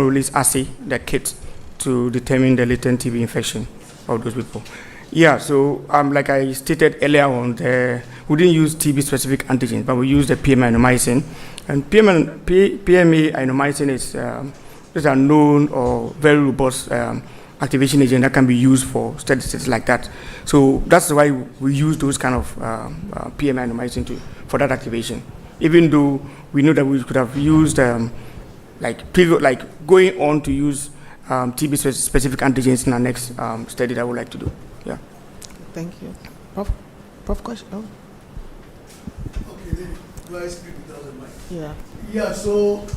release assay, the kit, to determine the latent TB infection of those people. Yeah, so like I stated earlier on, we didn't use TB-specific antigens, but we used the PMA inomycin. And PMA inomycin is a known or very robust activation agent that can be used for statistics like that. So that's why we use those kind of PMA inomycin for that activation. Even though we know that we could have used going on to use TB-specific antigens in our next study that I would like to do. Yeah. Thank you. Prof, question? Oh. Okay, then do I speak without the mic? Yeah. Yeah, so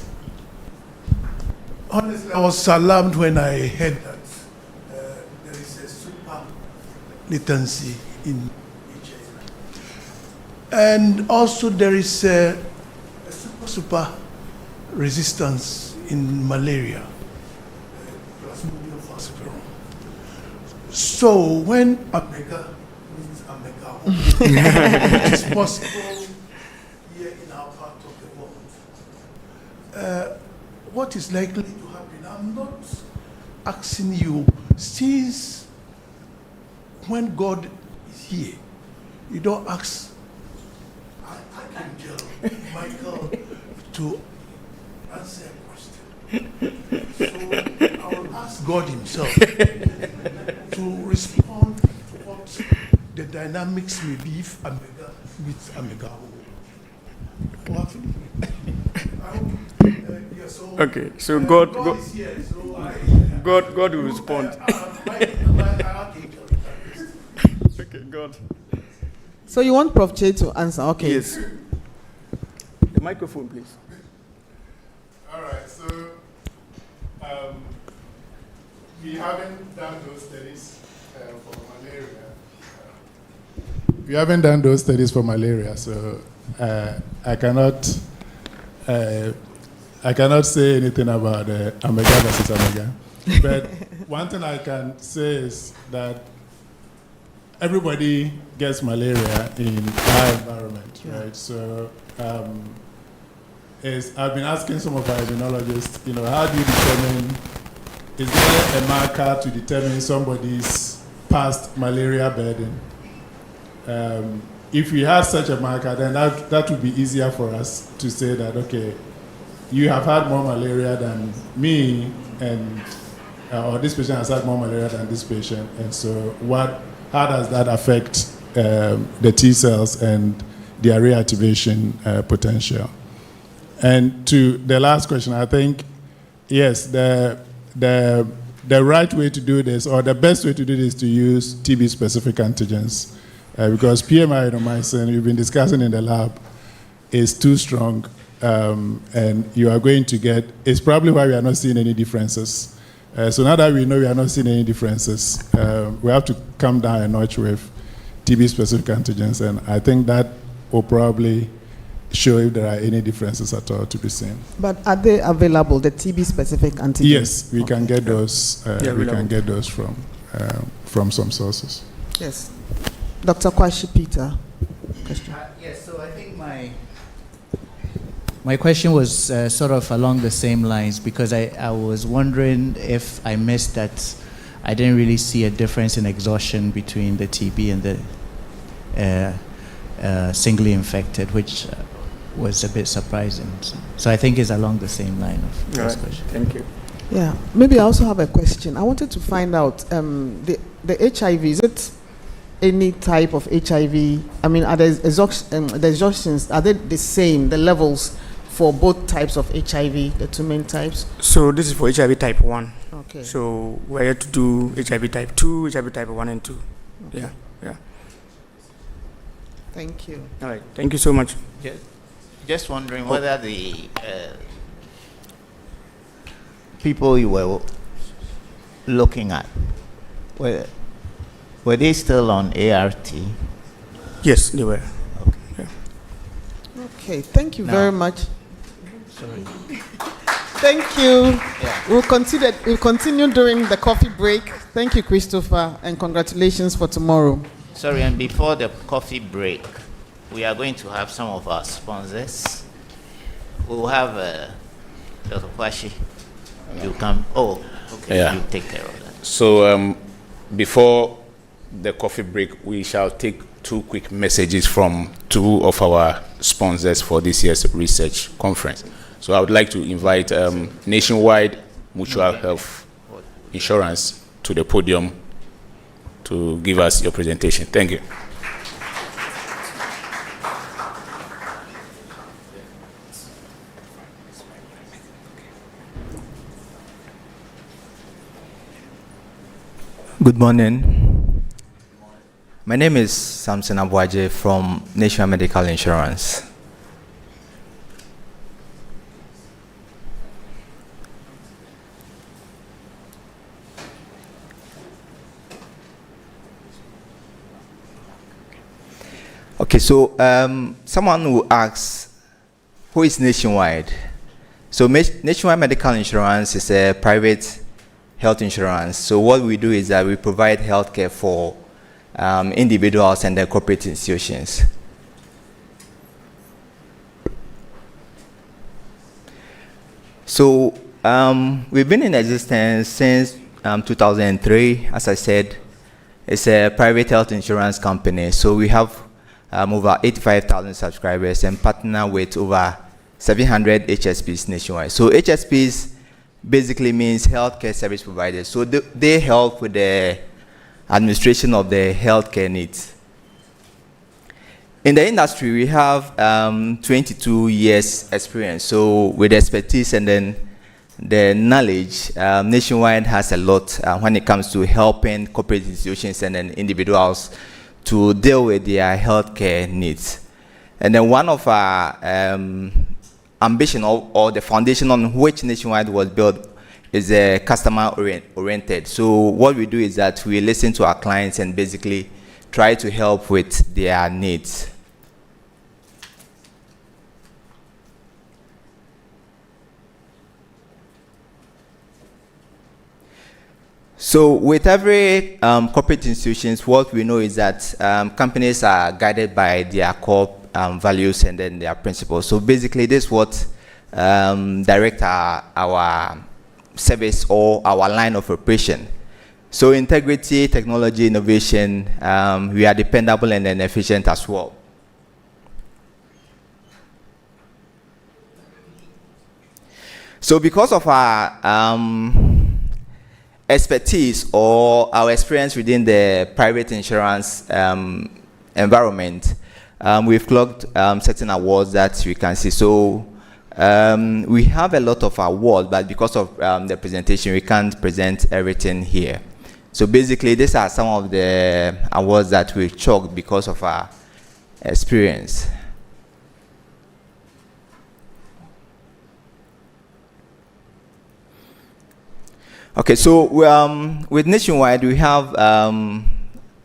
honestly, I was alarmed when I heard that there is a super latency in HIV. And also there is a super resistance in malaria, plasmodium falciparum. So when Omega means Omega, which is possible here in our part of the world, what is likely to happen? I'm not asking you, since when God is here, you don't ask Archangel Michael to answer a question. So I will ask God himself to respond to what the dynamics may be if Omega meets Omega. Okay, so God is here, so God will respond. Okay, God. So you want Prof. Che to answer? Okay. Yes. The microphone, please. All right, so we haven't done those studies for malaria. We haven't done those studies for malaria, so I cannot say anything about Omega versus Omega. But one thing I can say is that everybody gets malaria in our environment, right? So I've been asking some of our immunologists, how do you determine, is there a marker to determine somebody's past malaria burden? If we had such a marker, then that would be easier for us to say that, okay, you have had more malaria than me, and or this patient has had more malaria than this patient, and so how does that affect the T cells and their reactivation potential? And to the last question, I think, yes, the right way to do this, or the best way to do this, is to use TB-specific antigens, because PMI inomycin, we've been discussing in the lab, is too strong, and you are going to get, it's probably why we are not seeing any differences. So now that we know we are not seeing any differences, we have to come down a notch with TB-specific antigens, and I think that will probably show if there are any differences at all to be seen. But are they available, the TB-specific antigens? Yes, we can get those. We can get those from some sources. Yes, Dr. Kwashi Peter. Question. Yes, so I think my question was sort of along the same lines, because I was wondering if I missed that I didn't really see a difference in exhaustion between the TB and the singly infected, which was a bit surprising. So I think it's along the same line of this question. Thank you. Yeah, maybe I also have a question. I wanted to find out the HIV, is it any type of HIV? I mean, are the exhaustions, are they the same, the levels for both types of HIV, the two main types? So this is for HIV type 1. Okay. So we're here to do HIV type 2, HIV type 1 and 2. Okay. Yeah. Thank you. All right. Thank you so much. Just wondering whether the people you were looking at, were they still on ART? Yes, they were. Okay. Yeah. Okay, thank you very much. Sorry. Thank you. Yeah. We'll continue during the coffee break. Thank you, Christopher, and congratulations for tomorrow. Sorry, and before the coffee break, we are going to have some of our sponsors. We'll have Dr. Kwashi You come. Oh, okay. Yeah. You take care of that. So before the coffee break, we shall take 2 quick messages from 2 of our sponsors for this year's research conference. So I would like to invite Nationwide Mutual Health Insurance to the podium to give us your presentation. Thank you. Good morning. My name is Samson Abuaje from National Medical Insurance. Okay, so someone will ask, who is Nationwide? So Nationwide Medical Insurance is a private health insurance. So what we do is that we provide healthcare for individuals and their corporate institutions. So we've been in existence since 2003. As I said, it's a private health insurance company. So we have over 85,000 subscribers and partner with over 700 HSPs nationwide. So HSPs basically means healthcare service providers. So they help with the administration of the healthcare needs. In the industry, we have 22 years experience. So with expertise and then the knowledge, Nationwide has a lot when it comes to helping corporate institutions and then individuals to deal with their healthcare needs. And then one of our ambition or the foundation on which Nationwide was built is customer oriented. So what we do is that we listen to our clients and basically try to help with their needs. So with every corporate institutions, what we know is that companies are guided by their core values and then their principles. So basically this is what direct our service or our line of operation. So integrity, technology, innovation, we are dependable and then efficient as well. So because of our expertise or our experience within the private insurance environment, we've clocked certain awards that we can see. So we have a lot of awards, but because of the presentation, we can't present everything here. So basically, these are some of the awards that we've chalked because of our experience. Okay, so with Nationwide, we have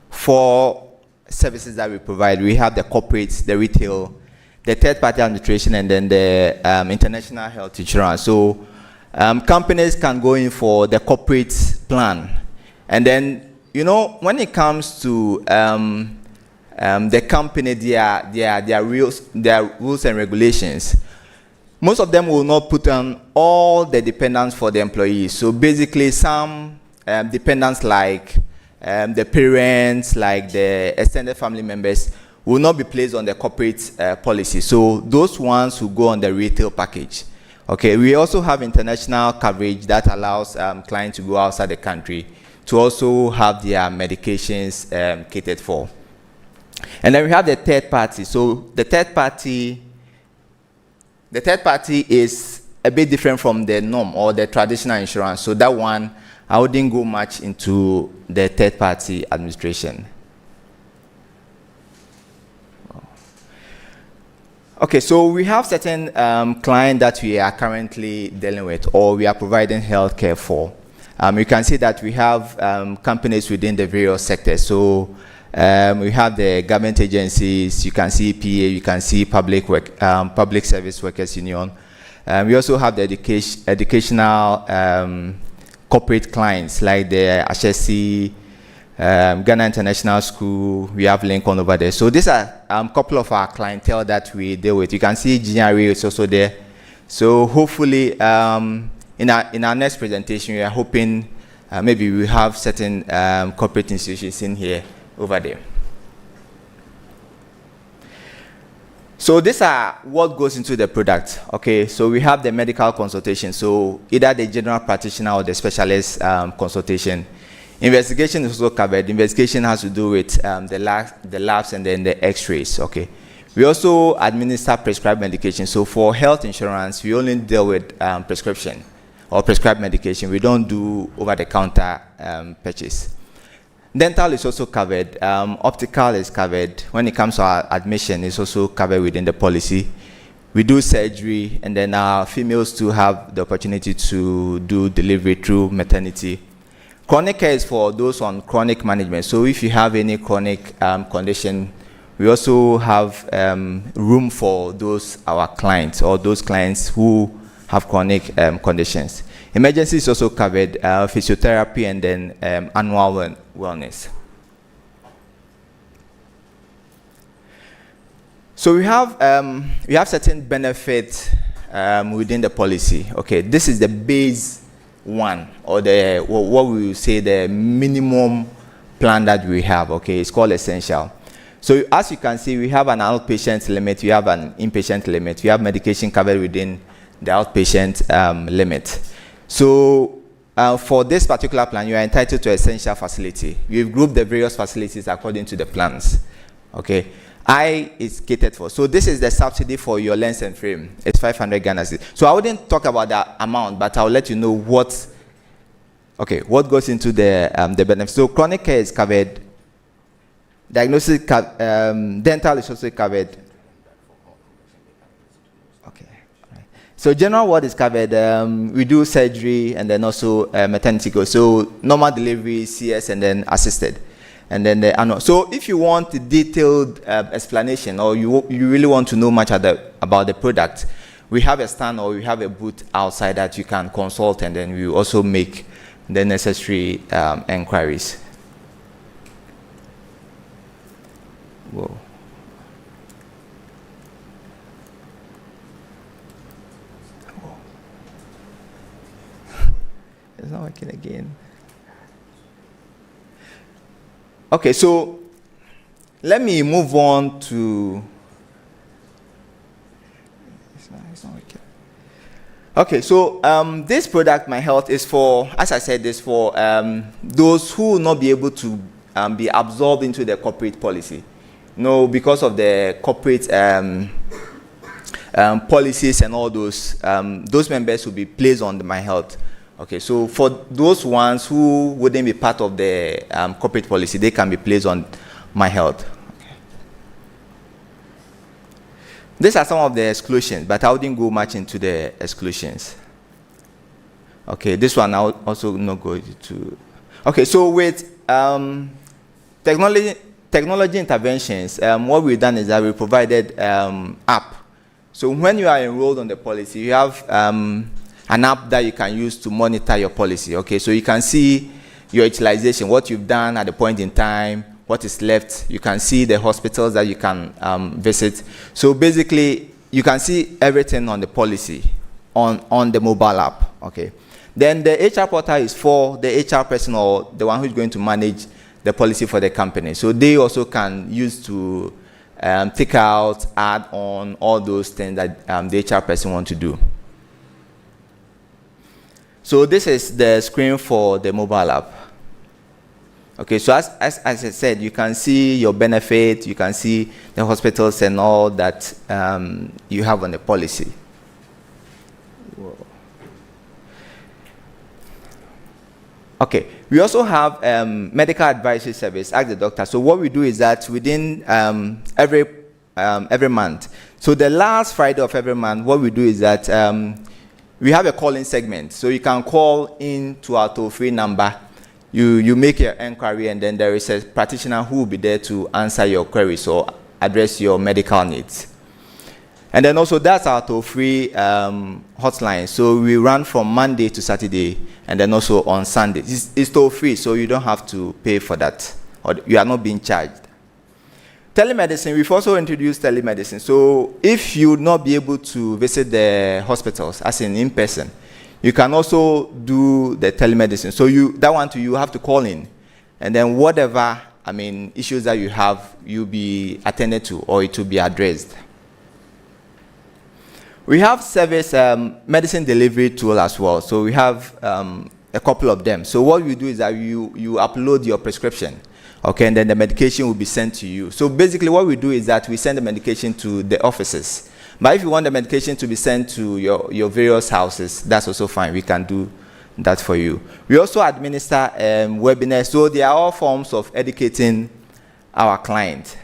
4 services that we provide. We have the corporate, the retail, the third-party administration, and then the international health insurance. So companies can go in for the corporate plan. And then, you know, when it comes to the company, their rules and regulations, most of them will not put on all the dependents for the employees. So basically, some dependents like the parents, like the extended family members, will not be placed on the corporate policy. So those ones will go on the retail package. Okay, we also have international coverage that allows clients to go outside the country to also have their medications catered for. And then we have the third party. So the third party is a bit different from the norm or the traditional insurance. So that one, I wouldn't go much into the third party administration. Okay, so we have certain clients that we are currently dealing with or we are providing healthcare for. You can see that we have companies within the various sectors. So we have the government agencies, you can see PA, you can see Public Service Workers Union. We also have the educational corporate clients like the HSC, Ghana International School, we have Lincoln over there. So these are a couple of our clientele that we deal with. You can see GRA is also there. So hopefully in our next presentation, we are hoping maybe we have certain corporate institutions in here, over there. So these are what goes into the product. Okay, so we have the medical consultation. So either the general practitioner or the specialist consultation. Investigation is also covered. Investigation has to do with the labs and then the x-rays. Okay. We also administer prescribed medication. So for health insurance, we only deal with prescription or prescribed medication. We don't do over-the-counter purchase. Dental is also covered. Optical is covered. When it comes to our admission, it's also covered within the policy. We do surgery, and then our females too have the opportunity to do delivery through maternity. Chronic care is for those on chronic management. So if you have any chronic condition, we also have room for those our clients or those clients who have chronic conditions. Emergency is also covered, physiotherapy, and then annual wellness. So we have certain benefits within the policy. Okay, this is the base one, or the what we will say the minimum plan that we have. Okay, it's called essential. So as you can see, we have an outpatient limit, we have an inpatient limit, we have medication covered within the outpatient limit. So for this particular plan, you are entitled to essential facility. We've grouped the various facilities according to the plans. Okay, I is catered for. So this is the subsidy for your lens and frame. It's 500 Ghana cedis. So I wouldn't talk about that amount, but I'll let you know what goes into the benefits. So chronic care is covered. Diagnosis, dental is also covered. Okay. Right. So general ward is covered. We do surgery and then also maternity care. So normal delivery, CS, and then assisted. And then the annual. So if you want a detailed explanation, or you really want to know much about the product, we have a stand or we have a booth outside that you can consult, and then we also make the necessary inquiries. Whoa. It's not working again. Okay, so let me move on to. It's not working. Okay, so this product, My Health, is for, as I said, is for those who will not be able to be absorbed into the corporate policy. No, because of the corporate policies and all those members will be placed on the My Health. Okay, so for those ones who wouldn't be part of the corporate policy, they can be placed on My Health. Okay. These are some of the exclusions, but I wouldn't go much into the exclusions. Okay, this one I'll also not go to. Okay, so with technology interventions, what we've done is that we provided app. So when you are enrolled on the policy, you have an app that you can use to monitor your policy. Okay, so you can see your utilization, what you've done at the point in time, what is left. You can see the hospitals that you can visit. So basically, you can see everything on the policy on the mobile app. Okay. Then the HR portal is for the HR person or the one who's going to manage the policy for the company. So they also can use to take out, add on all those things that the HR person wants to do. So this is the screen for the mobile app. Okay, so as I said, you can see your benefit, you can see the hospitals and all that you have on the policy. Whoa. Okay, we also have medical advisory service, Ask the Doctor. So what we do is that within every month, so the last Friday of every month, what we do is that we have a call-in segment. So you can call in to our toll-free number. You make your inquiry, and then there is a practitioner who will be there to answer your queries or address your medical needs. And then also that's our toll-free hotline. So we run from Monday to Saturday, and then also on Sunday. It's toll-free, so you don't have to pay for that, or you are not being charged. Telemedicine, we've also introduced telemedicine. So if you would not be able to visit the hospitals, as in person, You can also do the telemedicine. So that one too, you have to call in, and then whatever, issues that you have, you'll be attended to, or it will be addressed. We have service medicine delivery tool as well. So we have a couple of them. So what we do is that you upload your prescription, okay, and then the medication will be sent to you. So basically what we do is that we send the medication to the offices. But if you want the medication to be sent to your various houses, that's also fine. We can do that for you. We also administer webinars. So they are all forms of educating our client.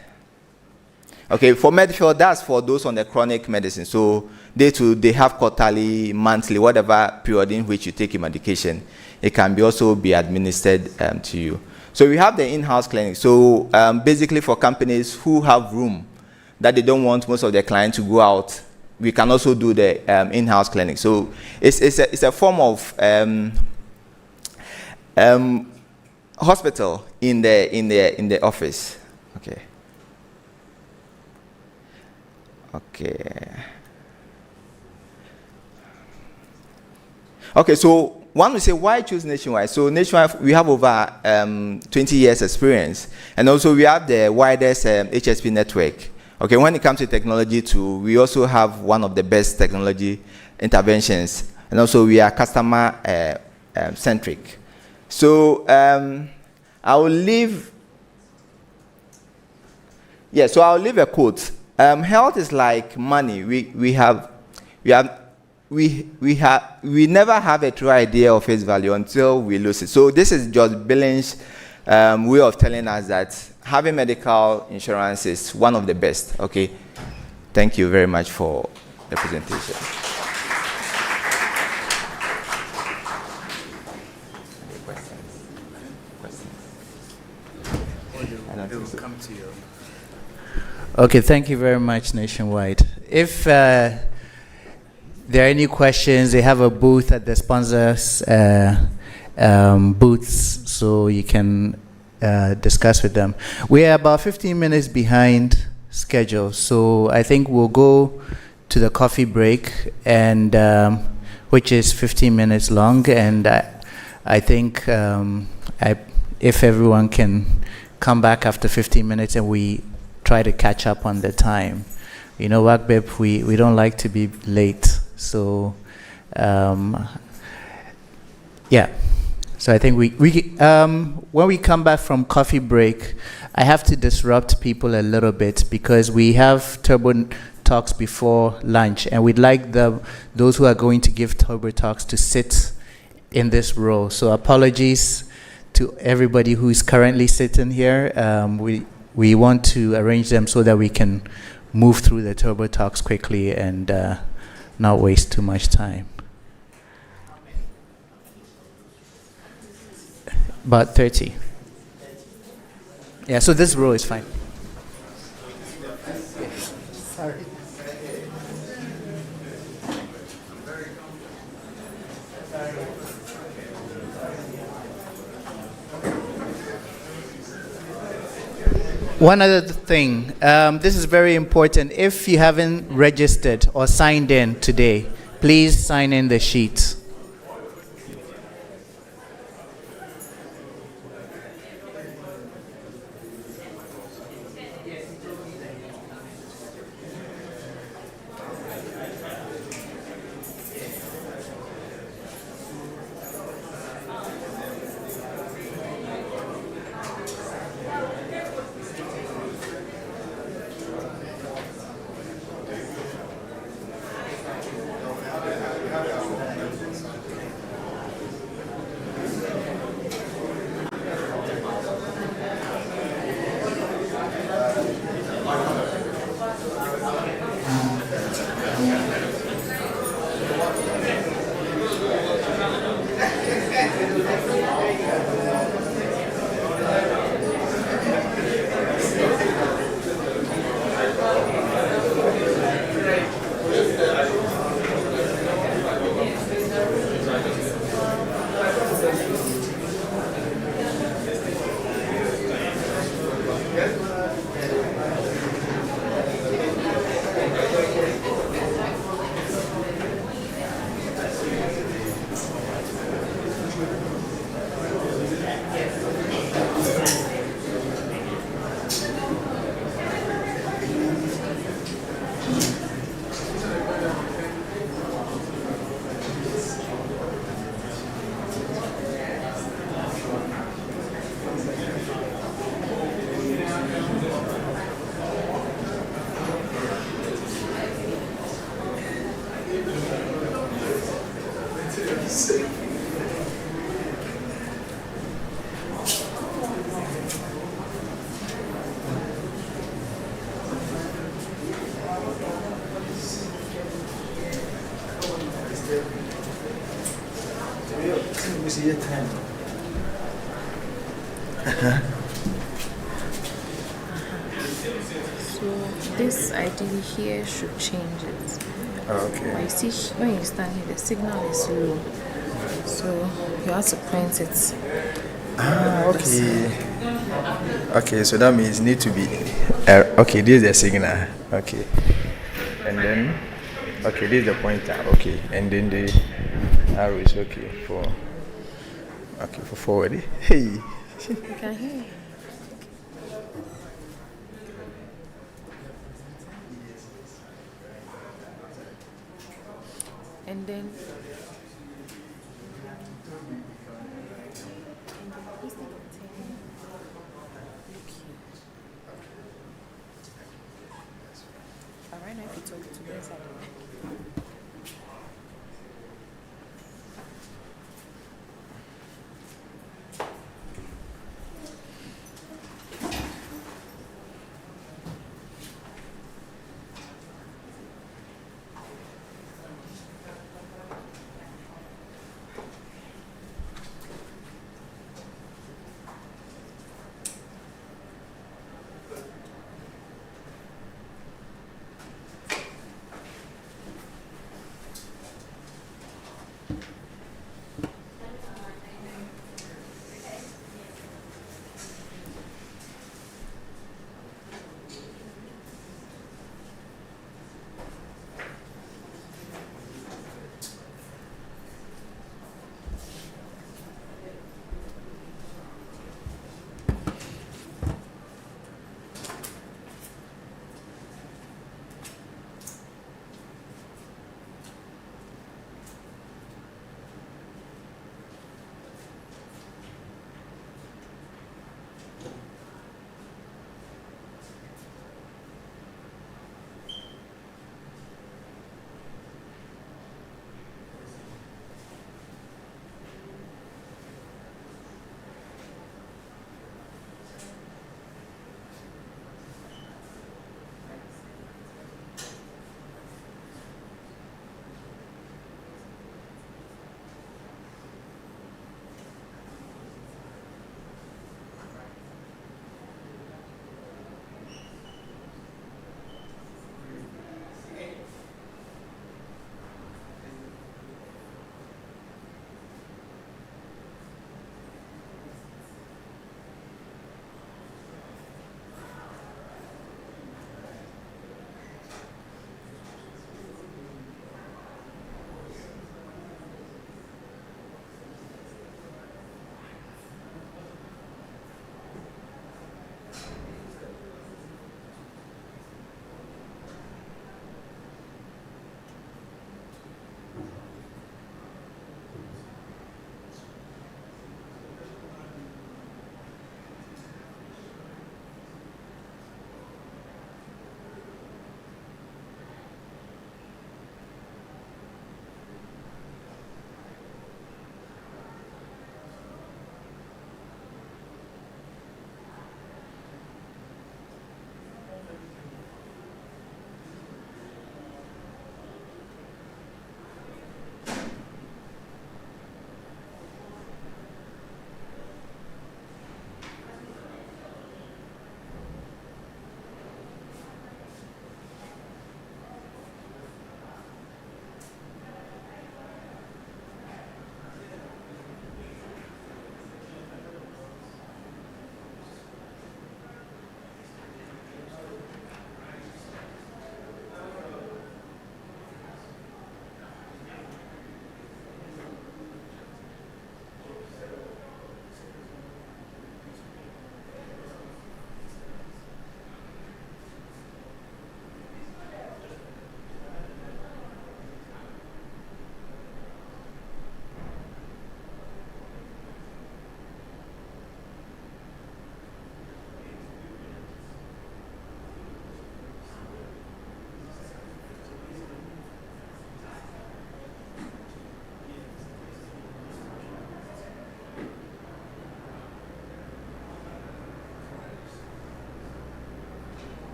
Okay, for Medicare, that's for those on the chronic medicine. So they have quarterly, monthly, whatever period in which you take your medication. It can also be administered to you. So we have the in-house clinic. So basically for companies who have room that they don't want most of their clients to go out, we can also do the in-house clinic. So it's a form of hospital in the office. Okay. Okay, so one will say, why choose Nationwide? So Nationwide, we have over 20 years experience, and also we have the widest HSP network. Okay, when it comes to technology too, we also have one of the best technology interventions, and also we are customer centric. So I will leave. Yeah, so I'll leave a quote. Health is like money. We never have a true idea of its value until we lose it. So this is George Billings' way of telling us that having medical insurance is one of the best. Okay, thank you very much for the presentation. Okay, thank you very much, Nationwide. If there are any questions, they have a booth at the sponsors' booths, so you can discuss with them. We are about 15 minutes behind schedule, so I think we'll go to the coffee break, and which is 15 minutes long, and I think if everyone can come back after 15 minutes and we try to catch up on the time. You know, WACCBIP, we don't like to be late. So, yeah. So I think when we come back from coffee break, I have to disrupt people a little bit because we have turbo talks before lunch, and we'd like those who are going to give turbo talks to sit in this row. So apologies to everybody who is currently sitting here. We want to arrange them so that we can move through the turbo talks quickly and not waste too much time. About 30. Yeah, so this row is fine. Sorry. One other thing, this is very important. If you haven't registered or signed in today, please sign in the sheet. your time. So this ideally here should change it. But Okay. you see, when you stand here, the signal is low. So you have to point it. Okay. Okay, so that means need to be. Okay, this is the signal. Okay. And then, okay, this is the pointer. Okay. And then the arrow is okay for. Okay, for forward. Hey. You can hear it. And then right now if you talk to this side.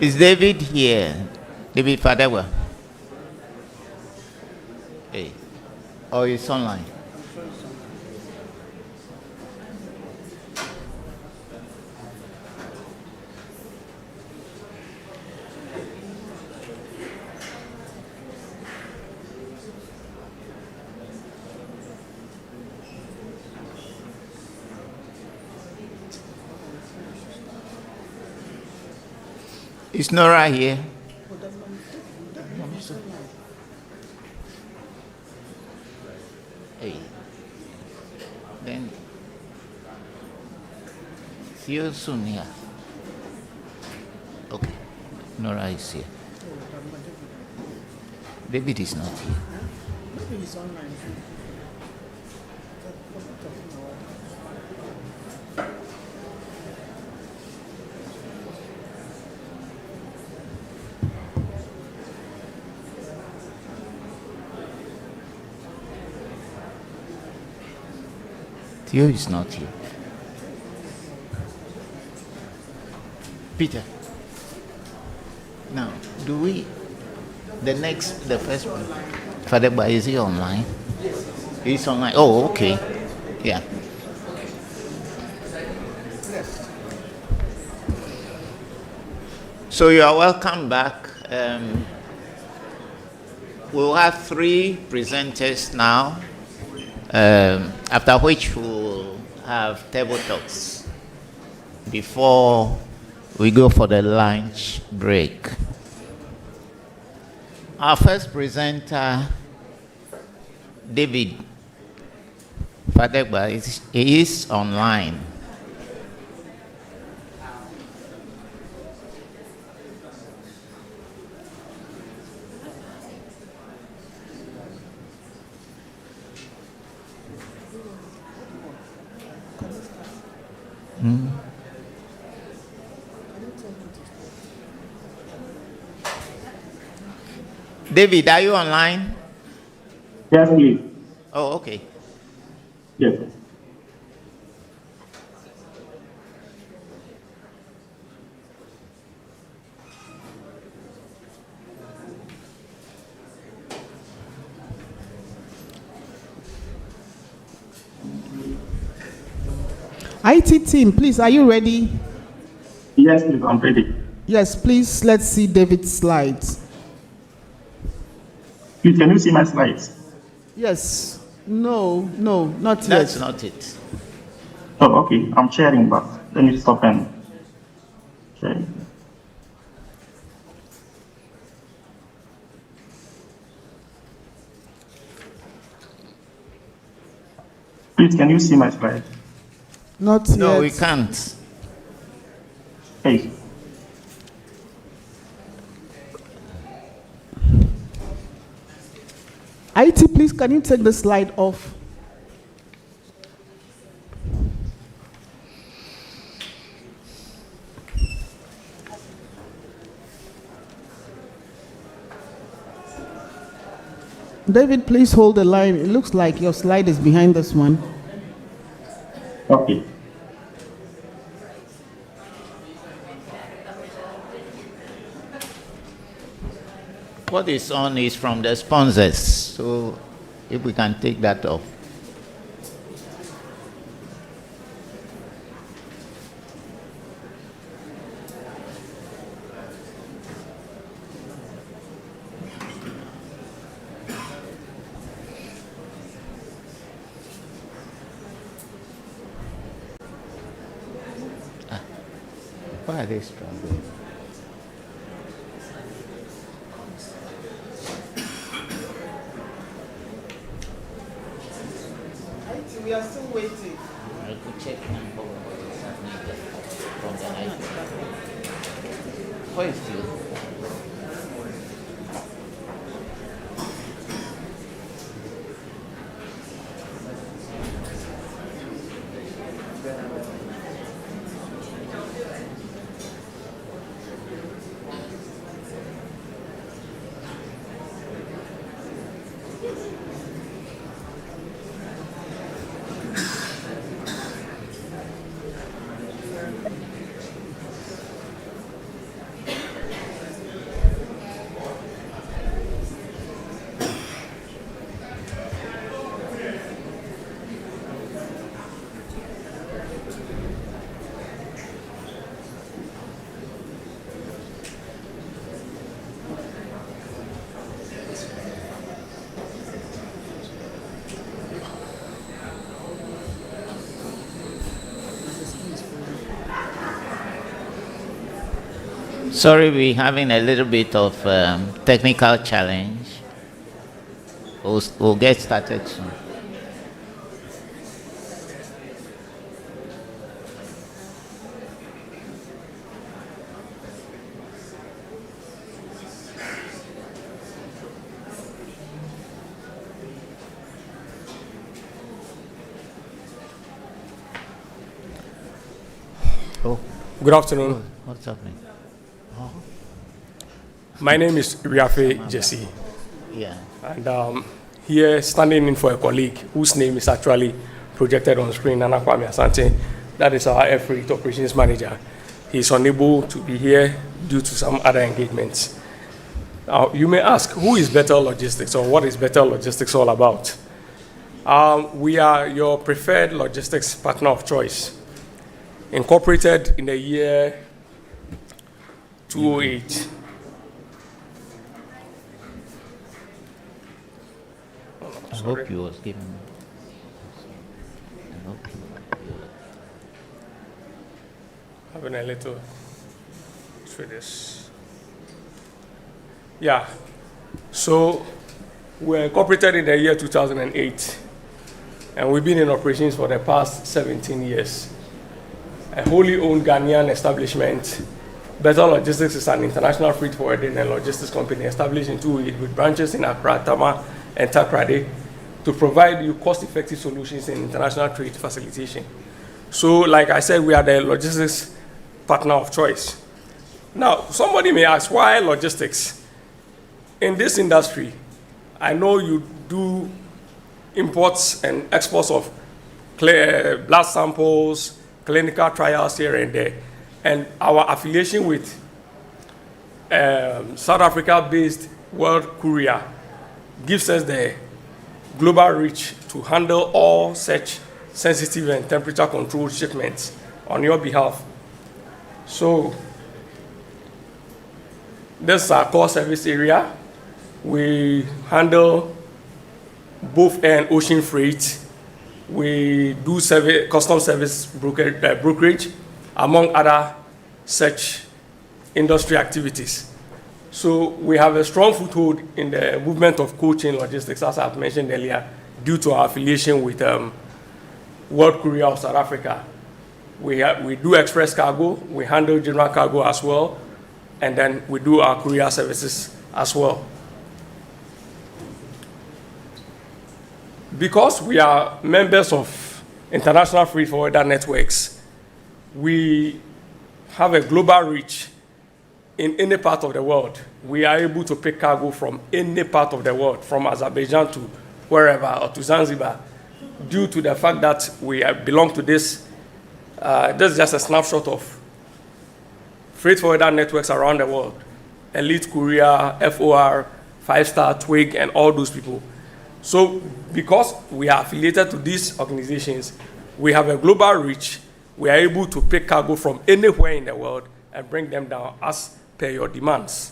Is David here? David Fadewa? Hey. Oh, it's online. Is Nora here? Hey. Then see you soon here. Okay. Nora is here. David is not here. Maybe he's online. Theo is not here. Peter. Now, the first one, Father, is he online? He's online. Oh, okay. Yeah. So you are welcome back. We'll have 3 presenters now, after which we'll have table talks before we go for the lunch break. Our first presenter, David Fadegba, is online. David, are you online? Yes, please. Oh, okay. Yes. IT team, please, are you ready? Yes, please, I'm ready. Yes, please, let's see David's slides. Please, can you see my slides? Yes. No, not yet. That's not it. Oh, okay. I'm sharing, but let me stop and share. Please, can you see my slides? Not yet. No, we can't. Hey. IT, please, can you take the slide off? David, please hold the line. It looks like your slide is behind this one. Okay. What is on is from the sponsors, so if we can take that off. Why are they struggling? We are still waiting. I could check from the IT. Where is you? Sorry, we're having a little bit of technical challenge. We'll get started soon. Oh, Good afternoon. what's happening? My name is Riafe Jesse, Yeah. and here standing in for a colleague whose name is actually projected on screen, Nana Kwame Asante. That is our air freight operations manager. He's unable to be here due to some other engagements. Now, you may ask, who is Better Logistics, or what is Better Logistics all about? We are your preferred logistics partner of choice, incorporated in the year 2008. I hope you was given. I hope you. Having a little through this. Yeah. So we're incorporated in the year 2008, and we've been in operations for the past 17 years. A wholly owned Ghanaian establishment. Better Logistics is an international freight forwarding and logistics company established in 2008 with branches in Accra, Tama, and Takrady to provide you cost-effective solutions in international trade facilitation. So, like I said, we are the logistics partner of choice. Now, somebody may ask, why logistics? In this industry, I know you do imports and exports of blood samples, clinical trials here and there, and our affiliation with South Africa-based World Courier gives us the global reach to handle all such sensitive and temperature-controlled shipments on your behalf. So this is our core service area. We handle both air and ocean freight. We do custom service brokerage, among other such industry activities. So we have a strong foothold in the movement of cold chain logistics, as I've mentioned earlier, due to our affiliation with World Courier of South Africa. We do express cargo, we handle general cargo as well, and then we do our courier services as well. Because we are members of international freight forwarder networks, we have a global reach in any part of the world. We are able to pick cargo from any part of the world, from Azerbaijan to wherever, or to Zanzibar, due to the fact that we belong to this. This is just a snapshot of freight forwarder networks around the world. Elite Courier, FOR, 5-Star, Twig, and all those people. So because we are affiliated to these organizations, we have a global reach. We are able to pick cargo from anywhere in the world and bring them down as per your demands.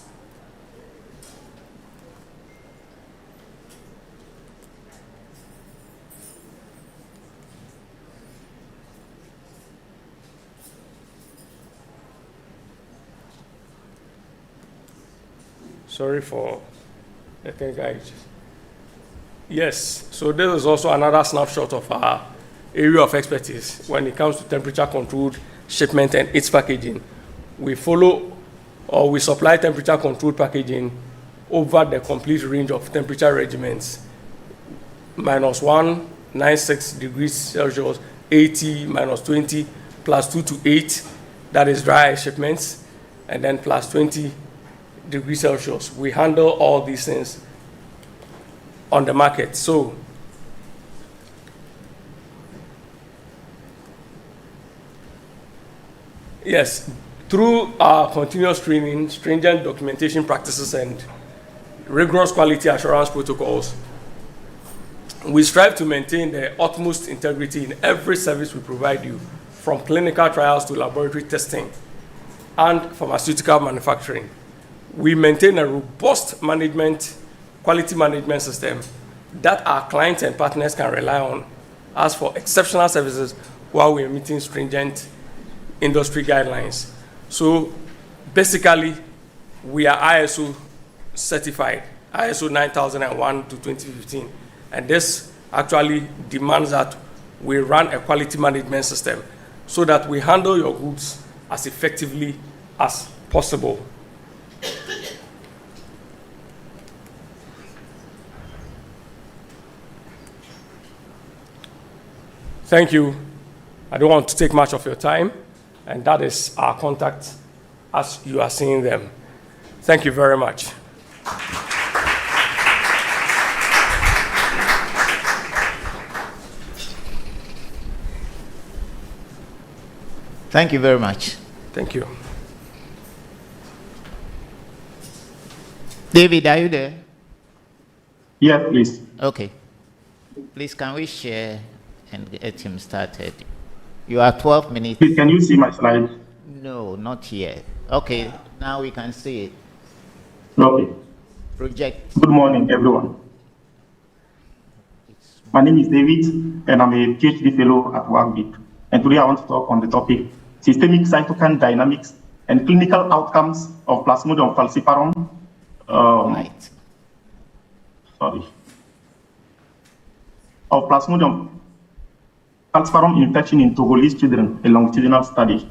Sorry for the thing, guys. Yes, so this is also another snapshot of our area of expertise when it comes to temperature-controlled shipment and its packaging. We follow or we supply temperature-controlled packaging over the complete range of temperature regimens: -1, 96 degrees Celsius, 80, -20, +2 to 8, that is dry shipments, and then +20 degrees Celsius. We handle all these things on the market. So yes, through our continuous training, stringent documentation practices, and rigorous quality assurance protocols, we strive to maintain the utmost integrity in every service we provide you, from clinical trials to laboratory testing and pharmaceutical manufacturing. We maintain a robust quality management system that our clients and partners can rely on as for exceptional services while we are meeting stringent industry guidelines. So basically, we are ISO certified, ISO 9001 to 2015. And this actually demands that we run a quality management system so that we handle your goods as effectively as possible. Thank you. I don't want to take much of your time, and that is our contact as you are seeing them. Thank you very much. Thank you very much. Thank you. David, are you there? Yes, please. Okay. Please, can we share and get him started? You are 12 minutes. Please, can you see my slide? No, not yet. Okay, now we can see it. Okay. Project. Good morning, everyone. My name is David, and I'm a PhD fellow at WACCBIP. And today I want to talk on the topic systemic cytokine dynamics and clinical outcomes of Plasmodium falciparum. Of Plasmodium falciparum infection in Togolese children, a longitudinal study.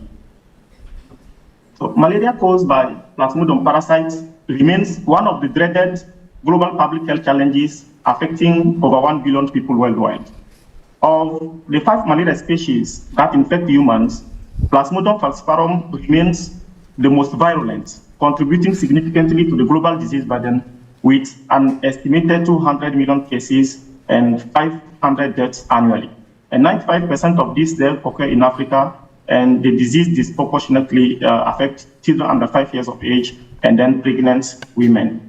So, malaria caused by Plasmodium parasites remains one of the dreaded global public health challenges affecting over 1 billion people worldwide. Of the 5 malaria species that infect humans, Plasmodium falciparum remains the most virulent, contributing significantly to the global disease burden with an estimated 200 million cases and 500 deaths annually. And 95% of these deaths occur in Africa, and the disease disproportionately affects children under 5 years of age and then pregnant women.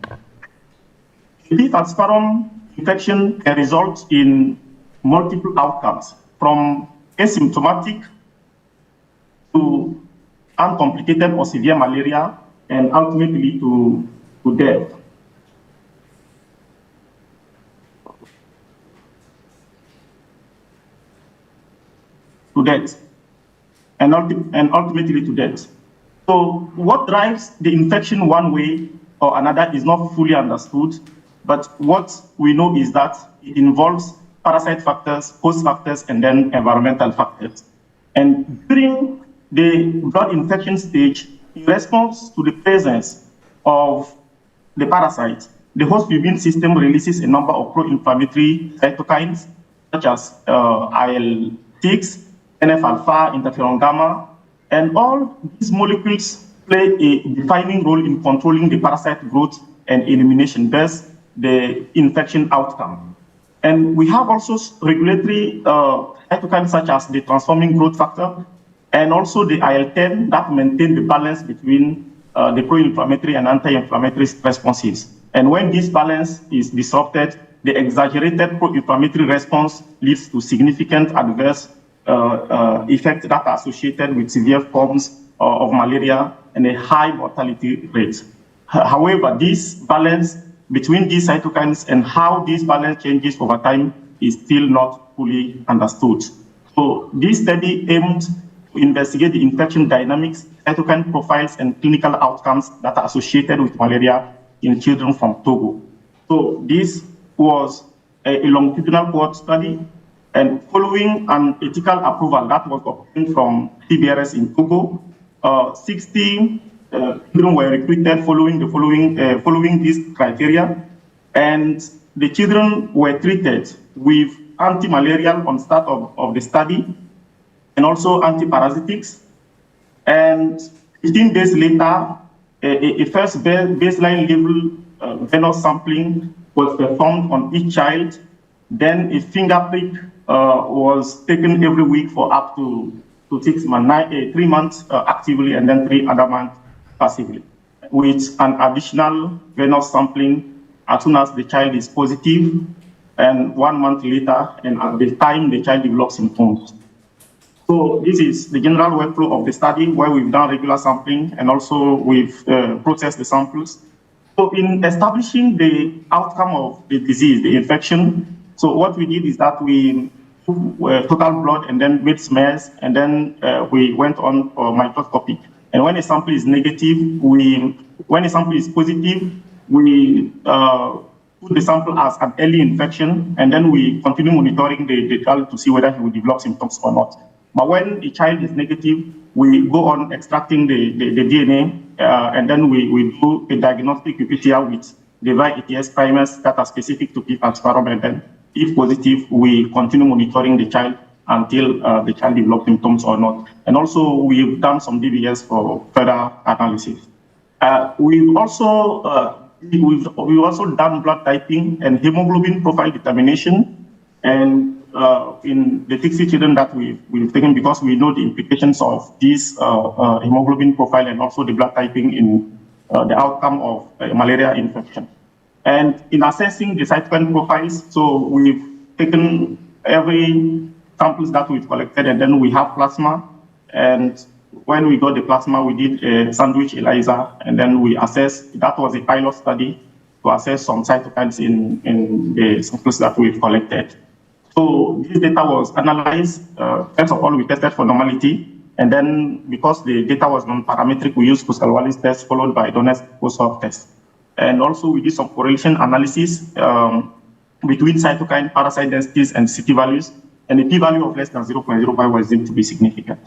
The falciparum infection can result in multiple outcomes, from asymptomatic to uncomplicated or severe malaria, and ultimately to death. And ultimately to death. So what drives the infection one way or another is not fully understood, but what we know is that it involves parasite factors, host factors, and then environmental factors. And during the blood infection stage, in response to the presence of the parasite, the host immune system releases a number of pro-inflammatory cytokines, such as IL-6, NF-alpha, interferon gamma, and all these molecules play a defining role in controlling the parasite growth and elimination, thus the infection outcome. And we have also regulatory cytokines such as the transforming growth factor and also the IL-10 that maintain the balance between the pro-inflammatory and anti-inflammatory responses. And when this balance is disrupted, the exaggerated pro-inflammatory response leads to significant adverse effects that are associated with severe forms of malaria and a high mortality rate. However, this balance between these cytokines and how this balance changes over time is still not fully understood. So this study aimed to investigate the infection dynamics, cytokine profiles, and clinical outcomes that are associated with malaria in children from Togo. So this was a longitudinal cohort study, and following an ethical approval that was obtained from CBRS in Togo, 60 children were recruited following this criteria, and the children were treated with anti-malarial on start of the study, and also antiparasitics. And 15 days later, a first baseline level venous sampling was performed on each child. Then a finger prick was taken every week for up to 6 months, 3 months actively, and then 3 other months passively, with an additional venous sampling as soon as the child is positive, and 1 month later, and at the time the child develops symptoms. So this is the general workflow of the study, where we've done regular sampling and also we've processed the samples. So in establishing the outcome of the disease, the infection, so what we did is that we took total blood and then made smears, and then we went on for microscopy. And when a sample is negative, when a sample is positive, we put the sample as an early infection, and then we continue monitoring the child to see whether he will develop symptoms or not. But when a child is negative, we go on extracting the DNA, and then we do a diagnostic UPTR with the ETS primers that are specific to P. falciparum, and then if positive, we continue monitoring the child until the child develops symptoms or not. And also, we've done some DBS for further analysis. We've also done blood typing and hemoglobin profile determination, and in the 60 children that we've taken, because we know the implications of this hemoglobin profile and also the blood typing in the outcome of malaria infection. And in assessing the cytokine profiles, so we've taken every samples that we've collected, and then we have plasma. And when we got the plasma, we did a sandwich ELISA, and then we assessed. That was a pilot study to assess some cytokines in the samples that we've collected. So this data was analyzed. First of all, we tested for normality, and then because the data was non-parametric, we used Kusalwali's test followed by Donetsk post-hoc test. And also we did some correlation analysis between cytokine parasite densities and CT values, and the p-value of less than 0.05 was deemed to be significant.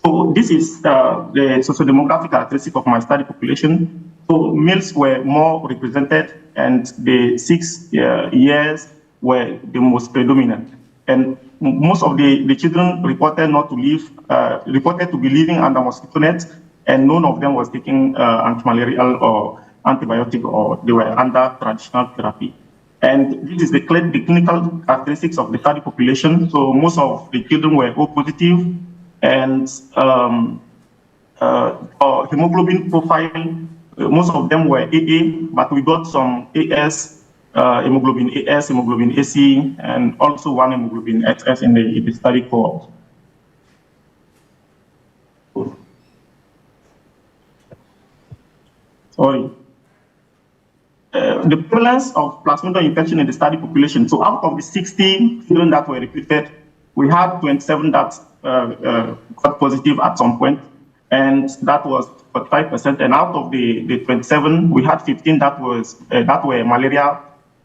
So this is the socio-demographic characteristic of my study population. So males were more represented, and the 6 years were the most predominant. And most of the children reported not to live, reported to be living under mosquito nets, and none of them was taking antimalarial or antibiotic, or they were under traditional therapy. And this is the clinical characteristics of the study population. So most of the children were O positive, and hemoglobin profile, most of them were AA, but we got some AS, hemoglobin AS, hemoglobin AC, and also one hemoglobin XS in the study cohort. Sorry. The prevalence of plasmodium infection in the study population. So out of the 60 children that were reported, we had 27 that got positive at some point, and that was 45%. And out of the 27, we had 15 that were malaria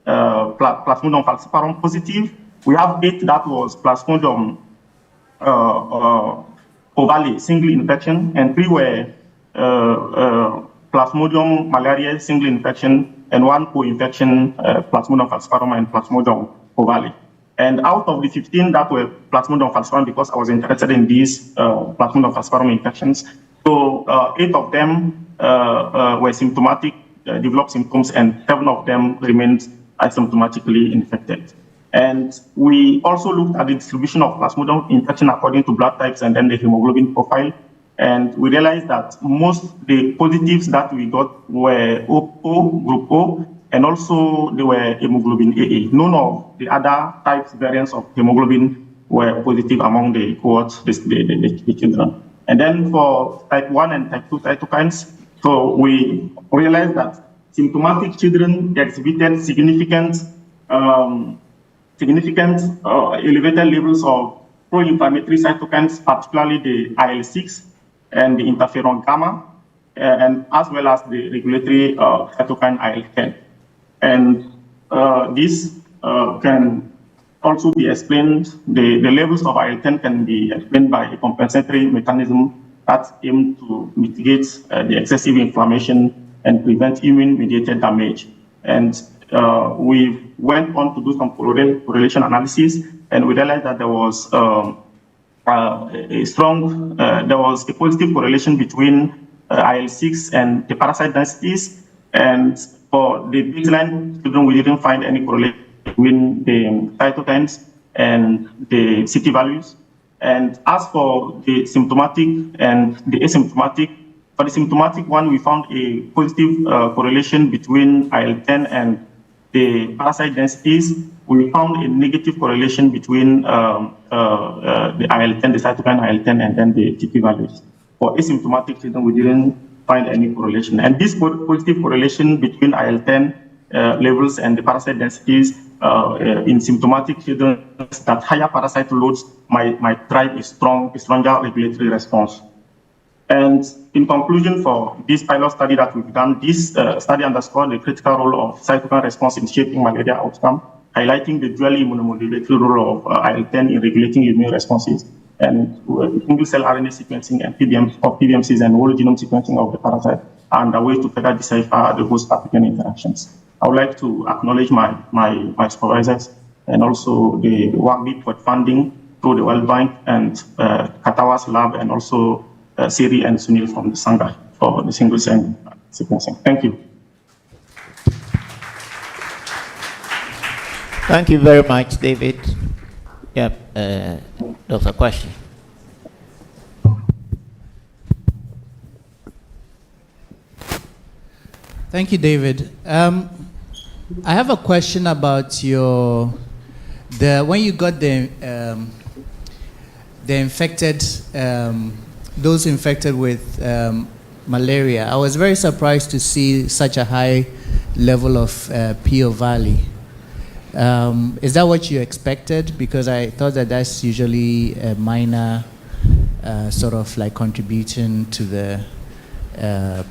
Plasmodium falciparum positive. We have 8 that was Plasmodium ovale single infection, and 3 were Plasmodium malariae single infection, and 1 co-infection, Plasmodium falciparum and Plasmodium ovale. And out of the 15 that were Plasmodium falciparum, because I was interested in these Plasmodium falciparum infections, so 8 of them were symptomatic, developed symptoms, and 7 of them remained asymptomatically infected. And we also looked at the distribution of Plasmodium infection according to blood types and then the hemoglobin profile. And we realized that most the positives that we got were O, group O, and also they were hemoglobin AA. None of the other types, variants of hemoglobin were positive among the cohorts, the children. And then for type 1 and type 2 cytokines, so we realized that symptomatic children exhibited significant elevated levels of pro-inflammatory cytokines, particularly the IL-6 and the interferon gamma, and as well as the regulatory cytokine IL-10. And this can also be explained, the levels of IL-10 can be explained by a compensatory mechanism that aims to mitigate the excessive inflammation and prevent immune-mediated damage. And we went on to do some correlation analysis, and we realized that there was a positive correlation between IL-6 and the parasite densities. And for the baseline children, we didn't find any correlation between the cytokines and the CT values. And as for the symptomatic and the asymptomatic, for the symptomatic one, we found a positive correlation between IL-10 and the parasite densities. We found a negative correlation between the IL-10, the cytokine IL-10, and then the TP values. For asymptomatic children, we didn't find any correlation. And this positive correlation between IL-10 levels and the parasite densities in symptomatic children, that higher parasite loads might drive a stronger regulatory response. And in conclusion, for this pilot study that we've done, this study underscored the critical role of cytokine response in shaping malaria outcome, highlighting the dual immunomodulatory role of IL-10 in regulating immune responses, and single-cell RNA sequencing and PBMCs and whole genome sequencing of the parasite, and a way to further decipher the host-pathogen interactions. I would like to acknowledge my supervisors and also the WACCBIP for funding through the World Bank and Katawa's lab, and also Siri and Sunil from the Sangha for the single-cell sequencing. Thank you. Thank you very much, David. Yep, Dr. Kwashi. Thank you, David. I have a question about when you got the infected, those infected with malaria. I was very surprised to see such a high level of P value. Is that what you expected? Because I thought that that's usually a minor sort of like contribution to the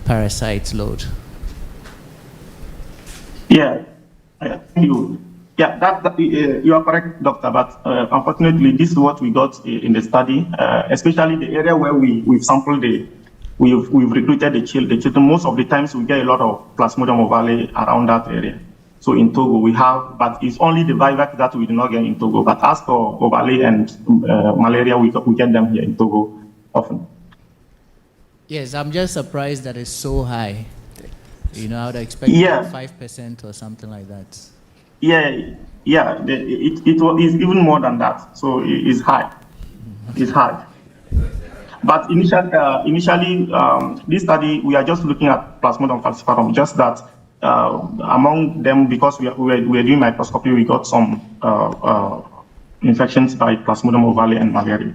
parasite load. Yeah, thank you. Yeah, you are correct, doctor, but unfortunately, this is what we got in the study, especially the area where we've sampled we've recruited the children. Most of the times we get a lot of Plasmodium ovale around that area. So in Togo we have, but it's only the vivax that we do not get in Togo. But as for ovale and malaria, we get them here in Togo often. Yes, I'm just surprised that it's so high. You know, I would expect 5% or something like that. Yeah, it is even more than that. So it's high. It's high. But initially, this study, we are just looking at Plasmodium falciparum, just that among them, because we were doing microscopy, we got some infections by Plasmodium ovale and malaria.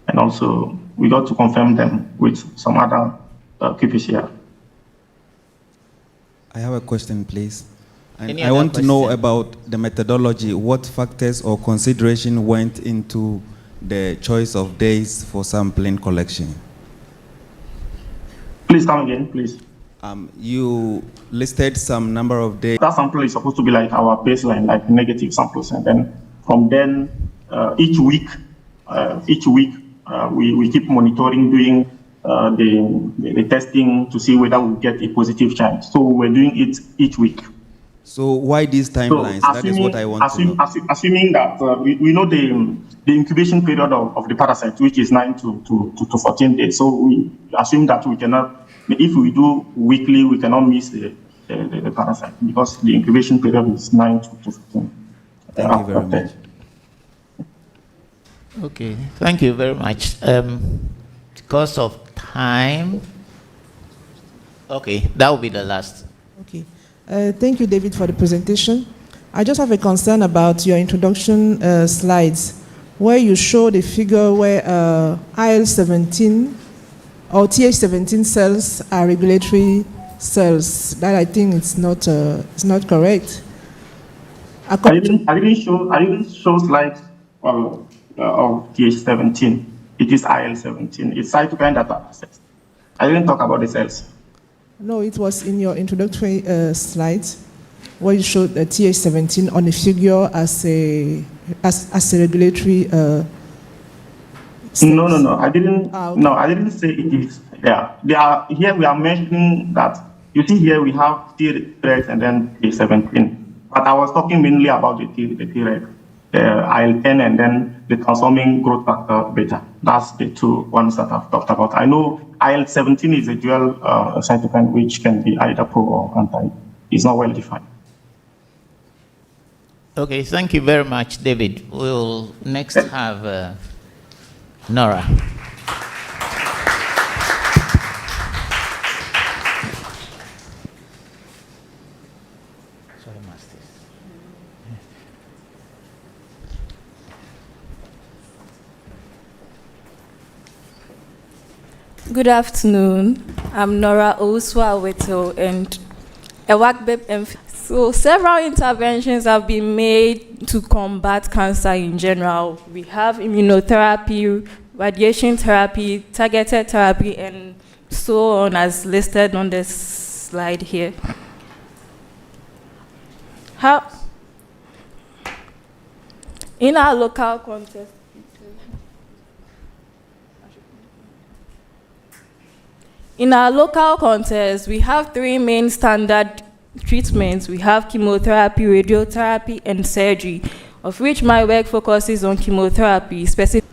And also, we got to confirm them with some other qPCR. I have a question, please. Any I want other to know question? about the methodology. What factors or consideration went into the choice of days for sampling collection? Please come again, please. You listed some number of days. That sample is supposed to be like our baseline, like negative samples, and then from then each week we keep monitoring, doing the testing to see whether we get a positive charge. So we're doing it each week. So why these timelines? So that is what I want to know. Assuming that we know the incubation period of the parasite, which is 9 to 14 days. So we assume that we cannot, if we do weekly, we cannot miss the parasite, because the incubation period is 9 to 14. Thank you very much. Okay, thank you very much. Because of time, okay, that will be the last. Okay. Thank you, David, for the presentation. I just have a concern about your introduction slides, where you show the figure where IL-17 or Th17 cells are regulatory cells. That I think it's not correct. I didn't show slides of Th17. It is IL-17. It's cytokine that are processed. I didn't talk about the cells. No, it was in your introductory slides where you showed the Th17 on a figure as a regulatory. No. I didn't. Okay. No, I didn't say it is. Yeah, they are here. We are mentioning that. You see here we have Tregs and then Th17. But I was talking mainly about the Treg, IL-10, and then the transforming growth factor beta. That's the two ones that I've talked about. I know IL-17 is a dual cytokine which can be either pro or anti. It's not well defined. Okay, thank you very much, David. We'll next have Nora. Good afternoon. I'm Nora Owusu-Aweto, and a WACCBIP. So several interventions have been made to combat cancer in general. We have immunotherapy, radiation therapy, targeted therapy, and so on as listed on this slide here. How, in our local context, we have three main standard treatments. We have chemotherapy, radiotherapy, and surgery, of which my work focuses on chemotherapy specifically.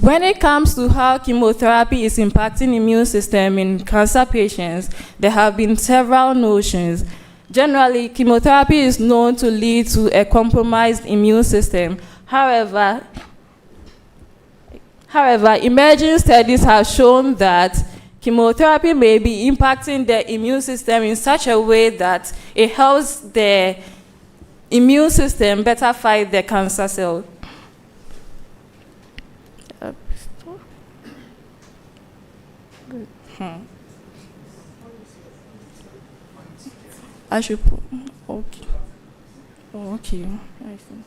When it comes to how chemotherapy is impacting the immune system in cancer patients, there have been several notions. Generally, chemotherapy is known to lead to a compromised immune system. However, emerging studies have shown that chemotherapy may be impacting the immune system in such a way that it helps the immune system better fight the cancer cell. I should put, okay. Oh, okay, I see.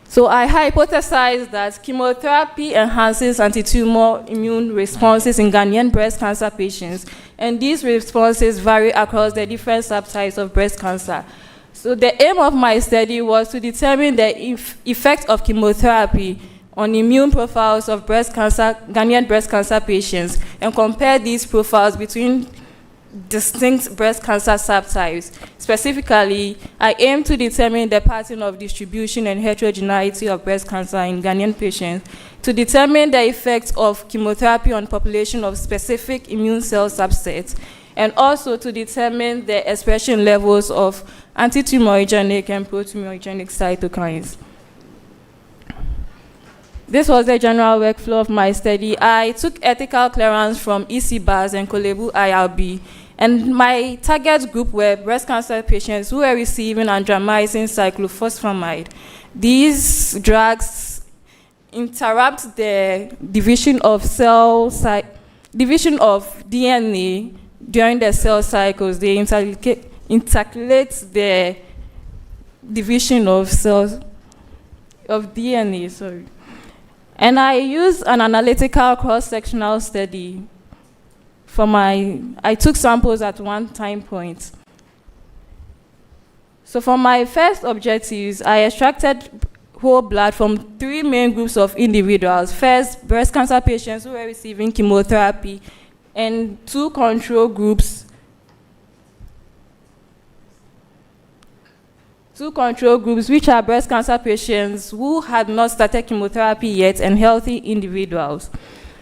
So I hypothesize that chemotherapy enhances anti-tumor immune responses in Ghanaian breast cancer patients, and these responses vary across the different subtypes of breast cancer. So the aim of my study was to determine the effect of chemotherapy on immune profiles of Ghanaian breast cancer patients, and compare these profiles between distinct breast cancer subtypes. Specifically, I aim to determine the pattern of distribution and heterogeneity of breast cancer in Ghanaian patients, to determine the effect of chemotherapy on population of specific immune cell subsets, and also to determine the expression levels of anti-tumorigenic and pro-tumorigenic cytokines. This was the general workflow of my study. I took ethical clearance from ECBAS and Kolebu IRB, and my target group were breast cancer patients who were receiving andramycin cyclophosphamide. These drugs interrupt the division of DNA during the cell cycles. They intercalate the division of DNA, sorry. And I used an analytical cross-sectional study I took samples at one time point. So for my first objectives, I extracted whole blood from three main groups of individuals. First, breast cancer patients who were receiving chemotherapy, and two control groups which are breast cancer patients who had not started chemotherapy yet and healthy individuals.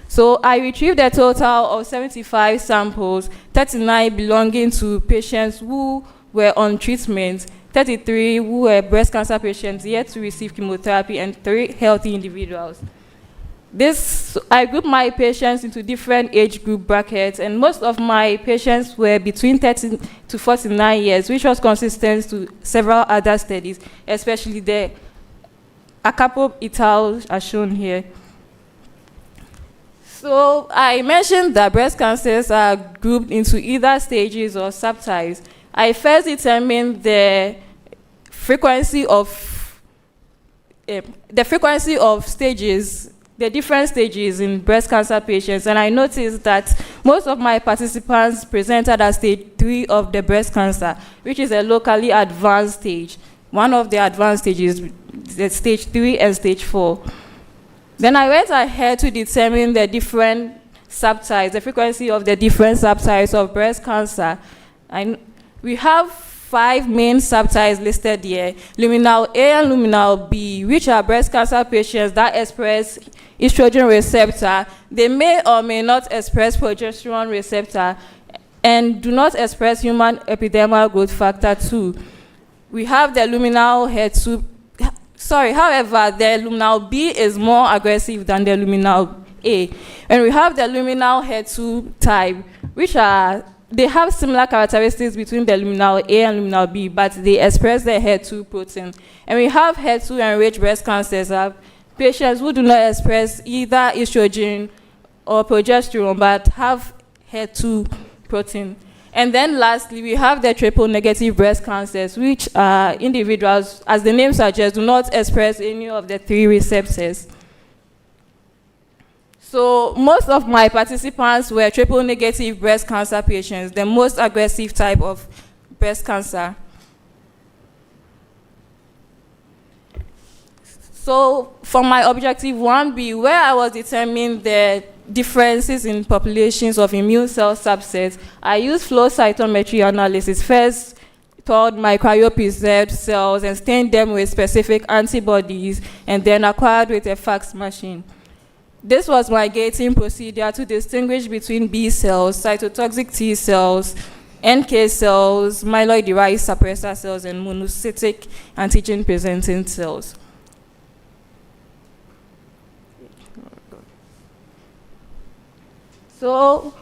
So I retrieved a total of 75 samples, 39 belonging to patients who were on treatment, 33 who were breast cancer patients yet to receive chemotherapy, and 3 healthy individuals. I grouped my patients into different age group brackets, and most of my patients were between 30 to 49 years, which was consistent to several other studies, especially the WACCBIP et al. As shown here. So I mentioned that breast cancers are grouped into either stages or subtypes. I first determined the frequency of stages, the different stages in breast cancer patients, and I noticed that most of my participants presented at stage 3 of the breast cancer, which is a locally advanced stage. One of the advanced stages is stage 3 and stage 4. Then I went ahead to determine the different subtypes, the frequency of the different subtypes of breast cancer. We have 5 main subtypes listed here: luminal A and luminal B, which are breast cancer patients that express estrogen receptor. They may or may not express progesterone receptor and do not express human epidermal growth factor 2. We have the luminal HER2. However, the luminal B is more aggressive than the luminal A. And we have the luminal HER2 type, which they have similar characteristics between the luminal A and luminal B, but they express the HER2 protein. And we have HER2 enriched breast cancers, patients who do not express either estrogen or progesterone, but have HER2 protein. And then lastly, we have the triple negative breast cancers, which are individuals, as the name suggests, do not express any of the 3 receptors. So most of my participants were triple negative breast cancer patients, the most aggressive type of breast cancer. So for my objective 1B, where I was determining the differences in populations of immune cell subsets, I used flow cytometry analysis. First, stored my cryopreserved cells and stained them with specific antibodies, and then acquired with a fax machine. This was my gating procedure to distinguish between B cells, cytotoxic T cells, NK cells, myeloid-derived suppressor cells, and monocytic antigen-presenting cells. So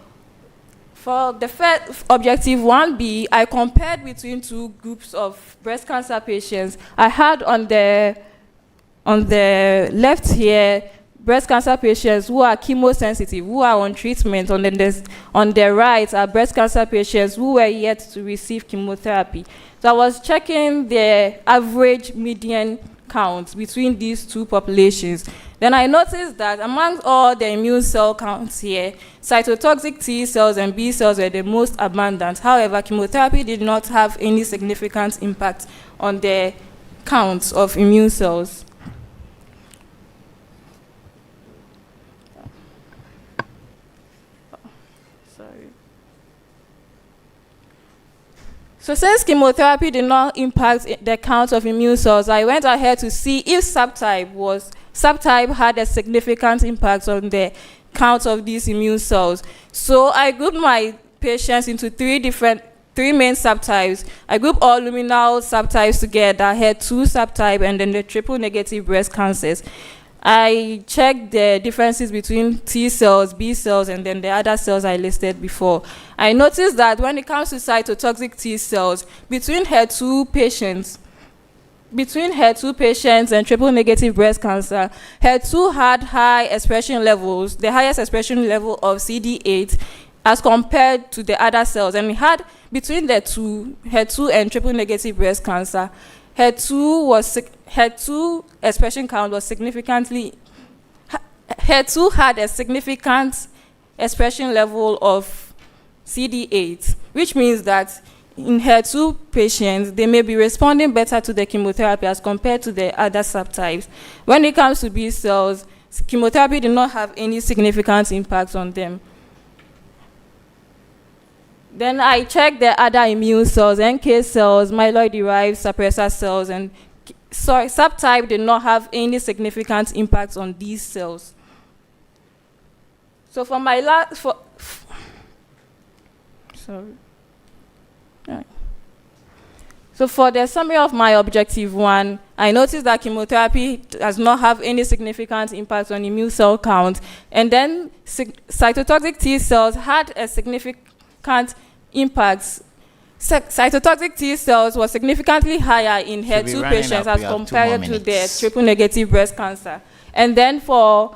for the first objective 1B, I compared between 2 groups of breast cancer patients. I had on the left here breast cancer patients who are chemosensitive, who are on treatment. On the right are breast cancer patients who were yet to receive chemotherapy. So I was checking the average median count between these 2 populations. Then I noticed that among all the immune cell counts here, cytotoxic T cells and B cells were the most abundant. However, chemotherapy did not have any significant impact on the counts of immune cells. So since chemotherapy did not impact the count of immune cells, I went ahead to see if subtype had a significant impact on the count of these immune cells. So I grouped my patients into 3 main subtypes. I grouped all luminal subtypes together, had 2 subtypes, and then the triple negative breast cancers. I checked the differences between T cells, B cells, and then the other cells I listed before. I noticed that when it comes to cytotoxic T cells, between HER2 patients and triple negative breast cancer, HER2 had high expression levels, the highest expression level of CD8 as compared to the other cells. And we had between the 2, HER2 and triple negative breast cancer, HER2 expression count was significantly, HER2 had a significant expression level of CD8, which means that in HER2 patients, they may be responding better to the chemotherapy as compared to the other subtypes. When it comes to B cells, chemotherapy did not have any significant impact on them. Then I checked the other immune cells, NK cells, myeloid-derived suppressor cells, and subtype did not have any significant impact on these cells. So for my So for the summary of my objective 1, I noticed that chemotherapy does not have any significant impact on immune cell count, and then cytotoxic T cells had a significant impact. Cytotoxic T cells were significantly higher in HER2 patients as compared to the triple negative breast cancer. And then for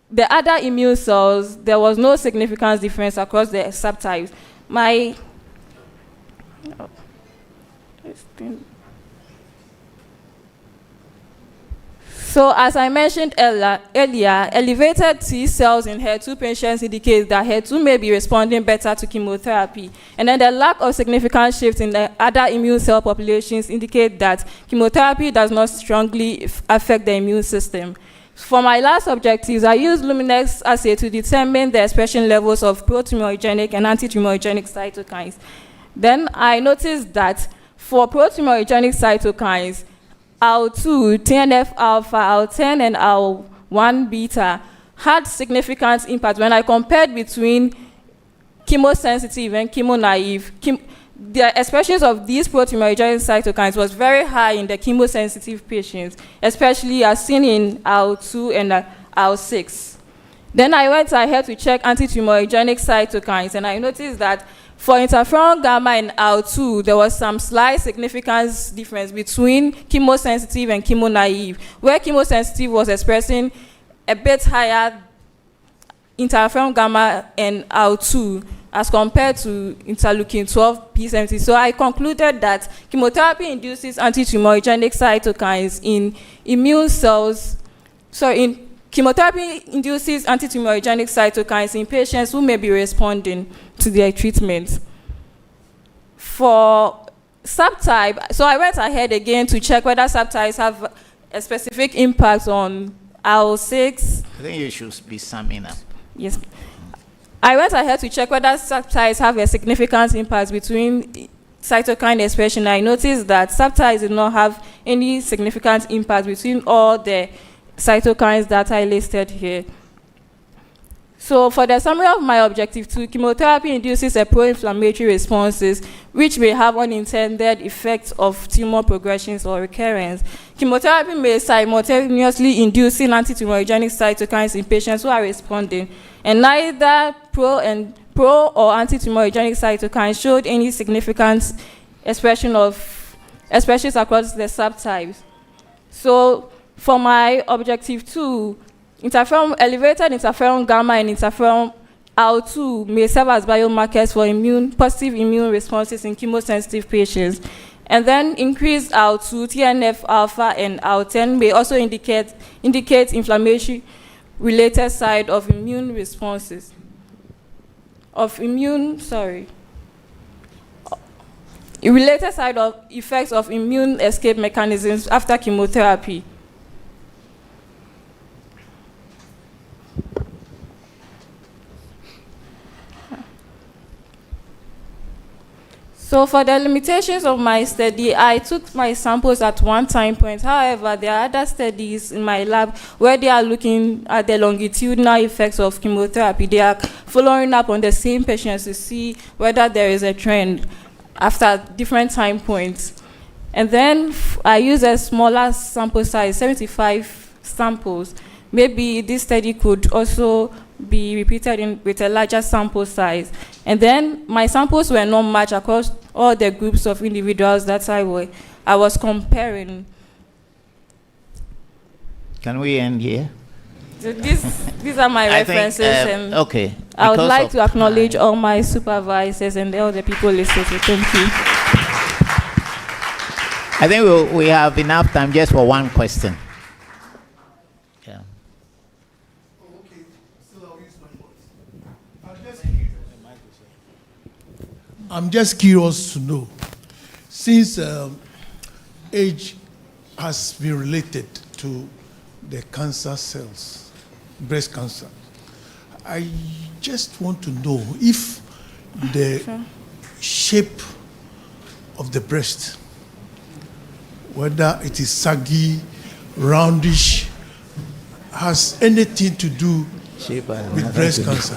the other immune cells, there was no significant difference across the subtypes. So as I mentioned earlier, elevated T cells in HER2 patients indicates that HER2 may be responding better to chemotherapy. And then the lack of significant shift in the other immune cell populations indicate that chemotherapy does not strongly affect the immune system. For my last objectives, I used Luminex assay to determine the expression levels of pro-tumorigenic and anti-tumorigenic cytokines. Then I noticed that for pro-tumorigenic cytokines, IL-2, TNF-alpha, IL-10, and IL-1-beta had significant impact when I compared between chemosensitive and chemo-naive. The expressions of these pro-tumorigenic cytokines was very high in the chemosensitive patients, especially as seen in IL-2 and IL-6. Then I went ahead to check anti-tumorigenic cytokines, and I noticed that for interferon gamma and IL-2, there was some slight significance difference between chemosensitive and chemo-naive, where chemosensitive was expressing a bit higher interferon gamma and IL-2, as compared to interleukin-12 P70. So I concluded that chemotherapy induces anti-tumorigenic cytokines in immune cells. Chemotherapy induces anti-tumorigenic cytokines in patients who may be responding to their treatment. For subtype, so I went ahead again to check whether subtypes have a specific impact on IL-6. I think you should be summing up. Yes. I went ahead to check whether subtypes have a significant impact between cytokine expression. I noticed that subtypes did not have any significant impact between all the cytokines that I listed here. So for the summary of my objective 2, chemotherapy induces a pro-inflammatory responses which may have unintended effects of tumor progressions or recurrence. Chemotherapy may simultaneously induce anti-tumorigenic cytokines in patients who are responding, and neither pro or anti-tumorigenic cytokines showed any significant expressions across the subtypes. So for my objective 2, elevated interferon gamma and interferon IL-2 may serve as biomarkers for positive immune responses in chemosensitive patients. And then increased IL-2, TNF alpha, and IL-10 may also indicate inflammation-related side of immune responses. Related side of effects of immune escape mechanisms after chemotherapy. So for the limitations of my study, I took my samples at one time point. However, there are other studies in my lab where they are looking at the longitudinal effects of chemotherapy. They are following up on the same patients to see whether there is a trend after different time points. And then I use a smaller sample size, 75 samples. Maybe this study could also be repeated with a larger sample size. And then my samples were not matched across all the groups of individuals that I was comparing. Can we end here? So these are my references. And okay. I would like to acknowledge all my supervisors and all the people listening. Thank you. I think we have enough time just for one question. Yeah. Okay, still I'll use my voice. I'm just curious to know, since age has been related to the cancer cells, breast cancer, I just want to know if the shape of the breast, whether it is saggy, roundish, has anything to do with breast cancer.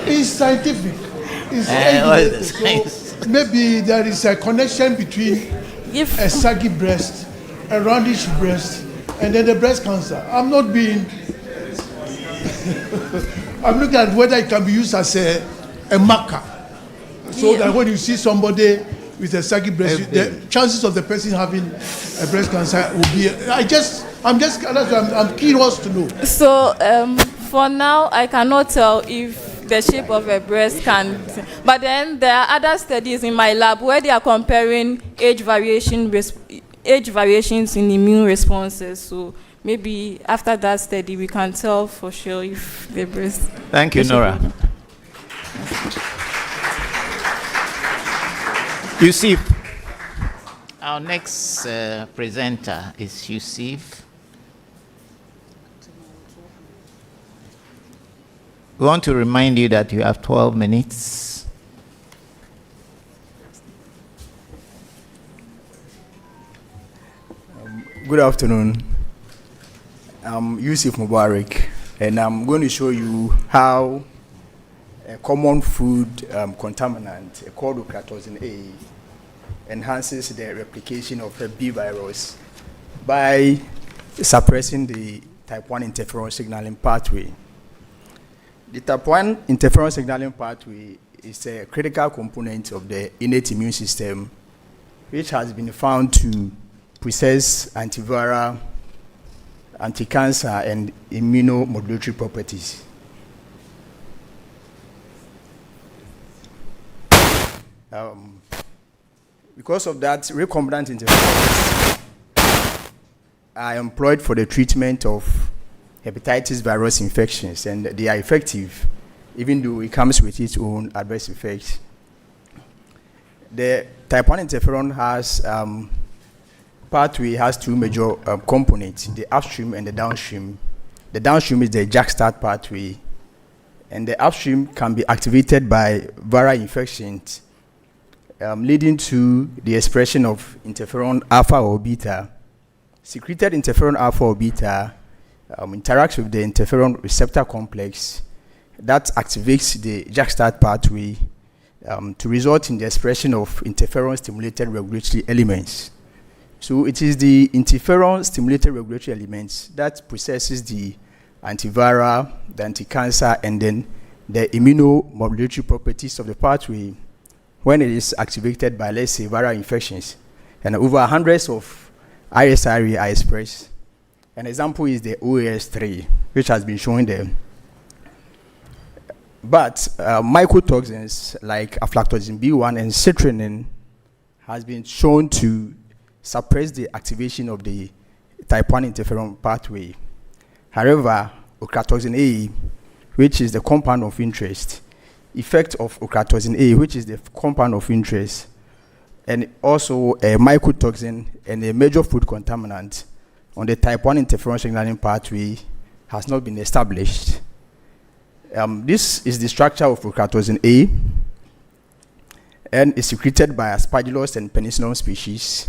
It's scientific. It's so maybe there is a connection between a saggy breast, a roundish breast, and then the breast cancer. I'm not being. I'm looking at whether it can be used as a marker, so that when you see somebody with a saggy breast, the chances of the person having a breast cancer will be. I'm curious to know. So for now, I cannot tell if the shape of a breast can. But then there are other studies in my lab where they are comparing age variations in immune responses. So maybe after that study, we can tell for sure if the breast. Thank you, Nora. Yusuf, our next presenter is Yusuf. We want to remind you that you have 12 minutes. Good afternoon. I'm Yusuf Mubarak, and I'm going to show you how a common food contaminant called ochratoxin A enhances the replication of a B virus by suppressing the type 1 interferon signaling pathway. The type 1 interferon signaling pathway is a critical component of the innate immune system, which has been found to possess antiviral anti-cancer, and immunomodulatory properties. Because of that, recombinant interferons are employed for the treatment of hepatitis virus infections, and they are effective, even though it comes with its own adverse effects. The type 1 interferon pathway has two major components, the upstream and the downstream. The downstream is the JAK-STAT pathway, and the upstream can be activated by viral infections, leading to the expression of interferon alpha or beta. Secreted interferon alpha or beta interacts with the interferon receptor complex that activates the JAK-STAT pathway to result in the expression of interferon-stimulated regulatory elements. So it is the interferon-stimulated regulatory elements that processes the antiviral, the anti-cancer, and then the immunomodulatory properties of the pathway when it is activated by, let's say, viral infections. And over hundreds of ISRE are expressed. An example is the OAS3, which has been shown there. But mycotoxins like aflatoxin B1 and citrulline has been shown to suppress the activation of the type 1 interferon pathway. However, ochratoxin A, which is the compound of interest, effect of ochratoxin A, which is the compound of interest, and also a mycotoxin and a major food contaminant on the type 1 interferon signaling pathway has not been established. This is the structure of ochratoxin A, and is secreted by Aspergillus and Penicillium species,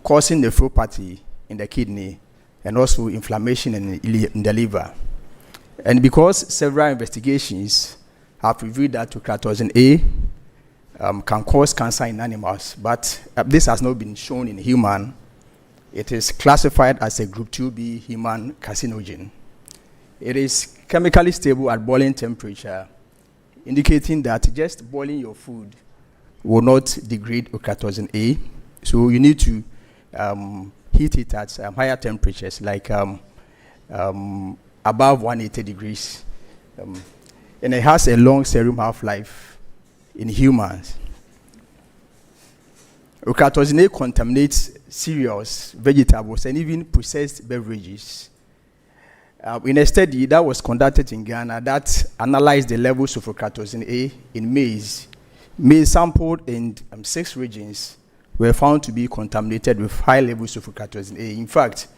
causing nephropathy in the kidney and also inflammation in the liver. And because several investigations have revealed that ochratoxin A can cause cancer in animals, but this has not been shown in human, it is classified as a group 2B human carcinogen. It is chemically stable at boiling temperature, indicating that just boiling your food will not degrade ochratoxin A. So you need to heat it at higher temperatures, like above 180 degrees. And it has a long serum half-life in humans. Ochratoxin A contaminates cereals, vegetables, and even processed beverages. In a study that was conducted in Ghana that analyzed the levels of ochratoxin A in maize sampled in 6 regions were found to be contaminated with high levels of ochratoxin A. In fact,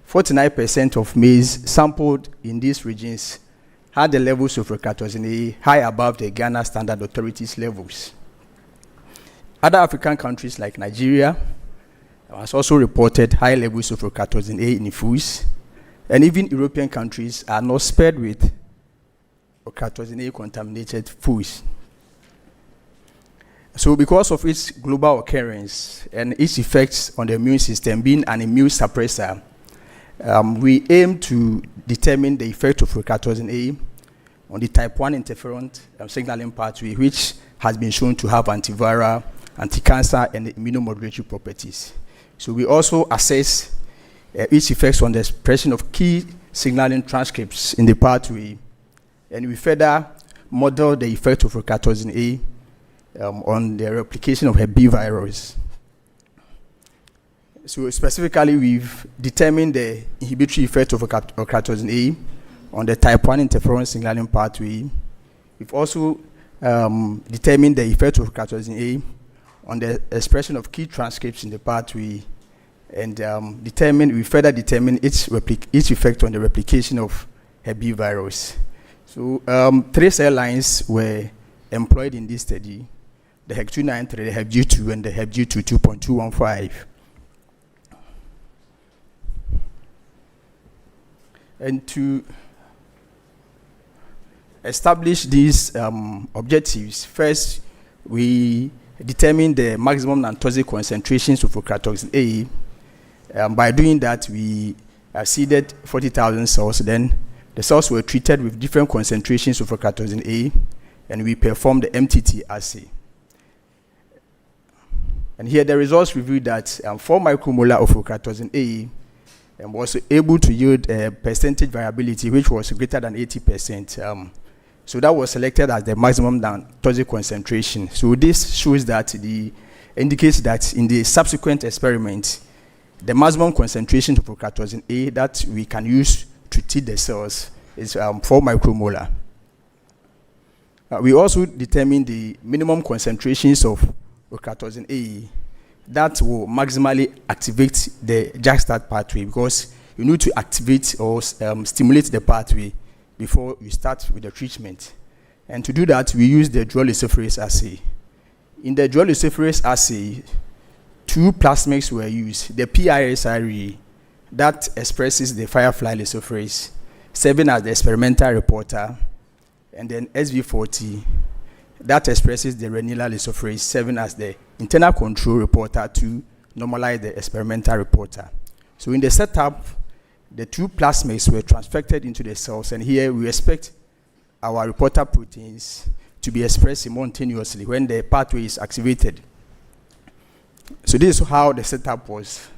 49% of maize sampled in these regions had the levels of ochratoxin A high above the Ghana Standard Authorities levels. Other African countries like Nigeria has also reported high levels of ochratoxin A in foods, and even European countries are not spared with ochratoxin A contaminated foods. So because of its global occurrence and its effects on the immune system being an immune suppressor, we aim to determine the effect of ochratoxin A on the type 1 interferon signaling pathway, which has been shown to have antiviral, anti-cancer, and immunomodulatory properties. So we also assess its effects on the expression of key signaling transcripts in the pathway, and we further model the effect of ochratoxin A on the replication of Hep B virus. So specifically, we've determined the inhibitory effect of ochratoxin A on the type 1 interferon signaling pathway. We've also determined the effect of ochratoxin A on the expression of key transcripts in the pathway, and we further determine its effect on the replication of Hep B virus. So 3 cell lines were employed in this study: the HEC293, the HEC2, and the HEC2 2.215. And to establish these objectives, first we determine the maximum non-toxic concentrations of ochratoxin A. By doing that, we seeded 40,000 cells. Then the cells were treated with different concentrations of ochratoxin A, and we performed the MTT assay. And here the results revealed that 4 micromolar of ochratoxin A and was able to yield a percentage variability which was greater than 80%. So that was selected as the maximum toxic concentration. So this shows that indicates that in the subsequent experiment, the maximum concentration of procalcitonin A that we can use to treat the cells is 4 micromolar. We also determined the minimum concentrations of procalcitonin A that will maximally activate the JAK-STAT pathway, because you need to activate or stimulate the pathway before you start with the treatment. And to do that, we use the dual luciferase assay. In the dual luciferase assay, 2 plasmids were used. The PISRE, that expresses the firefly luciferase, serving as the experimental reporter, and then SV40, that expresses the renilla luciferase, serving as the internal control reporter to normalize the experimental reporter. So in the setup, the 2 plasmids were transfected into the cells, and here we expect our reporter proteins to be expressed simultaneously when the pathway is activated. So this is how the setup was.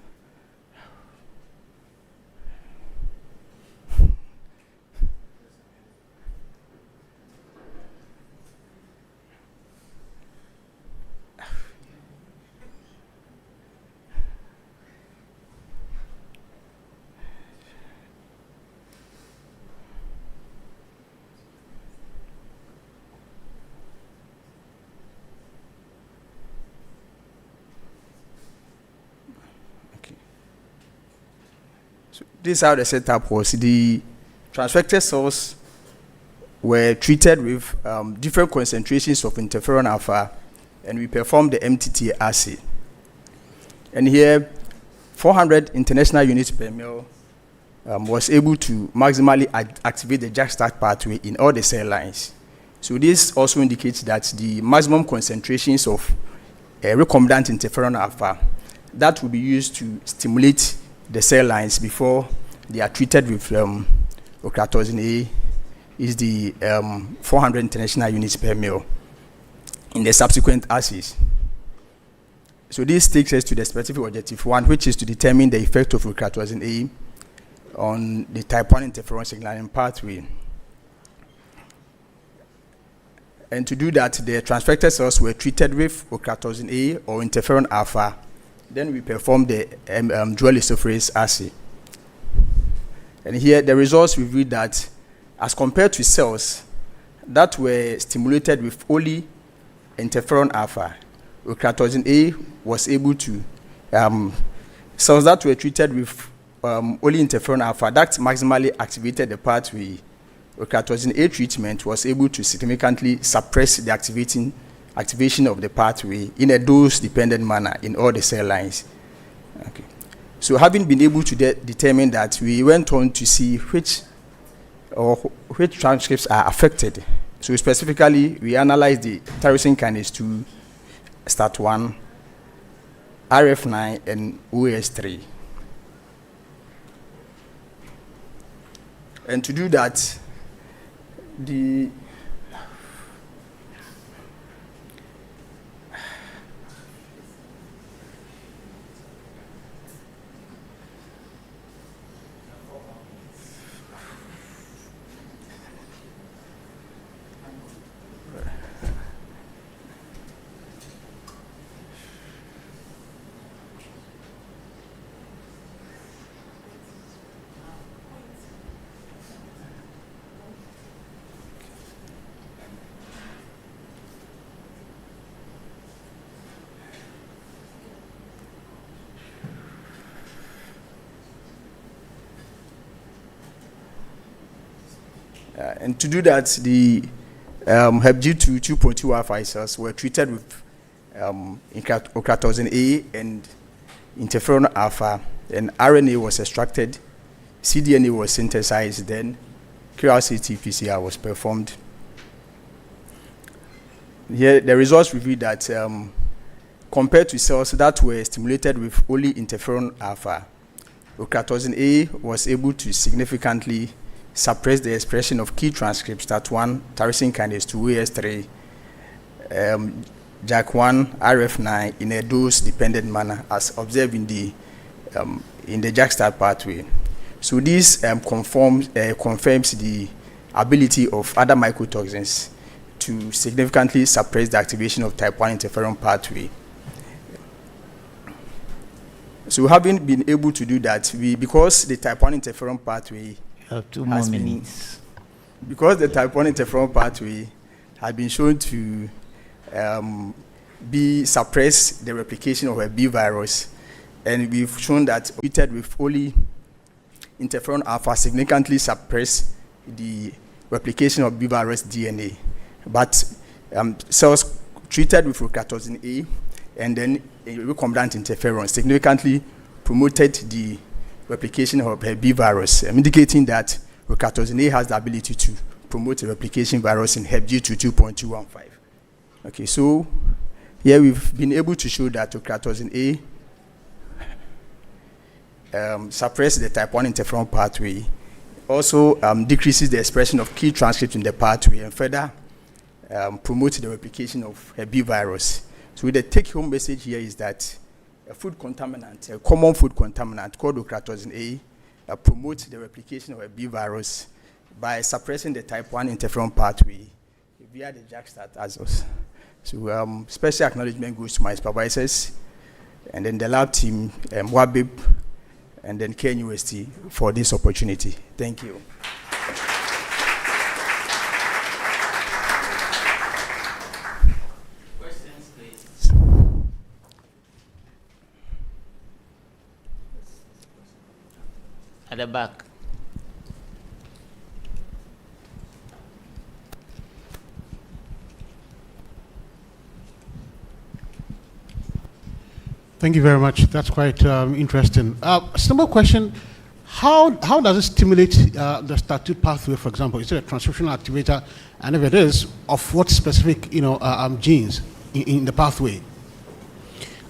This is how the setup was. The transfected cells were treated with different concentrations of interferon alpha, and we performed the MTT assay. And here, 400 international units per ml was able to maximally activate the JAK-STAT pathway in all the cell lines. So this also indicates that the maximum concentrations of recombinant interferon alpha that will be used to stimulate the cell lines before they are treated with procalcitonin A is the 400 international units per ml in the subsequent assays. So this takes us to the specific objective 1, which is to determine the effect of procalcitonin A on the type 1 interferon signaling pathway. And to do that, the transfected cells were treated with procalcitonin A or interferon alpha. Then we performed the dual luciferase assay. And here the results reveal that as compared to cells that were stimulated with only interferon alpha, procalcitonin A was able to, cells that were treated with only interferon alpha, that maximally activated the pathway. Procalcitonin A treatment was able to significantly suppress the activation of the pathway in a dose-dependent manner in all the cell lines. Okay. So having been able to determine that, we went on to see which transcripts are affected. So specifically, we analyzed the tyrosine kinase 2, STAT1, RF9, and OAS3. And to do that, and to do that, the HepG2 2.2 alpha cells were treated with procalcitonin A and interferon alpha, and RNA was extracted, cDNA was synthesized, then QRCT-PCR was performed. Here, the results reveal that compared to cells that were stimulated with only interferon alpha, procalcitonin A was able to significantly suppress the expression of key transcripts, STAT1, tyrosine kinase 2, AS3, JAK1, RF9 in a dose-dependent manner, as observed in the in the JAK-STAT pathway. So this confirms the ability of other mycotoxins to significantly suppress the activation of type 1 interferon pathway. So having been able to do that, because the type 1 interferon pathway have 2 more minutes. Because the type 1 interferon pathway has been shown to suppress the replication of a B virus, and we've shown that treated with only interferon alpha significantly suppress the replication of B virus DNA. But cells treated with rocatozin A and then a recombinant interferon significantly promoted the replication of a B virus, indicating that rocatozin A has the ability to promote a replication virus in Hep G2 2.215. Okay, so here we've been able to show that rocatozin A suppress the type 1 interferon pathway, also decreases the expression of key transcripts in the pathway, and further promotes the replication of a B virus. So the take-home message here is that a food contaminant, a common food contaminant called rocatozin A, promotes the replication of a B virus by suppressing the type 1 interferon pathway via the JAK-STAT azoles. So special acknowledgement goes to my supervisors, and then the lab team, WACCBIP, and then KNUST for this opportunity. Thank you. Questions, please. At the back. Thank you very much. That's quite interesting. Simple question: How does it stimulate the STAT2 pathway? For example, is it a transcriptional activator? And if it is, of what specific genes in the pathway?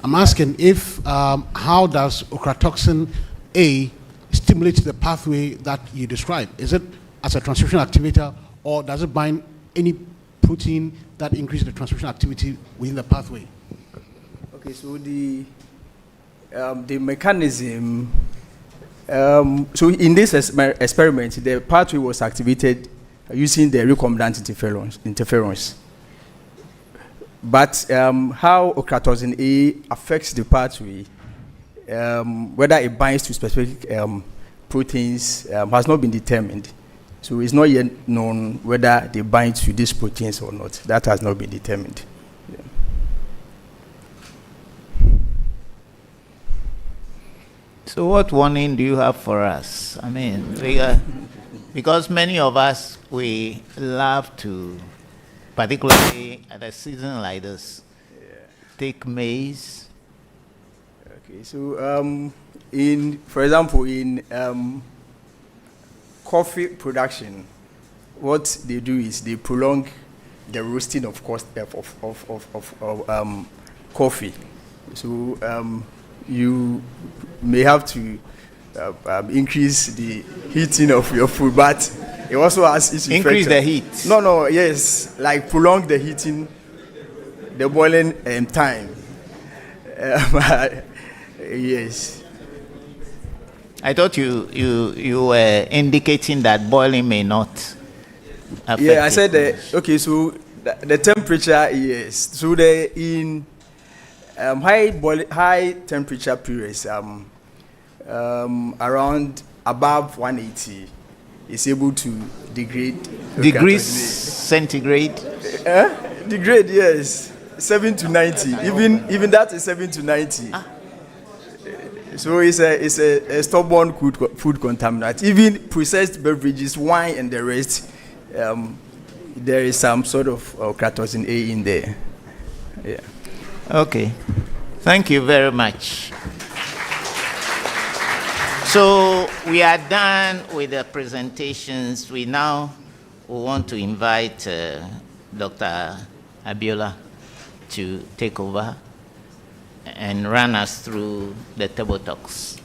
I'm asking if how does ochratoxin A stimulate the pathway that you described? Is it as a transcriptional activator, or does it bind any protein that increases the transcriptional activity within the pathway? Okay, so the mechanism. So in this experiment, the pathway was activated using the recombinant interferons. But how ochratoxin A affects the pathway, whether it binds to specific proteins, has not been determined. So it's not yet known whether they bind to these proteins or not. That has not been determined. So what warning do you have for us? I mean, because many of us, we love to, particularly at a season like this, take maize. Okay, so for example, in coffee production, what they do is they prolong the roasting of coffee. So you may have to increase the heating of your food, but it also has its effect. Increase the heat? No, yes, like prolong the heating, the boiling time. Yes. I thought you were indicating that boiling may not affect Yeah, I said that. Okay, so the temperature, yes. So in high temperature periods, around above 180, is able to degrade. Degrees centigrade? Degrade, yes. 7 to 90. Even that is 7 to 90. So it's a stubborn food contaminant. Even processed beverages, wine and the rest, there is some sort of ochratoxin A in there. Yeah. Okay. Thank you very much. So we are done with the presentations. We now want to invite Dr. Abiola to take over and run us through the table talks.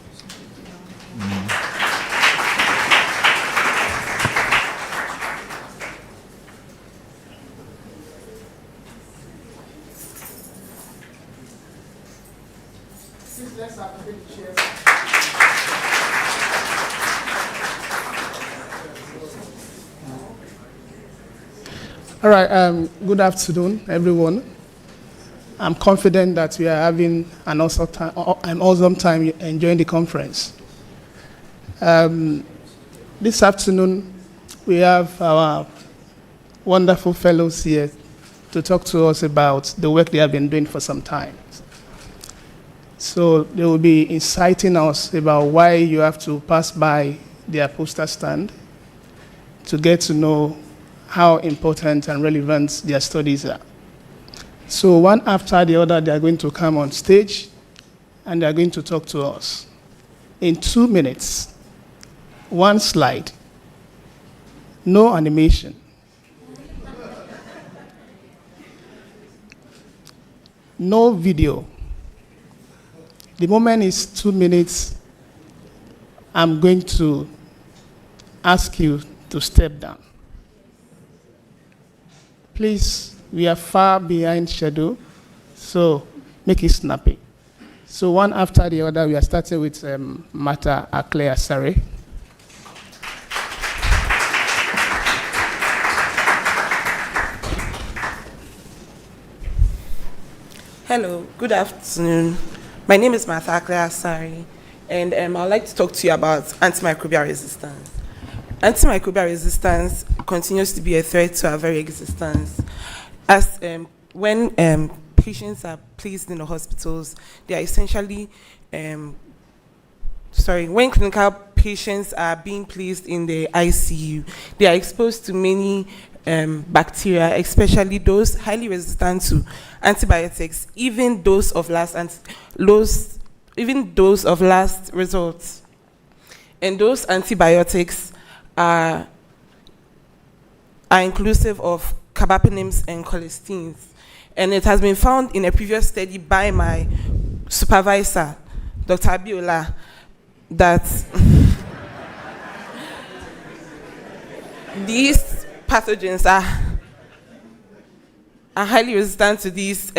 Please let's accommodate the chairs. All right, good afternoon, everyone. I'm confident that we are having an awesome time enjoying the conference. This afternoon, we have our wonderful fellows here to talk to us about the work they have been doing for some time. So they will be inciting us about why you have to pass by their poster stand to get to know how important and relevant their studies are. So one after the other, they are going to come on stage and they are going to talk to us. In 2 minutes, one slide, no animation. No video. The moment is 2 minutes, I'm going to ask you to step down. Please, we are far behind schedule, so make it snappy. So one after the other, we are starting with Martha Akle-Asare. Hello, good afternoon. My name is Martha Akle-Asare, and I'd like to talk to you about antimicrobial resistance. Antimicrobial resistance continues to be a threat to our very existence. As when patients are placed in the hospitals, they are essentially, when clinical patients are being placed in the ICU, they are exposed to many bacteria, especially those highly resistant to antibiotics, even those of last resort. And those antibiotics are inclusive of carbapenems and colestins. And it has been found in a previous study by my supervisor, Dr. Abiola, that these pathogens are highly resistant to these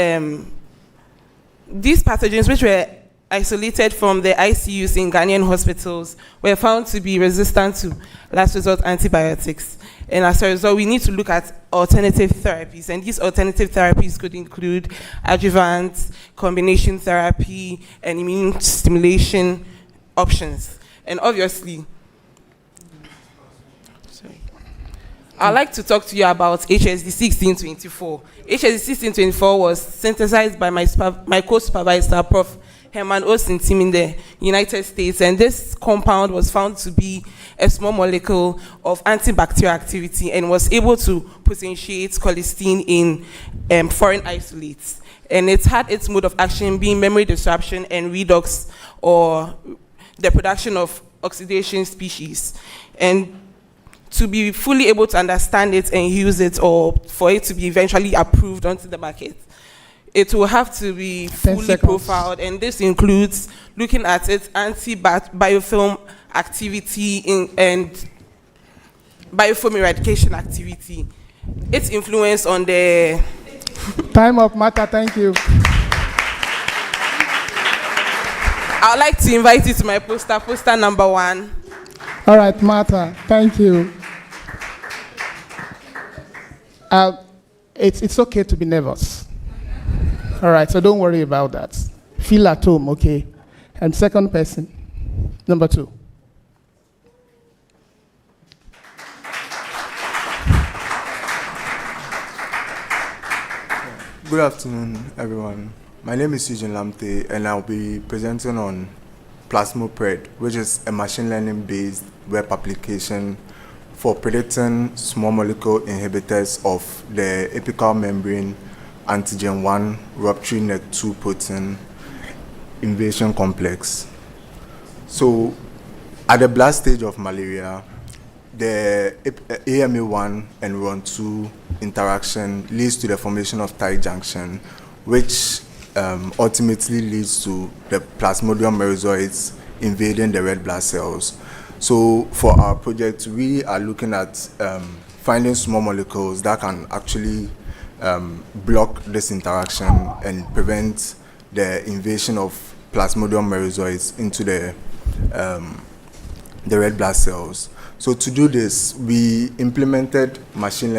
pathogens, which were isolated from the ICUs in Ghanaian hospitals, were found to be resistant to last resort antibiotics. And as a result, we need to look at alternative therapies. And these alternative therapies could include adjuvant, combination therapy, and immune stimulation options. And obviously, I'd like to talk to you about HSD 1624. HSD 1624 was synthesized by my co-supervisor, Prof. Herman Osintim in the United States, and this compound was found to be a small molecule of antibacterial activity and was able to potentiate colistin in foreign isolates. And it had its mode of action being memory disruption and redox, or the production of oxidation species. And to be fully able to understand it and use it, or for it to be eventually approved onto the market, it will have to be fully profiled, and this includes looking at its anti-biofilm activity and biofilm eradication activity, its influence on the... Time up, Martha, thank you. I would like to invite you to my poster number 1. All right, Martha, thank you. It's okay to be nervous. All right, so don't worry about that. Feel at home, okay? And second person, number 2. Good afternoon, everyone. My name is Eugene Lamte, and I'll be presenting on Plasmopred, which is a machine learning-based web application for predicting small molecule inhibitors of the apical membrane antigen 1 rupture net 2 protein invasion complex. So, at the blast stage of malaria, the AMA1 and RON2 interaction leads to the formation of tight junction, which ultimately leads to the Plasmodium merozoites invading the red blood cells. So for our project, we are looking at finding small molecules that can actually block this interaction and prevent the invasion of Plasmodium merozoites into the red blood cells. So to do this, we implemented the machine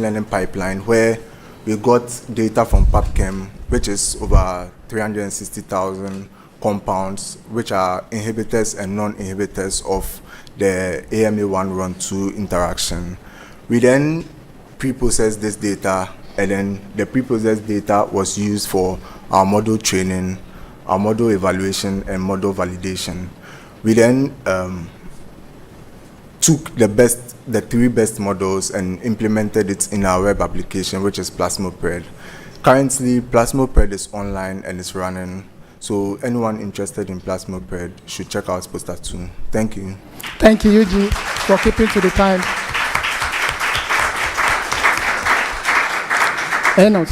learning pipeline, where we got data from PubChem, which is over 360,000 compounds, which are inhibitors and non-inhibitors of the AMA1-RUN2 interaction. We then pre-processed this data, and then the pre-processed data was used for our model training, our model evaluation, and model validation. We then took the three best models and implemented it in our web application, which is Plasmopred. Currently, Plasmopred is online and is running, so anyone interested in Plasmopred should check out Poster 2. Thank you. Thank you, Eugene, for keeping to the time. Enos.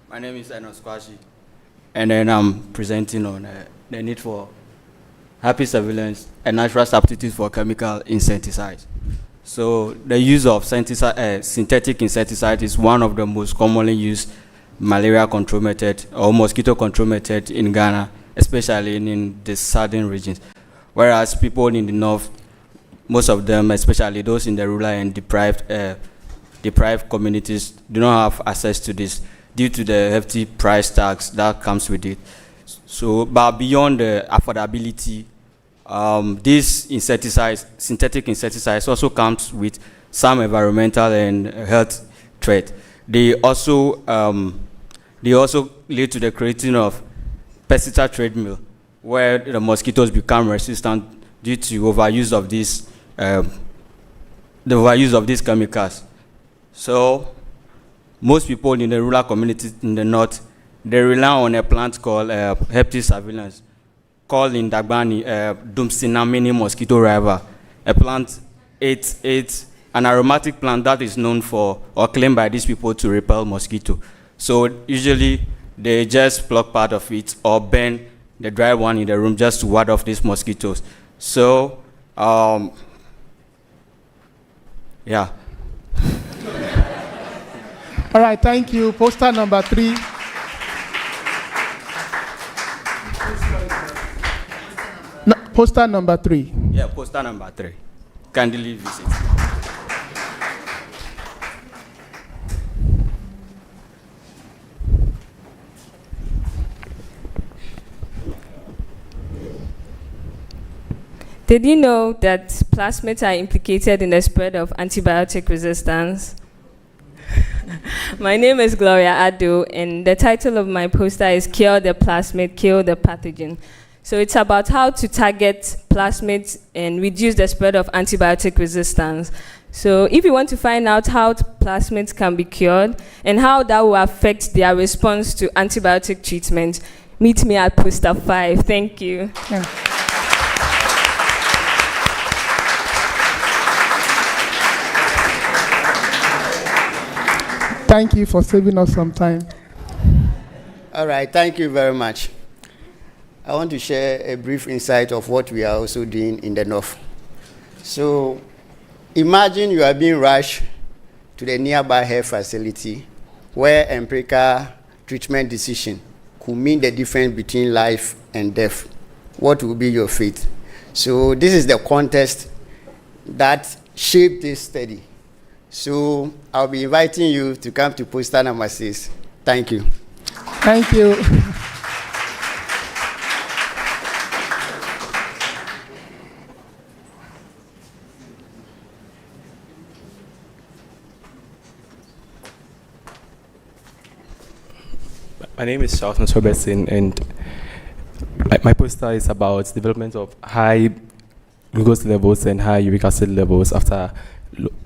My name is Enos Kwashi, and then I'm presenting on the need for happy surveillance and natural substitutes for chemical insecticides. So the use of synthetic insecticide is one of the most commonly used malaria control method or mosquito control method in Ghana, especially in the southern regions. Whereas people in the north, most of them, especially those in the rural and deprived communities, do not have access to this due to the hefty price tags that comes with it. So, but beyond the affordability, these insecticides, synthetic insecticides, also comes with some environmental and health threat. They also lead to the creating of pesticide treadmill, where the mosquitoes become resistant due to overuse of these chemicals. So most people in the rural communities in the north, they rely on a plant called herpes surveillance, called in Dagbani Dumsinamini mosquito rival. A plant, it's an aromatic plant that is known for or claimed by these people to repel mosquito. So usually they just pluck part of it or burn the dry one in the room just to ward off these mosquitoes. So, yeah. All right, thank you. Poster number 3. No, poster number 3. Yeah, poster number 3. Kindly visit. Did you know that plasmids are implicated in the spread of antibiotic resistance? My name is Gloria Ado, and the title of my poster is Cure the Plasmid, Kill the Pathogen. So it's about how to target plasmids and reduce the spread of antibiotic resistance. So if you want to find out how plasmids can be cured and how that will affect their response to antibiotic treatment, meet me at poster 5. Thank you. Yeah. Thank you for saving us some time. All right, thank you very much. I want to share a brief insight of what we are also doing in the north. So imagine you are being rushed to the nearby health facility where empirical treatment decision could mean the difference between life and death. What will be your fate? So this is the context that shaped this study. So I'll be inviting you to come to poster number 6. Thank you. Thank you. My name is Charles Robertson, and my poster is about development of high glucose levels and high uric acid levels after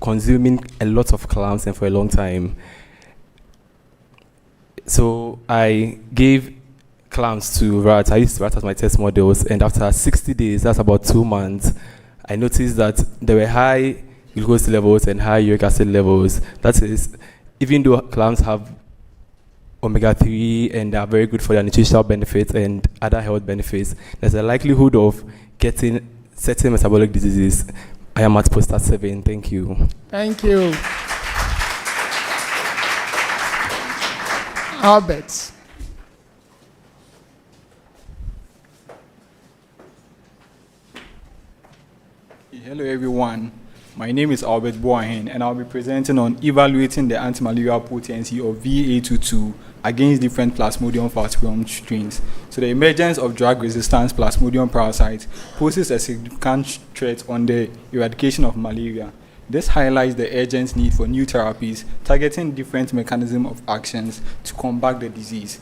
consuming a lot of clams and for a long time. So I gave clams to rats. I used rats as my test models, and after 60 days, that's about 2 months, I noticed that there were high glucose levels and high uric acid levels. That is, even though clams have omega-3 and are very good for their nutritional benefits and other health benefits, there's a likelihood of getting certain metabolic diseases. I am at poster 7. Thank you. Thank you. Albert. Hello everyone, my name is Albert Boahen and I'll be presenting on evaluating the antimalarial potency of VA22 against different Plasmodium falciparum strains. So the emergence of drug-resistant Plasmodium parasites poses a significant threat on the eradication of malaria. This highlights the urgent need for new therapies targeting different mechanisms of actions to combat the disease.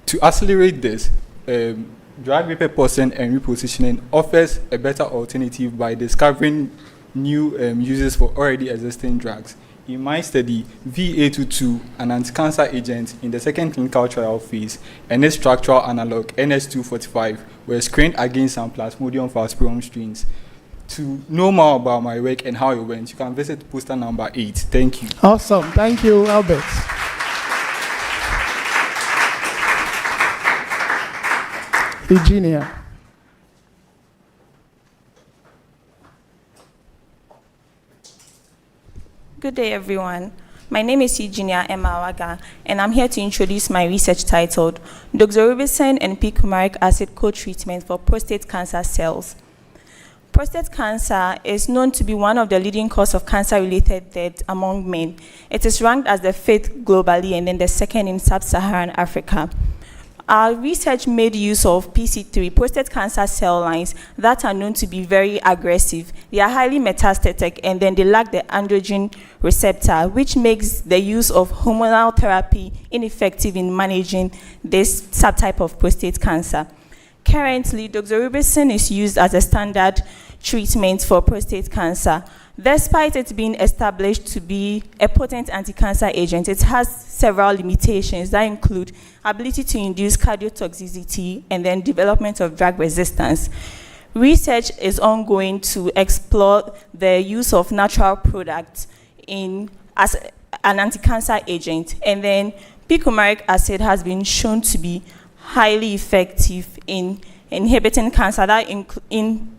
To accelerate this, drug repurposing and repositioning offers a better alternative by discovering new uses for already existing drugs. In my study, VA22, an anti-cancer agent in the second clinical trial phase, and its structural analog, NS245, were screened against some Plasmodium falciparum strains. To know more about my work and how it went, you can visit poster number 8. Thank you. Awesome. Thank you, Albert. Virginia. Good day, everyone. My name is Eugenia Emawaga, and I'm here to introduce my research titled Doxorubicin and P-coumaric acid co-treatment for prostate cancer cells. Prostate cancer is known to be one of the leading causes of cancer-related death among men. It is ranked as the 5th globally and then the 2nd in sub-Saharan Africa. Our research made use of PC3, prostate cancer cell lines, that are known to be very aggressive. They are highly metastatic, and then they lack the androgen receptor, which makes the use of hormonal therapy ineffective in managing this subtype of prostate cancer. Currently, doxorubicin is used as a standard treatment for prostate cancer. Despite it being established to be a potent anti-cancer agent, it has several limitations that include ability to induce cardiotoxicity and then development of drug resistance. Research is ongoing to explore the use of natural products as an anti-cancer agent, and then P-coumaric acid has been shown to be highly effective in inhibiting cancer, that in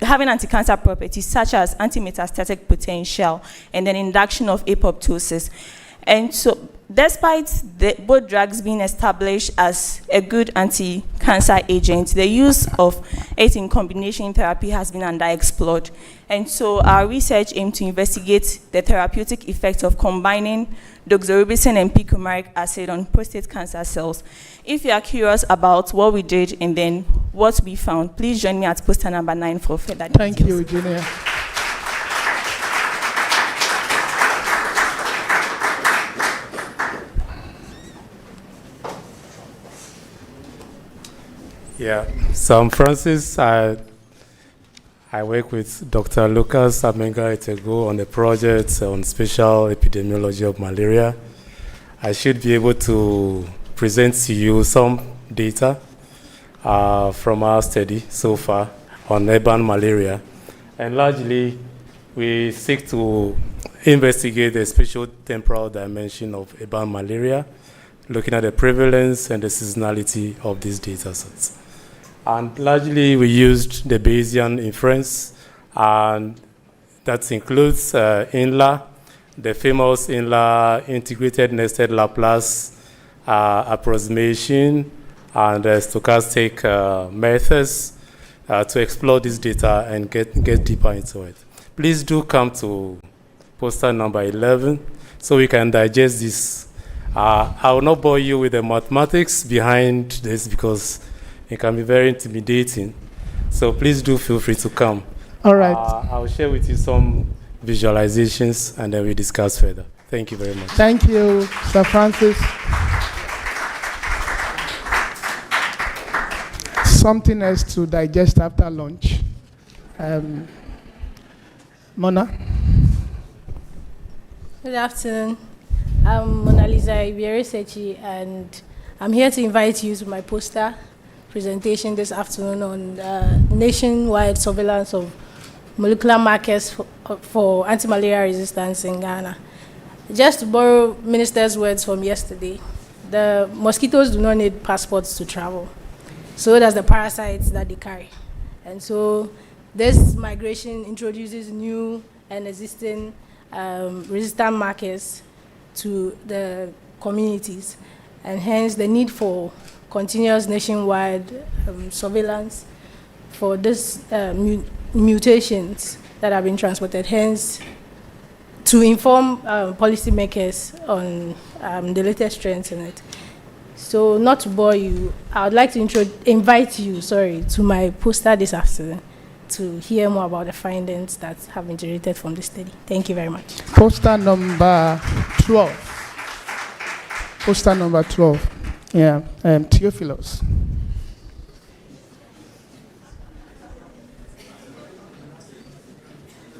having anti-cancer properties such as anti-metastatic potential and then induction of apoptosis. And so despite both drugs being established as a good anti-cancer agent, the use of it in combination therapy has been underexplored. And so our research aimed to investigate the therapeutic effects of combining doxorubicin and P-coumaric acid on prostate cancer cells. If you are curious about what we did and then what we found, please join me at poster number 9 for further details. Thank you, Eugenia. Yeah, so I'm Francis. I work with Dr. Lucas Amenga Etego on a project on spatial epidemiology of malaria. I should be able to present to you some data from our study so far on urban malaria. And largely, we seek to investigate the spatial temporal dimension of urban malaria, looking at the prevalence and the seasonality of these data sets. And largely, we used the Bayesian inference, and that includes INLA, the famous INLA integrated nested Laplace approximation, and stochastic methods to explore this data and get deeper into it. Please do come to poster number 11 so we can digest this. I will not bore you with the mathematics behind this because it can be very intimidating. So please do feel free to come. All right. I'll share with you some visualizations and then we discuss further. Thank you very much. Thank you, Sir Francis. Something else to digest after lunch. Mona? Good afternoon. I'm Mona Lisa Ibieresechi, and I'm here to invite you to my poster presentation this afternoon on nationwide surveillance of molecular markers for anti-malaria resistance in Ghana. Just to borrow Minister's words from yesterday, the mosquitoes do not need passports to travel. So does the parasites that they carry. And so this migration introduces new and existing resistant markers to the communities, and hence the need for continuous nationwide surveillance for these mutations that have been transported, hence to inform policymakers on the latest trends in it. So not to bore you, I would like to invite you, to my poster this afternoon to hear more about the findings that have been generated from the study. Thank you very much. Poster number 12. Poster number 12. Yeah, Theophilus.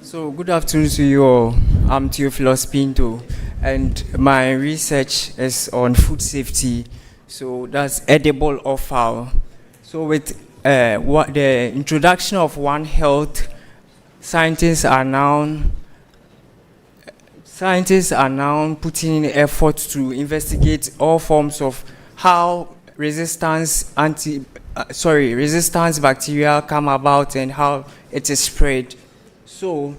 So good afternoon to you all. I'm Theophilus Pinto, and my research is on food safety. So that's edible offal. So with the introduction of One Health, scientists are now putting in effort to investigate all forms of how resistance bacteria come about and how it is spread. So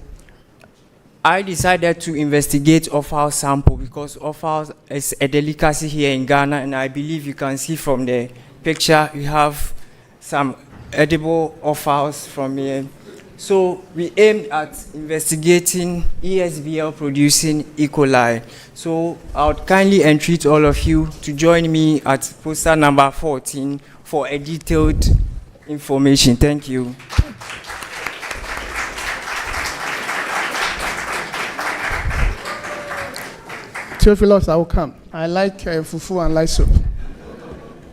I decided to investigate offal sample because offal is a delicacy here in Ghana, and I believe you can see from the picture we have some edible offals from here. So we aimed at investigating ESBL producing E. coli. So I would kindly entreat all of you to join me at poster number 14 for a detailed information. Thank you. Theophilus, I will come. I like fufu and light soup.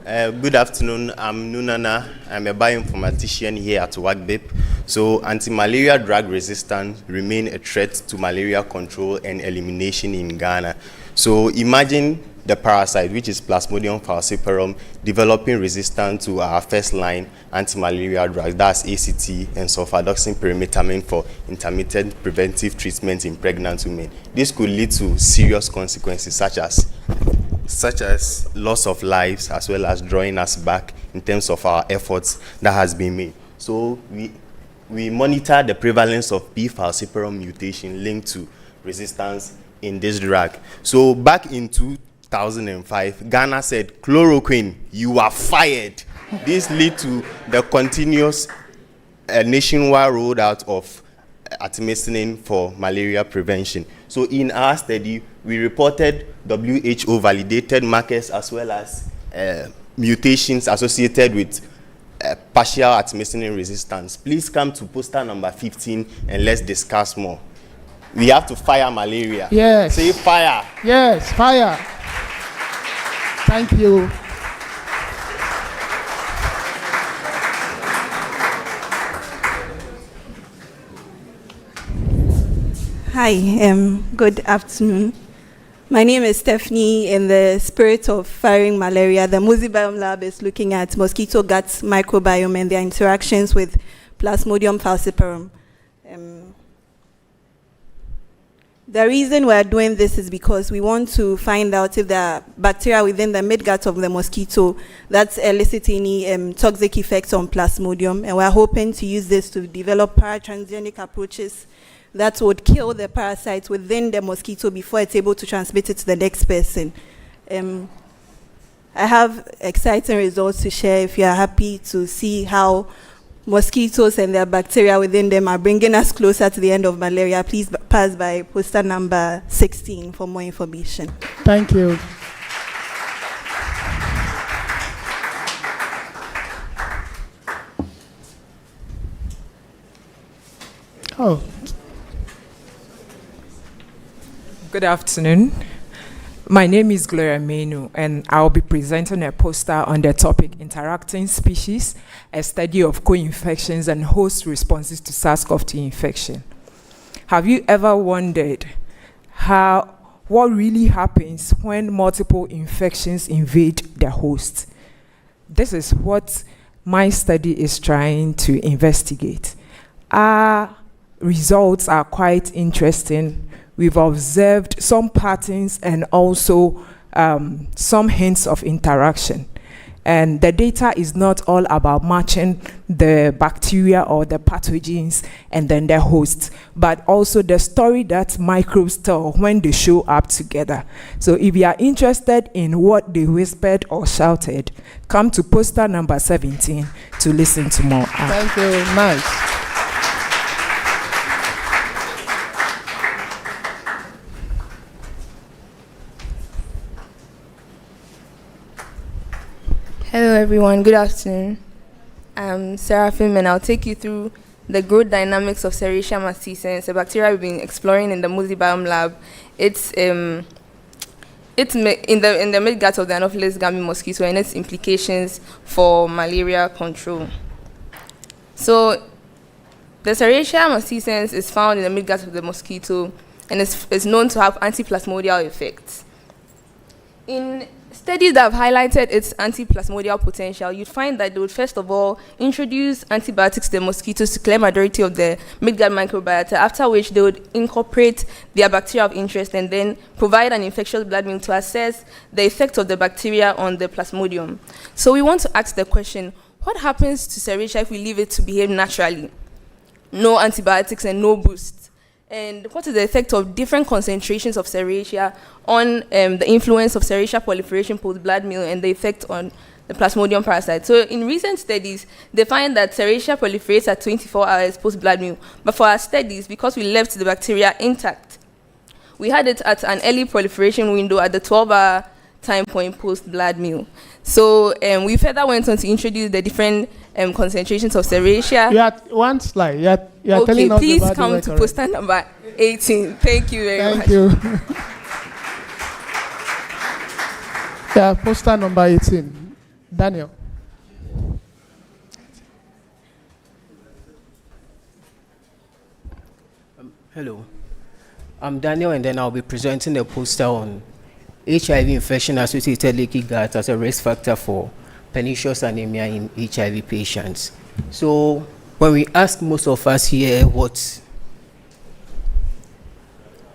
Good afternoon. I'm Nunana. I'm a bioinformatician here at WACCBIP. So anti-malaria drug resistance remain a threat to malaria control and elimination in Ghana. So imagine the parasite, which is Plasmodium falciparum, developing resistance to our first line anti-malaria drugs, that's ACT and sulfadoxine pyrimethamine for intermittent preventive treatment in pregnant women. This could lead to serious consequences such as loss of lives, as well as drawing us back in terms of our efforts that has been made. So we monitor the prevalence of P. falciparum mutation linked to resistance in this drug. So back in 2005, Ghana said, chloroquine, you are fired. This led to the continuous nationwide rollout of artemisinin for malaria prevention. So in our study, we reported WHO validated markers as well as mutations associated with partial artemisinin resistance. Please come to poster number 15 and let's discuss more. We have to fire malaria. Yes. Say fire. Yes, fire. Thank you. Hi, good afternoon. My name is Stephanie. In the spirit of firing malaria, the Muzi Biome Lab is looking at mosquito gut microbiome and their interactions with Plasmodium falciparum. The reason we're doing this is because we want to find out if there are bacteria within the midgut of the mosquito that's eliciting any toxic effects on Plasmodium, and we're hoping to use this to develop paratransgenic approaches that would kill the parasites within the mosquito before it's able to transmit it to the next person. I have exciting results to share if you are happy to see how mosquitoes and their bacteria within them are bringing us closer to the end of malaria. Please pass by poster number 16 for more information. Thank you. Oh. Good afternoon. My name is Gloria Menu, and I'll be presenting a poster on the topic Interacting Species, a study of co-infections and host responses to SARS-CoV-2 infection. Have you ever wondered what really happens when multiple infections invade the host? This is what my study is trying to investigate. Our results are quite interesting. we've observed some patterns and also some hints of interaction. And the data is not all about matching the bacteria or the pathogens and then the hosts, but also the story that microbes tell when they show up together. So if you are interested in what they whispered or shouted, come to poster number 17 to listen to more. Thank you. Nice. Hello everyone, good afternoon. I'm Seraphim and I'll take you through the growth dynamics of Serratia mastitis, a bacteria we've been exploring in the Multibiome lab. It's in the midgut of the Anopheles gambian mosquito and its implications for malaria control. So the Serratia mastitis is found in the midgut of the mosquito and is known to have antiplasmodial effects. In studies that have highlighted its antiplasmodial potential, you'd find that they would first of all introduce antibiotics to the mosquitoes to clear majority of the midgut microbiota, after which they would incorporate their bacteria of interest and then provide an infectious blood meal to assess the effect of the bacteria on the plasmodium. So we want to ask the question, what happens to Serratia if we leave it to behave naturally? No antibiotics and no boost. And what is the effect of different concentrations of Serratia on the influence of Serratia proliferation post-blood meal and the effect on the Plasmodium parasite? So in recent studies, they find that Serratia proliferates at 24 hours post-blood meal. But for our studies, because we left the bacteria intact, we had it at an early proliferation window at the 12-hour time point post-blood meal. So we further went on to introduce the different concentrations of Serratia. You had one slide. You are telling us please about come to poster number 18. Thank you very much. Thank you. Yeah, poster number 18. Daniel. Hello. I'm Daniel, and then I'll be presenting a poster on HIV infection-associated leaky gut as a risk factor for pernicious anemia in HIV patients. So when we ask most of us here what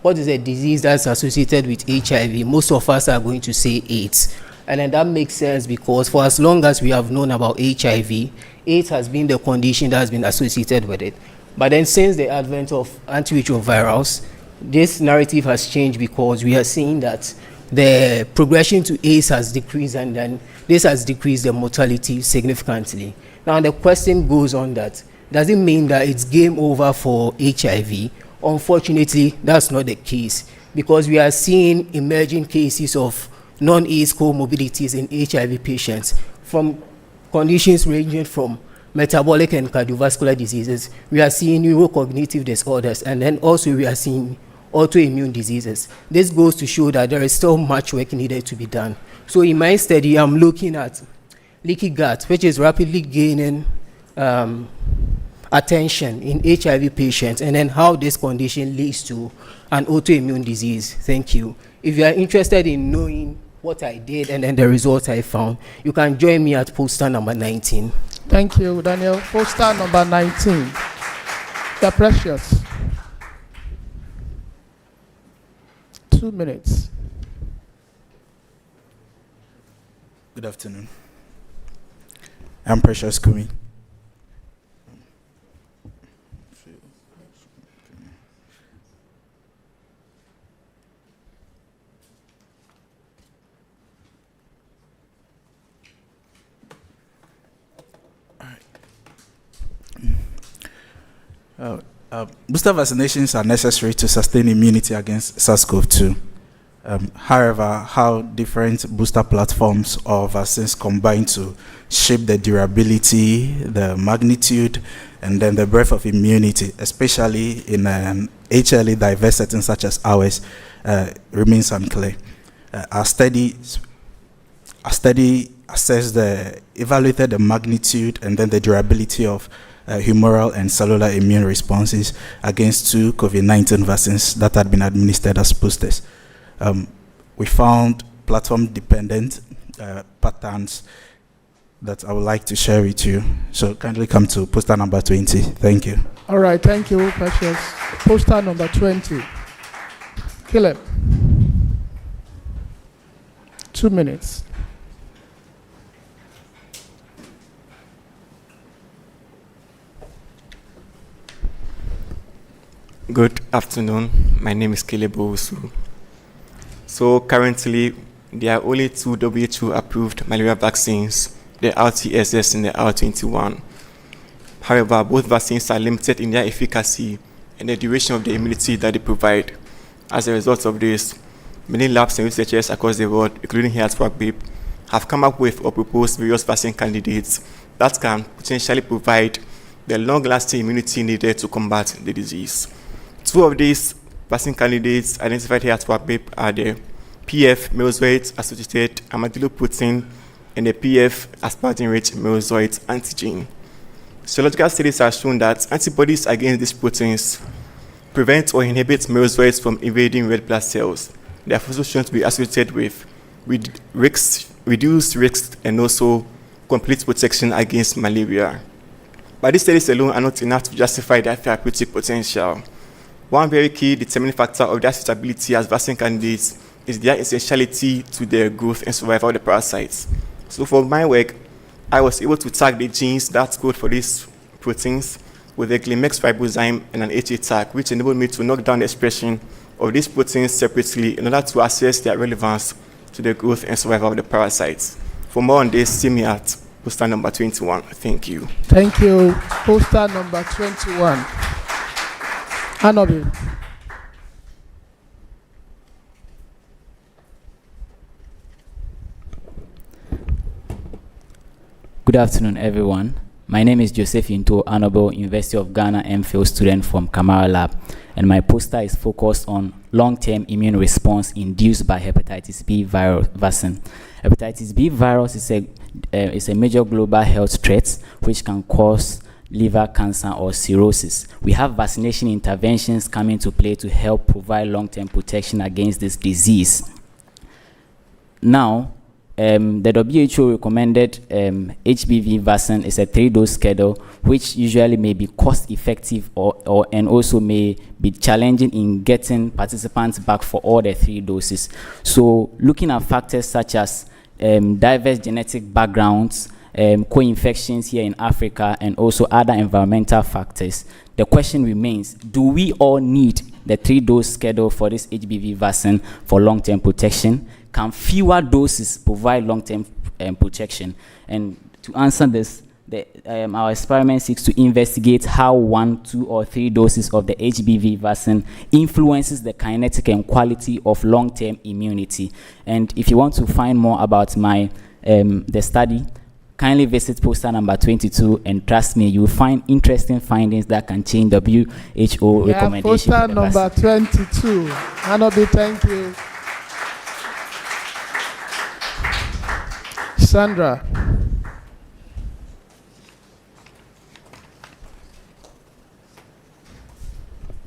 is a disease that's associated with HIV, most of us are going to say AIDS. And then that makes sense because for as long as we have known about HIV, AIDS has been the condition that has been associated with it. But then since the advent of antiretrovirals, this narrative has changed because we are seeing that the progression to AIDS has decreased, and then this has decreased the mortality significantly. Now the question goes on that, does it mean that it's game over for HIV? Unfortunately, that's not the case, because we are seeing emerging cases of non-AIDS comorbidities in HIV patients, from conditions ranging from metabolic and cardiovascular diseases. We are seeing neurocognitive disorders, and then also we are seeing autoimmune diseases. This goes to show that there is still much work needed to be done. So in my study, I'm looking at leaky gut, which is rapidly gaining attention in HIV patients, and then how this condition leads to an autoimmune disease. Thank you. If you are interested in knowing what I did and then the results I found, you can join me at poster number 19. Thank you, Daniel. Poster number 19. They're precious. 2 minutes. Good afternoon. I'm Precious Kumi. Booster vaccinations are necessary to sustain immunity against SARS-CoV-2. However, how different booster platforms or vaccines combine to shape the durability, the magnitude, and then the breadth of immunity, especially in an HLA diverse setting such as ours, remains unclear. Our study evaluated the magnitude and then the durability of humoral and cellular immune responses against 2 COVID-19 vaccines that had been administered as boosters. We found platform-dependent patterns that I would like to share with you. So kindly come to poster number 20. Thank you. All right, thank you, Precious. Poster number 20. Caleb. 2 minutes. Good afternoon. My name is Caleb Owusu. So currently, there are only 2 WHO approved malaria vaccines, the RTSS and the R21. However, both vaccines are limited in their efficacy and the duration of the immunity that they provide. As a result of this, many labs and researchers across the world, including here at WACCBIP, have come up with or proposed various vaccine candidates that can potentially provide the long-lasting immunity needed to combat the disease. 2 of these vaccine candidates identified here at WACCBIP are the PF merozoite-associated armadillo-protein and the PF aspartame-rich merozoite antigen. Serological studies have shown that antibodies against these proteins prevent or inhibit merozoites from invading red blood cells. They are also shown to be associated with reduced risk and also complete protection against malaria. But these studies alone are not enough to justify their therapeutic potential. One very key determining factor of their suitability as vaccine candidates is their essentiality to the growth and survival of the parasites. So for my work, I was able to tag the genes that code for these proteins with a Glimex ribozyme and an HA tag, which enabled me to knock down the expression of these proteins separately in order to assess their relevance to the growth and survival of the parasites. For more on this, see me at poster number 21. Thank you. Thank you. Poster number 21. Anobi. Good afternoon, everyone. My name is Joseph Into Anobo, University of Ghana MPhil student from Kamara Lab, and my poster is focused on long-term immune response induced by hepatitis B virus vaccine. Hepatitis B virus is a major global health threat which can cause liver cancer or cirrhosis. We have vaccination interventions coming to play to help provide long-term protection against this disease. Now, the WHO recommended HBV vaccine is a 3-dose schedule, which usually may be cost-effective and also may be challenging in getting participants back for all the 3 doses. So, looking at factors such as diverse genetic backgrounds, co-infections here in Africa, and also other environmental factors, the question remains: do we all need the 3-dose schedule for this HBV vaccine for long-term protection? Can fewer doses provide long-term protection? And to answer this, our experiment seeks to investigate how 1, 2, or 3 doses of the HBV vaccine influences the kinetic and quality of long-term immunity. And if you want to find more about the study, kindly visit poster number 22, and trust me, you will find interesting findings that can change WHO recommendations. Poster number 22. Anobi, thank you. Sandra.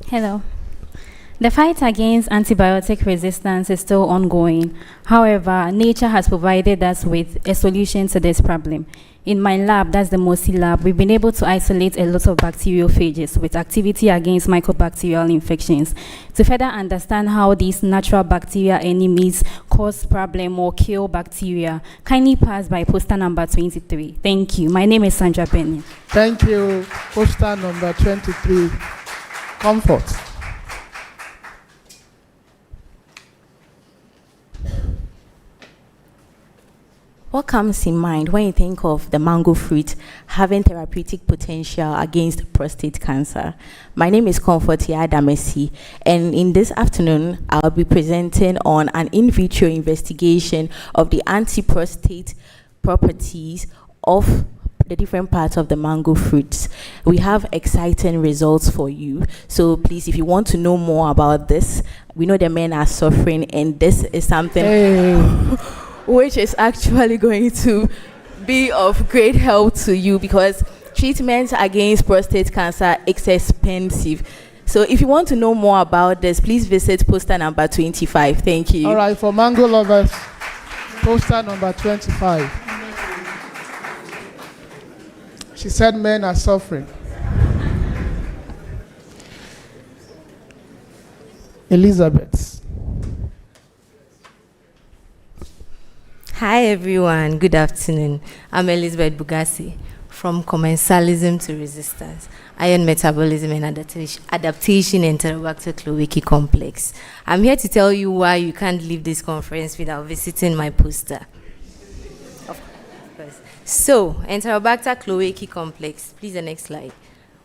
Hello. The fight against antibiotic resistance is still ongoing. However, nature has provided us with a solution to this problem. In my lab, that's the MOSI lab, we've been able to isolate a lot of bacteriophages with activity against mycobacterial infections. To further understand how these natural bacteria enemies cause problem or kill bacteria, kindly pass by poster number 23. Thank you. My name is Sandra Benny. Thank you. Poster number 23. Comfort. What comes in mind when you think of the mango fruit having therapeutic potential against prostate cancer? My name is Comfort Adamesi, and in this afternoon, I'll be presenting on an in vitro investigation of the anti-prostate properties of the different parts of the mango fruits. We have exciting results for you. So please, if you want to know more about this, we know the men are suffering, and this is something which is actually going to be of great help to you, because treatment against prostate cancer is expensive. So if you want to know more about this, please visit poster number 25. Thank you. All right, for mango lovers, poster number 25. She said men are suffering. Elizabeth. Hi everyone, good afternoon. I'm Elizabeth Bugasi from Commensalism to Resistance, Iron Metabolism and Adaptation Enterobacter Chlorwicki Complex. I'm here to tell you why you can't leave this conference without visiting my poster. Of course. So, Enterobacter Chlorwicki Complex, please the next slide.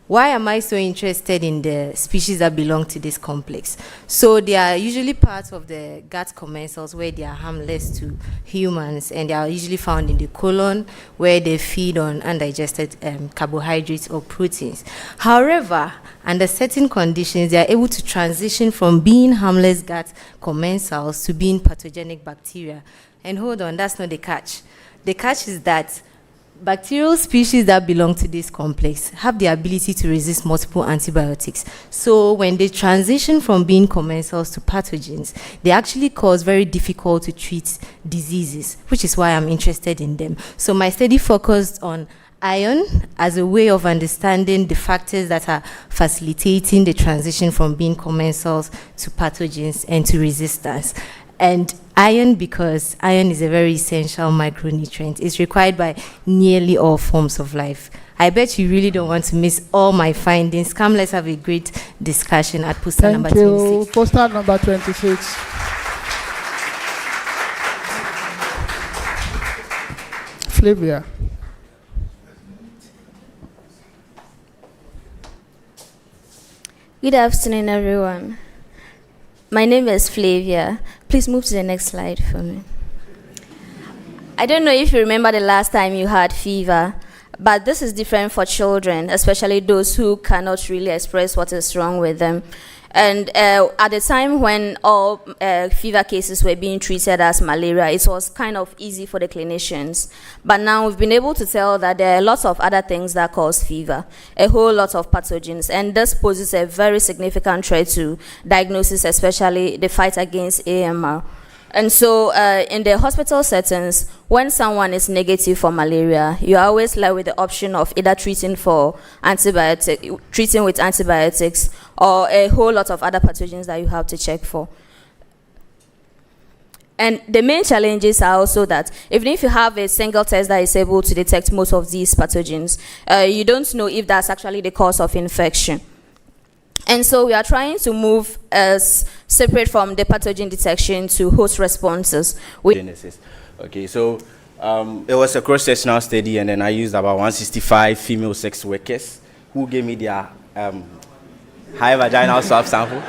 Why am I so interested in the species that belong to this complex? So they are usually part of the gut commensals where they are harmless to humans, and they are usually found in the colon where they feed on undigested carbohydrates or proteins. However, under certain conditions, they are able to transition from being harmless gut commensals to being pathogenic bacteria. And hold on, that's not the catch. The catch is that bacterial species that belong to this complex have the ability to resist multiple antibiotics. So when they transition from being commensals to pathogens, they actually cause very difficult to treat diseases, which is why I'm interested in them. So my study focused on iron as a way of understanding the factors that are facilitating the transition from being commensals to pathogens and to resistance. And iron, because iron is a very essential micronutrient. It's required by nearly all forms of life. I bet you really don't want to miss all my findings. Come, let's have a great discussion at poster number 26. Thank you. Poster number 26. Flavia. Good afternoon, everyone. My name is Flavia. Please move to the next slide for me. I don't know if you remember the last time you had fever, but this is different for children, especially those who cannot really express what is wrong with them. And at the time when all fever cases were being treated as malaria, it was kind of easy for the clinicians. But now we've been able to tell that there are lots of other things that cause fever, a whole lot of pathogens, and this poses a very significant threat to diagnosis, especially the fight against AMR. And so in the hospital settings, when someone is negative for malaria, you are always left with the option of either treating with antibiotics or a whole lot of other pathogens that you have to check for. And the main challenges are also that even if you have a single test that is able to detect most of these pathogens, you don't know if that's actually the cause of infection. And so we are trying to move separate from the pathogen detection to host responses. Okay, so it was a cross-sectional study, and then I used about 165 female sex workers who gave me their high vaginal swab sample,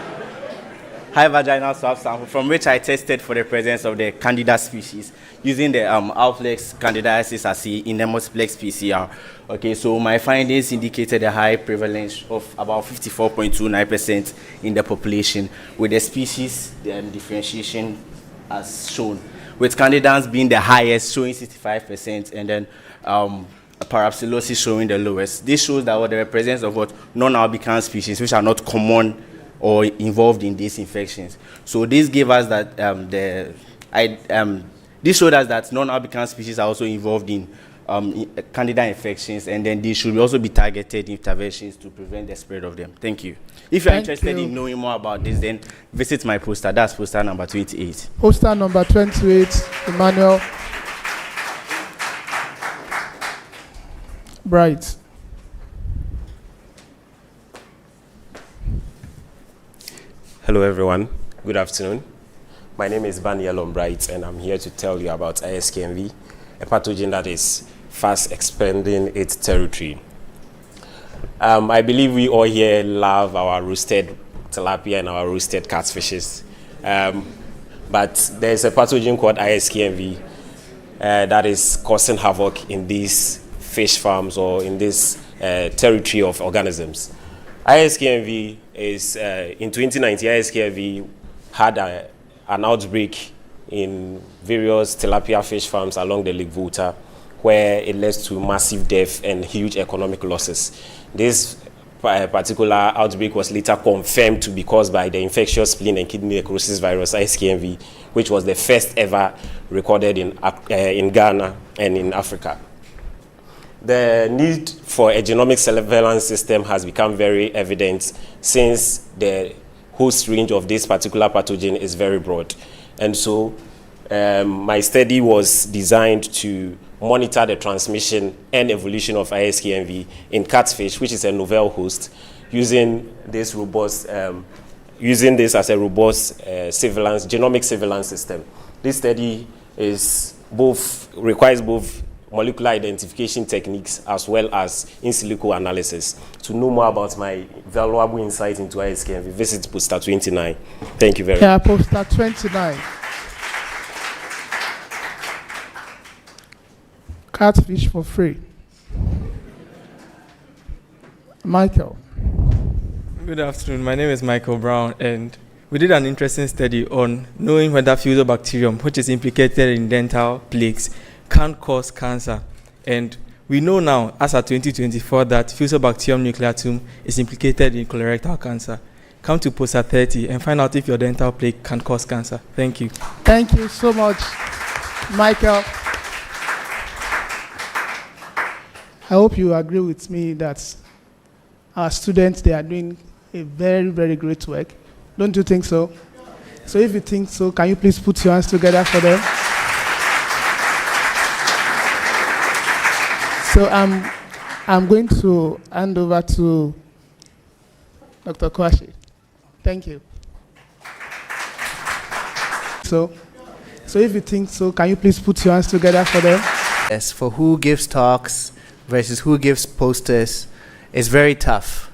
from which I tested for the presence of the Candida species using the Alplex candidiasis assay in the multiplex PCR. Okay, so my findings indicated a high prevalence of about 54.29% in the population, with the species differentiation as shown, with Candidans being the highest, showing 65%, and then Parapsilosis showing the lowest. This shows that the presence of non-albicans species, which are not common or involved in these infections. So this gave us that this showed us that non-albicans species are also involved in Candida infections, and then they should also be targeted interventions to prevent the spread of them. Thank you. If you're interested in knowing more about this, then visit my poster. That's poster number 28. Poster number 28, Emmanuel. Bright. Hello everyone, good afternoon. My name is Van Yellow Bright, and I'm here to tell you about ISKMV, a pathogen that is fast expanding its territory. I believe we all here love our roasted tilapia and our roasted catfishes, but there's a pathogen called ISKMV that is causing havoc in these fish farms or in this territory of organisms. ISKMV is, in 2019, ISKMV had an outbreak in various tilapia fish farms along the Lake Volta, where it led to massive death and huge economic losses. This particular outbreak was later confirmed to be caused by the infectious spleen and kidney necrosis virus, ISKMV, which was the first ever recorded in Ghana and in Africa. The need for a genomic surveillance system has become very evident since the host range of this particular pathogen is very broad. And so my study was designed to monitor the transmission and evolution of ISKMV in catfish, which is a novel host, using this robust, using this as a robust genomic surveillance system. This study requires both molecular identification techniques as well as in silico analysis. To know more about my valuable insight into ISKMV, visit poster 29. Thank you very much. Yeah, poster 29. Catfish for free. Michael. Good afternoon. My name is Michael Brown, and we did an interesting study on knowing whether Fusobacterium, which is implicated in dental plaques, can cause cancer. And we know now, as of 2024, that Fusobacterium nucleatum is implicated in colorectal cancer. Come to poster 30 and find out if your dental plaque can cause cancer. Thank you. Thank you so much, Michael. I hope you agree with me that our students, they are doing a very, very great work. Don't you think so? So if you think so, can you please put your hands together for them? So I'm going to hand over to Dr. Kwashi. Thank you. So if you think so, can you please put your hands together for them? Yes, for who gives talks versus who gives posters is very tough.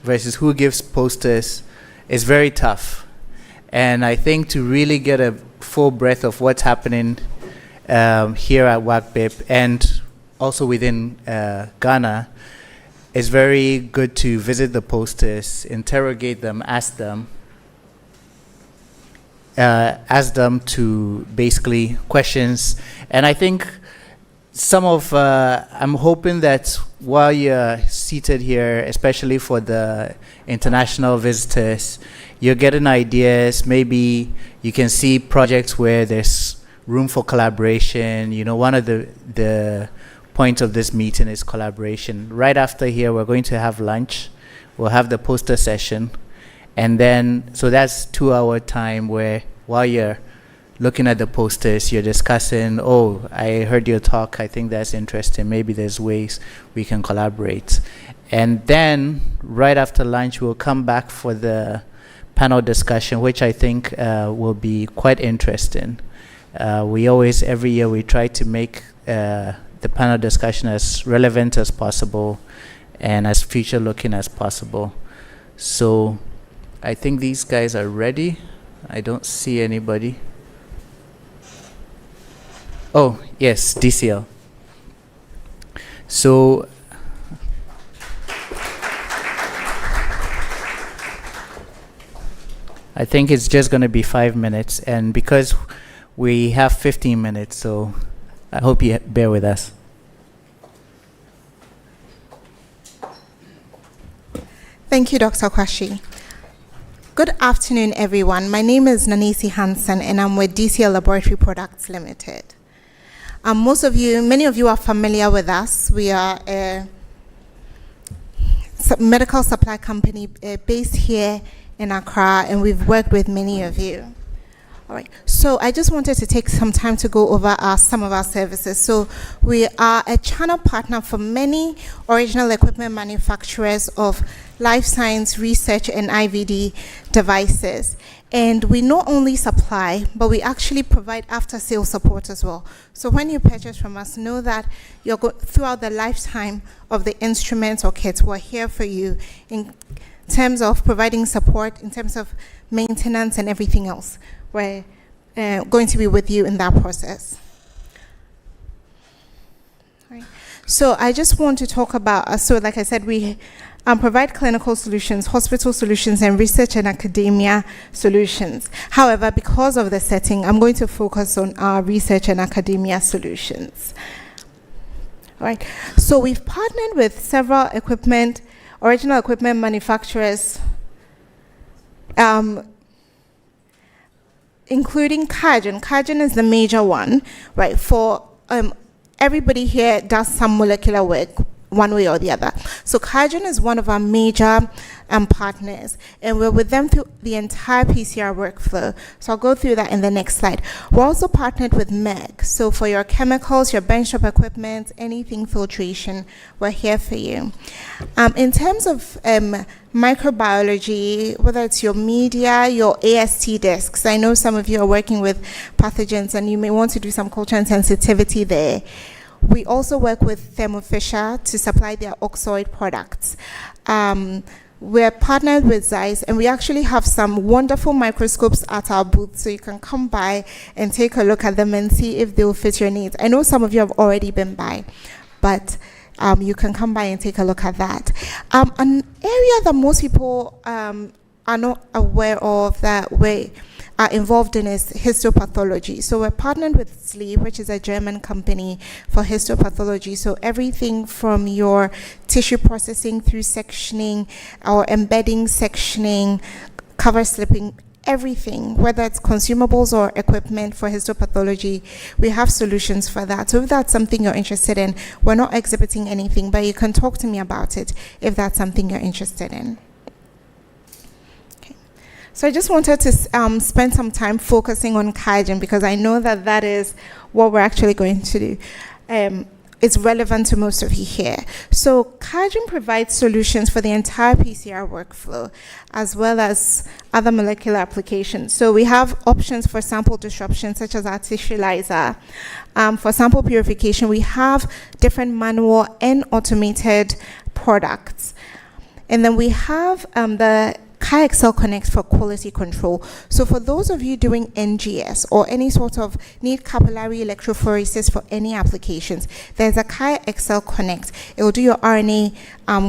Versus who gives posters is very tough. And I think to really get a full breadth of what's happening here at WACCBIP and also within Ghana, it's very good to visit the posters, interrogate them, ask them to basically questions. And I think I'm hoping that while you're seated here, especially for the international visitors, you're getting ideas. Maybe you can see projects where there's room for collaboration. You know, one of the points of this meeting is collaboration. Right after here, we're going to have lunch. We'll have the poster session. And then, so that's 2-hour time where while you're looking at the posters, you're discussing, oh, I heard your talk, I think that's interesting, maybe there's ways we can collaborate. And then, right after lunch, we'll come back for the panel discussion, which I think will be quite interesting. Every year, we try to make the panel discussion as relevant as possible and as future-looking as possible. So, I think these guys are ready. I don't see anybody. Oh, yes, DCL. So, I think it's just going to be 5 minutes, and because we have 15 minutes, so I hope you bear with us. Thank you, Dr. Kwashi. Good afternoon, everyone. My name is Nanisi Hansen, and I'm with DCL Laboratory Products Limited. Many of you are familiar with us. We are a medical supply company based here in Accra, and we've worked with many of you. All right, so I just wanted to take some time to go over some of our services. So we are a channel partner for many original equipment manufacturers of life science research and IVD devices. And we not only supply, but we actually provide after-sales support as well. So when you purchase from us, know that throughout the lifetime of the instruments or kits, we're here for you in terms of providing support, in terms of maintenance and everything else. We're going to be with you in that process. All right. So I just want to talk about, so like I said, we provide clinical solutions, hospital solutions, and research and academia solutions. However, because of the setting, I'm going to focus on our research and academia solutions. All right. So we've partnered with several original equipment manufacturers, including Kajen. Kajen is the major one, right? For everybody here does some molecular work. one way or the other. So QIAGEN is one of our major partners, and we're with them through the entire PCR workflow. So I'll go through that in the next slide. We're also partnered with MEG. So for your chemicals, your benchtop equipment, anything filtration, we're here for you. In terms of microbiology, whether it's your media, your AST discs, I know some of you are working with pathogens and you may want to do some culture and sensitivity there. We also work with Thermo Fisher to supply their oxoid products. We're partnered with Zeiss, and we actually have some wonderful microscopes at our booth, so you can come by and take a look at them and see if they'll fit your needs. I know some of you have already been by, but you can come by and take a look at that. An area that most people are not aware of that we are involved in is histopathology. So we're partnered with SLE, which is a German company for histopathology. So everything from your tissue processing through sectioning or embedding, sectioning, cover slipping, everything, whether it's consumables or equipment for histopathology, we have solutions for that. So if that's something you're interested in, we're not exhibiting anything, but you can talk to me about it if that's something you're interested in. So I just wanted to spend some time focusing on QIAGEN because I know that that is what we're actually going to do. It's relevant to most of you here. So QIAGEN provides solutions for the entire PCR workflow as well as other molecular applications. So we have options for sample disruption such as our tissue ELISA. For sample purification, we have different manual and automated products. And then we have the QIAxcel Connect for quality control. So for those of you doing NGS or any sort of need capillary electrophoresis for any applications, there's a QIAxcel Connect. It will do your RNA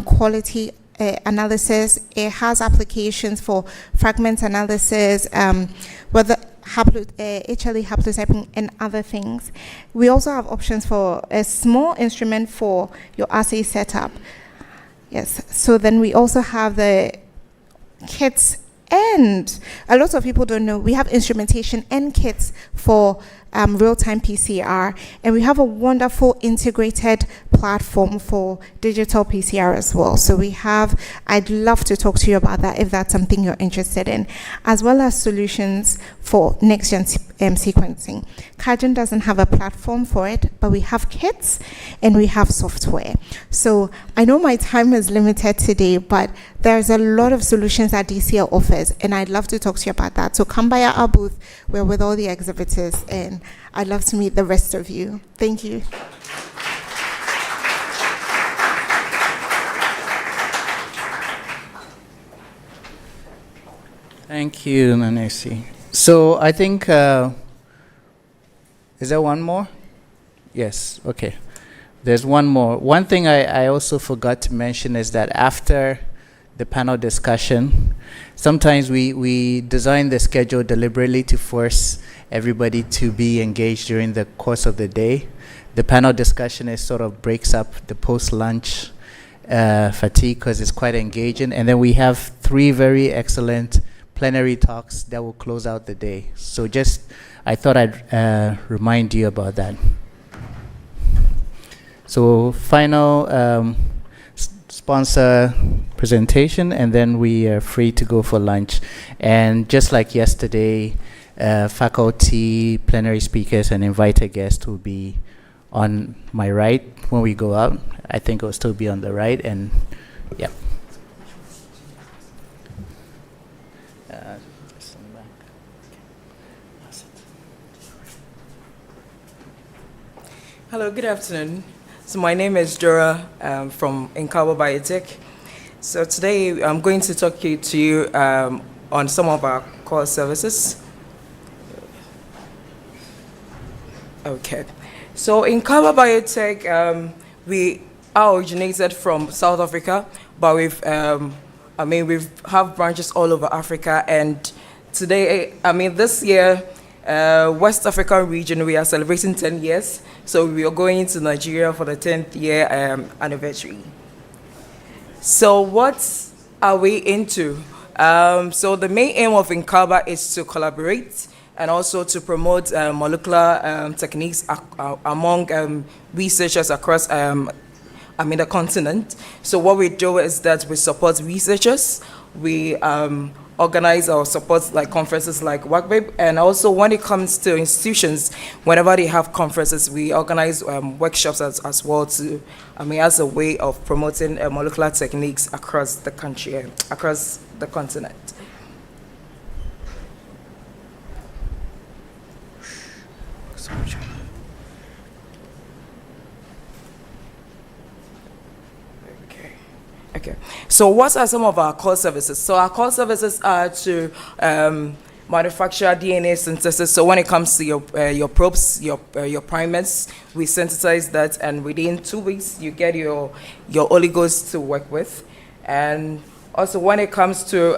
quality analysis. It has applications for fragment analysis, whether HLA haplotyping and other things. We also have options for a small instrument for your assay setup. Yes, so then we also have the kits, and a lot of people don't know we have instrumentation and kits for real-time PCR, and we have a wonderful integrated platform for digital PCR as well. So I'd love to talk to you about that if that's something you're interested in, as well as solutions for next-gen sequencing. QIAGEN doesn't have a platform for it, but we have kits and we have software. So I know my time is limited today, but there's a lot of solutions that DCL offers, and I'd love to talk to you about that. So come by our booth. We're with all the exhibitors, and I'd love to meet the rest of you. Thank you. Thank you, Nanesi. So I think, is there one more? Yes, okay. There's one more. One thing I also forgot to mention is that after the panel discussion, sometimes we design the schedule deliberately to force everybody to be engaged during the course of the day. The panel discussion sort of breaks up the post-lunch fatigue because it's quite engaging. And then we have 3 very excellent plenary talks that will close out the day. So I thought I'd remind you about that. So final sponsor presentation, and then we are free to go for lunch. And just like yesterday, faculty, plenary speakers, and invited guests will be on my right when we go out. I think it will still be on the right, and yeah. Hello, good afternoon. So my name is Dora from Incaba Biotech. So today I'm going to talk to you on some of our core services. Okay. So Incaba Biotech, we are originated from South Africa, but we have branches all over Africa, and today, this year, West African region, we are celebrating 10 years. So we are going to Nigeria for the 10th year anniversary. So what are we into? So the main aim of Incaba is to collaborate and also to promote molecular techniques among researchers across the continent. So what we do is that we support researchers, we organize or support like conferences like WACCBIP, and also when it comes to institutions, whenever they have conferences, we organize workshops as well to, as a way of promoting molecular techniques across the country, across the continent. Okay, so what are some of our core services? So our core services are to manufacture DNA synthesis. So when it comes to your probes, your primers, we synthesize that, and within 2 weeks you get your oligos to work with. And also when it comes to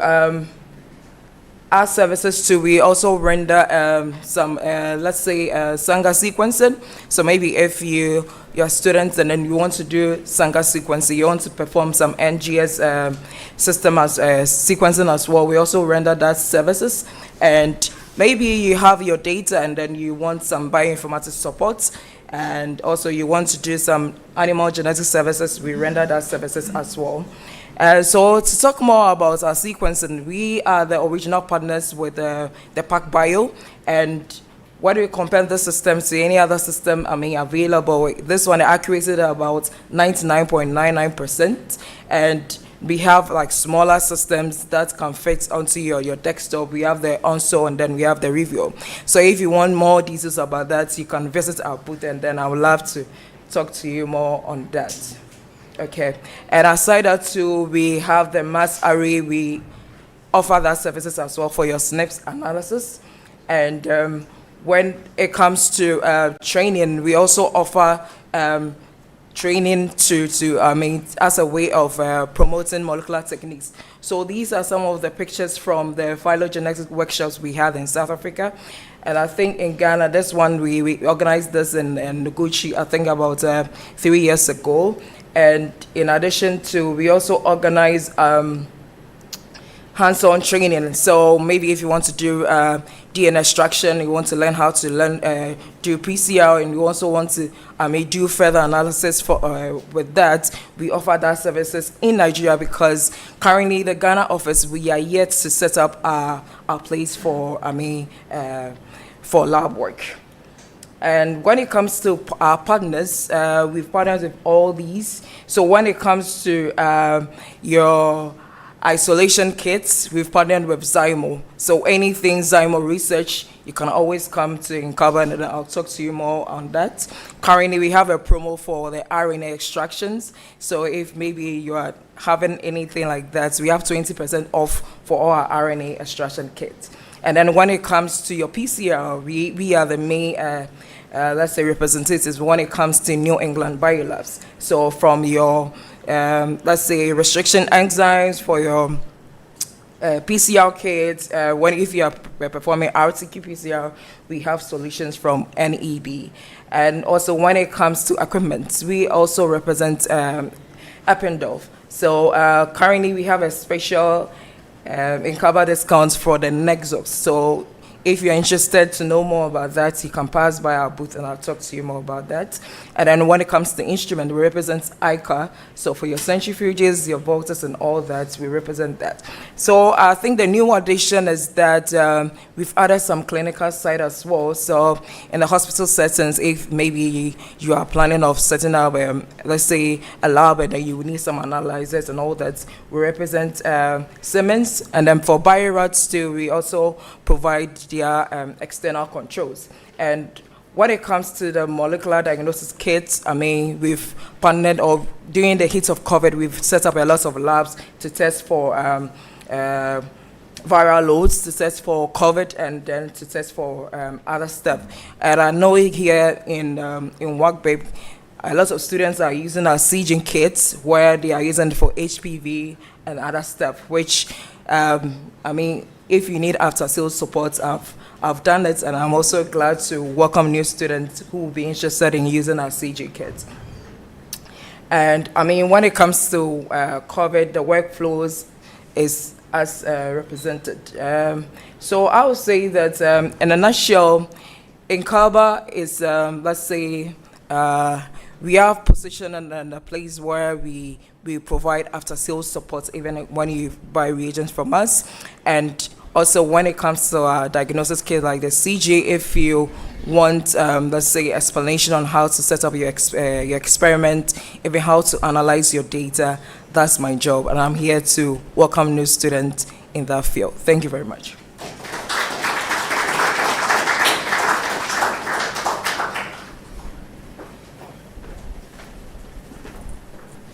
our services too, we also render some, let's say, Sanger sequencing. So maybe if you're students and then you want to do Sanger sequencing, you want to perform some NGS system as sequencing as well, we also render that services. And maybe you have your data and then you want some bioinformatics support, and also you want to do some animal genetic services, we render that services as well. So to talk more about our sequencing, we are the original partners with the PacBio, and when we compare this system to any other system, available, this one accuracy at about 99.99%, and we have like smaller systems that can fit onto your desktop. We have the ONSO and then we have the review. So if you want more details about that, you can visit our booth, and then I would love to talk to you more on that. Okay, and aside that too, we have the mass array. We offer that services as well for your SNPs analysis. And when it comes to training, we also offer training to as a way of promoting molecular techniques. So these are some of the pictures from the phylogenetic workshops we had in South Africa. And I think in Ghana, this one, we organized this in Noguchi, I think about 3 years ago. And in addition to, we also organize hands-on training. So maybe if you want to do DNA extraction, you want to learn how to do PCR, and you also want to do further analysis with that, we offer that services in Nigeria, because currently the Ghana office, we are yet to set up our place for lab work. And when it comes to our partners, we've partnered with all these. So when it comes to your isolation kits, we've partnered with Zymo. So anything Zymo research, you can always come to Nkaba, and then I'll talk to you more on that. Currently, we have a promo for the RNA extractions. So if maybe you are having anything like that, we have 20% off for all our RNA extraction kits. And then when it comes to your PCR, we are the main, let's say, representatives when it comes to New England Biolabs. So from your, let's say, restriction enzymes for your PCR kits, if you are performing RT-qPCR, we have solutions from NEB. And also when it comes to equipment, we also represent Eppendorf. So currently we have a special Nkaba discounts for the Nexus. So if you're interested to know more about that, you can pass by our booth and I'll talk to you more about that. And then when it comes to instrument, we represent ICA. So for your centrifuges, your voltas and all that, we represent that. So I think the new addition is that we've added some clinical side as well. So in the hospital settings, if maybe you are planning of setting up, let's say, a lab and then you need some analyzers and all that, we represent Siemens. And then for biorats too, we also provide their external controls. And when it comes to the molecular diagnosis kits, we've partnered, or during the heat of COVID, we've set up a lot of labs to test for viral loads, to test for COVID, and then to test for other stuff. And I know here in WACCBIP, a lot of students are using our sieging kits, where they are using it for HPV and other stuff, which, if you need after-sales support, I've done it, and I'm also glad to welcome new students who will be interested in using our CG kits. And when it comes to COVID, the workflows is as represented. So I would say that in a nutshell, Nkaba is, let's say, we have positioned in a place where we provide after sales support even when you buy reagents from us. And also when it comes to our diagnosis kit like the CJ, if you want, let's say, explanation on how to set up your experiment, even how to analyze your data, that's my job. And I'm here to welcome new students in that field. Thank you very much.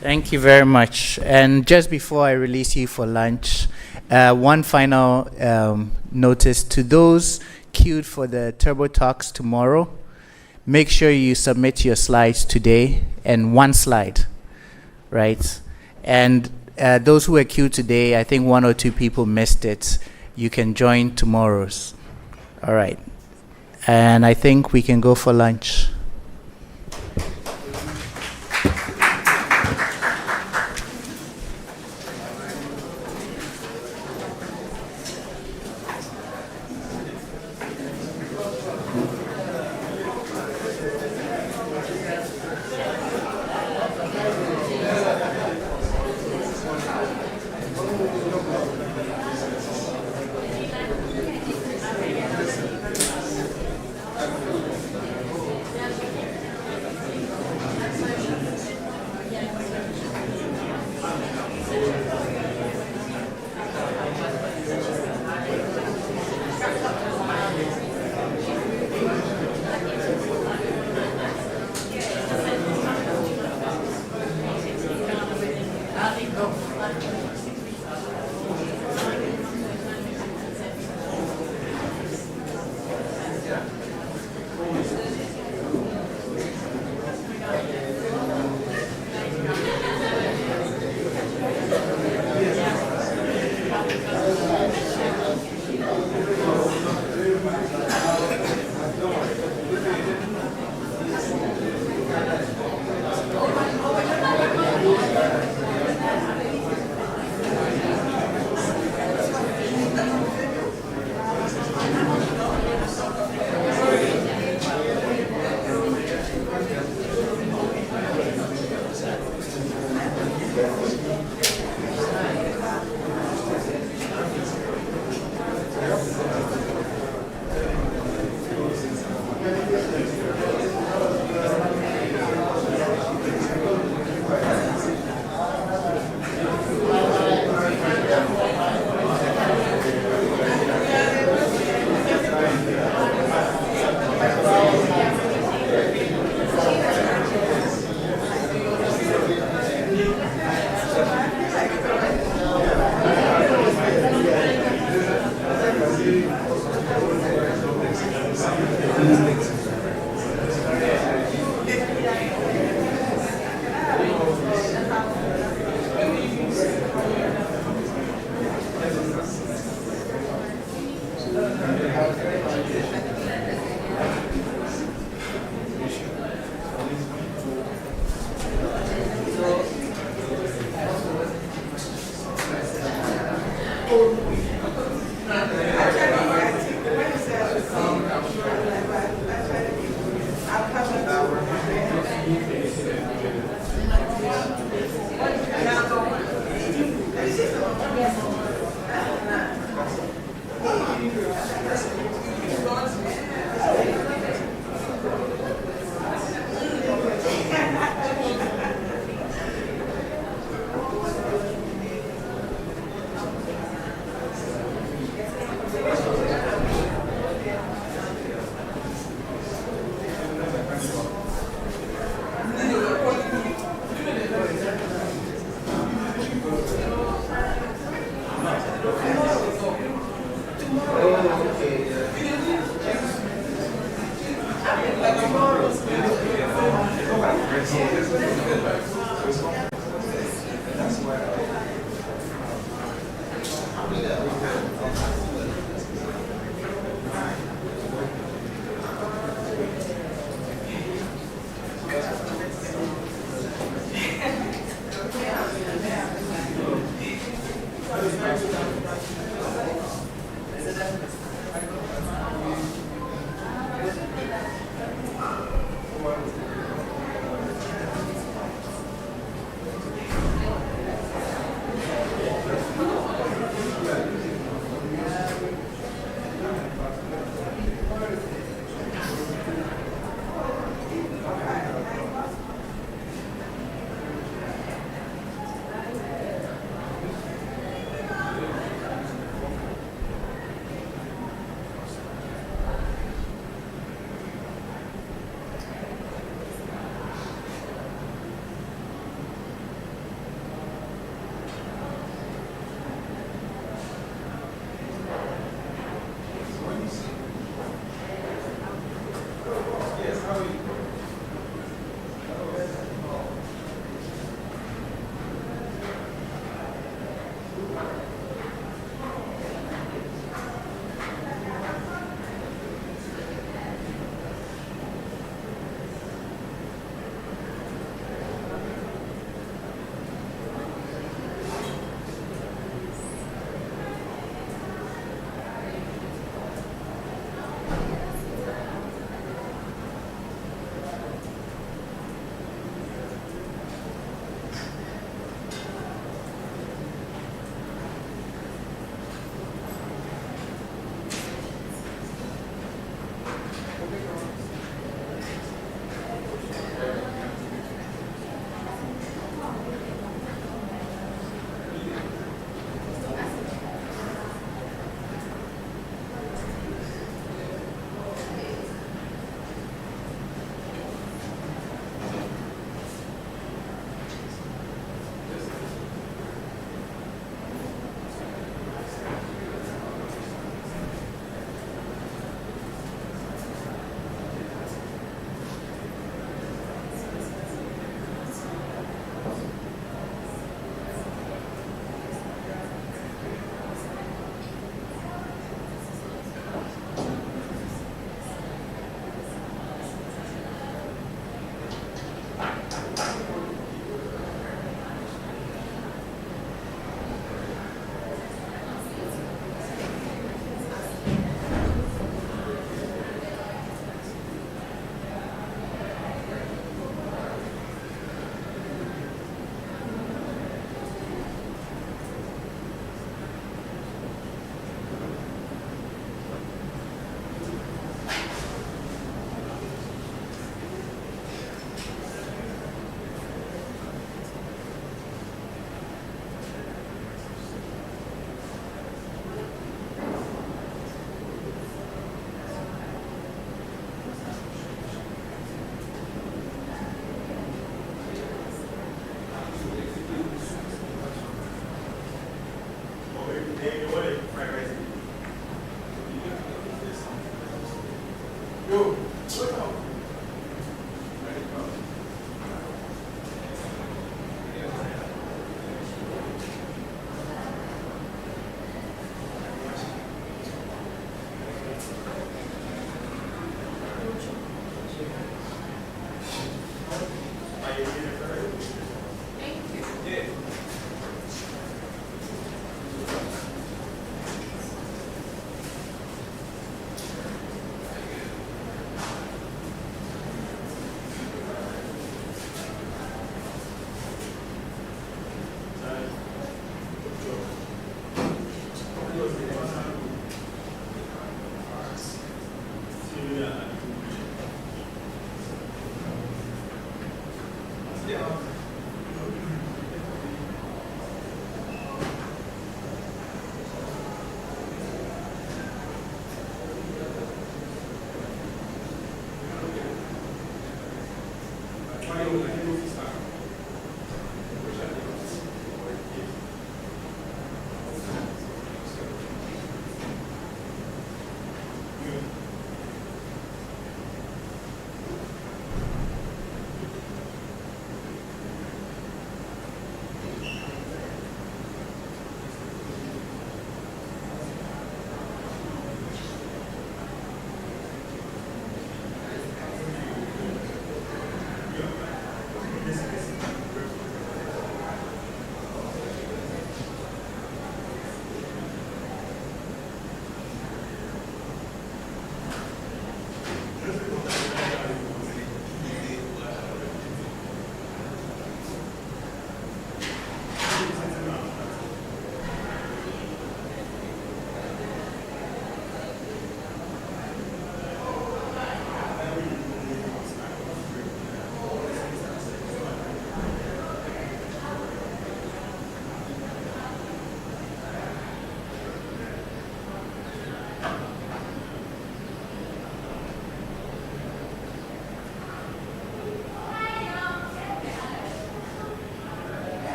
Thank you very much. And just before I release you for lunch, one final notice to those queued for the Turbo Talks tomorrow. Make sure you submit your slides today, and one slide, right? And those who are queued today, I think 1 or 2 people missed it. You can join tomorrow's. All right. And I think we can go for lunch.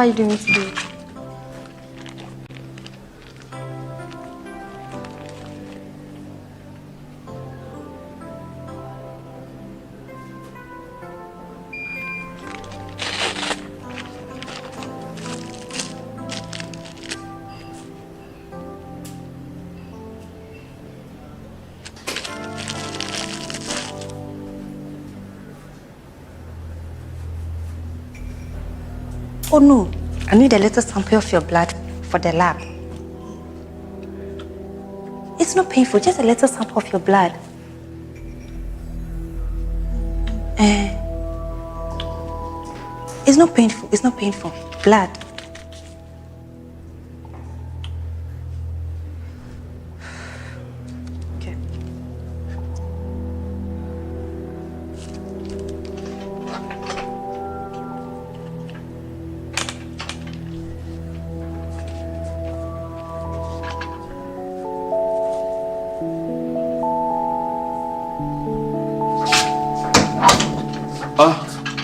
are you doing today? Oh no, I need a little sample of your blood for the lab. It's not painful, just a little sample of your blood. It's not painful, it's not painful. Blood. Okay.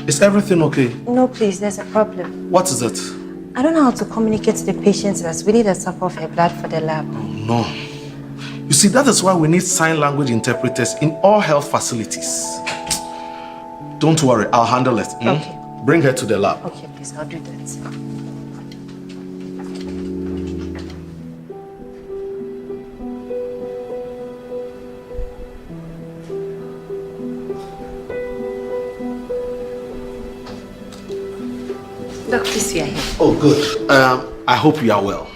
Is everything okay? No, please, there's a problem. What is it? I don't know how to communicate to the patients that we need a sample of her blood for the lab. No. You see, that is why we need sign language interpreters in all health facilities. Don't worry, I'll handle it. Okay. Bring her to the lab. Okay, please, I'll do that. Doc, please, we are here. Oh, good. I hope you are well.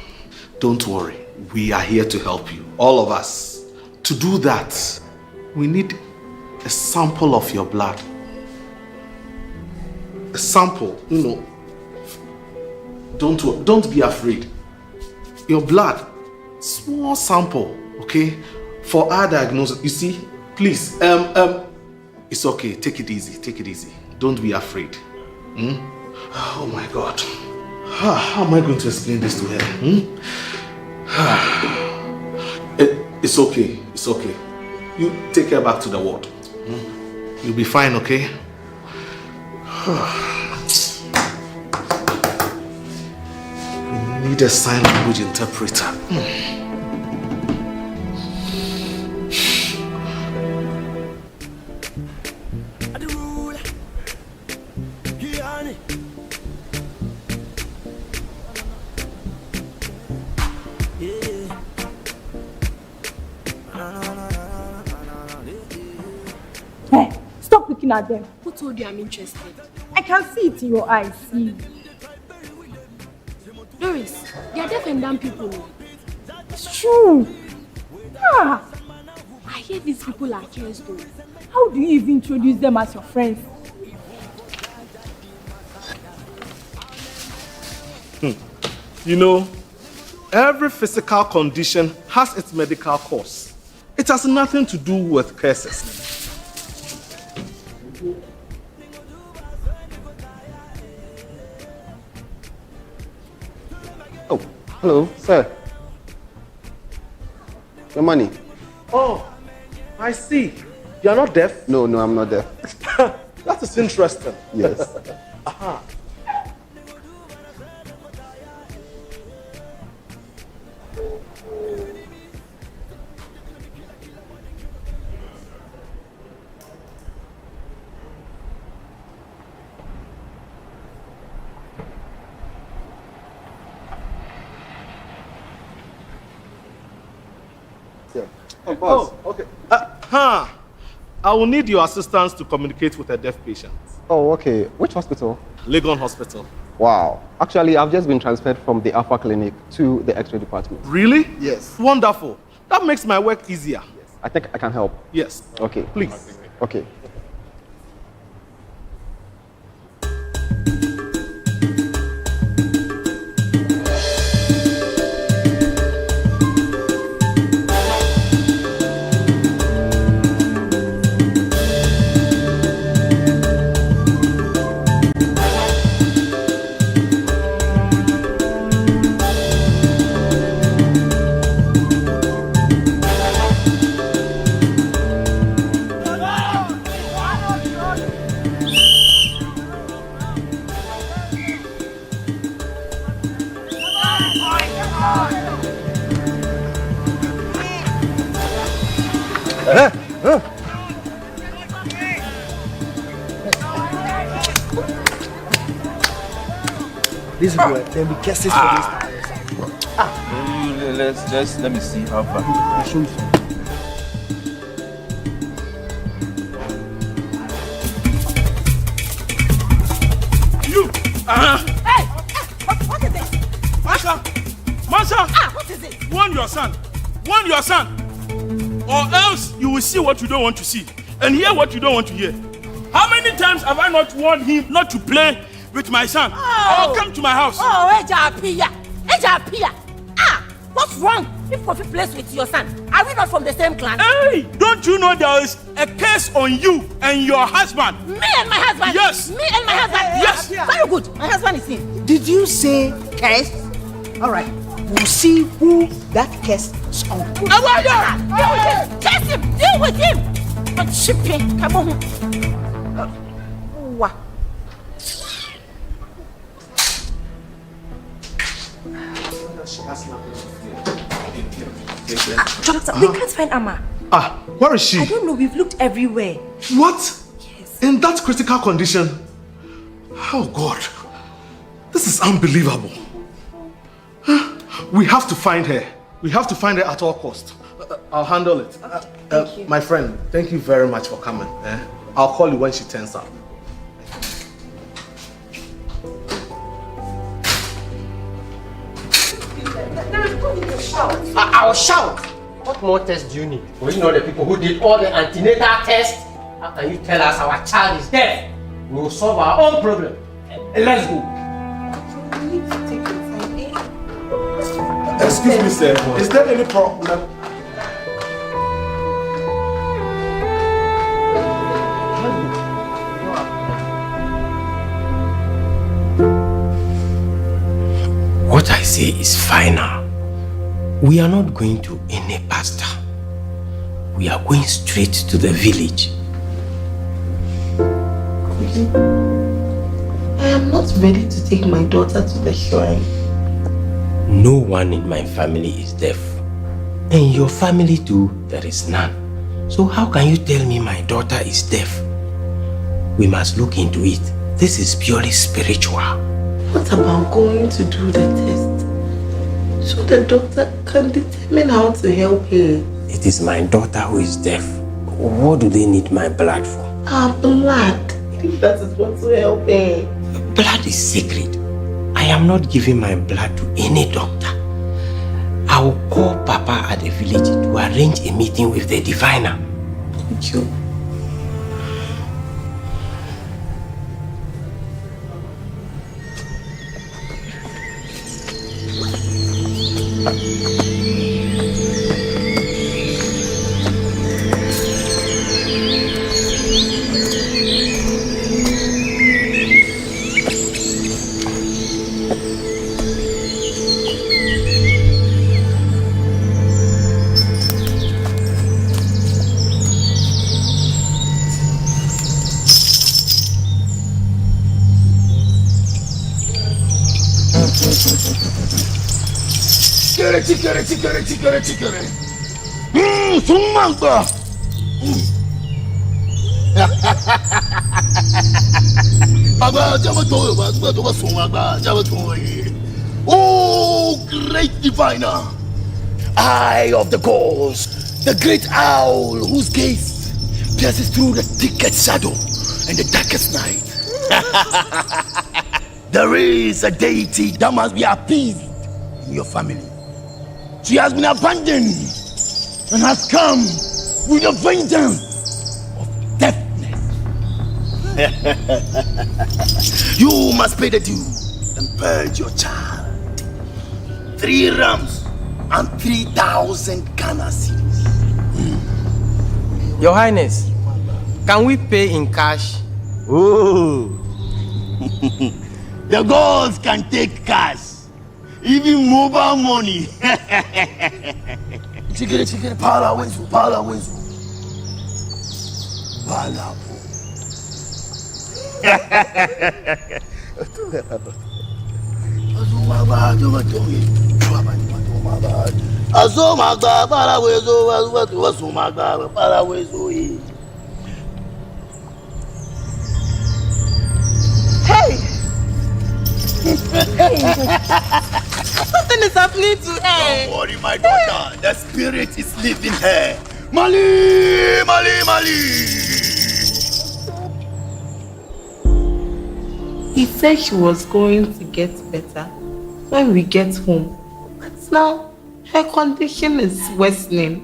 Don't worry. We are here to help you. All of us. To do that, we need a sample of your blood. A sample, Don't be afraid. Your blood, small sample, okay? For our diagnosis. You see, please, it's okay. Take it easy. Take it easy. Don't be afraid. Oh my God. How am I going to explain this to her? It's okay. It's okay. You take her back to the ward. You'll be fine, okay? We need a sign language interpreter. Stop looking at them. Who told you I'm interested? I can see it in your eyes. See. Doris, they are deaf and dumb people. It's true. I hear these people are curious though. How do you even introduce them as your friends? Every physical condition has its medical cause. It has nothing to do with curses. Oh, hello, sir. Your money. Oh, I see. You are not deaf? No, I'm not deaf. That is interesting. Yes. Aha. Oh, boss. Oh, okay. I will need your assistance to communicate with a deaf patient. Oh, okay. Which hospital? Legon Hospital. Wow. Actually, I've just been transferred from the Alpha Clinic to the X-ray department. Really? Yes. Wonderful. That makes my work easier. Yes. I think I can help. Yes. Okay. Please. Okay. This boy, then we guess it for this. Let me see how far. I'll show you. Hey! What is this? Masha! What is it? Warn your son. Warn your son. Or else you will see what you don't want to see and hear what you don't want to hear. How many times have I not warned him not to play with my son or come to my house? Oh, Ejapia! What's wrong if Kofi plays with your son? Are we not from the same clan? Hey! Don't you know there is a case on you and your husband? Me and my husband? Yes! Me and my husband? Yes! Very good. My husband is in. Did you say curse? All right. We'll see who that curse is on. Deal with him! Curse him! Deal with him! But shipping, come on. What? Doctor, we can't find Amma. Where is she? I don't know, we've looked everywhere. What? Yes. In that critical condition? Oh God, this is unbelievable. We have to find her. We have to find her at all costs. I'll handle it. Thank you. My friend, thank you very much for coming. I'll call you when she turns up. I'll shout. What more tests do you need? Well, you know the people who did all the antenatal tests. How can you tell us our child is deaf? We will solve our own problem. Let's go. Excuse me, sir. Is there any problem? What I say is final. We are not going to any pastor. We are going straight to the village. I am not ready to take my daughter to the shrine. No one in my family is deaf. And your family too, there is none. So how can you tell me my daughter is deaf? We must look into it. This is purely spiritual. What about going to do the test? So the doctor can determine how to help her. It is my daughter who is deaf. What do they need my blood for? Our blood. I think that is what will help her. Blood is sacred. I am not giving my blood to any doctor. I will call Papa at the village to arrange a meeting with the diviner. Thank you. Chikere. Sumangba. Agba jabato, agba sumangba, jabato. Oh, great diviner, eye of the gods, the great owl whose gaze pierces through the thickest shadow and the darkest night. There is a deity that must be appeased in your family. She has been abandoned and has come with a vengeance of deafness. You must pay the due and purge your child. 3 rams and 3,000 Ghana cedis. Your Highness, can we pay in cash? Oh, the gods can take cash. Even mobile money. Chikere, pala wenzu. Pala. Azomagba parawezo wasumagba parawezo. Hey! Something is happening to her. Don't worry, my daughter. The spirit is leaving her. Mali, Mali, Mali. He said she was going to get better when we get home. But now, her condition is worsening.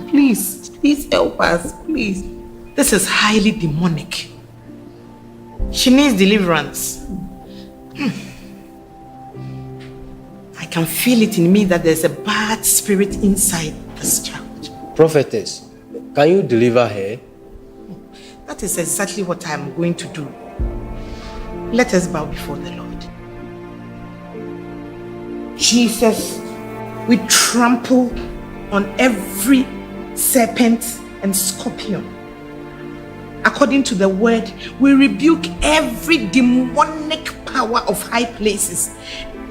Please help us, please. This is highly demonic. She needs deliverance. I can feel it in me that there's a bad spirit inside this child. Prophetess, can you deliver her? That is exactly what I am going to do. Let us bow before the Lord. Jesus, we trample on every serpent and scorpion. According to the word, we rebuke every demonic power of high places,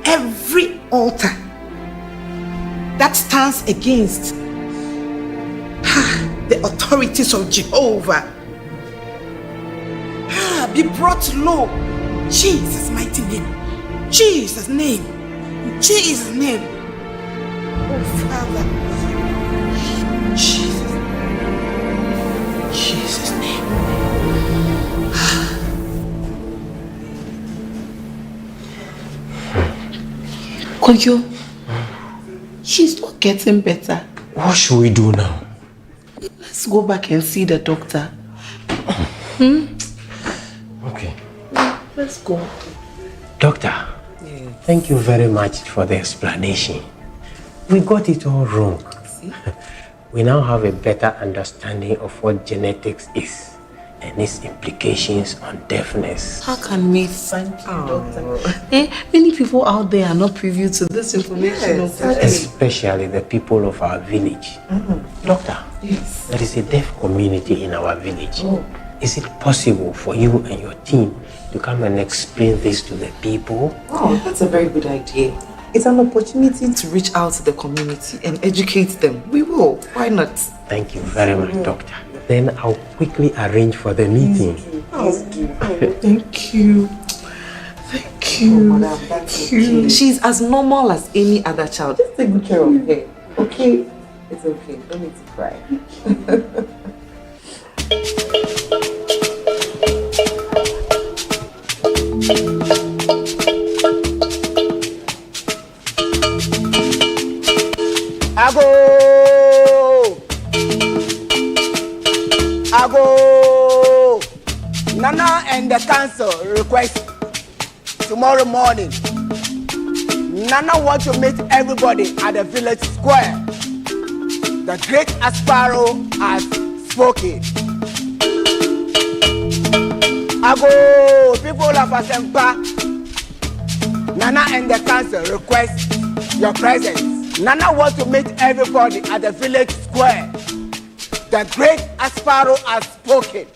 every altar that stands against the authorities of Jehovah. Be brought low. Jesus' mighty name. Jesus' name. Jesus' name. Oh, Father. Jesus. Jesus' name. Koyo, she's not getting better. What should we do now? Let's go back and see the doctor. Okay. Let's go. Doctor, thank you very much for the explanation. We got it all wrong. See? We now have a better understanding of what genetics is and its implications on deafness. How can we thank you, doctor? Many people out there are not privy to this information. Especially the people of our village. Doctor, there is a deaf community in our village. Is it possible for you and your team to come and explain this to the people? Oh, that's a very good idea. It's an opportunity to reach out to the community and educate them. We will. Why not? Thank you very much, Doctor. Then I'll quickly arrange for the meeting. Thank you. Thank you. Thank you. She's as normal as any other child. Just take good care of her. Okay? It's okay. Don't need to cry. Ago! Nana and the council request tomorrow morning. Nana want to meet everybody at the village square. The great Asparrow has spoken. Ago! People of Asempa, Nana and the council request your presence. Nana want to meet everybody at the village square. The great Asparrow has spoken.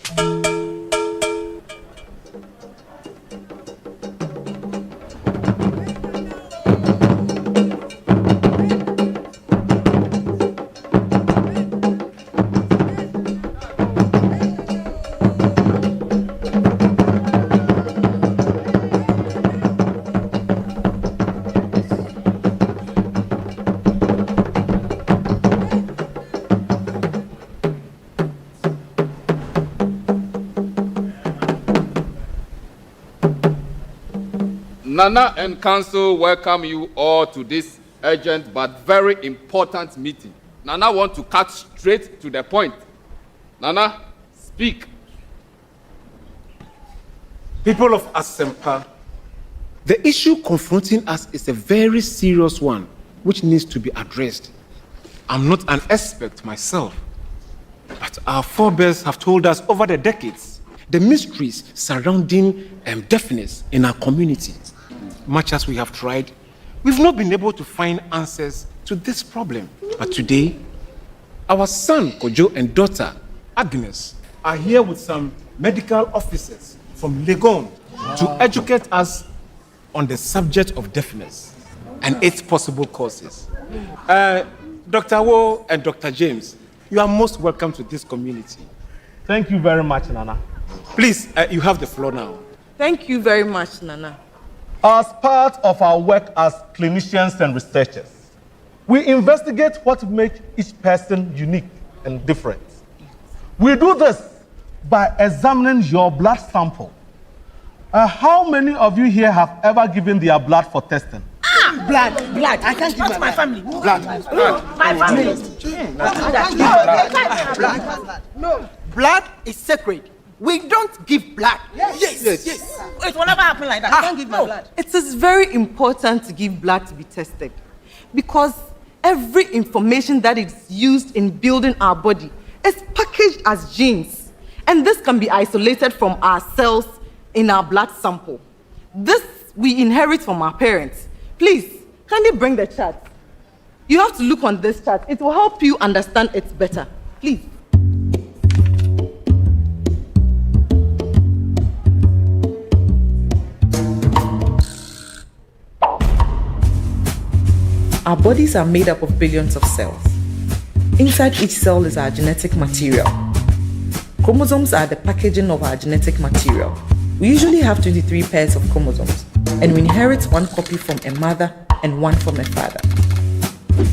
Nana and Council welcome you all to this urgent but very important meeting. Nana want to cut straight to the point. Nana, speak. People of Asempa, the issue confronting us is a very serious one which needs to be addressed. I'm not an expert myself, but our forebears have told us over the decades the mysteries surrounding deafness in our community. Much as we have tried, we've not been able to find answers to this problem. But today, our son Kojo and daughter Agnes are here with some medical officers from Legon to educate us on the subject of deafness. and its possible causes. Dr. Wo and Dr. James, you are most welcome to this community. Thank you very much, Nana. Please, you have the floor now. Thank you very much, Nana. As part of our work as clinicians and researchers, we investigate what makes each person unique and different. We do this by examining your blood sample. How many of you here have ever given their blood for testing? Blood. I can't give my family. Blood. My family. No, blood is sacred. We don't give blood. Yes. It will never happen like that. I can't give my blood. It is very important to give blood to be tested because every information that is used in building our body is packaged as genes. And this can be isolated from our cells in our blood sample. This we inherit from our parents. Please, kindly bring the chart. You have to look on this chart. It will help you understand it better. Please. Our bodies are made up of billions of cells. Inside each cell is our genetic material. Chromosomes are the packaging of our genetic material. We usually have 23 pairs of chromosomes, and we inherit one copy from a mother and one from a father.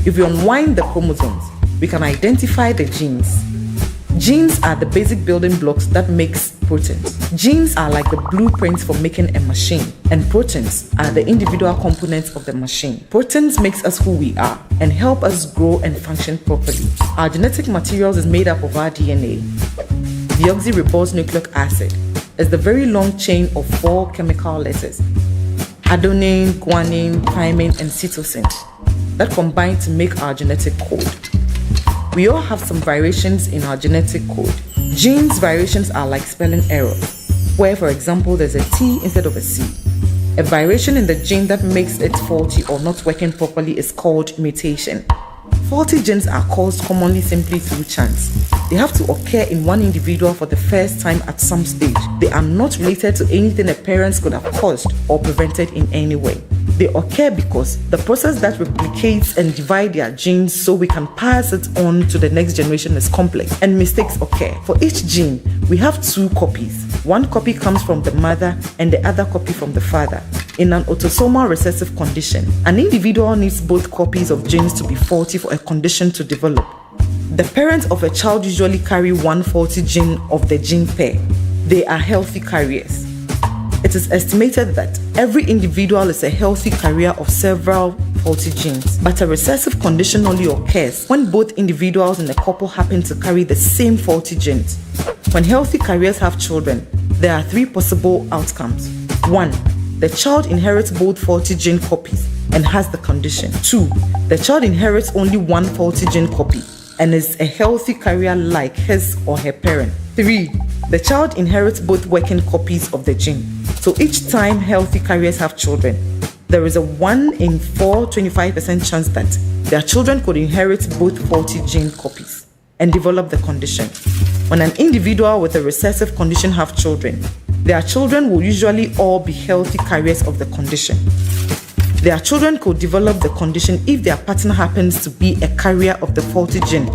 If we unwind the chromosomes, we can identify the genes. Genes are the basic building blocks that makes proteins. Genes are like the blueprints for making a machine, and proteins are the individual components of the machine. Proteins makes us who we are and help us grow and function properly. Our genetic materials is made up of our DNA. Deoxyribose nucleic acid is the very long chain of 4 chemical letters: adenine, guanine, thymine, and cytosine that combine to make our genetic code. We all have some variations in our genetic code. Genes variations are like spelling errors, where, for example, there's a T instead of a C. A variation in the gene that makes it faulty or not working properly is called mutation. Faulty genes are caused commonly simply through chance. They have to occur in one individual for the first time at some stage. They are not related to anything a parent could have caused or prevented in any way. They occur because the process that replicates and divides their genes so we can pass it on to the next generation is complex, and mistakes occur. For each gene, we have 2 copies. One copy comes from the mother and the other copy from the father. In an autosomal recessive condition, an individual needs both copies of genes to be faulty for a condition to develop. The parents of a child usually carry one faulty gene of the gene pair. They are healthy carriers. It is estimated that every individual is a healthy carrier of several faulty genes, but a recessive condition only occurs when both individuals in a couple happen to carry the same faulty genes. When healthy carriers have children, there are 3 possible outcomes. 1. The child inherits both faulty gene copies and has the condition. 2. The child inherits only one faulty gene copy and is a healthy carrier like his or her parent. 3. The child inherits both working copies of the gene. So each time healthy carriers have children, there is a 1 in 4, 25% chance that their children could inherit both faulty gene copies and develop the condition. When an individual with a recessive condition have children, their children will usually all be healthy carriers of the condition. Their children could develop the condition if their partner happens to be a carrier of the faulty gene,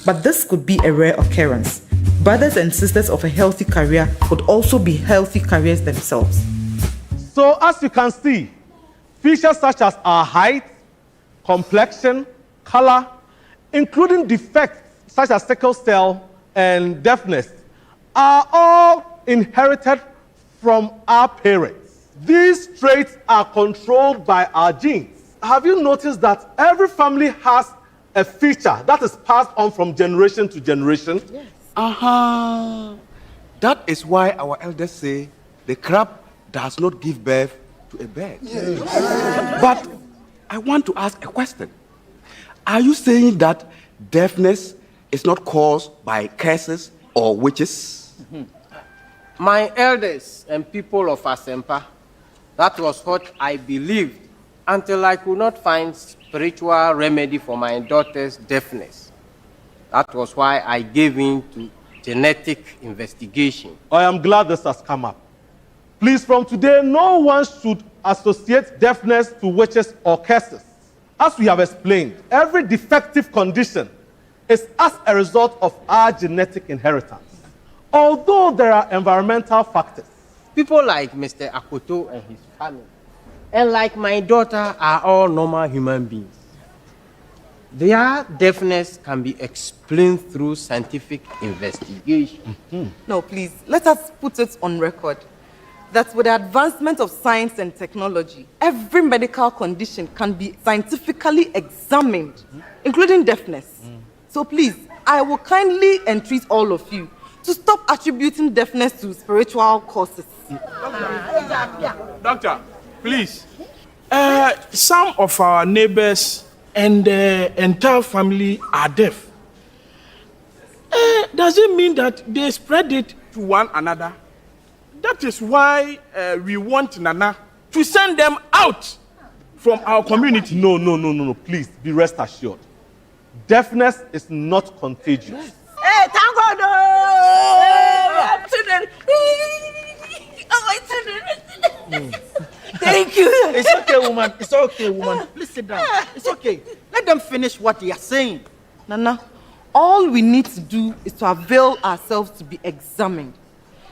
but this could be a rare occurrence. Brothers and sisters of a healthy carrier could also be healthy carriers themselves. So as you can see, features such as our height, complexion, color, including defects such as sickle cell and deafness, are all inherited from our parents. These traits are controlled by our genes. Have you noticed that every family has a feature that is passed on from generation to generation? Yes. That is why our elders say the crab does not give birth to a bird. Yes. But I want to ask a question. Are you saying that deafness is not caused by curses or witches? My elders and people of Asempa, that was what I believed until I could not find spiritual remedy for my daughter's deafness. That was why I gave in to genetic investigation. I am glad this has come up. Please, from today, no one should associate deafness to witches or curses. As we have explained, every defective condition is as a result of our genetic inheritance. Although there are environmental factors, people like Mr. Akoto and his family, and like my daughter, are all normal human beings. Their deafness can be explained through scientific investigation. No, please, let us put it on record that with the advancement of science and technology, every medical condition can be scientifically examined, including deafness. So please, I will kindly entreat all of you to stop attributing deafness to spiritual causes. Doctor, please. Some of our neighbors and the entire family are deaf. Does it mean that they spread it to one another? That is why we want Nana to send them out from our community. No. Please, be rest assured. Deafness is not contagious. Hey, thank God! Oh, Thank you. It's okay, woman. It's okay, woman. Please sit down. It's okay. Let them finish what they are saying. Nana, all we need to do is to avail ourselves to be examined.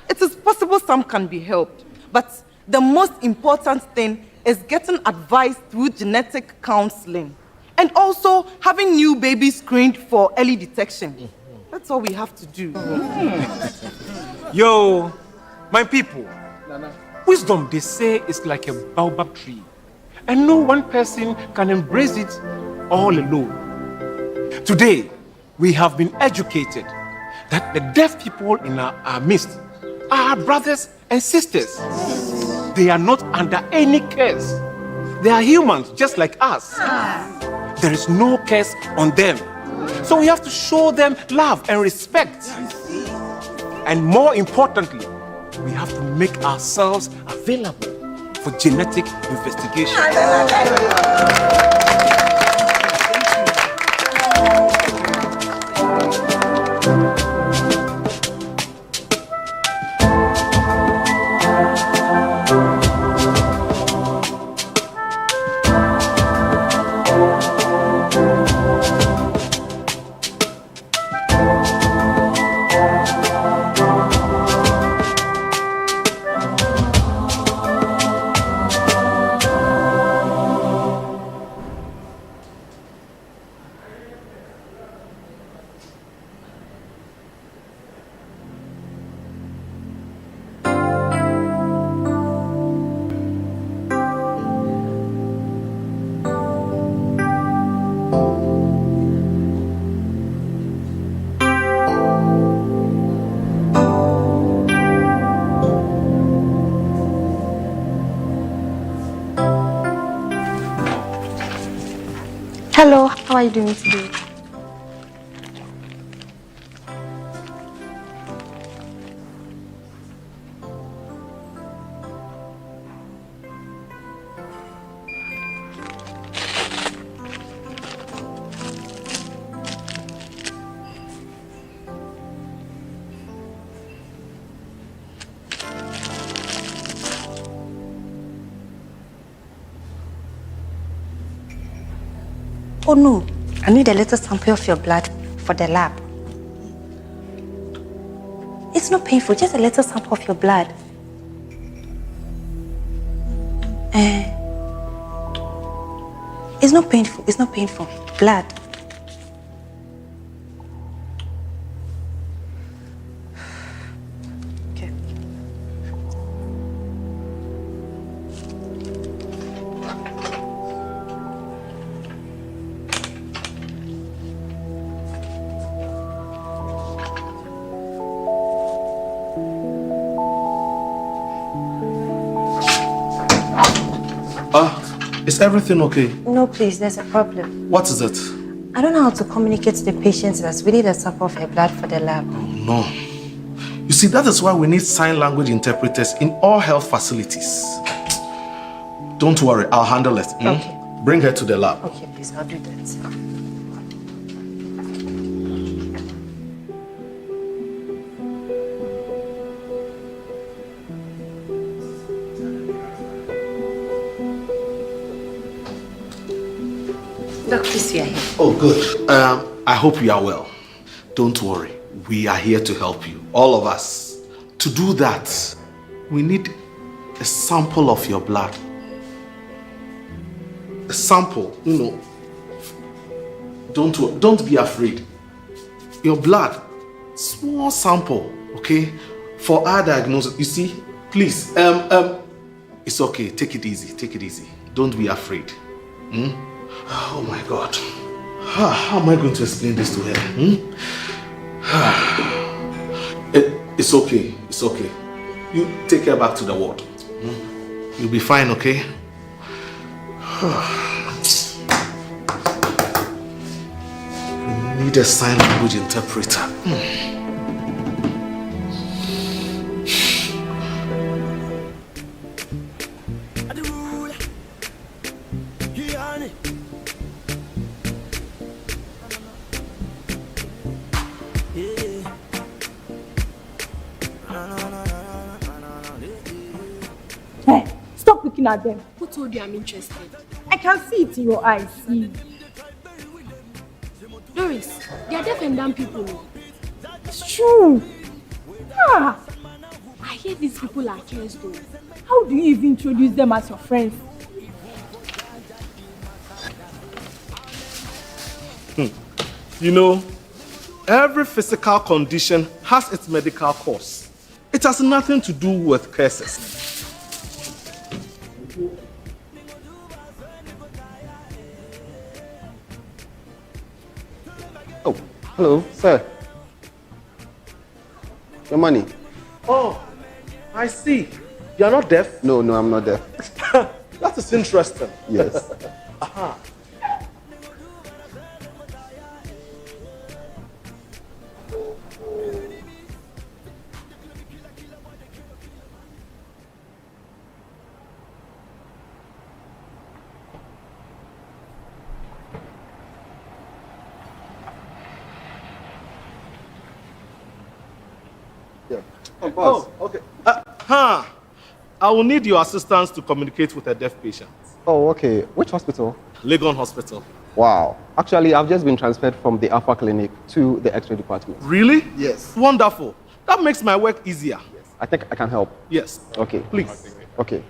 It is possible some can be helped, but the most important thing is getting advice through genetic counseling and also having new babies screened for early detection. That's all we have to do. Yo, my people, wisdom, they say, is like a baobab tree, and no one person can embrace it all alone. Today, we have been educated that the deaf people in our midst are our brothers and sisters. They are not under any curse. They are humans just like us. There is no curse on them. So we have to show them love and respect. And more importantly, we have to make ourselves available for genetic investigation. Hello, how are you doing today? Oh no, I need a little sample of your blood for the lab. It's not painful, just a little sample of your blood. It's not painful, blood. Okay. Is everything okay? No, please, there's a problem. What is it? I don't know how to communicate to the patient that's really the sample of her blood for the lab. No. You see, that is why we need sign language interpreters in all health facilities. Don't worry, I'll handle it. Okay. Bring her to the lab. Okay, please, I'll do that. Doc, please, we are here. Oh, good. I hope you are well. Don't worry. We are here to help you. All of us. To do that, we need a sample of your blood. A sample, Don't be afraid. Your blood, small sample, okay? For our diagnosis. You see, please, it's okay. Take it easy. Take it easy. Don't be afraid. Oh my God. How am I going to explain this to her? It's okay. It's okay. You take her back to the ward. You'll be fine, okay? We need a sign language interpreter. Hey, stop looking at them. Who told you I'm interested? I can see it in your eyes. See? Doris, they are deaf and dumb people. It's true. I hear these people are friends though. How do you even introduce them as your friends? Every physical condition has its medical cause. It has nothing to do with curses. Oh, hello, sir. Your money. Oh, I see. You're not deaf? No, I'm not deaf. That is interesting. Yes. Aha. Oh, okay. I will need your assistance to communicate with a deaf patient. Oh, okay. Which hospital? Legon Hospital. Wow. Actually, I've just been transferred from the Alpha Clinic to the X-ray department. Really? Yes. Wonderful. That makes my work easier. Yes. I think I can help. Yes. Okay. Please. Okay.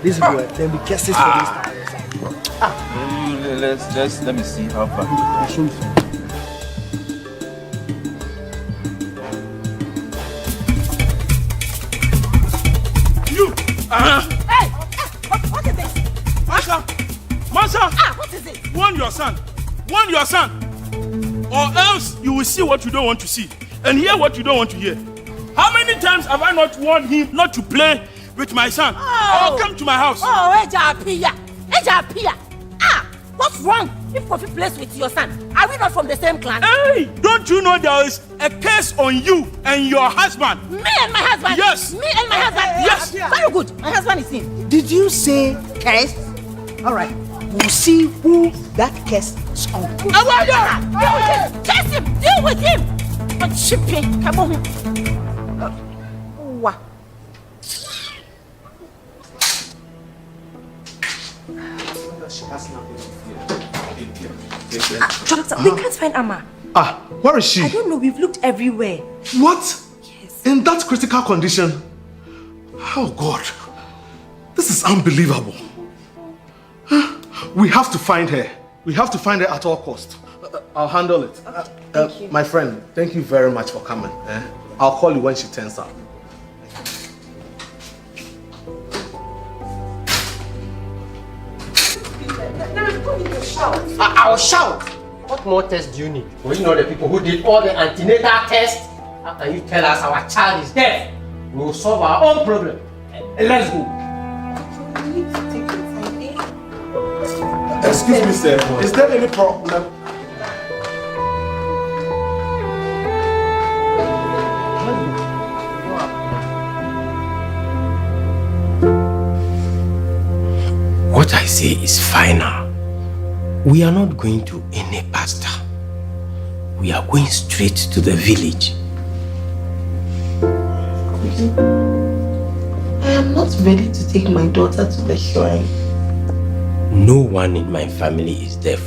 This boy, then we guess it for this time. Let me see how far. I'll show you. Hey! What is this? Masha! What is it? Warn your son. Warn your son. Or else you will see what you don't want to see and hear what you don't want to hear. How many times have I not warned him not to play with my son? Or come to my house? Oh, Ejapia. What's wrong if Kofi plays with your son? Are we not from the same clan? Hey, don't you know there is a case on you and your husband? Me and my husband? Yes. Me and my husband? Yes. Very good. My husband is in. Did you say curse? All right. We'll see who that curse is on. Deal with him. Curse him. Deal with him. But shipping. Come on. Wow. She has nothing to fear. Doctor, we can't find Amma. Where is she? I don't know. We've looked everywhere. What? Yes. In that critical condition? Oh God. This is unbelievable. We have to find her. We have to find her at all costs. I'll handle it. Thank you. My friend, thank you very much for coming. I'll call you when she turns up. I'll shout. What more tests do you need? We know the people who did all the antenatal tests. How can you tell us our child is deaf? We will solve our own problem. Let's go. Excuse me, sir. Is there any problem? What I say is final. We are not going to any pastor. We are going straight to the village. I am not ready to take my daughter to the shrine. No one in my family is deaf.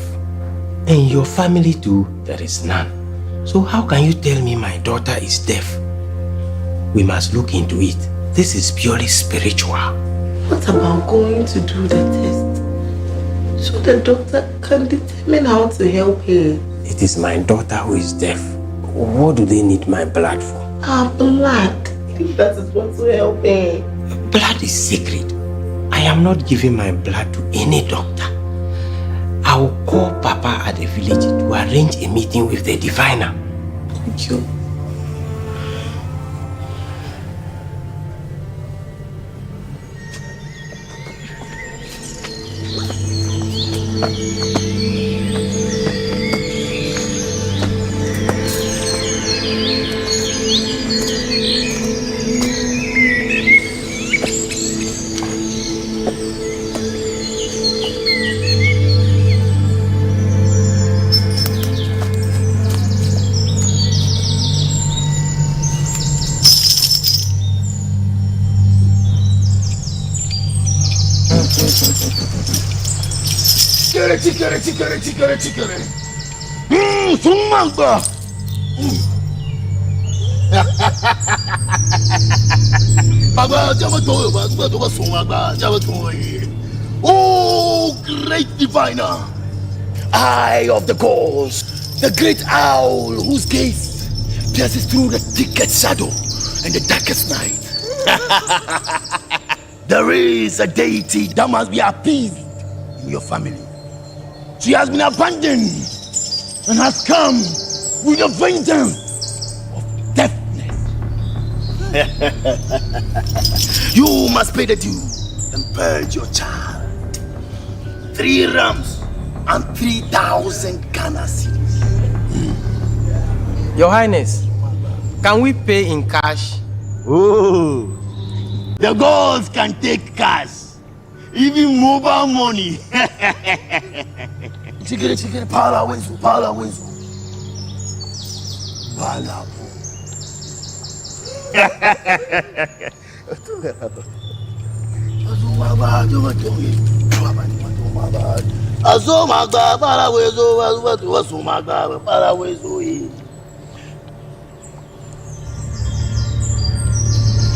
And your family too, there is none. So how can you tell me my daughter is deaf? We must look into it. This is purely spiritual. What about going to do the test? So the doctor can determine how to help her. It is my daughter who is deaf. What do they need my blood for? Our blood. I think that is what will help her. Blood is sacred. I am not giving my blood to any doctor. I will call Papa at the village to arrange a meeting with the diviner. Thank you. Chikere. Sumagba. Baba, Jamato, Bagba, Sumagba, Jamato. Oh, great diviner, eye of the gods, the great owl whose gaze pierces through the thickest shadow and the darkest night. There is a deity that must be appeased in your family. She has been abandoned and has come with a vengeance of deafness. You must pay the due and purge your child. 3 rams and 3,000 Ghana cedis. Your Highness, can we pay in cash? Oh, the gods can take cash, even mobile money. Chikere, pala wenzu. Bala. Azomagba para wezo azomagba para wezo.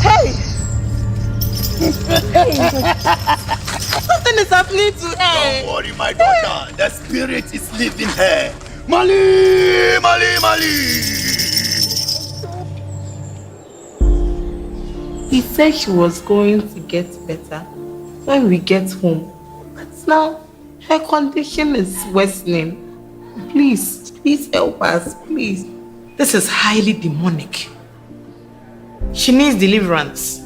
Hey! Something is happening to her. Don't worry, my daughter. The spirit is leaving her. Mali. He said she was going to get better when we get home. But now her condition is worsening. Please help us, please. This is highly demonic. She needs deliverance.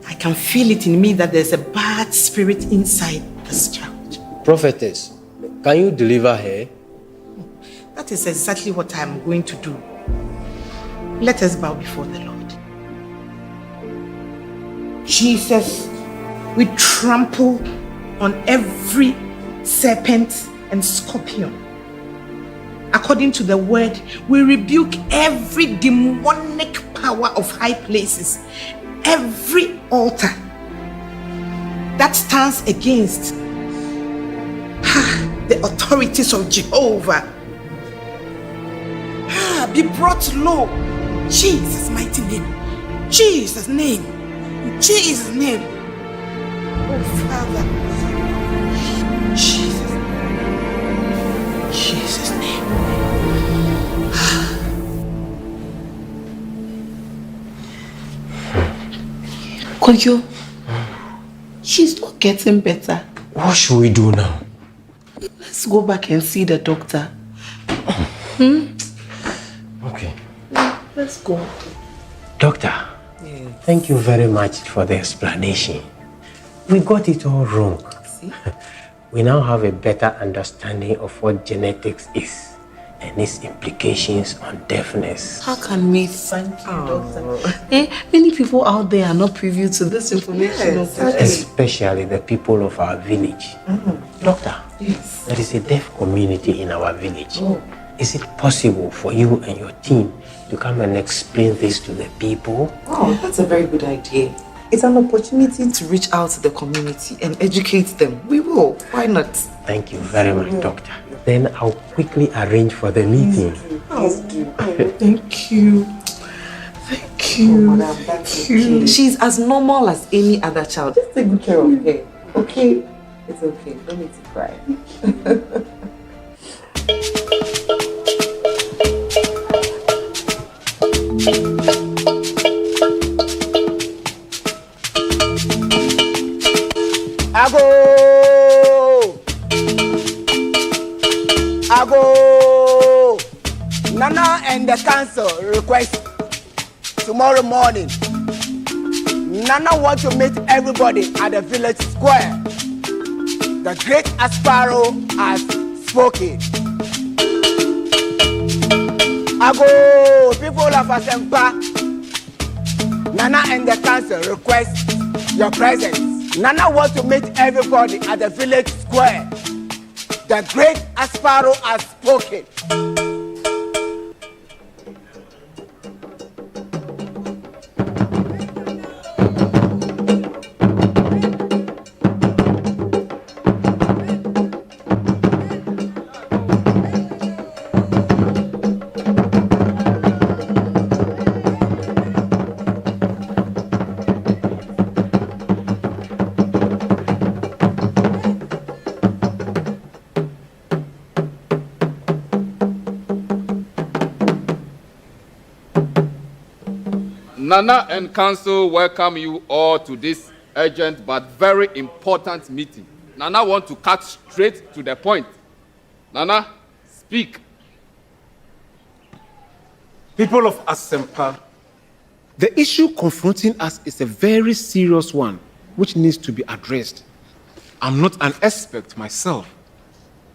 I can feel it in me that there's a bad spirit inside this child. Prophetess, can you deliver her? That is exactly what I am going to do. Let us bow before the Lord. Jesus, we trample on every serpent and scorpion. According to the word, we rebuke every demonic power of high places, every altar that stands against the authorities of Jehovah. Be brought low. Jesus' mighty name. Jesus' name. Jesus' name. Oh, Father. Jesus' name. Koyo, she's not getting better. What should we do now? Let's go back and see the doctor. Okay. Let's go. Doctor, thank you very much for the explanation. We got it all wrong. See? We now have a better understanding of what genetics is and its implications on deafness. How can we thank you, doctor? Many people out there are not privy to this information. Especially the people of our village. Doctor, there is a deaf community in our village. Is it possible for you and your team to come and explain this to the people? Oh, that's a very good idea. It's an opportunity to reach out to the community and educate them. We will. Why not? Thank you very much, Doctor. Then I'll quickly arrange for the meeting. Thank you. Thank you. Thank you. She's as normal as any other child. Just take good care of her. Okay? It's okay. Don't need to cry. Ago! Nana and the council request tomorrow morning. Nana want to meet everybody at the village square. The great Asparrow has spoken. Ago! People of Asempa, Nana and the council request your presence. Nana want to meet everybody at the village square. The great Asparrow has spoken. Nana and Council welcome you all to this urgent but very important meeting. Nana want to cut straight to the point. Nana, speak. People of Asempa, the issue confronting us is a very serious one which needs to be addressed. I'm not an expert myself,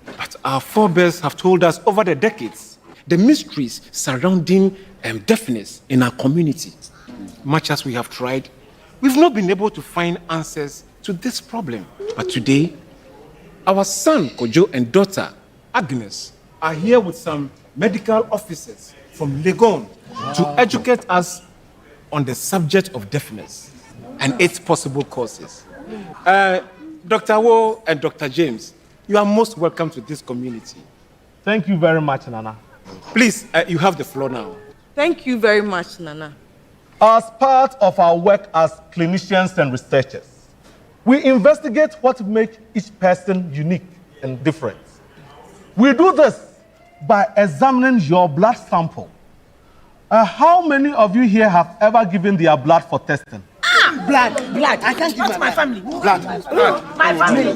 but our forebears have told us over the decades the mysteries surrounding deafness in our community. Much as we have tried, we've not been able to find answers to this problem. But today, our son Kojo and daughter Agnes are here with some medical officers from Legon to educate us on the subject of deafness and its possible causes. Dr. Wo and Dr. James, you are most welcome to this community. Thank you very much, Nana. Please, you have the floor now. Thank you very much, Nana. As part of our work as clinicians and researchers, we investigate what makes each person unique and different. We do this by examining your blood sample. How many of you here have ever given their blood for testing? Blood. I can't give Not my family. Blood. My family.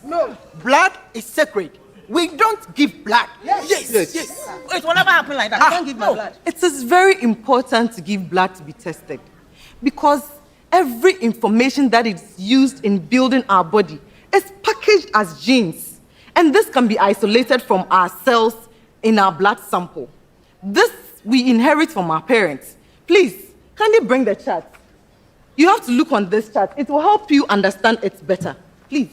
No, blood is sacred. We don't give blood. Yes. It will never happen like that. I can't give my blood. It is very important to give blood to be tested because every information that is used in building our body is packaged as genes, and this can be isolated from our cells in our blood sample. This we inherit from our parents. Please, can you bring the chart? You have to look on this chart. It will help you understand it better. Please.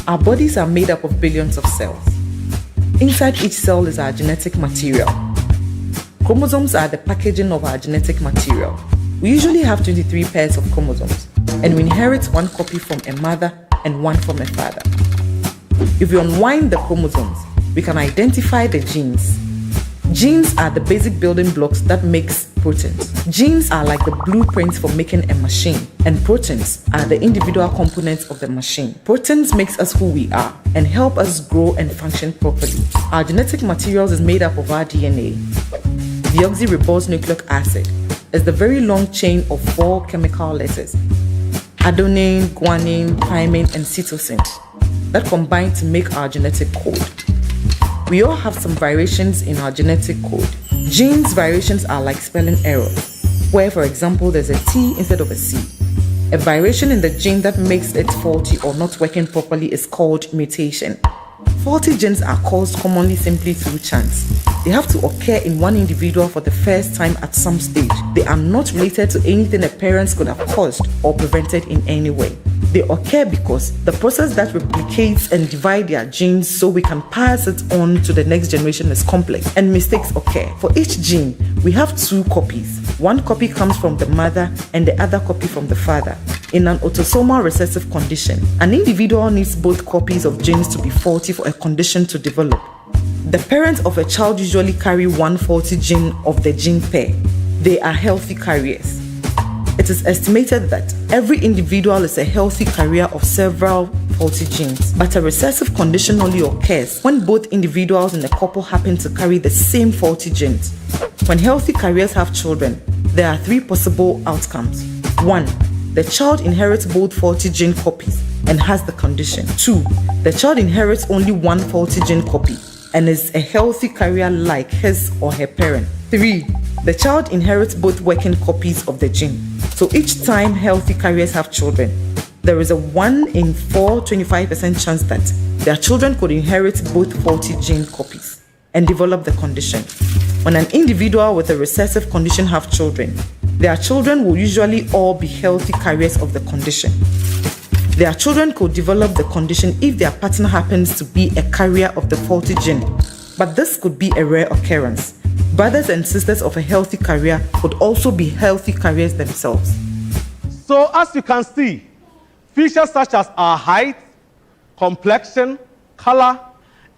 Our bodies are made up of billions of cells. Inside each cell is our genetic material. Chromosomes are the packaging of our genetic material. We usually have 23 pairs of chromosomes, and we inherit one copy from a mother and one from a father. If we unwind the chromosomes, we can identify the genes. Genes are the basic building blocks that makes proteins. Genes are like the blueprints for making a machine, and proteins are the individual components of the machine. Proteins makes us who we are and help us grow and function properly. Our genetic materials is made up of our DNA. Deoxyribonucleic acid is the very long chain of 4 chemical letters: adenine, guanine, thymine, and cytosine that combine to make our genetic code. We all have some variations in our genetic code. Genes variations are like spelling errors, where, for example, there's a T instead of a C. A variation in the gene that makes it faulty or not working properly is called mutation. Faulty genes are caused commonly simply through chance. They have to occur in one individual for the first time at some stage. They are not related to anything a parent could have caused or prevented in any way. They occur because the process that replicates and divides their genes so we can pass it on to the next generation is complex, and mistakes occur. For each gene, we have 2 copies. One copy comes from the mother and the other copy from the father. In an autosomal recessive condition, an individual needs both copies of genes to be faulty for a condition to develop. The parents of a child usually carry one faulty gene of the gene pair. They are healthy carriers. It is estimated that every individual is a healthy carrier of several faulty genes, but a recessive condition only occurs when both individuals in a couple happen to carry the same faulty genes. When healthy carriers have children, there are 3 possible outcomes. 1. The child inherits both faulty gene copies and has the condition. 2. The child inherits only one faulty gene copy and is a healthy carrier like his or her parent. 3. The child inherits both working copies of the gene. So each time healthy carriers have children, there is a 1 in 4, 25% chance that their children could inherit both faulty gene copies and develop the condition. When an individual with a recessive condition have children, their children will usually all be healthy carriers of the condition. Their children could develop the condition if their partner happens to be a carrier of the faulty gene, but this could be a rare occurrence. Brothers and sisters of a healthy carrier could also be healthy carriers themselves. So as you can see, features such as our height, complexion, color,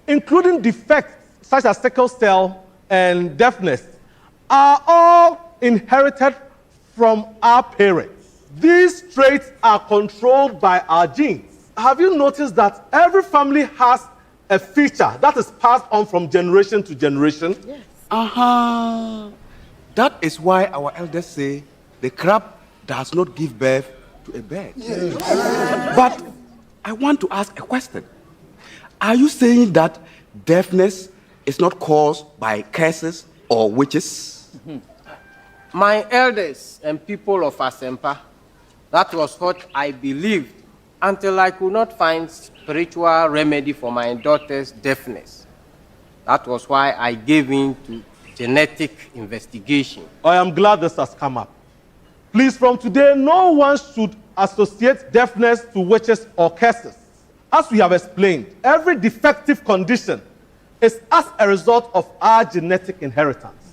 including defects such as sickle cell and deafness, are all inherited from our parents. These traits are controlled by our genes. Have you noticed that every family has a feature that is passed on from generation to generation? Yes. That is why our elders say the crab does not give birth to a bird. Yes. But I want to ask a question. Are you saying that deafness is not caused by curses or witches? My elders and people of Asempa, that was what I believed until I could not find spiritual remedy for my daughter's deafness. That was why I gave in to genetic investigation. I am glad this has come up. Please, from today, no one should associate deafness to witches or curses. As we have explained, every defective condition is as a result of our genetic inheritance.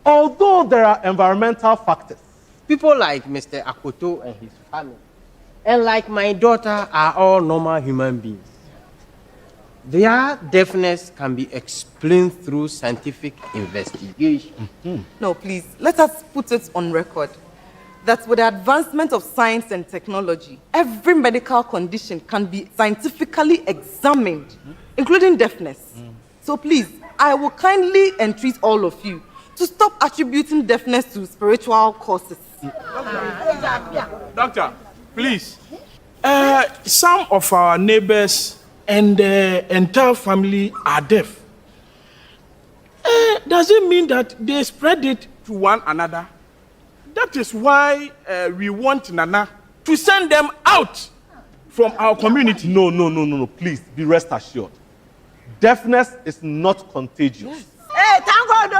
Although there are environmental factors. People like Mr. Akoto and his family, and like my daughter, are all normal human beings. Their deafness can be explained through scientific investigation. No, please, let us put it on record that with the advancement of science and technology, every medical condition can be scientifically examined, including deafness. So please, I will kindly entreat all of you to stop attributing deafness to spiritual causes. Doctor, please. Some of our neighbors and the entire family are deaf. Does it mean that they spread it to one another? That is why we want Nana to send them out from our community. No. Please, be rest assured. Deafness is not contagious. Hey, thank God!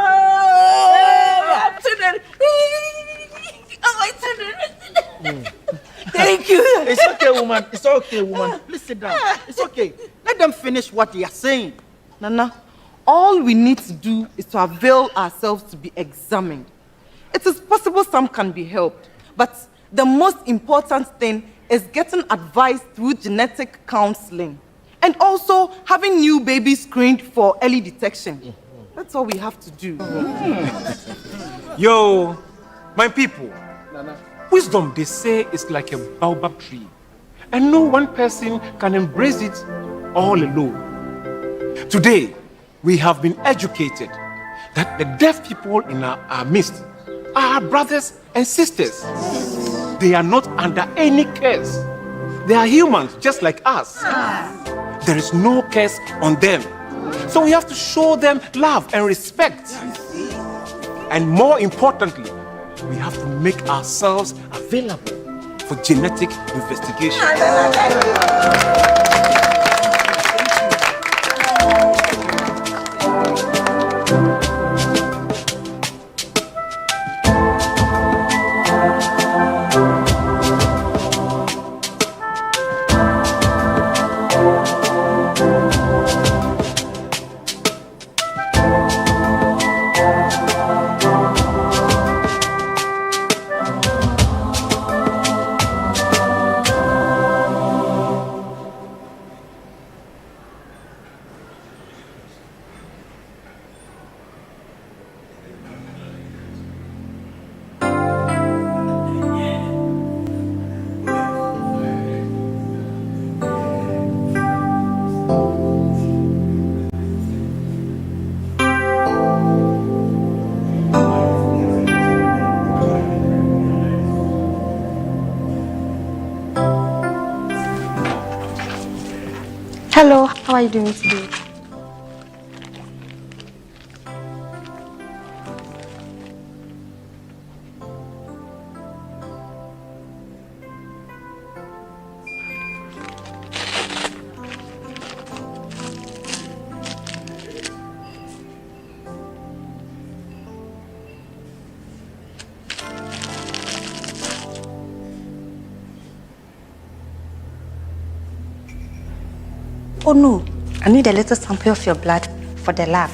Thank you. It's okay, woman. It's okay, woman. Please sit down. It's okay. Let them finish what they are saying. Nana, all we need to do is to avail ourselves to be examined. It is possible some can be helped, but the most important thing is getting advice through genetic counseling and also having new babies screened for early detection. That's all we have to do. Yo, my people, wisdom, they say, is like a baobab tree. And no one person can embrace it all alone. Today, we have been educated that the deaf people in our midst are our brothers and sisters. They are not under any curse. They are humans just like us. There is no curse on them. So we have to show them love and respect. And more importantly, we have to make ourselves available for genetic investigation. Hello, how are you doing today? Oh no, I need a little sample of your blood for the lab.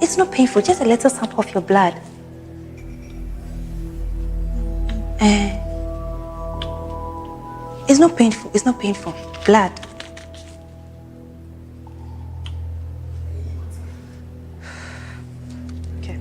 It's not painful, just a little sample of your blood. It's not painful, it's not painful. Blood. Okay.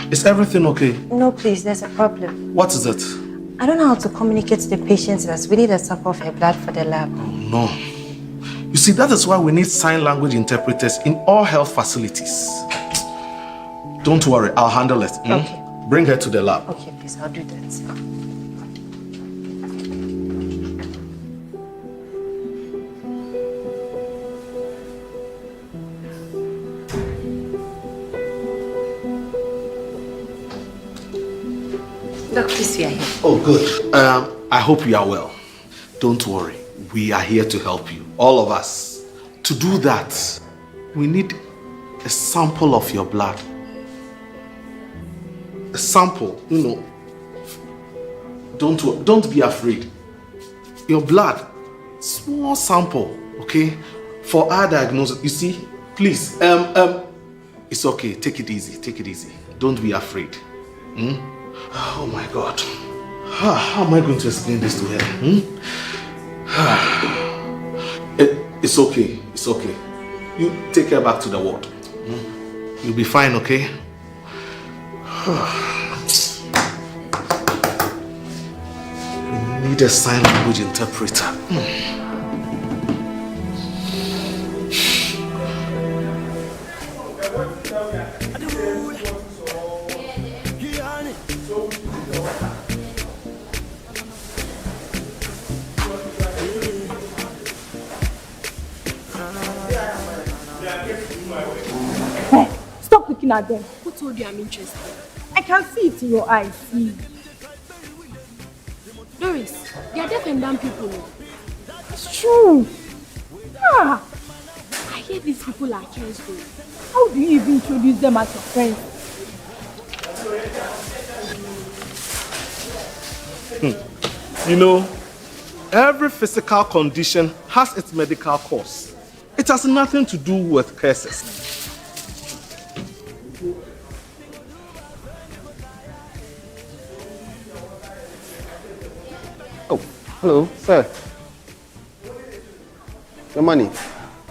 Is everything okay? No, please, there's a problem. What is it? I don't know how to communicate to the patient that we need a sample of her blood for the lab. No. You see, that is why we need sign language interpreters in all health facilities. Don't worry, I'll handle it. Okay. Bring her to the lab. Okay, please, I'll do that. Doc, please, we are here. Oh, good. I hope you are well. Don't worry. We are here to help you. All of us. To do that, we need a sample of your blood. A sample, you know. Don't be afraid. Your blood, small sample, okay? For our diagnosis. You see, please, it's okay. Take it easy. Take it easy. Don't be afraid. Oh my God. How am I going to explain this to her? It's okay. It's okay. You take her back to the ward. You'll be fine, okay? We need a sign language interpreter. Stop looking at them. Who told you I'm interested? I can see it in your eyes. See. Doris, they are deaf and dumb people. It's true. Ah, I hear these people are kids though. how do you even introduce them as your friends? You know, Every physical condition has its medical cause. It has nothing to do with curses. Oh, hello, sir. Your money.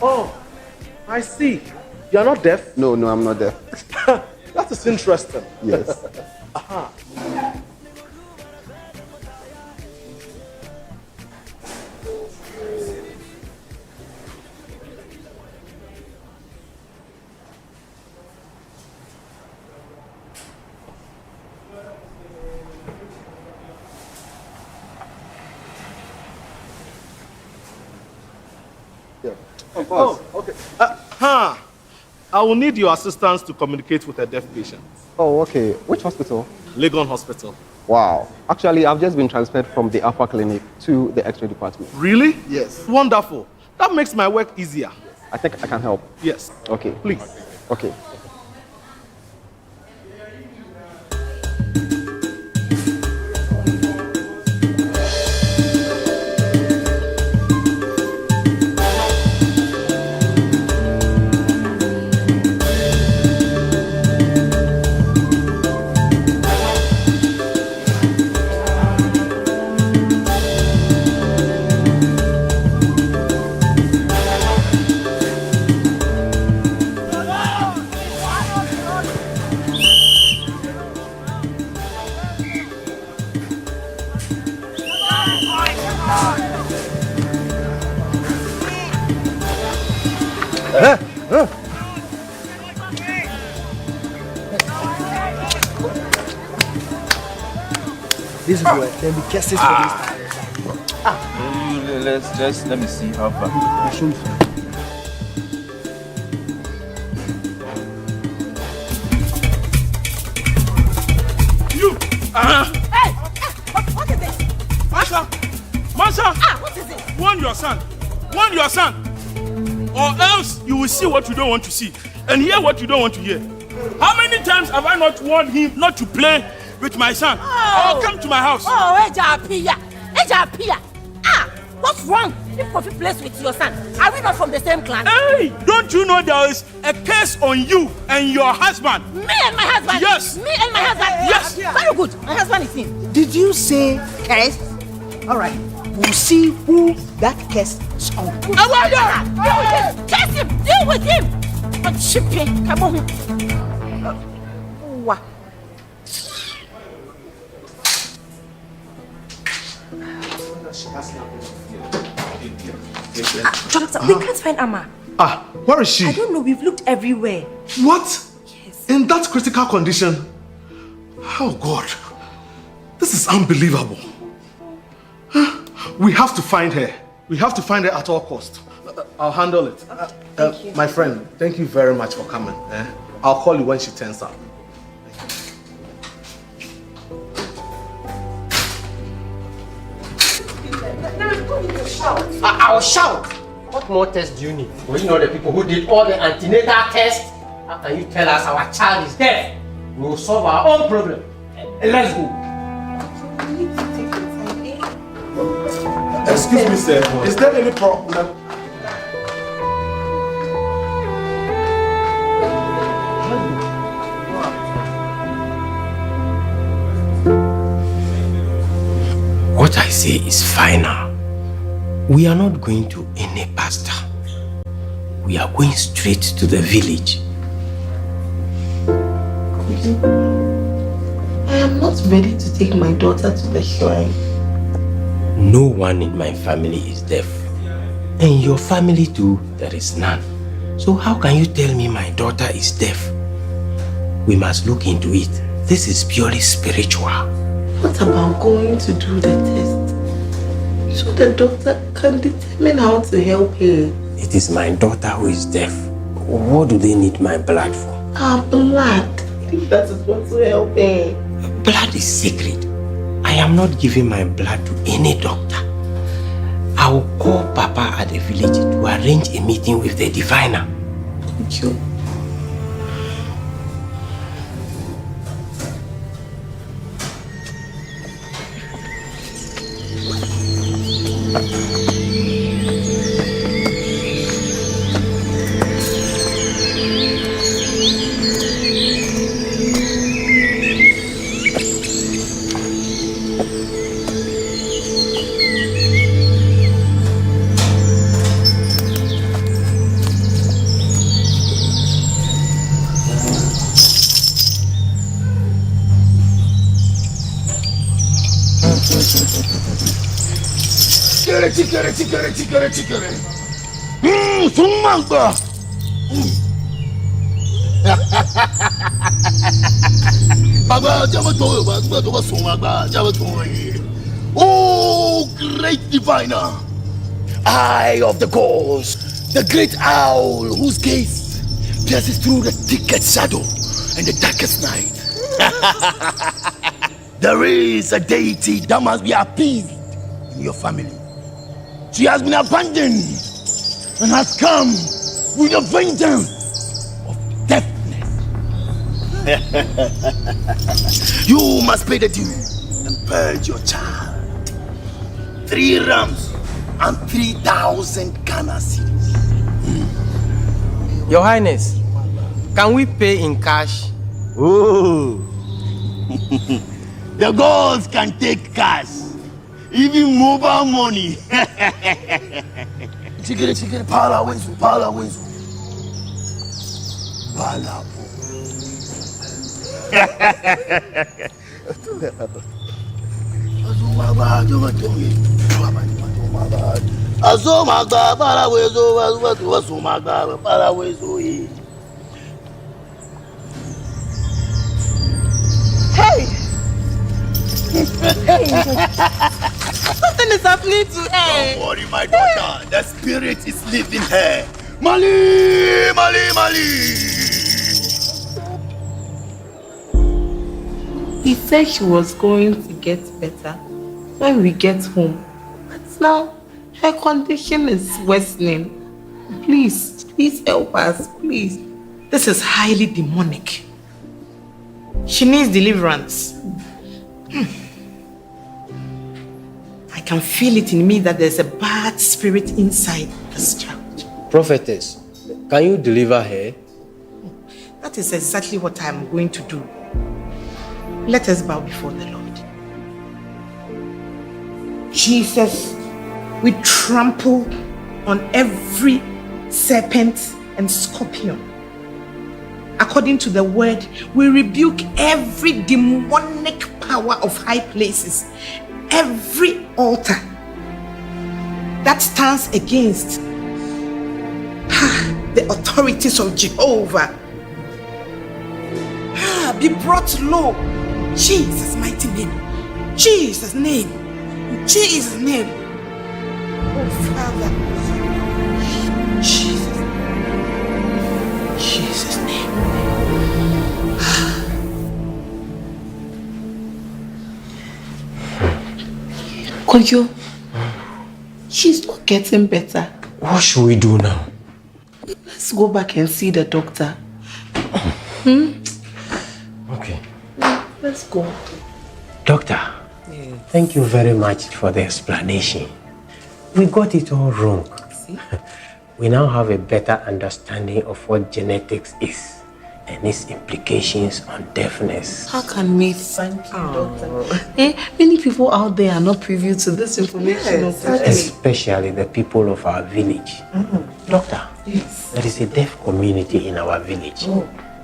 Oh, I see. You're not deaf? No, I'm not deaf. That is interesting. Yes. Aha. Of course. Oh, okay. I will need your assistance to communicate with a deaf patient. Oh, okay. Which hospital? Legon Hospital. Wow. Actually, I've just been transferred from the Alpha Clinic to the X-ray department. Really? Yes. Wonderful. That makes my work easier. I think I can help. Yes. Okay. Please. Okay. This is where then the cases for this. Let me see how far. You! Hey! What is this? Masha! What is this? Warn your son! Warn your son! Or else you will see what you don't want to see and hear what you don't want to hear. How many times have I not warned him not to play with my son? Or come to my house? Oh, Ejapia! What's wrong if Kofi plays with your son? Are we not from the same clan? Hey! Don't you know there is a case on you and your husband? Me and my husband? Yes! Me and my husband? Yes! Very good. My husband is in. Did you say curse? All right. We'll see who that curse is on. Deal with him! Curse him! Deal with him! But Chippy, come on. What? Doctor, we can't find Amma. Where is she? I don't know. We've looked everywhere. What? Yes. In that critical condition? Oh, God. This is unbelievable. We have to find her. We have to find her at all costs. I'll handle it. My friend, thank you very much for coming. I'll call you when she turns up. I'll shout. What more tests do you need? Well, you know the people who did all the antenatal tests. How can you tell us our child is deaf? We will solve our own problem. Let's go. Excuse me, sir. Is there any problem? What I say is final. We are not going to any pastor. We are going straight to the village. I am not ready to take my daughter to the shrine. No one in my family is deaf. And your family too, there is none. So how can you tell me my daughter is deaf? We must look into it. This is purely spiritual. What about going to do the test? So the doctor can determine how to help her. It is my daughter who is deaf. What do they need my blood for? Our blood. If that is what will help her. Blood is sacred. I am not giving my blood to any doctor. I will call Papa at the village to arrange a meeting with the diviner. Thank you. Sumangba. Baba, Jamato, Baba, Sumagba, Jamato. Oh, great diviner, eye of the gods, the great owl whose gaze pierces through the thickest shadow and the darkest night. There is a deity that must be appeased in your family. She has been abandoned and has come with a vengeance of deafness. You must pay the due and purge your child. 3 rams and 3,000 Ghana cedis. Your Highness, can we pay in cash? Oh, the gods can take cash, even mobile money. Chicken, pala wins. Hey! Something is happening to her. Don't worry, my daughter. The spirit is leaving her. Mali! He said she was going to get better when we get home. But now her condition is worsening. Please help us, please. This is highly demonic. She needs deliverance. I can feel it in me that there's a bad spirit inside this child. Prophetess, can you deliver her? That is exactly what I'm going to do. Let us bow before the Lord. Jesus, we trample on every serpent and scorpion. According to the word, we rebuke every demonic power of high places, every altar that stands against the authorities of Jehovah. Be brought low. Jesus' mighty name. Jesus' name. Jesus' name. Oh, Father. Jesus' name. Koyo, she's not getting better. What should we do now? Let's go back and see the doctor. Okay. Let's go. Doctor, thank you very much for the explanation. We got it all wrong. See? We now have a better understanding of what genetics is and its implications on deafness. How can we thank you, doctor? Many people out there are not privy to this information. Especially the people of our village. Doctor, there is a deaf community in our village.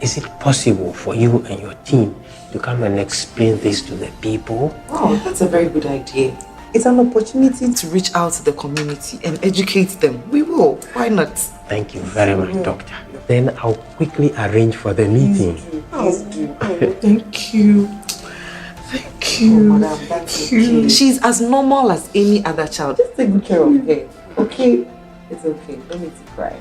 Is it possible for you and your team to come and explain this to the people? Oh, that's a very good idea. It's an opportunity to reach out to the community and educate them. We will. Why not? Thank you very much, Doctor. Then I'll quickly arrange for the meeting. Thank you. Thank you. Madam, that's okay. She's as normal as any other child. Just take good care of her. Okay? It's okay. Don't need to cry.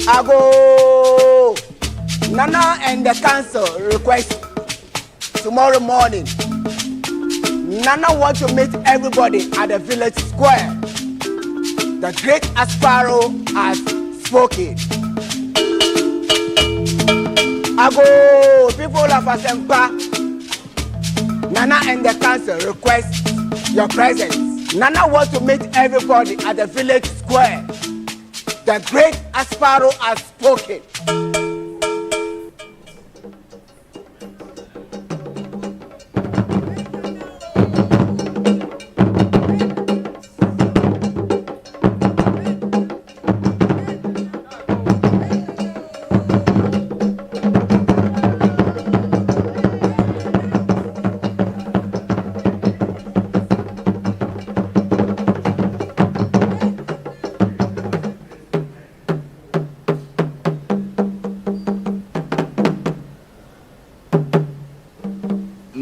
Ago! Nana and the council request tomorrow morning. Nana wants to meet everybody at the village square. The great Asparrow has spoken. Ago! People of Asempa, Nana and the council request your presence. Nana wants to meet everybody at the village square. The great Asparrow has spoken.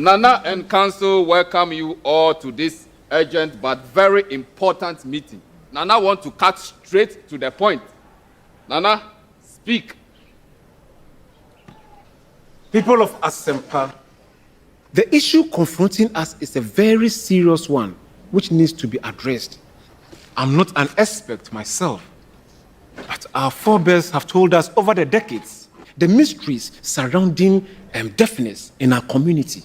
Nana and Council welcome you all to this urgent but very important meeting. Nana want to cut straight to the point. Nana, speak. People of Asempa, the issue confronting us is a very serious one which needs to be addressed. I'm not an expert myself, but our forebears have told us over the decades the mysteries surrounding deafness in our community.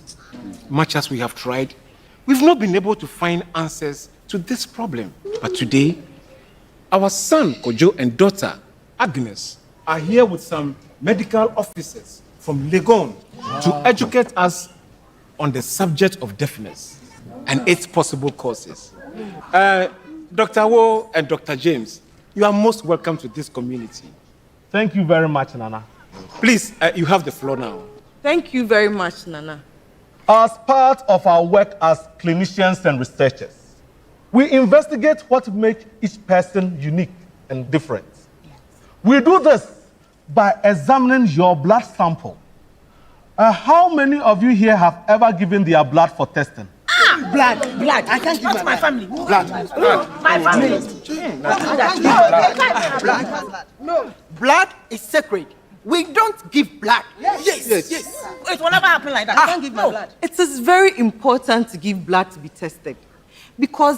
Much as we have tried, we've not been able to find answers to this problem. But today, our son Kojo and daughter Agnes are here with some medical officers from Legon to educate us on the subject of deafness and its possible causes. Dr. Wo and Dr. James, you are most welcome to this community. Thank you very much, Nana. Please, you have the floor now. Thank you very much, Nana. As part of our work as clinicians and researchers, we investigate what makes each person unique and different. We do this by examining your blood sample. How many of you here have ever given their blood for testing? Blood. I can't give my family. Blood. My family. No. Blood is sacred. We don't give blood. Yes. It will never happen like that. I can't give my blood. It is very important to give blood to be tested because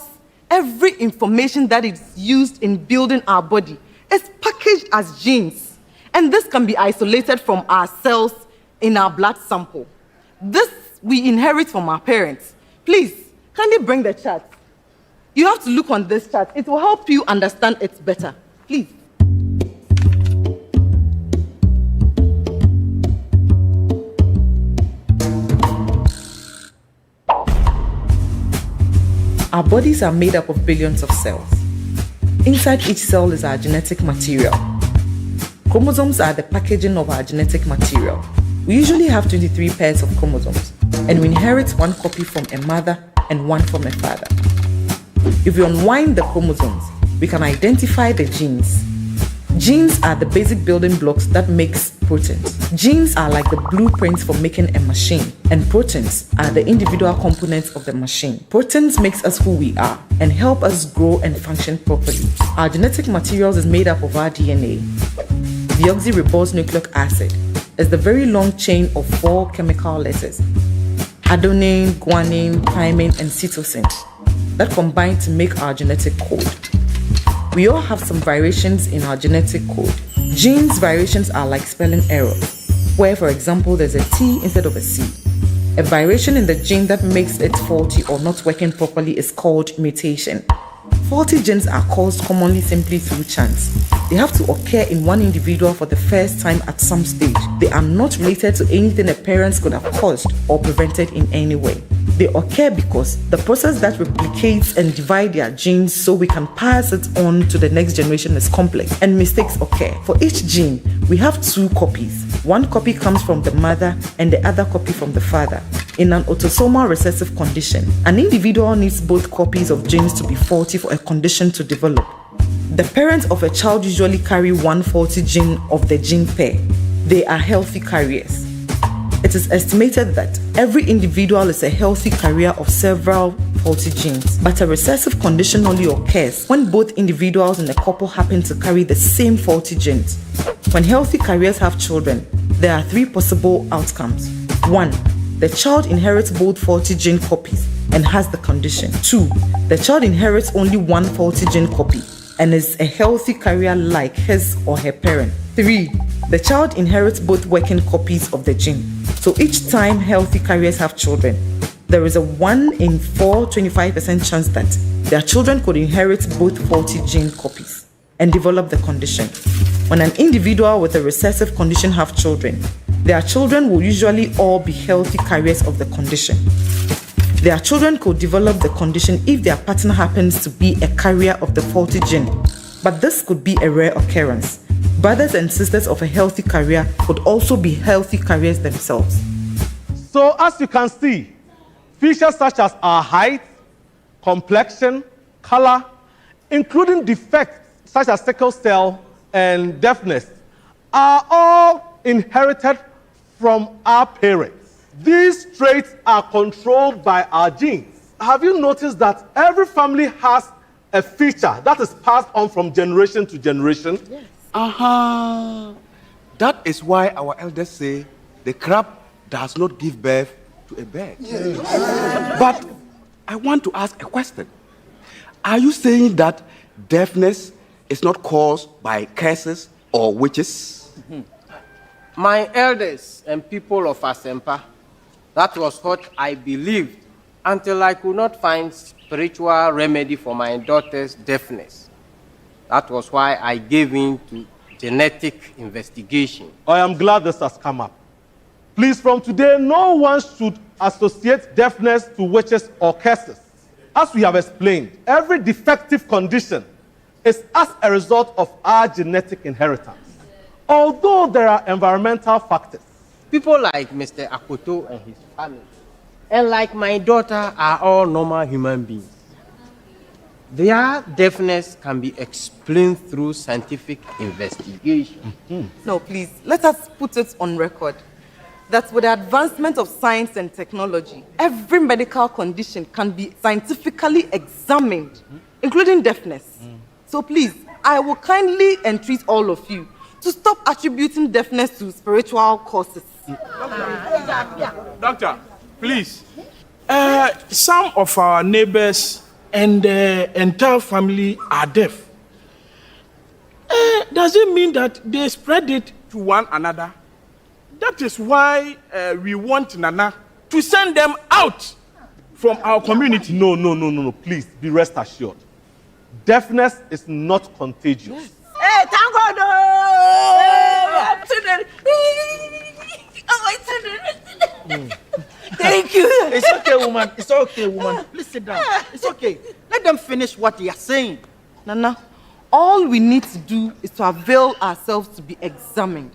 every information that is used in building our body is packaged as genes. And this can be isolated from our cells in our blood sample. This we inherit from our parents. Please, kindly bring the chart. You have to look on this chart. It will help you understand it better. Please. Our bodies are made up of billions of cells. Inside each cell is our genetic material. Chromosomes are the packaging of our genetic material. We usually have 23 pairs of chromosomes, and we inherit one copy from a mother and one from a father. If we unwind the chromosomes, we can identify the genes. Genes are the basic building blocks that makes proteins. Genes are like the blueprints for making a machine, and proteins are the individual components of the machine. Proteins makes us who we are and help us grow and function properly. Our genetic materials is made up of our DNA. Deoxyribose nucleic acid is the very long chain of 4 chemical letters: adenine, guanine, thymine, and cytosine that combine to make our genetic code. We all have some variations in our genetic code. Genes variations are like spelling errors, where, for example, there's a T instead of a C. A variation in the gene that makes it faulty or not working properly is called mutation. Faulty genes are caused commonly simply through chance. They have to occur in one individual for the first time at some stage. They are not related to anything the parents could have caused or prevented in any way. They occur because the process that replicates and divides their genes so we can pass it on to the next generation is complex, and mistakes occur. For each gene, we have 2 copies. One copy comes from the mother and the other copy from the father. In an autosomal recessive condition, an individual needs both copies of genes to be faulty for a condition to develop. The parents of a child usually carry one faulty gene of the gene pair. They are healthy carriers. It is estimated that every individual is a healthy carrier of several faulty genes, but a recessive condition only occurs when both individuals in a couple happen to carry the same faulty genes. When healthy carriers have children, there are 3 possible outcomes. 1. The child inherits both faulty gene copies and has the condition. 2. The child inherits only one faulty gene copy and is a healthy carrier like his or her parent. 3. The child inherits both working copies of the gene. So each time healthy carriers have children, there is a 1 in 4, 25% chance that their children could inherit both faulty gene copies and develop the condition. When an individual with a recessive condition have children, their children will usually all be healthy carriers of the condition. Their children could develop the condition if their partner happens to be a carrier of the faulty gene, but this could be a rare occurrence. Brothers and sisters of a healthy carrier could also be healthy carriers themselves. So as you can see, features such as our height, complexion, color, including defects such as sickle cell and deafness, are all inherited from our parents. These traits are controlled by our genes. Have you noticed that every family has a feature that is passed on from generation to generation? Yes. That is why our elders say the crab does not give birth to a bird. But I want to ask a question. Are you saying that deafness is not caused by curses or witches? My elders and people of Asempa, that was what I believed until I could not find spiritual remedy for my daughter's deafness. That was why I gave in to genetic investigation. I am glad this has come up. Please, from today, no one should associate deafness to witches or curses. As we have explained, every defective condition is as a result of our genetic inheritance. Although there are environmental factors. People like Mr. Akoto and his family, and like my daughter, are all normal human beings. Their deafness can be explained through scientific investigation. No, please, let us put it on record that with the advancement of science and technology, every medical condition can be scientifically examined, including deafness. So please, I will kindly entreat all of you to stop attributing deafness to spiritual causes. Doctor, please. Some of our neighbors and the entire family are deaf. Does it mean that they spread it to one another? That is why we want Nana to send them out from our community. No. Please, be rest assured. Deafness is not contagious. Hey, thank God! Thank you. It's okay, woman. It's okay, woman. Please sit down. It's okay. Let them finish what they are saying. Nana, all we need to do is to avail ourselves to be examined.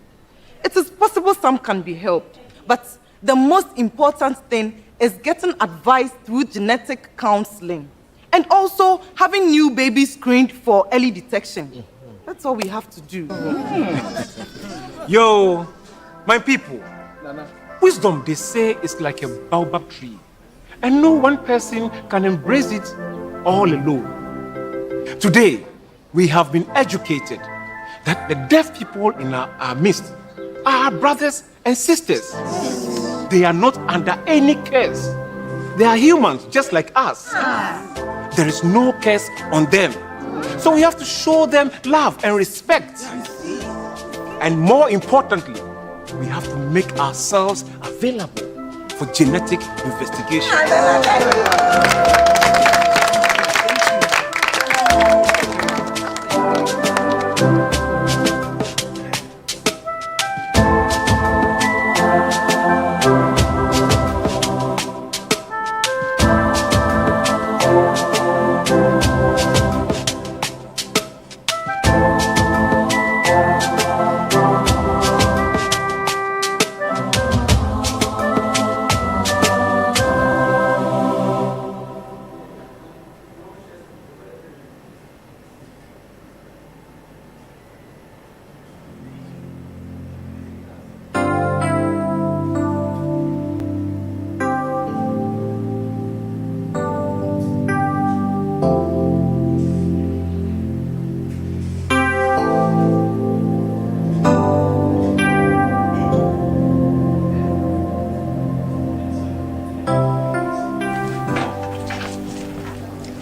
It is possible some can be helped, but the most important thing is getting advice through genetic counseling and also having new babies screened for early detection. That's all we have to do. Yo, my people, wisdom, they say, is like a baobab tree, and no one person can embrace it all alone. Today, we have been educated that the deaf people in our midst are our brothers and sisters. They are not under any curse. They are humans just like us. There is no curse on them. So we have to show them love and respect. And more importantly, we have to make ourselves available for genetic investigation.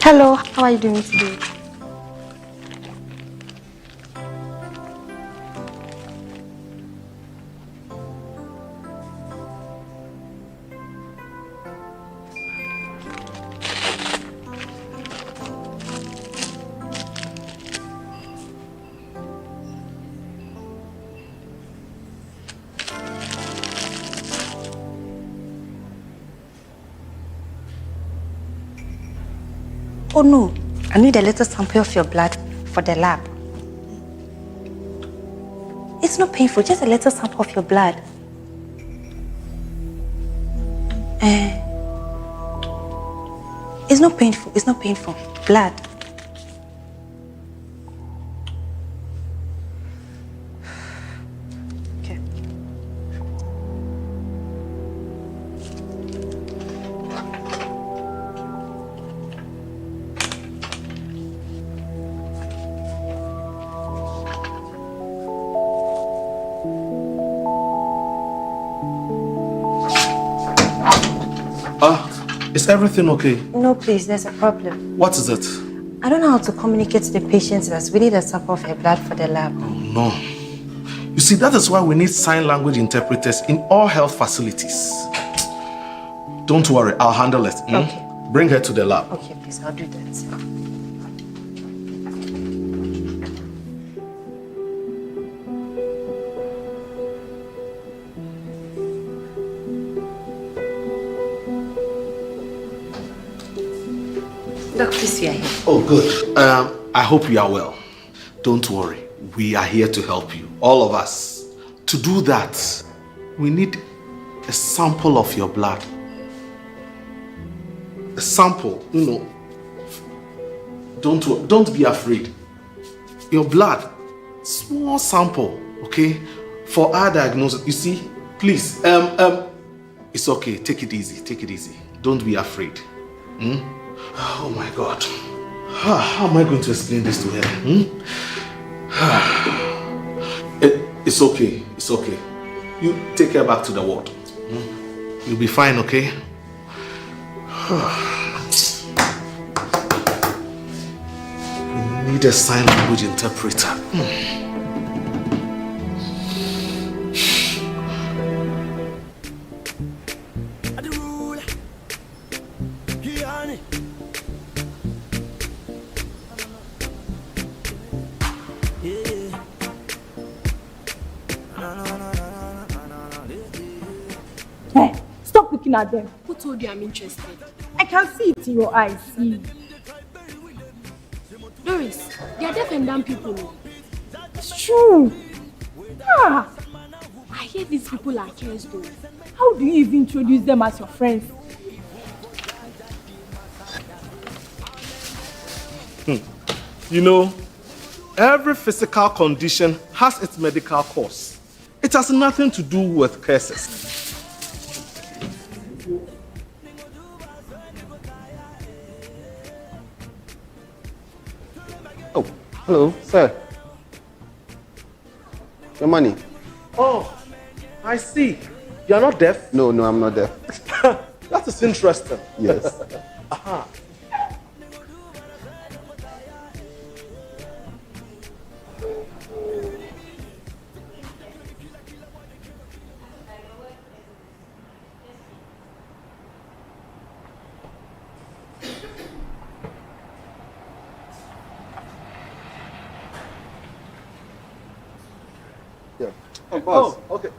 Hello, how are you doing today? Oh no, I need a little sample of your blood for the lab. It's not painful, just a little sample of your blood. It's not painful, blood. Okay. Is everything okay? No, please, there's a problem. What is it? I don't know how to communicate to the patients that we need a sample of her blood for the lab. No. You see, that is why we need sign language interpreters in all health facilities. Don't worry, I'll handle it. Okay. Bring her to the lab. Okay, please, I'll do that. Doc, please, we are here. Oh, good. I hope you are well. Don't worry. We are here to help you, all of us. To do that, we need a sample of your blood. A sample, Don't be afraid. Your blood, small sample, okay? For our diagnosis. You see, please, it's okay. Take it easy. Take it easy. Don't be afraid. Oh my God. How am I going to explain this to her? It's okay. It's okay. You take her back to the ward. You'll be fine, okay? We need a sign language interpreter. Hey, stop looking at them. Who told you I'm interested? I can see it in your eyes. See. Doris, they are deaf and dumb people. It's true. I hear these people are kids though. How do you even introduce them as your friends? You know, every physical condition has its medical cause. It has nothing to do with curses. Oh, hello, sir. Your money. Oh, I see. You're not deaf? No, I'm not deaf. That is interesting. Yes. Aha. Boss. Oh, okay.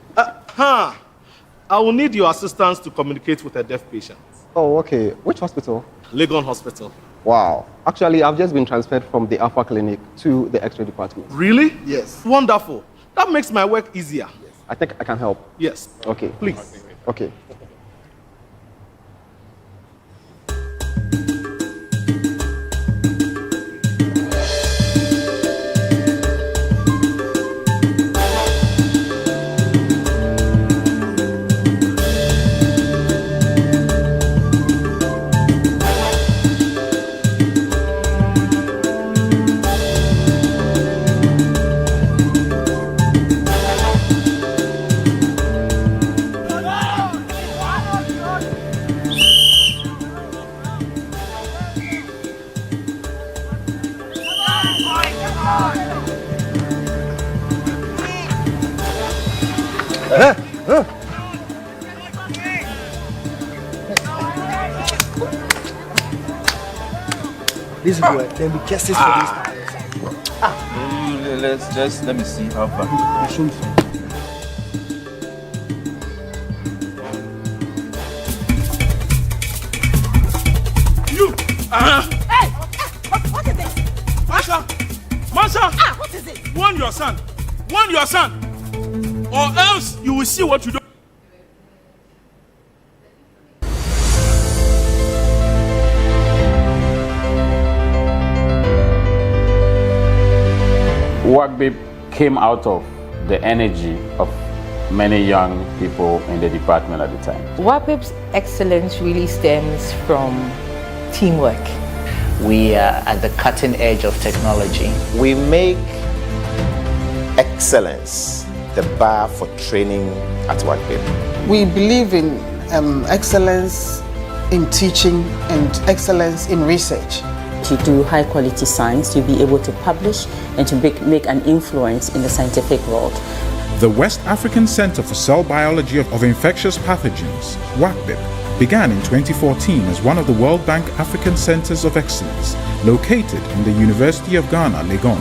I will need your assistance to communicate with a deaf patient. Oh, okay. Which hospital? Legon Hospital. Wow. Actually, I've just been transferred from the Alpha Clinic to the X-ray department. Really? Yes. Wonderful. That makes my work easier. Yes. I think I can help. Yes. Okay. Please. Okay. This boy, then we justice for this. Let me see how far. You! Hey! What is this? Masha! What is it? Warn your son! Warn your son! Or else you will see what you do. WACCBIP came out of the energy of many young people in the department at the time. WACCBIP's excellence really stems from teamwork. We are at the cutting edge of technology. We make excellence the bar for training at WACCBIP. We believe in excellence in teaching and excellence in research. To do high quality science, to be able to publish and to make an influence in the scientific world. The West African Center for Cell Biology of Infectious Pathogens, WACCBIP, began in 2014 as one of the World Bank African Centers of Excellence, located in the University of Ghana, Legon.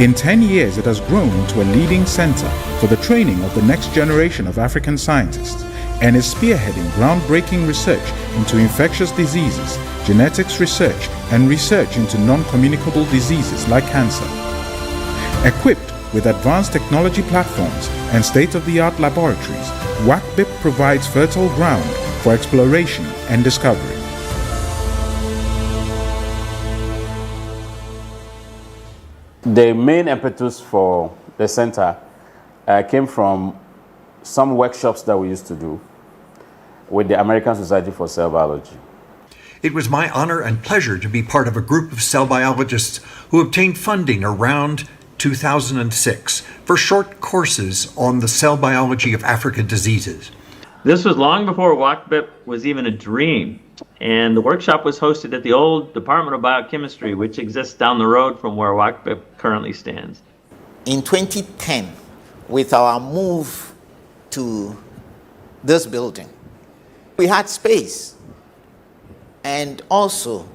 In 10 years, it has grown into a leading center for the training of the next generation of African scientists and is spearheading groundbreaking research into infectious diseases, genetics research, and research into non-communicable diseases like cancer. Equipped with advanced technology platforms and state-of-the-art laboratories, WACCBIP provides fertile ground for exploration and discovery. The main impetus for the center came from some workshops that we used to do with the American Society for Cell Biology. It was my honor and pleasure to be part of a group of cell biologists who obtained funding around 2006 for short courses on the cell biology of African diseases. This was long before WACCBIP was even a dream, and the workshop was hosted at the old Department of Biochemistry, which exists down the road from where WACCBIP currently stands. In 2010, with our move to this building, we had space, and also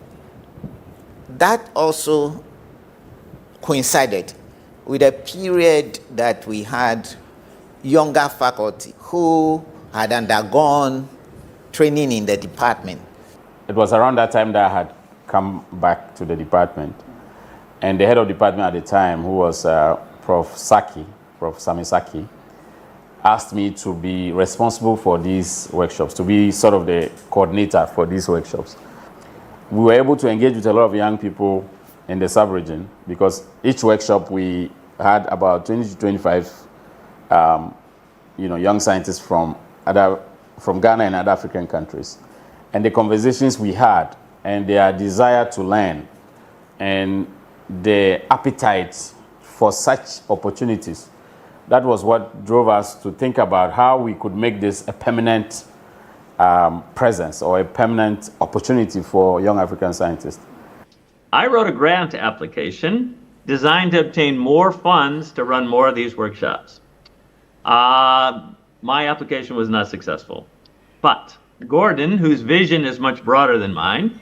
that also coincided with a period that we had younger faculty who had undergone training in the department. It was around that time that I had come back to the department, and the head of department at the time, who was Prof. Sami Saki, asked me to be responsible for these workshops, to be sort of the coordinator for these workshops. We were able to engage with a lot of young people in the sub-region because each workshop we had about 20 to 25 young scientists from Ghana and other African countries. And the conversations we had and their desire to learn and the appetite for such opportunities, that was what drove us to think about how we could make this a permanent presence or a permanent opportunity for young African scientists. I wrote a grant application designed to obtain more funds to run more of these workshops. My application was not successful, but Gordon, whose vision is much broader than mine,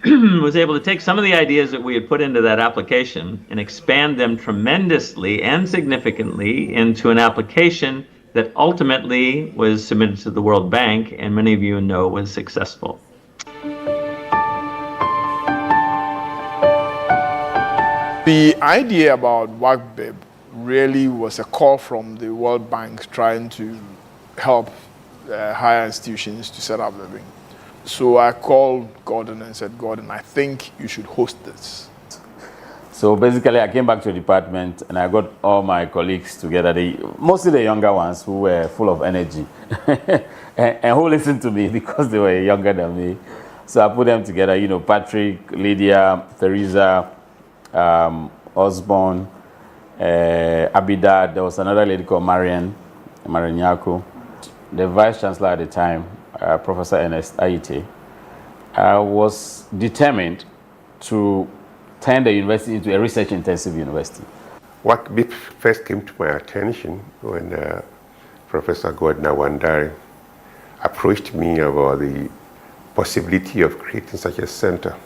was able to take some of the ideas that we had put into that application and expand them tremendously and significantly into an application that ultimately was submitted to the World Bank, and many of you know was successful. The idea about WACCBIP really was a call from the World Bank trying to help higher institutions to set up the thing. So I called Gordon and said, Gordon, I think you should host this. So basically, I came back to the department and I got all my colleagues together, mostly the younger ones who were full of energy and who listened to me because they were younger than me. So I put them together, Patrick, Lydia, Theresa, Osborne, Abida. There was another lady called Marian Yako. The vice chancellor at the time, Professor Ernest Aite, was determined to turn the university into a research-intensive university. WACCBIP first came to my attention when Professor Gordon Wandari approached me about the possibility of creating such a center.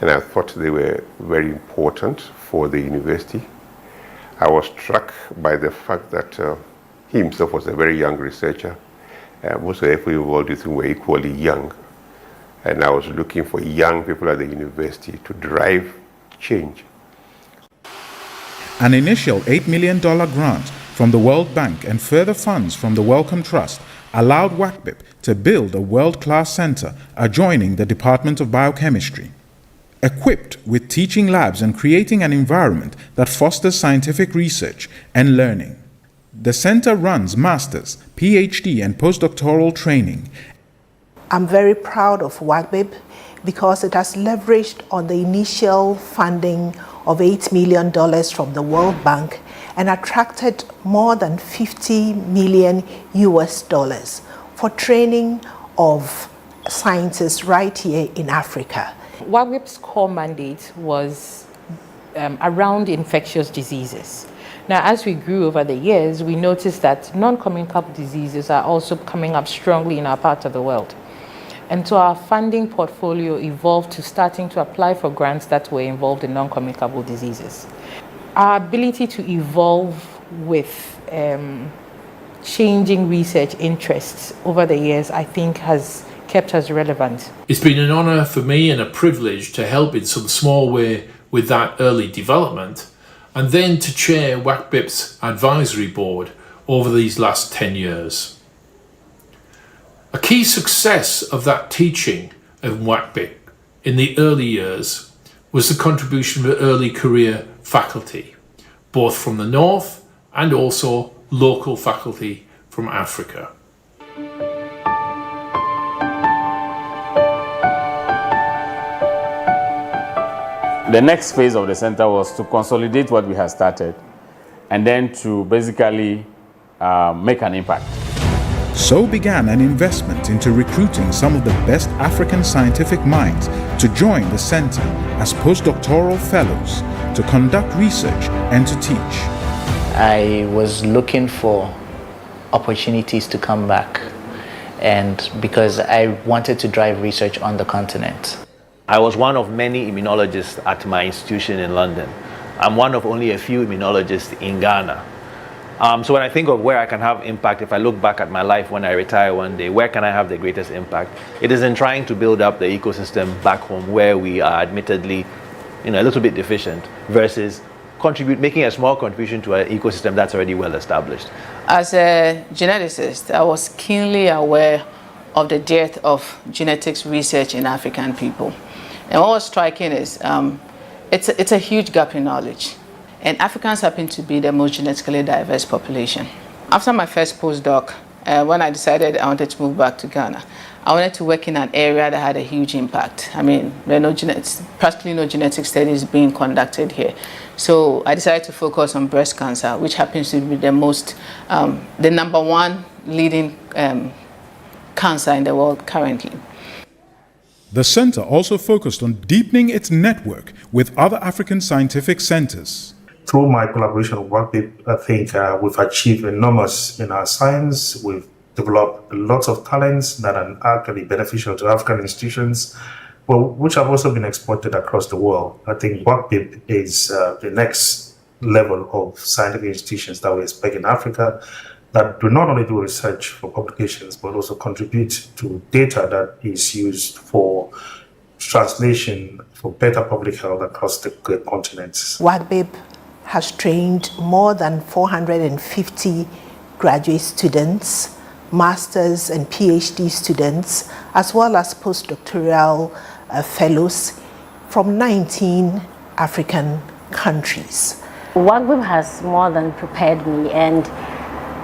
And I thought they were very important for the university. I was struck by the fact that he himself was a very young researcher. Most of the people involved with him were equally young. And I was looking for young people at the university to drive change. An initial $8 million grant from the World Bank and further funds from the Wellcome Trust allowed WACCBIP to build a world-class center adjoining the Department of Biochemistry. Equipped with teaching labs and creating an environment that fosters scientific research and learning. The center runs master's, PhD, and postdoctoral training. I'm very proud of WACCBIP because it has leveraged on the initial funding of $8 million from the World Bank and attracted more than $50 million for training of scientists right here in Africa. WACCBIP's core mandate was around infectious diseases. Now, as we grew over the years, we noticed that non-communicable diseases are also coming up strongly in our part of the world. And so our funding portfolio evolved to starting to apply for grants that were involved in non-communicable diseases. Our ability to evolve with changing research interests over the years, I think, has kept us relevant. It's been an honour for me and a privilege to help in some small way with that early development, and then to chair WACCBIP's advisory board over these last 10 years. A key success of that teaching of WACCBIP in the early years was the contribution of early career faculty, both from the north and also local faculty from Africa. The next phase of the center was to consolidate what we had started and then to basically make an impact. So began an investment into recruiting some of the best African scientific minds to join the center as postdoctoral fellows to conduct research and to teach. I was looking for opportunities to come back, and because I wanted to drive research on the continent. I was one of many immunologists at my institution in London. I'm one of only a few immunologists in Ghana. So when I think of where I can have impact, if I look back at my life when I retire one day, where can I have the greatest impact? It is in trying to build up the ecosystem back home where we are admittedly, a little bit deficient, versus making a small contribution to an ecosystem that's already well established. As a geneticist, I was keenly aware of the dearth of genetics research in African people. And what was striking is it's a huge gap in knowledge. And Africans happen to be the most genetically diverse population. After my first postdoc, when I decided I wanted to move back to Ghana, I wanted to work in an area that had a huge impact. I mean, there are practically no genetic studies being conducted here. So I decided to focus on breast cancer, which happens to be the #1 leading cancer in the world currently. The center also focused on deepening its network with other African scientific centers. Through my collaboration with WACCBIP, I think we've achieved enormous in our science. We've developed lots of talents that are actually beneficial to African institutions, which have also been exported across the world. I think WACCBIP is the next level of scientific institutions that we expect in Africa, that do not only do research for publications, but also contribute to data that is used for translation for better public health across the great continents. WACCBIP has trained more than 450 graduate students, masters and PhD students, as well as postdoctoral fellows from 19 African countries. WACCBIP has more than prepared me, and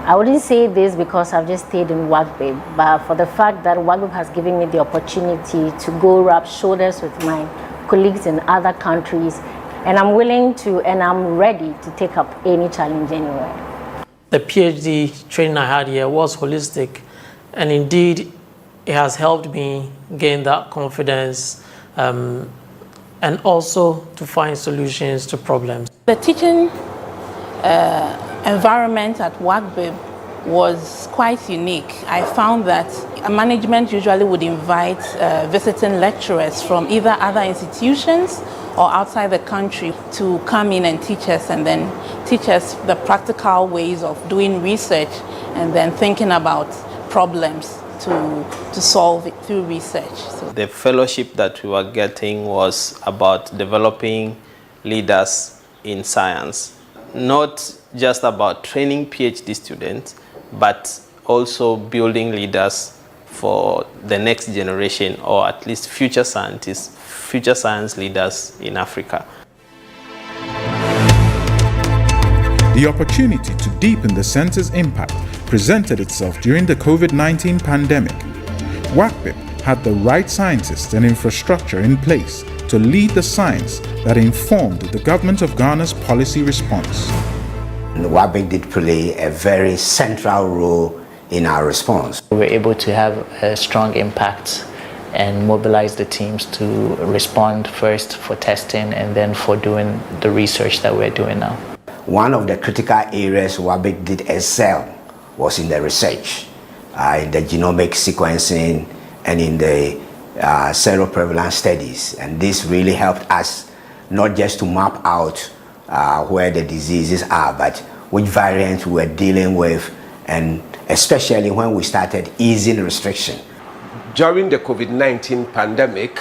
I wouldn't say this because I've just stayed in WACCBIP, but for the fact that WACCBIP has given me the opportunity to go rub shoulders with my colleagues in other countries, and I'm willing to and I'm ready to take up any challenge anywhere. The PhD training I had here was holistic, and indeed it has helped me gain that confidence and also to find solutions to problems. The teaching environment at WACCBIP was quite unique. I found that management usually would invite visiting lecturers from either other institutions or outside the country to come in and teach us, and then teach us the practical ways of doing research and then thinking about problems to solve it through research. So the fellowship that we were getting was about developing leaders in science, not just about training PhD students, but also building leaders for the next generation, or at least future scientists, future science leaders in Africa. The opportunity to deepen the center's impact presented itself during the COVID-19 pandemic. WACCBIP had the right scientists and infrastructure in place to lead the science that informed the government of Ghana's policy response. WACCBIP did play a very central role in our response. We were able to have a strong impact and mobilize the teams to respond first for testing and then for doing the research that we're doing now. One of the critical areas WACCBIP did excel was in the research, in the genomic sequencing and in the seroprevalence studies. And this really helped us not just to map out where the diseases are, but which variants we were dealing with, and especially when we started easing restriction. During the COVID-19 pandemic,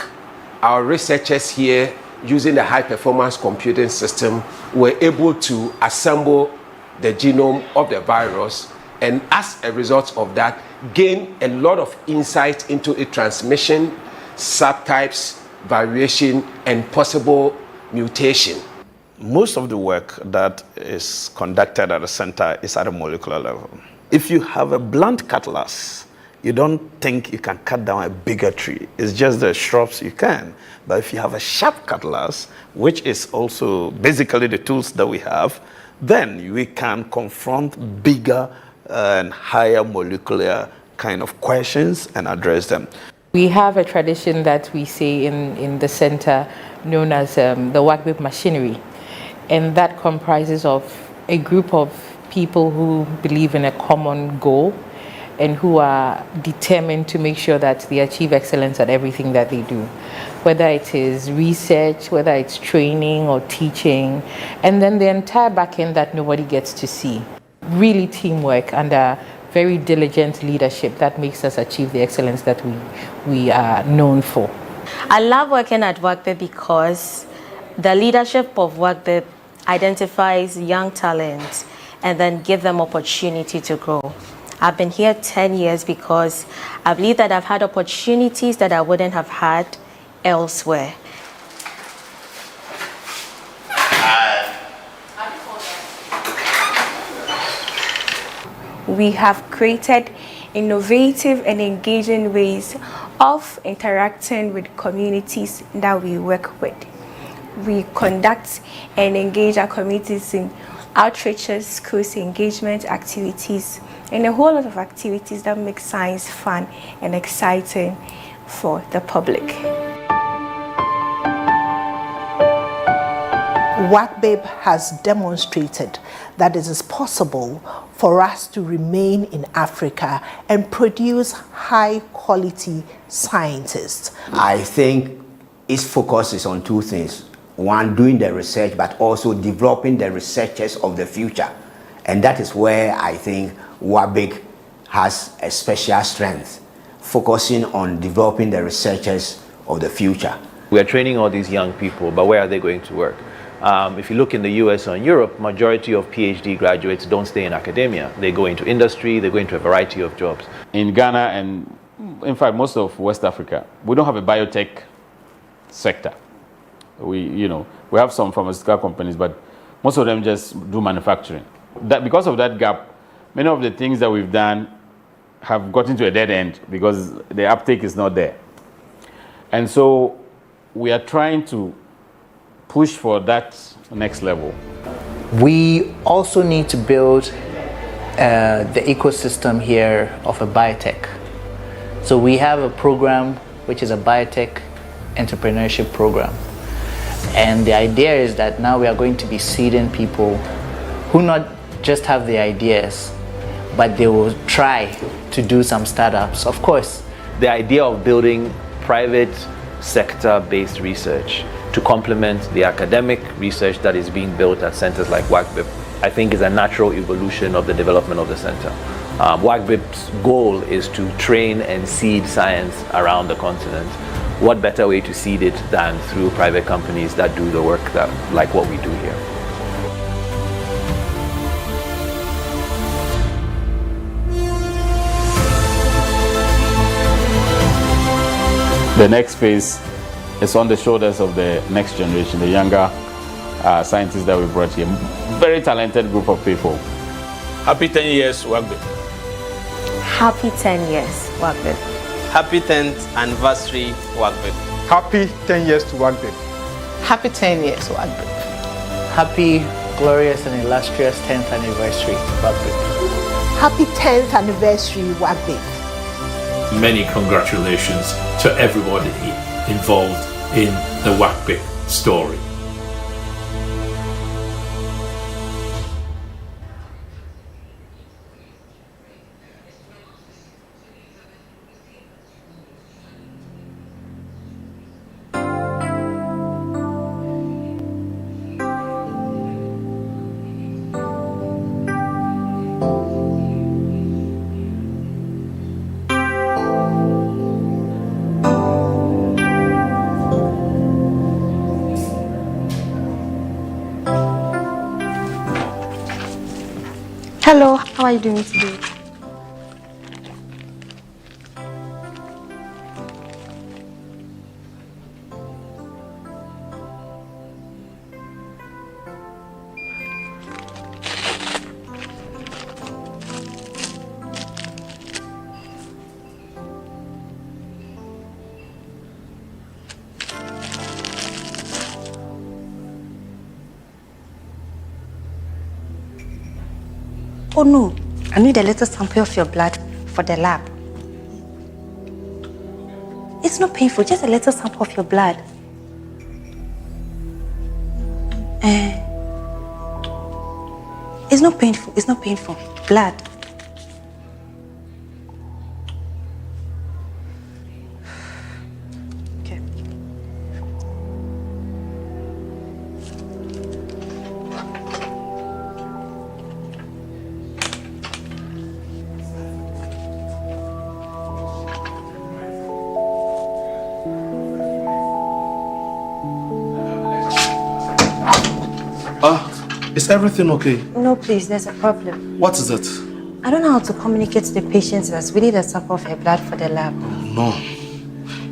our researchers here, using the high-performance computing system, were able to assemble the genome of the virus, and as a result of that, gain a lot of insight into its transmission, subtypes, variation, and possible mutation. Most of the work that is conducted at the center is at a molecular level. If you have a blunt cutlass, you don't think you can cut down a bigger tree. It's just the shrubs you can. But if you have a sharp cutlass, which is also basically the tools that we have, then we can confront bigger and higher molecular kind of questions and address them. We have a tradition that we say in the center known as the WACCBIP machinery. And that comprises of a group of people who believe in a common goal and who are determined to make sure that they achieve excellence at everything that they do, whether it is research, whether it's training or teaching, and then the entire back end that nobody gets to see. Really teamwork and very diligent leadership that makes us achieve the excellence that we are known for. I love working at WACCBIP because the leadership of WACCBIP identifies young talent and then give them opportunity to grow. I've been here 10 years because I believe that I've had opportunities that I wouldn't have had elsewhere. We have created innovative and engaging ways of interacting with communities that we work with. We conduct and engage our communities in outreaches, schools engagement activities, and a whole lot of activities that make science fun and exciting for the public. WACCBIP has demonstrated that it is possible for us to remain in Africa and produce high-quality scientists. I think its focus is on two things. One, doing the research, but also developing the researchers of the future. And that is where I think WACCBIP has a special strength, focusing on developing the researchers of the future. We are training all these young people, but where are they going to work? If you look in the US or in Europe, majority of PhD graduates don't stay in academia. They go into industry, they go into a variety of jobs. In Ghana and in fact most of West Africa, we don't have a biotech sector. We have some pharmaceutical companies, but most of them just do manufacturing. Because of that gap, many of the things that we've done have gotten to a dead end because the uptake is not there. And so we are trying to push for that next level. We also need to build the ecosystem here of a biotech. So we have a program which is a biotech entrepreneurship program. And the idea is that now we are going to be seeding people who not just have the ideas, but they will try to do some startups. Of course, the idea of building private sector-based research to complement the academic research that is being built at centers like WACCBIP, I think is a natural evolution of the development of the center. WACCBIP's goal is to train and seed science around the continent. What better way to seed it than through private companies that do the work like what we do here? The next phase is on the shoulders of the next generation, the younger scientists that we brought here. Very talented group of people. Happy 10 years, WACCBIP. Happy 10 years, WACCBIP. Happy 10th anniversary, WACCBIP. Happy 10 years to WACCBIP. Happy 10 years, WACCBIP. Happy, glorious and illustrious 10th anniversary, WACCBIP. Happy 10th anniversary, WACCBIP. many congratulations to everybody involved in the WACCBIP story. Hello, how are you doing today? Oh no, I need a little sample of your blood for the lab. It's not painful, just a little sample of your blood. It's not painful, it's not painful. Blood. Okay. Is everything okay? No, please, there's a problem. What is it? I don't know how to communicate to the patients that we need a sample of your blood for the lab. No.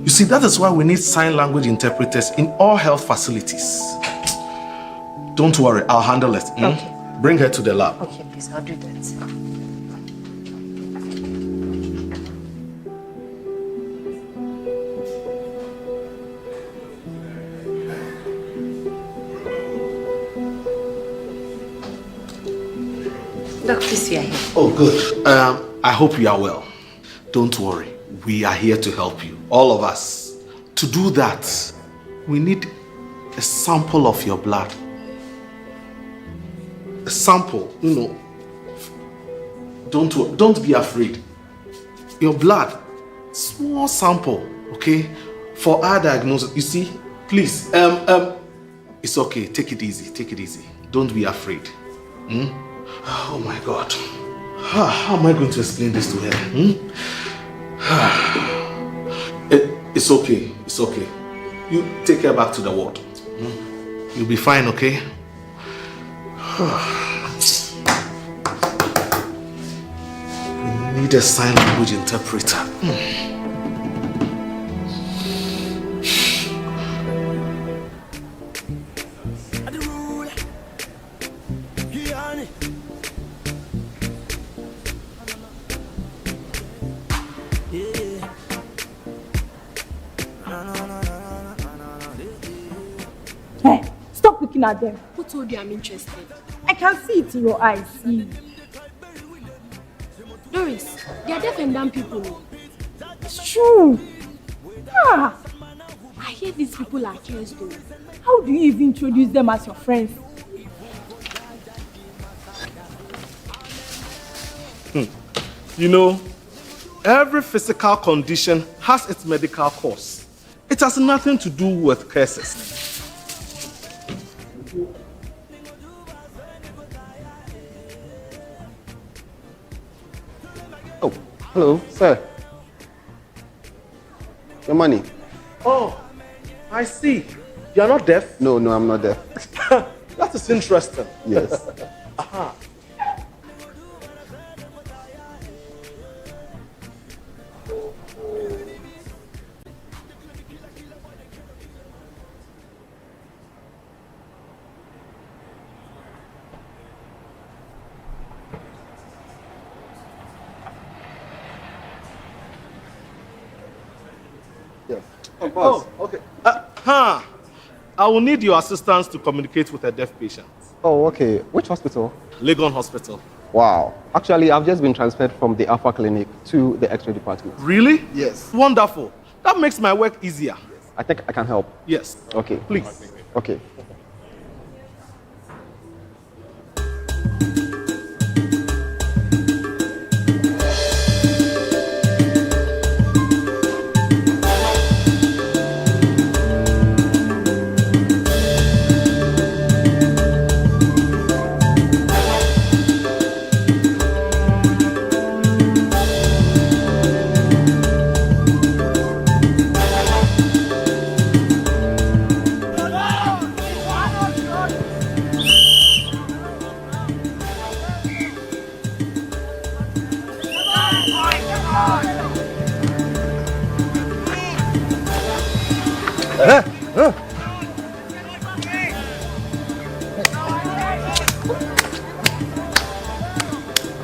You see, that is why we need sign language interpreters in all health facilities. Don't worry, I'll handle it. Okay. Bring her to the lab. Okay, please, I'll do that. Doc, please, we are here. Oh, good. I hope you are well. Don't worry. We are here to help you. All of us. To do that, we need a sample of your blood. A sample, Don't be afraid. Your blood, small sample, okay? For our diagnosis. You see, please, it's okay. Take it easy. Take it easy. Don't be afraid. Oh my God. How am I going to explain this to her? It's okay. It's okay. You take her back to the ward. You'll be fine, okay? We need a sign language interpreter. Stop looking at them. Who told you I'm interested? I can see it in your eyes. See. Doris, they are deaf and dumb people. It's true. I hear these people are curious though. How do you even introduce them as your friends? You know, every physical condition has its medical cause. It has nothing to do with curses. Oh, hello, sir. Your money. Oh, I see. You are not deaf? No, I'm not deaf. That is interesting. Yes. Aha. Yes. Oh, okay. I will need your assistance to communicate with a deaf patient. Oh, okay. Which hospital? Legon Hospital. Wow. Actually, I've just been transferred from the Alpha Clinic to the X-ray department. Really? Yes. Wonderful. That makes my work easier. I think I can help. Yes. Okay. Please. Okay.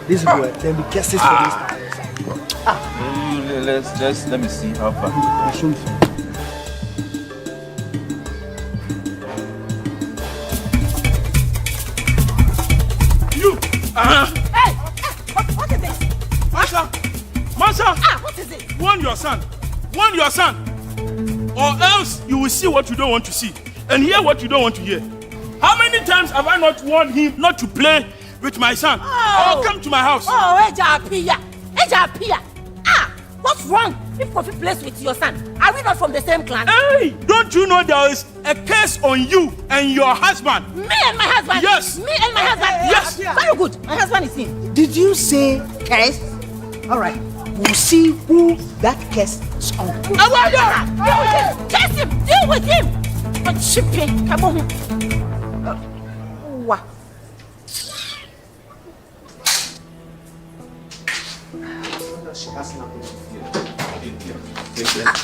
This boy, then we guess it for this. Let me see how far. I'll show you. You! Hey! What is this? Masha! Masha! What is it? Warn your son! Warn your son! Or else you will see what you don't want to see and hear what you don't want to hear. How many times have I not warned him not to play with my son? Or come to my house? Oh, Ejapia! What's wrong if Kofi plays with your son? Are we not from the same clan? Hey! Don't you know there is a case on you and your husband? Me and my husband? Yes! Me and my husband? Yes! Very good. My husband is in. Did you say curse? All right. We'll see who that curse is on. Deal with him! Curse him! Deal with him! But shipping, come on. Wow.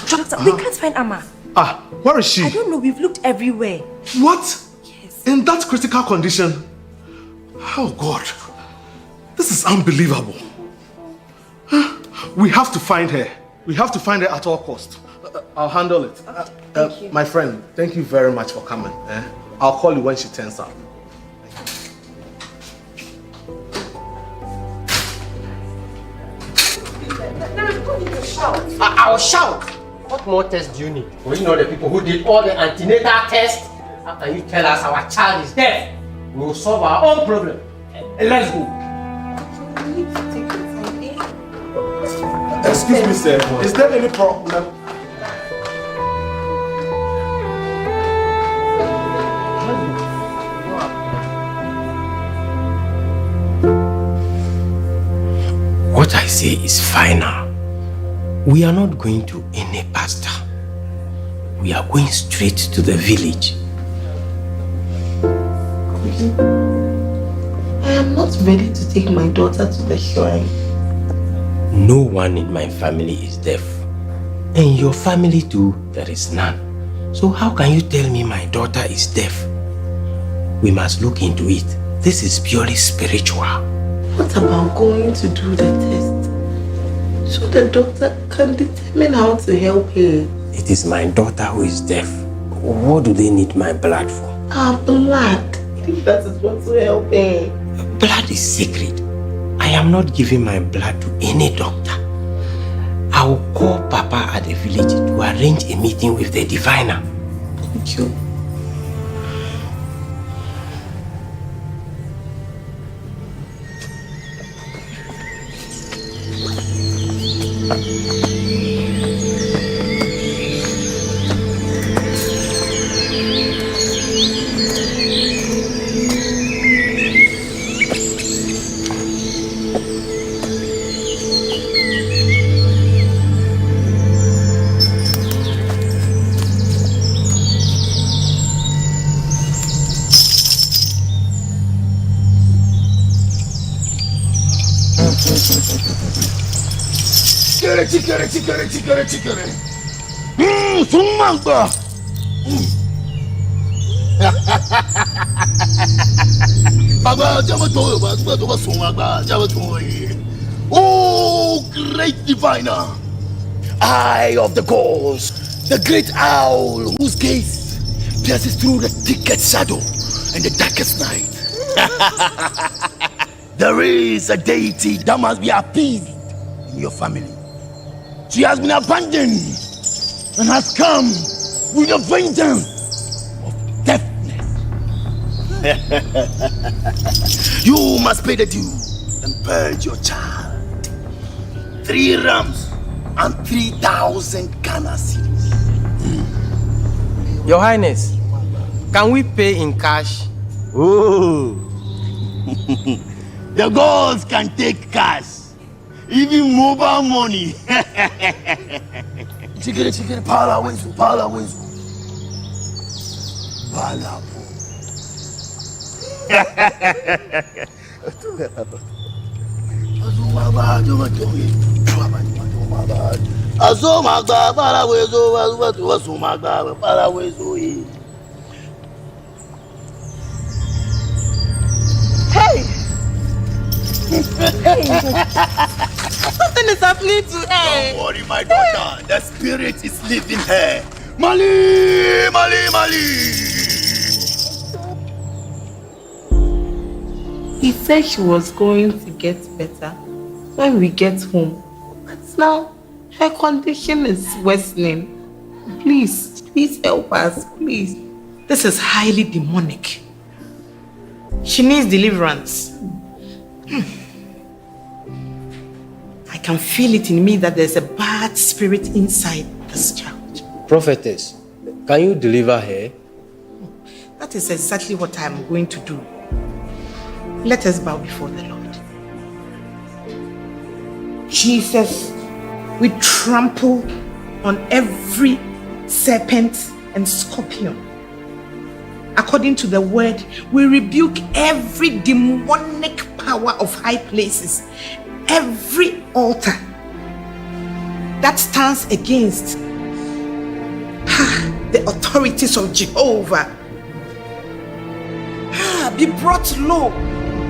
Doctor, we can't find Amma. Where is she? I don't know. We've looked everywhere. What? Yes. In that critical condition? Oh God. This is unbelievable. We have to find her. We have to find her at all costs. I'll handle it. Thank you. My friend, thank you very much for coming. I'll call you when she turns up. I will shout. What more tests do you need? We know the people who did all the antenatal tests. How can you tell us our child is deaf? We will solve our own problem. Let's go. Excuse me, sir. Is there any problem? What I say is final. We are not going to any pastor. We are going straight to the village. I am not ready to take my daughter to the shrine. No one in my family is deaf. And your family too, there is none. So how can you tell me my daughter is deaf? We must look into it. This is purely spiritual. What about going to do the test? So the doctor can determine how to help her. It is my daughter who is deaf. What do they need my blood for? Our blood. I think that is what will help her. Blood is sacred. I am not giving my blood to any doctor. I will call Papa at the village to arrange a meeting with the diviner. Thank you. Chikere. Sumamba. Baba, jamato, baba, sumamba, jamato. Oh, great diviner, eye of the gods, the great owl whose gaze pierces through the thickest shadow and the darkest night. The There is a deity that must be appeased in your family. She has been abandoned and has come with a vengeance of deafness. You must pay the due and purge your child. 3 rams and 3,000 Ghana cedis. Your Highness, can we pay in cash? Oh, the gods can take cash, even mobile money. Chikere, pala wezu. Pala. Hey! Something is happening to her. Don't worry, my daughter. The spirit is leaving her. Mali. He said she was going to get better when we get home. But now, her condition is worsening. Please help us, please. This is highly demonic. She needs deliverance. I can feel it in me that there's a bad spirit inside this child. Prophetess, can you deliver her? That is exactly what I am going to do. Let us bow before the Lord. Jesus, we trample on every serpent and scorpion. According to the word, we rebuke every demonic power of high places, every altar that stands against the authorities of Jehovah. Be brought low.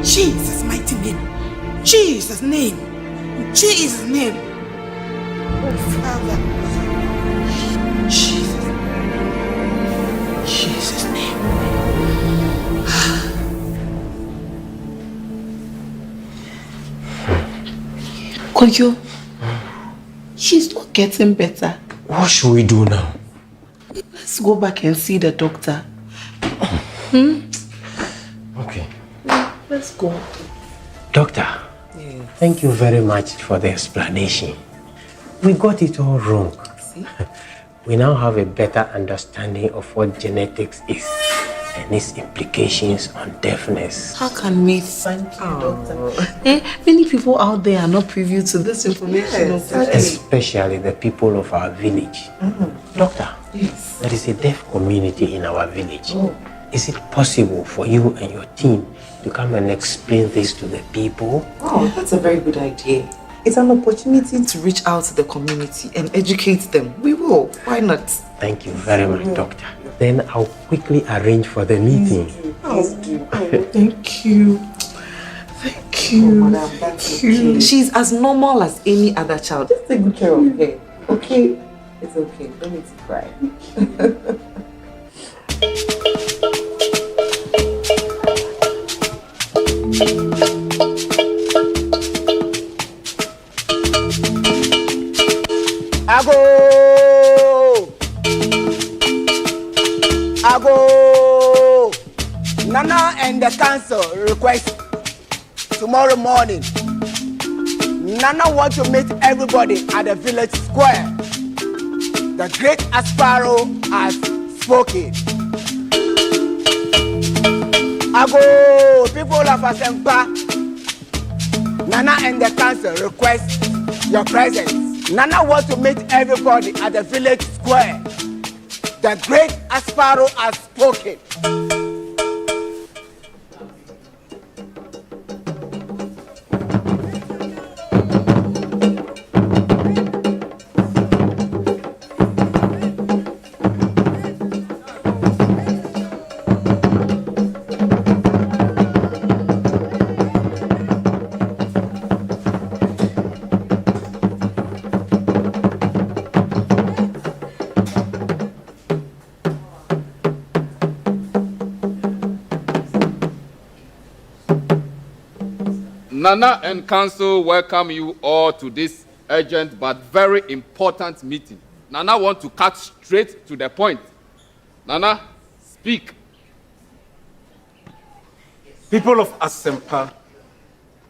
Jesus' mighty name. Jesus' name. Jesus' name. Oh, Father. Jesus' name. Kojo, she's not getting better. What should we do now? Let's go back and see the doctor. Okay. Let's go. Doctor, thank you very much for the explanation. We got it all wrong. See? We now have a better understanding of what genetics is and its implications on deafness. How can we thank you, doctor? Many people out there are not privy to this information. Especially the people of our village. Doctor, there is a deaf community in our village. Is it possible for you and your team to come and explain this to the people? Oh, that's a very good idea. It's an opportunity to reach out to the community and educate them. We will. Why not? Thank you very much, Doctor. Then I'll quickly arrange for the meeting. Thank you. Thank you. Thank you. She's as normal as any other child. Just take good care of her. Okay? It's okay. Don't need to cry. Ago! Nana and the council request tomorrow morning. Nana want to meet everybody at the village square. The great Asparrow has spoken. Ago! People of Asempa, Nana and the council request your presence. Nana want to meet everybody at the village square. The great Asparrow has spoken. Nana and Council welcome you all to this urgent but very important meeting. Nana want to cut straight to the point. Nana, speak. People of Asempa,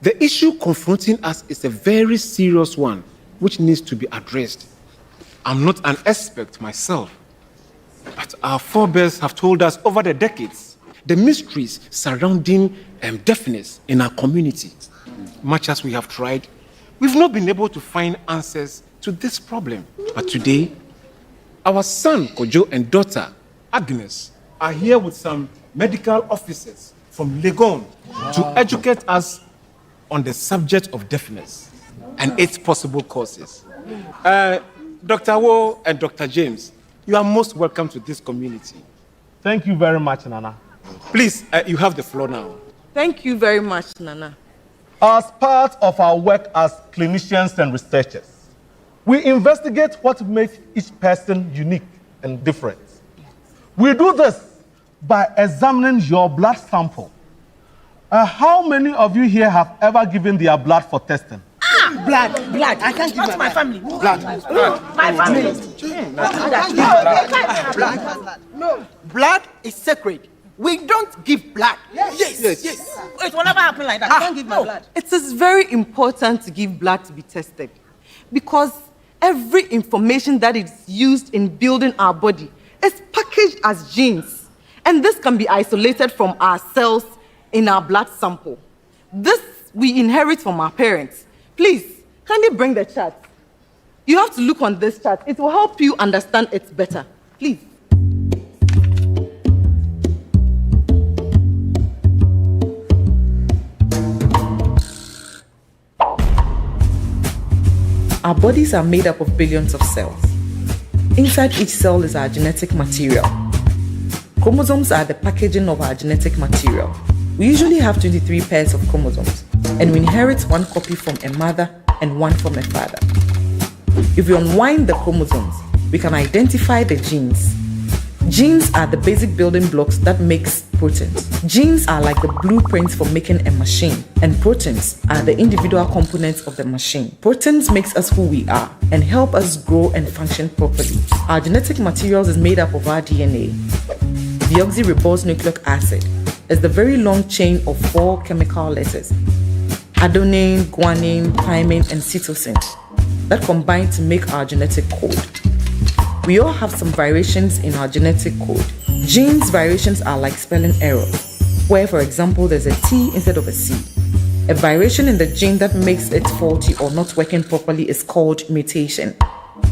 the issue confronting us is a very serious one which needs to be addressed. I'm not an expert myself, but our forebears have told us over the decades the mysteries surrounding deafness in our community. Much as we have tried, we've not been able to find answers to this problem. But today, our son Kojo and daughter Agnes are here with some medical officers from Legon to educate us on the subject of deafness and its possible causes. Dr. Wo and Dr. James, you are most welcome to this community. Thank you very much, Nana. Please, you have the floor now. Thank you very much, Nana. As part of our work as clinicians and researchers, we investigate what makes each person unique and different. We do this by examining your blood sample. How many of you here have ever given their blood for testing? Blood. I can't give my family. Blood. My family. No, blood is sacred. We don't give blood. Yes. It will never happen like that. I can't give my blood. It is very important to give blood to be tested because every information that is used in building our body is packaged as genes, and this can be isolated from our cells in our blood sample. This we inherit from our parents. Please, kindly bring the chart. You have to look on this chart. It will help you understand it better. Please. Our bodies are made up of billions of cells. Inside each cell is our genetic material. Chromosomes are the packaging of our genetic material. We usually have 23 pairs of chromosomes, and we inherit one copy from a mother and one from a father. If we unwind the chromosomes, we can identify the genes. Genes are the basic building blocks that makes proteins. Genes are like the blueprints for making a machine, and proteins are the individual components of the machine. Proteins makes us who we are and help us grow and function properly. Our genetic materials is made up of our DNA. Deoxyribonucleic acid is the very long chain of 4 chemical letters: adenine, guanine, thymine, and cytosine that combine to make our genetic code. We all have some variations in our genetic code. Genes variations are like spelling errors, where, for example, there's a T instead of a C. A variation in the gene that makes it faulty or not working properly is called mutation.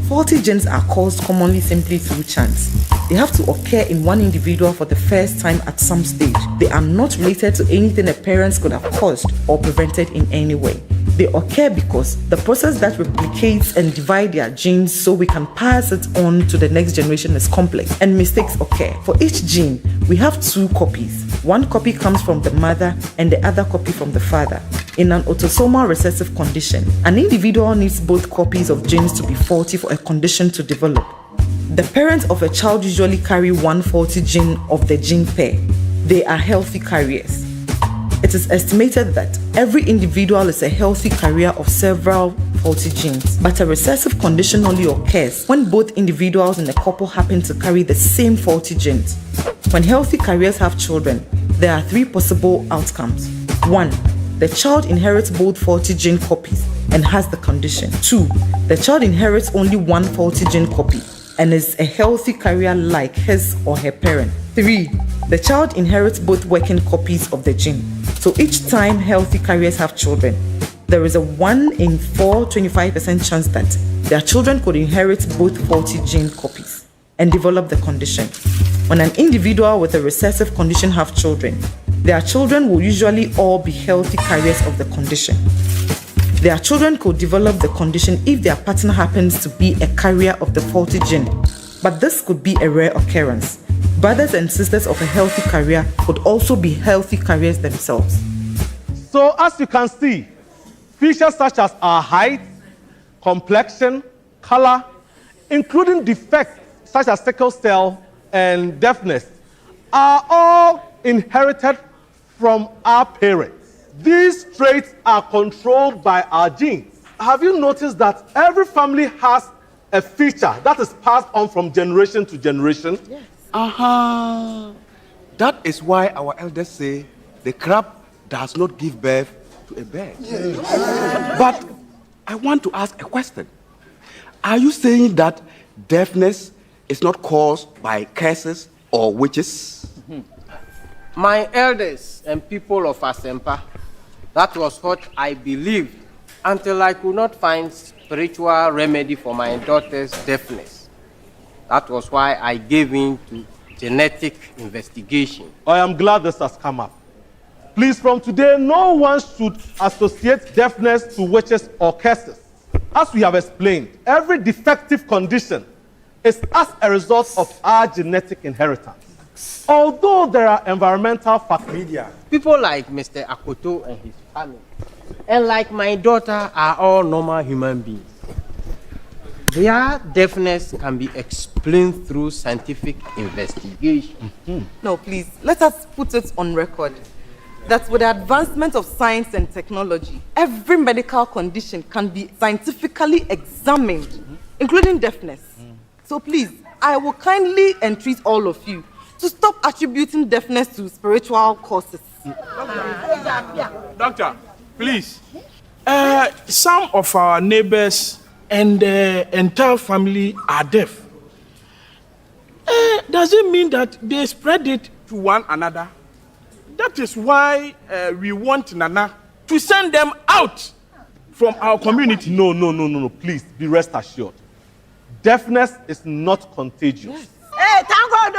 Faulty genes are caused commonly simply through chance. They have to occur in one individual for the first time at some stage. They are not related to anything a parent could have caused or prevented in any way. They occur because the process that replicates and divides their genes so we can pass it on to the next generation is complex, and mistakes occur. For each gene, we have 2 copies. One copy comes from the mother and the other copy from the father. In an autosomal recessive condition, an individual needs both copies of genes to be faulty for a condition to develop. The parents of a child usually carry one faulty gene of the gene pair. They are healthy carriers. It is estimated that every individual is a healthy carrier of several faulty genes, but a recessive condition only occurs when both individuals in a couple happen to carry the same faulty genes. When healthy carriers have children, there are 3 possible outcomes. 1. The child inherits both faulty gene copies and has the condition. 2. The child inherits only one faulty gene copy and is a healthy carrier like his or her parent. 3. The child inherits both working copies of the gene. So each time healthy carriers have children, there is a 1 in 4, 25% chance that their children could inherit both faulty gene copies and develop the condition. When an individual with a recessive condition have children, their children will usually all be healthy carriers of the condition. Their children could develop the condition if their partner happens to be a carrier of the faulty gene, but this could be a rare occurrence. Brothers and sisters of a healthy carrier could also be healthy carriers themselves. So as you can see, features such as our height, complexion, color, including defects such as sickle cell and deafness, are all inherited from our parents. These traits are controlled by our genes. Have you noticed that every family has a feature that is passed on from generation to generation? Yes. That is why our elders say the crab does not give birth to a bird. Yes. But I want to ask a question. Are you saying that deafness is not caused by curses or witches? My elders and people of Asempa, that was what I believed until I could not find spiritual remedy for my daughter's deafness. That was why I gave in to genetic investigation. I am glad this has come up. Please, from today, no one should associate deafness to witches or curses. As we have explained, every defective condition is as a result of our genetic inheritance. Although there are environmental factors, people like Mr. Akoto and his family, and like my daughter, are all normal human beings. Their deafness can be explained through scientific investigation. No, please, let us put it on record that with the advancement of science and technology, every medical condition can be scientifically examined, including deafness. So please, I will kindly entreat all of you to stop attributing deafness to spiritual causes. Doctor, please. Some of our neighbors and the entire family are deaf. Does it mean that they spread it to one another? That is why we want Nana to send them out from our community. No. Please, be rest assured. Deafness is not contagious. Hey, thank God!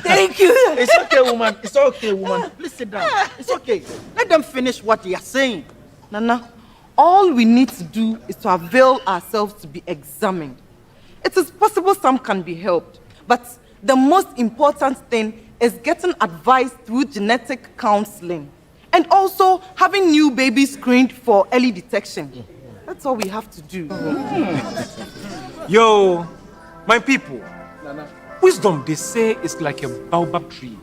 Thank you. It's okay, woman. It's okay, woman. Please sit down. It's okay. Let them finish what they are saying. Nana, all we need to do is to avail ourselves to be examined. It is possible some can be helped, but the most important thing is getting advice through genetic counseling and also having new babies screened for early detection. That's all we have to do. Yo, my people, wisdom, they say, is like a baobab tree,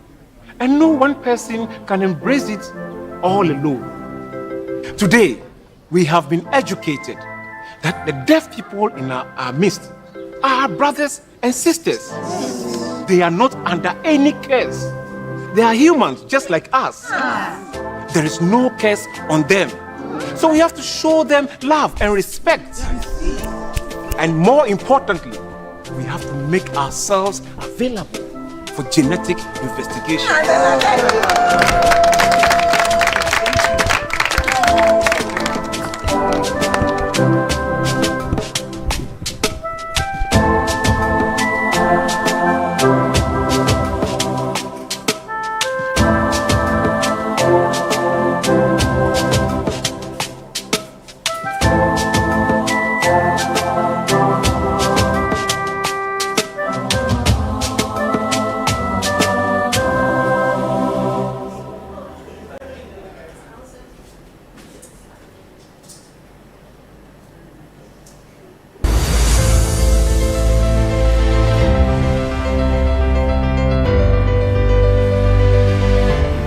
and no one person can embrace it all alone. Today, we have been educated that the deaf people in our midst are our brothers and sisters. They are not under any curse. They are humans just like us. There is no curse on them. So we have to show them love and respect. And more importantly, we have to make ourselves available for genetic investigation.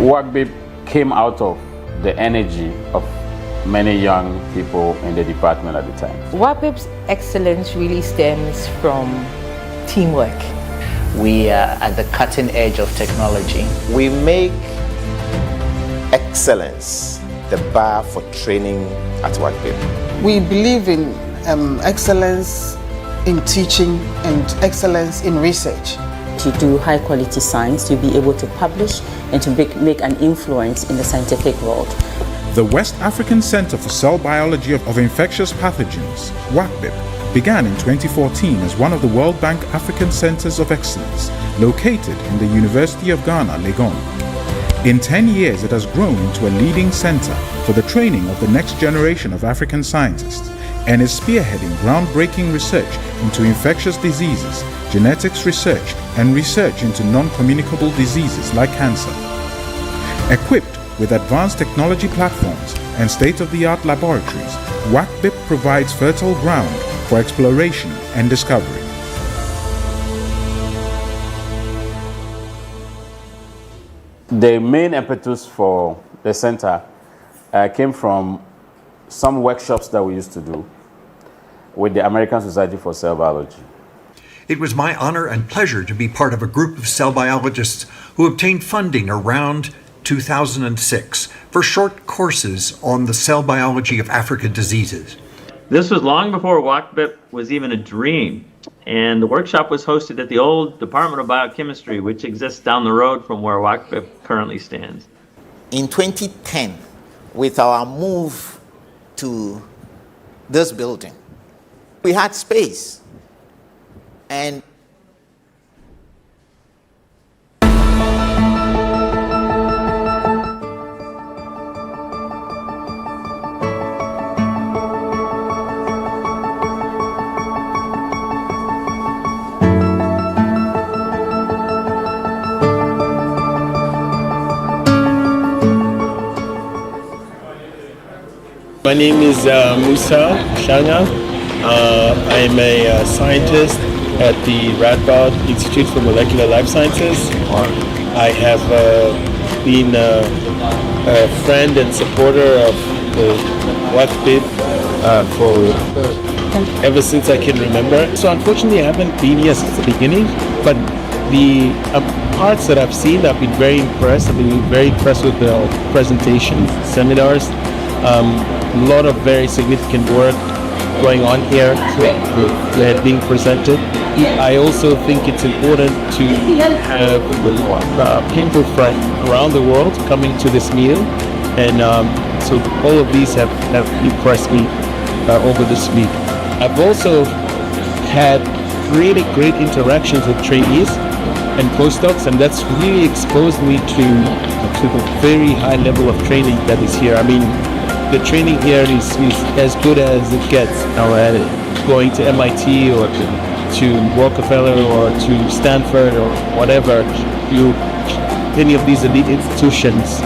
WACCBIP came out of the energy of many young people in the department at the time. WACCBIP's excellence really stems from teamwork. We are at the cutting edge of technology. We make excellence the bar for training at WACCBIP. We believe in excellence in teaching and excellence in research. To do high quality science, to be able to publish and to make an influence in the scientific world. The West African Center for Cell Biology of Infectious Pathogens, WACCBIP, began in 2014 as one of the World Bank African Centers of Excellence, located in the University of Ghana, Legon. In 10 years, it has grown into a leading center for the training of the next generation of African scientists and is spearheading groundbreaking research into infectious diseases, genetics research, and research into non-communicable diseases like cancer. Equipped with advanced technology platforms and state-of-the-art laboratories, WACCBIP provides fertile ground for exploration and discovery. The main impetus for the center came from some workshops that we used to do with the American Society for Cell Biology. It was my honor and pleasure to be part of a group of cell biologists who obtained funding around 2006 for short courses on the cell biology of African diseases. This was long before WACCBIP was even a dream, and the workshop was hosted at the old Department of Biochemistry, which exists down the road from where WACCBIP currently stands. In 2010, with our move to this building, we had space, and my name is Musa Shanga. I'm a scientist at the Radboud Institute for Molecular Life Sciences. I have been a friend and supporter of the WACCBIP for ever since I can remember. So unfortunately I haven't been here since the beginning, but the parts that I've seen, I've been very impressed. I've been very impressed with the presentations, seminars. A lot of very significant work going on here being presented. I also think it's important to have people from around the world coming to this meal, and so all of these have impressed me over this week. I've also had really great interactions with trainees and postdocs, and that's really exposed me to the very high level of training that is here. I mean, the training here is as good as it gets. Going to MIT or to Rockefeller or to Stanford or whatever, any of these elite institutions,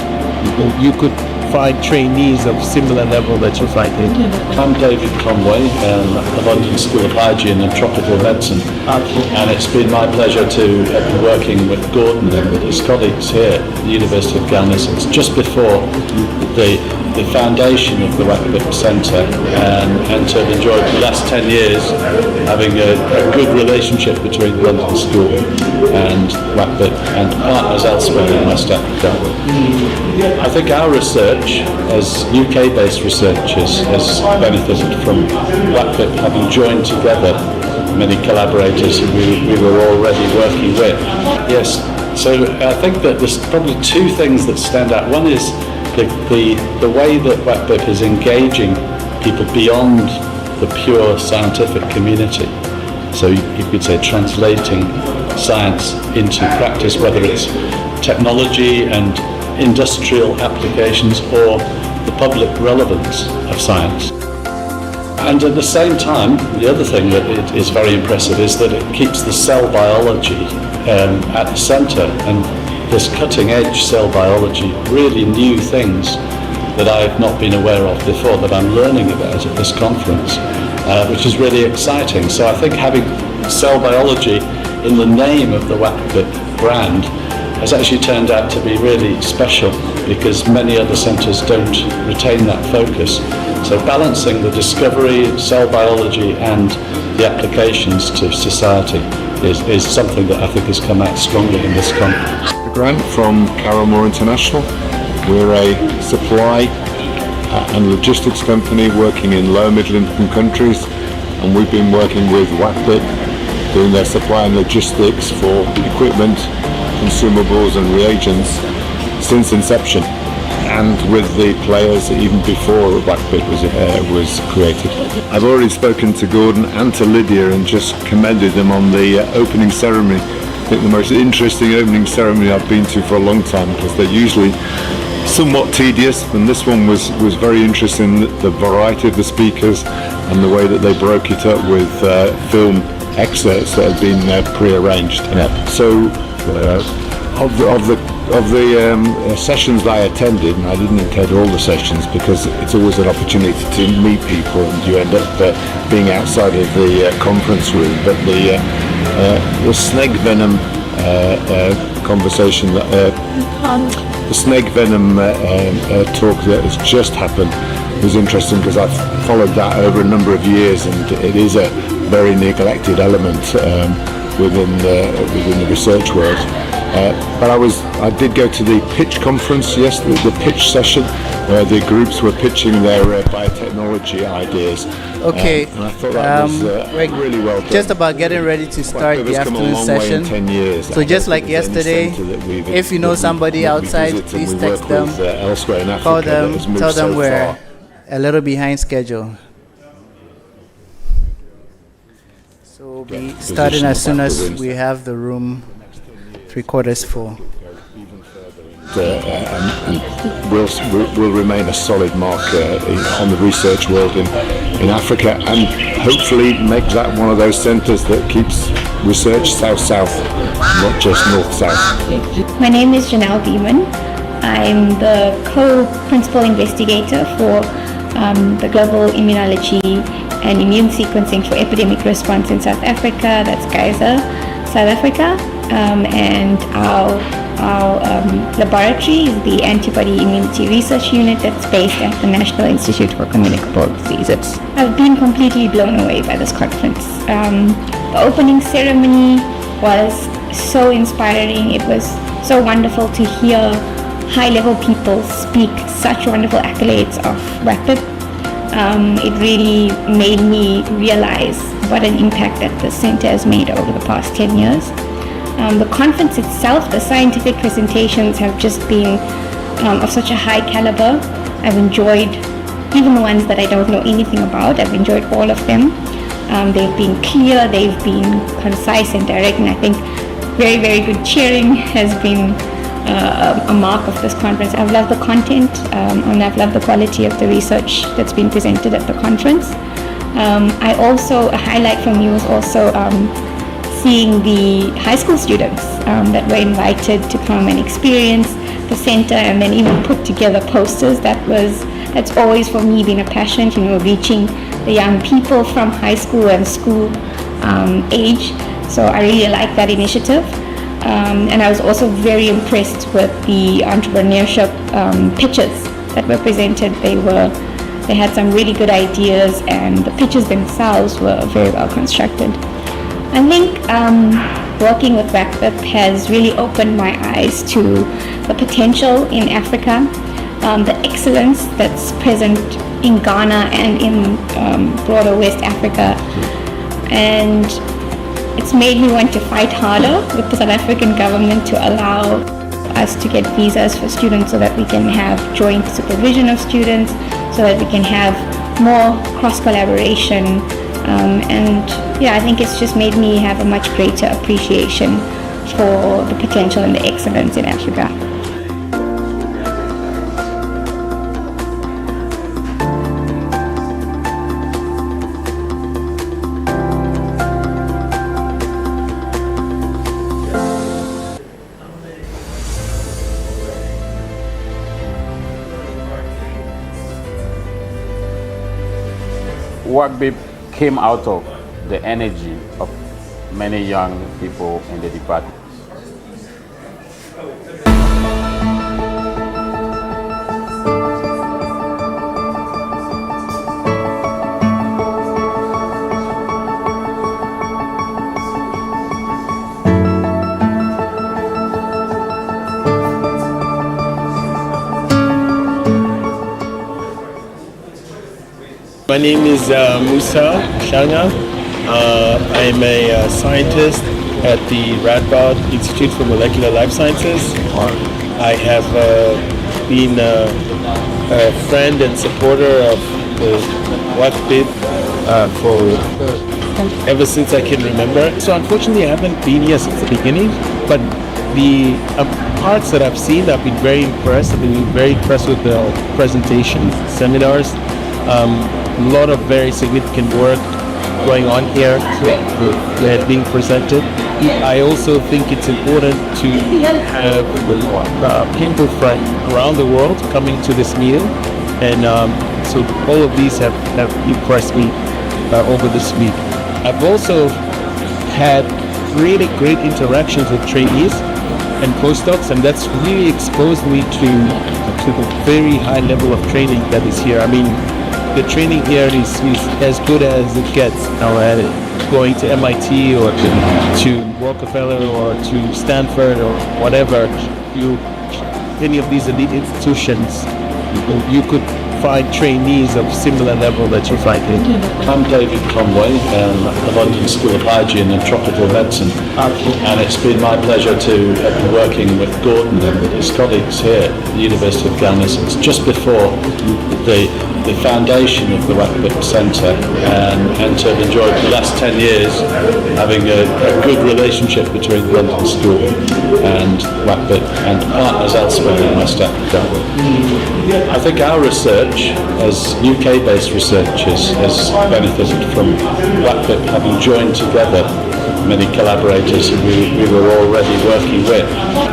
you could find trainees of similar level that you find here. I'm David Conway at the London School of Hygiene and Tropical Medicine, and it's been my pleasure to have been working with Gordon and with his colleagues here at the University of Ghana since just before the foundation of the WACCBIP Centre, and to have enjoyed the last 10 years having a good relationship between the London School and WACCBIP and partners elsewhere in West Africa. I think our research, as UK-based research, has benefited from WACCBIP having joined together many collaborators who we were already working with. Yes, so I think that there's probably two things that stand out. One is the way that WACCBIP is engaging people beyond the pure scientific community. So you could say translating science into practice, whether it's technology and industrial applications or the public relevance of science. And at the same time, the other thing that is very impressive is that it keeps the cell biology at the centre, and this cutting-edge cell biology, really new things that I've not been aware of before, that I'm learning about at this conference, which is really exciting. So I think having cell biology in the name of the WACCBIP brand has actually turned out to be really special, because many other centres don't retain that focus. So balancing the discovery, cell biology and the applications to society is something that I think has come out strongly in this conference. A grant from Carrowmore International. We're a supply and logistics company working in low middle income countries, and we've been working with WACCBIP doing their supply and logistics for equipment, consumables and reagents since inception, and with the players even before WACCBIP was created. I've already spoken to Gordon and to Lydia and just commended them on the opening ceremony. I think the most interesting opening ceremony I've been to for a long time, because they're usually somewhat tedious, and this one was very interesting, the variety of the speakers and the way that they broke it up with film excerpts that had been pre-arranged. Yeah. So of the sessions that I attended, and I didn't attend all the sessions because it's always an opportunity to meet people and you end up being outside of the conference room, but the snake venom conversation. The snake venom talk that has just happened was interesting because I've followed that over a number of years, and it is a very neglected element within the research world. But I did go to the pitch conference yesterday, the pitch session, where the groups were pitching their biotechnology ideas. Okay, and I thought that was really well done. Just about getting ready to start the afternoon session. So just like yesterday, if you know somebody outside, please text them, call them, tell them we're a little behind schedule. So we'll be starting as soon as we have the room 3/4 full. And will remain a solid mark on the research world in Africa, and hopefully make that one of those centres that keeps research south-south, not just north-south. My name is Janelle Beeman. I'm the co-principal investigator for the Global Immunology and Immune Sequencing for Epidemic Response in South Africa. That's Kaiser, South Africa. And our laboratory is the Antibody Immunity Research Unit that's based at the National Institute for Communicable Diseases. I've been completely blown away by this conference. The opening ceremony was so inspiring. It was so wonderful to hear high-level people speak such wonderful accolades of WACCBIP. It really made me realize what an impact that the center has made over the past 10 years. The conference itself, the scientific presentations have just been of such a high caliber. I've enjoyed even the ones that I don't know anything about. I've enjoyed all of them. They've been clear, they've been concise and direct, and I think very, very good chairing has been a mark of this conference. I've loved the content and I've loved the quality of the research that's been presented at the conference. A highlight for me was also seeing the high school students that were invited to come and experience the center, and then even put together posters. That's always for me been a passion, reaching the young people from high school and school age. So I really like that initiative. And I was also very impressed with the entrepreneurship pitches that were presented. They had some really good ideas, and the pitches themselves were very well constructed. I think working with WACCBIP has really opened my eyes to the potential in Africa, the excellence that's present in Ghana and in broader West Africa, and it's made me want to fight harder with the South African government to allow us to get visas for students so that we can have joint supervision of students, so that we can have more cross-collaboration. I think it's just made me have a much greater appreciation for the potential and the excellence in Africa. WACCBIP came out of the energy of many young people in the department. My name is Musa Shanga. I'm a scientist at the Radboud Institute for Molecular Life Sciences. I have been a friend and supporter of the WACCBIP for ever since I can remember. So unfortunately I haven't been here since the beginning, but the parts that I've seen, I've been very impressed. I've been very impressed with the presentations, seminars. A lot of very significant work going on here that being presented. I also think it's important to have people from around the world coming to this meeting, and so all of these have impressed me over this week. I've also had really great interactions with trainees and postdocs, and that's really exposed me to the very high level of training that is here. I mean, the training here is as good as it gets. Going to MIT or to Rockefeller or to Stanford or whatever, any of these elite institutions, you could find trainees of similar level that you find here. I'm David Conway, the London School of Hygiene and Tropical Medicine, and it's been my pleasure to have been working with Gordon and with his colleagues here at the University of Ghana since just before the foundation of the WACCBIP Centre, and to have enjoyed the last 10 years having a good relationship between the London School and WACCBIP and partners elsewhere in West Africa. I think our research, as UK-based research, has benefited from WACCBIP having joined together many collaborators who we were already working with.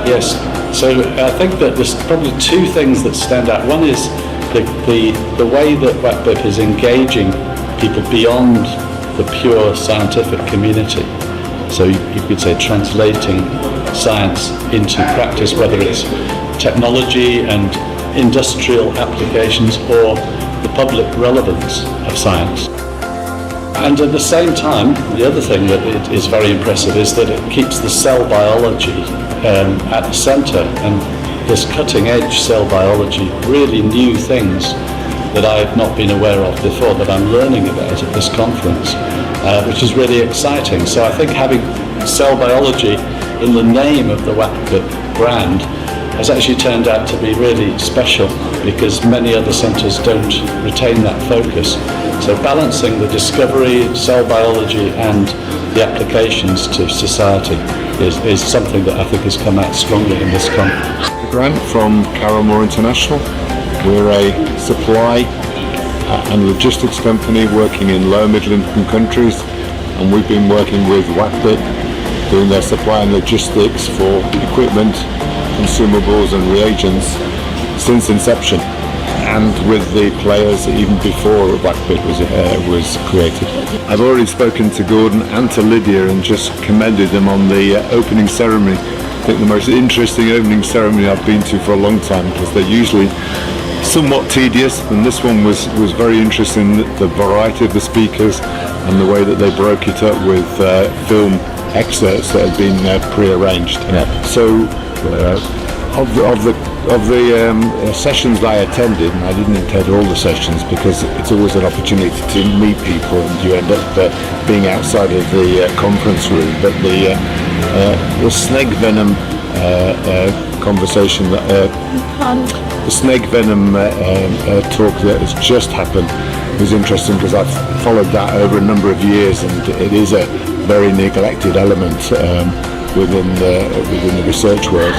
Yes, so I think that there's probably two things that stand out. One is the way that WACCBIP is engaging people beyond the pure scientific community. So you could say translating science into practice, whether it's technology and industrial applications or the public relevance of science. And at the same time, the other thing that it is very impressive is that it keeps the cell biology at the centre, and this cutting-edge cell biology, really new things that I've not been aware of before, that I'm learning about at this conference, which is really exciting. So I think having cell biology in the name of the WACCBIP brand has actually turned out to be really special, because many other centres don't retain that focus. So balancing the discovery, cell biology and the applications to society is something that I think has come out strongly in this conference. A grant from Caramore International. We're a supply and logistics company working in low middle income countries, and we've been working with WACCBIP doing their supply and logistics for equipment, consumables and reagents since inception, and with the players even before WACCBIP was created. I've already spoken to Gordon and to Lydia and just commended them on the opening ceremony. I think the most interesting opening ceremony I've been to for a long time, because they're usually somewhat tedious, and this one was very interesting, the variety of the speakers and the way that they broke it up with film excerpts that had been pre-arranged. Yeah. So of the sessions that I attended, and I didn't attend all the sessions because it's always an opportunity to meet people and you end up being outside of the conference room, but the snake venom conversation, the snake venom talk that has just happened was interesting, because I've followed that over a number of years, and it is a very neglected element within the research world.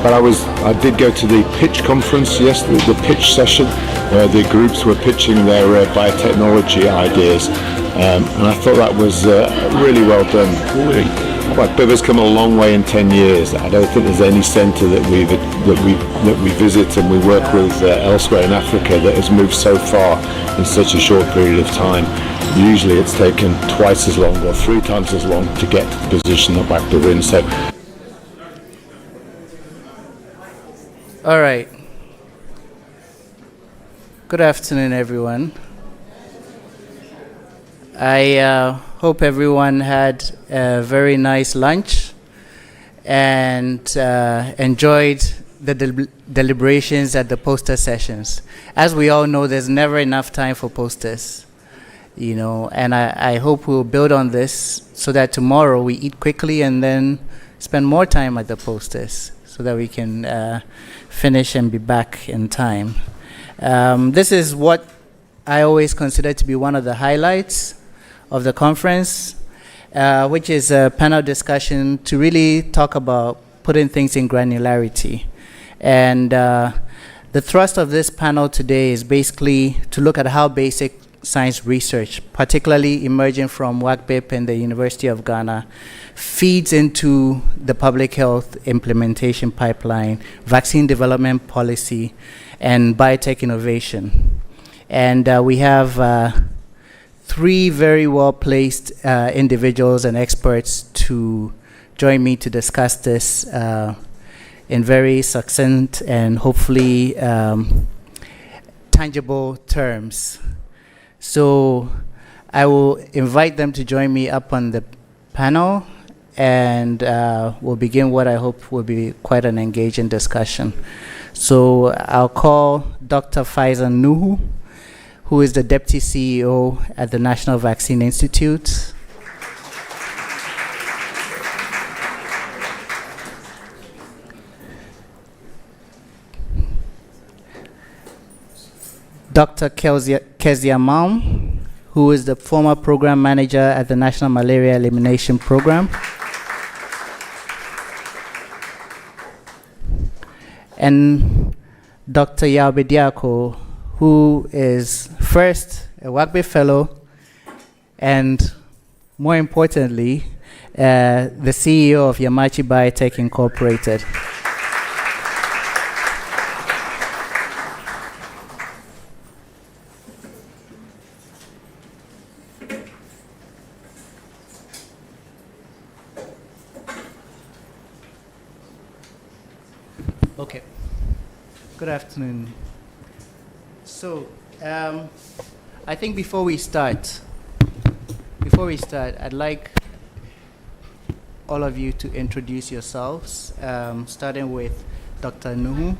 But I did go to the pitch conference, yes, the pitch session, where the groups were pitching their biotechnology ideas, and I thought that was really well done. WACCBIP has come a long way in 10 years. I don't think there's any centre that we visit and we work with elsewhere in Africa that has moved so far in such a short period of time. Usually it's taken twice as long or 3 times as long to get to the position that WACCBIP are in. So. All right. Good afternoon, everyone. I hope everyone had a very nice lunch and enjoyed the deliberations at the poster sessions. As we all know, there's never enough time for posters, and I hope we'll build on this so that tomorrow we eat quickly and then spend more time at the posters so that we can finish and be back in time. This is what I always consider to be one of the highlights of the conference, which is a panel discussion to really talk about putting things in granularity. And the thrust of this panel today is basically to look at how basic science research, particularly emerging from WACCBIP and the University of Ghana, feeds into the public health implementation pipeline, vaccine development policy, and biotech innovation. And we have 3 very well-placed individuals and experts to join me to discuss this in very succinct and hopefully tangible terms. So I will invite them to join me up on the panel, and we'll begin what I hope will be quite an engaging discussion. So I'll call Dr. Faisal Nuhu, who is the Deputy CEO at the National Vaccine Institute. Dr. Kezia Malm, who is the former program manager at the National Malaria Elimination Program. And Dr. Yao Bediako, who is first a WACCBIP fellow and, more importantly, the CEO of Yamachi Biotech Incorporated. Okay. Good afternoon. So, I think before we start, I'd like all of you to introduce yourselves, starting with Dr. Nuhu.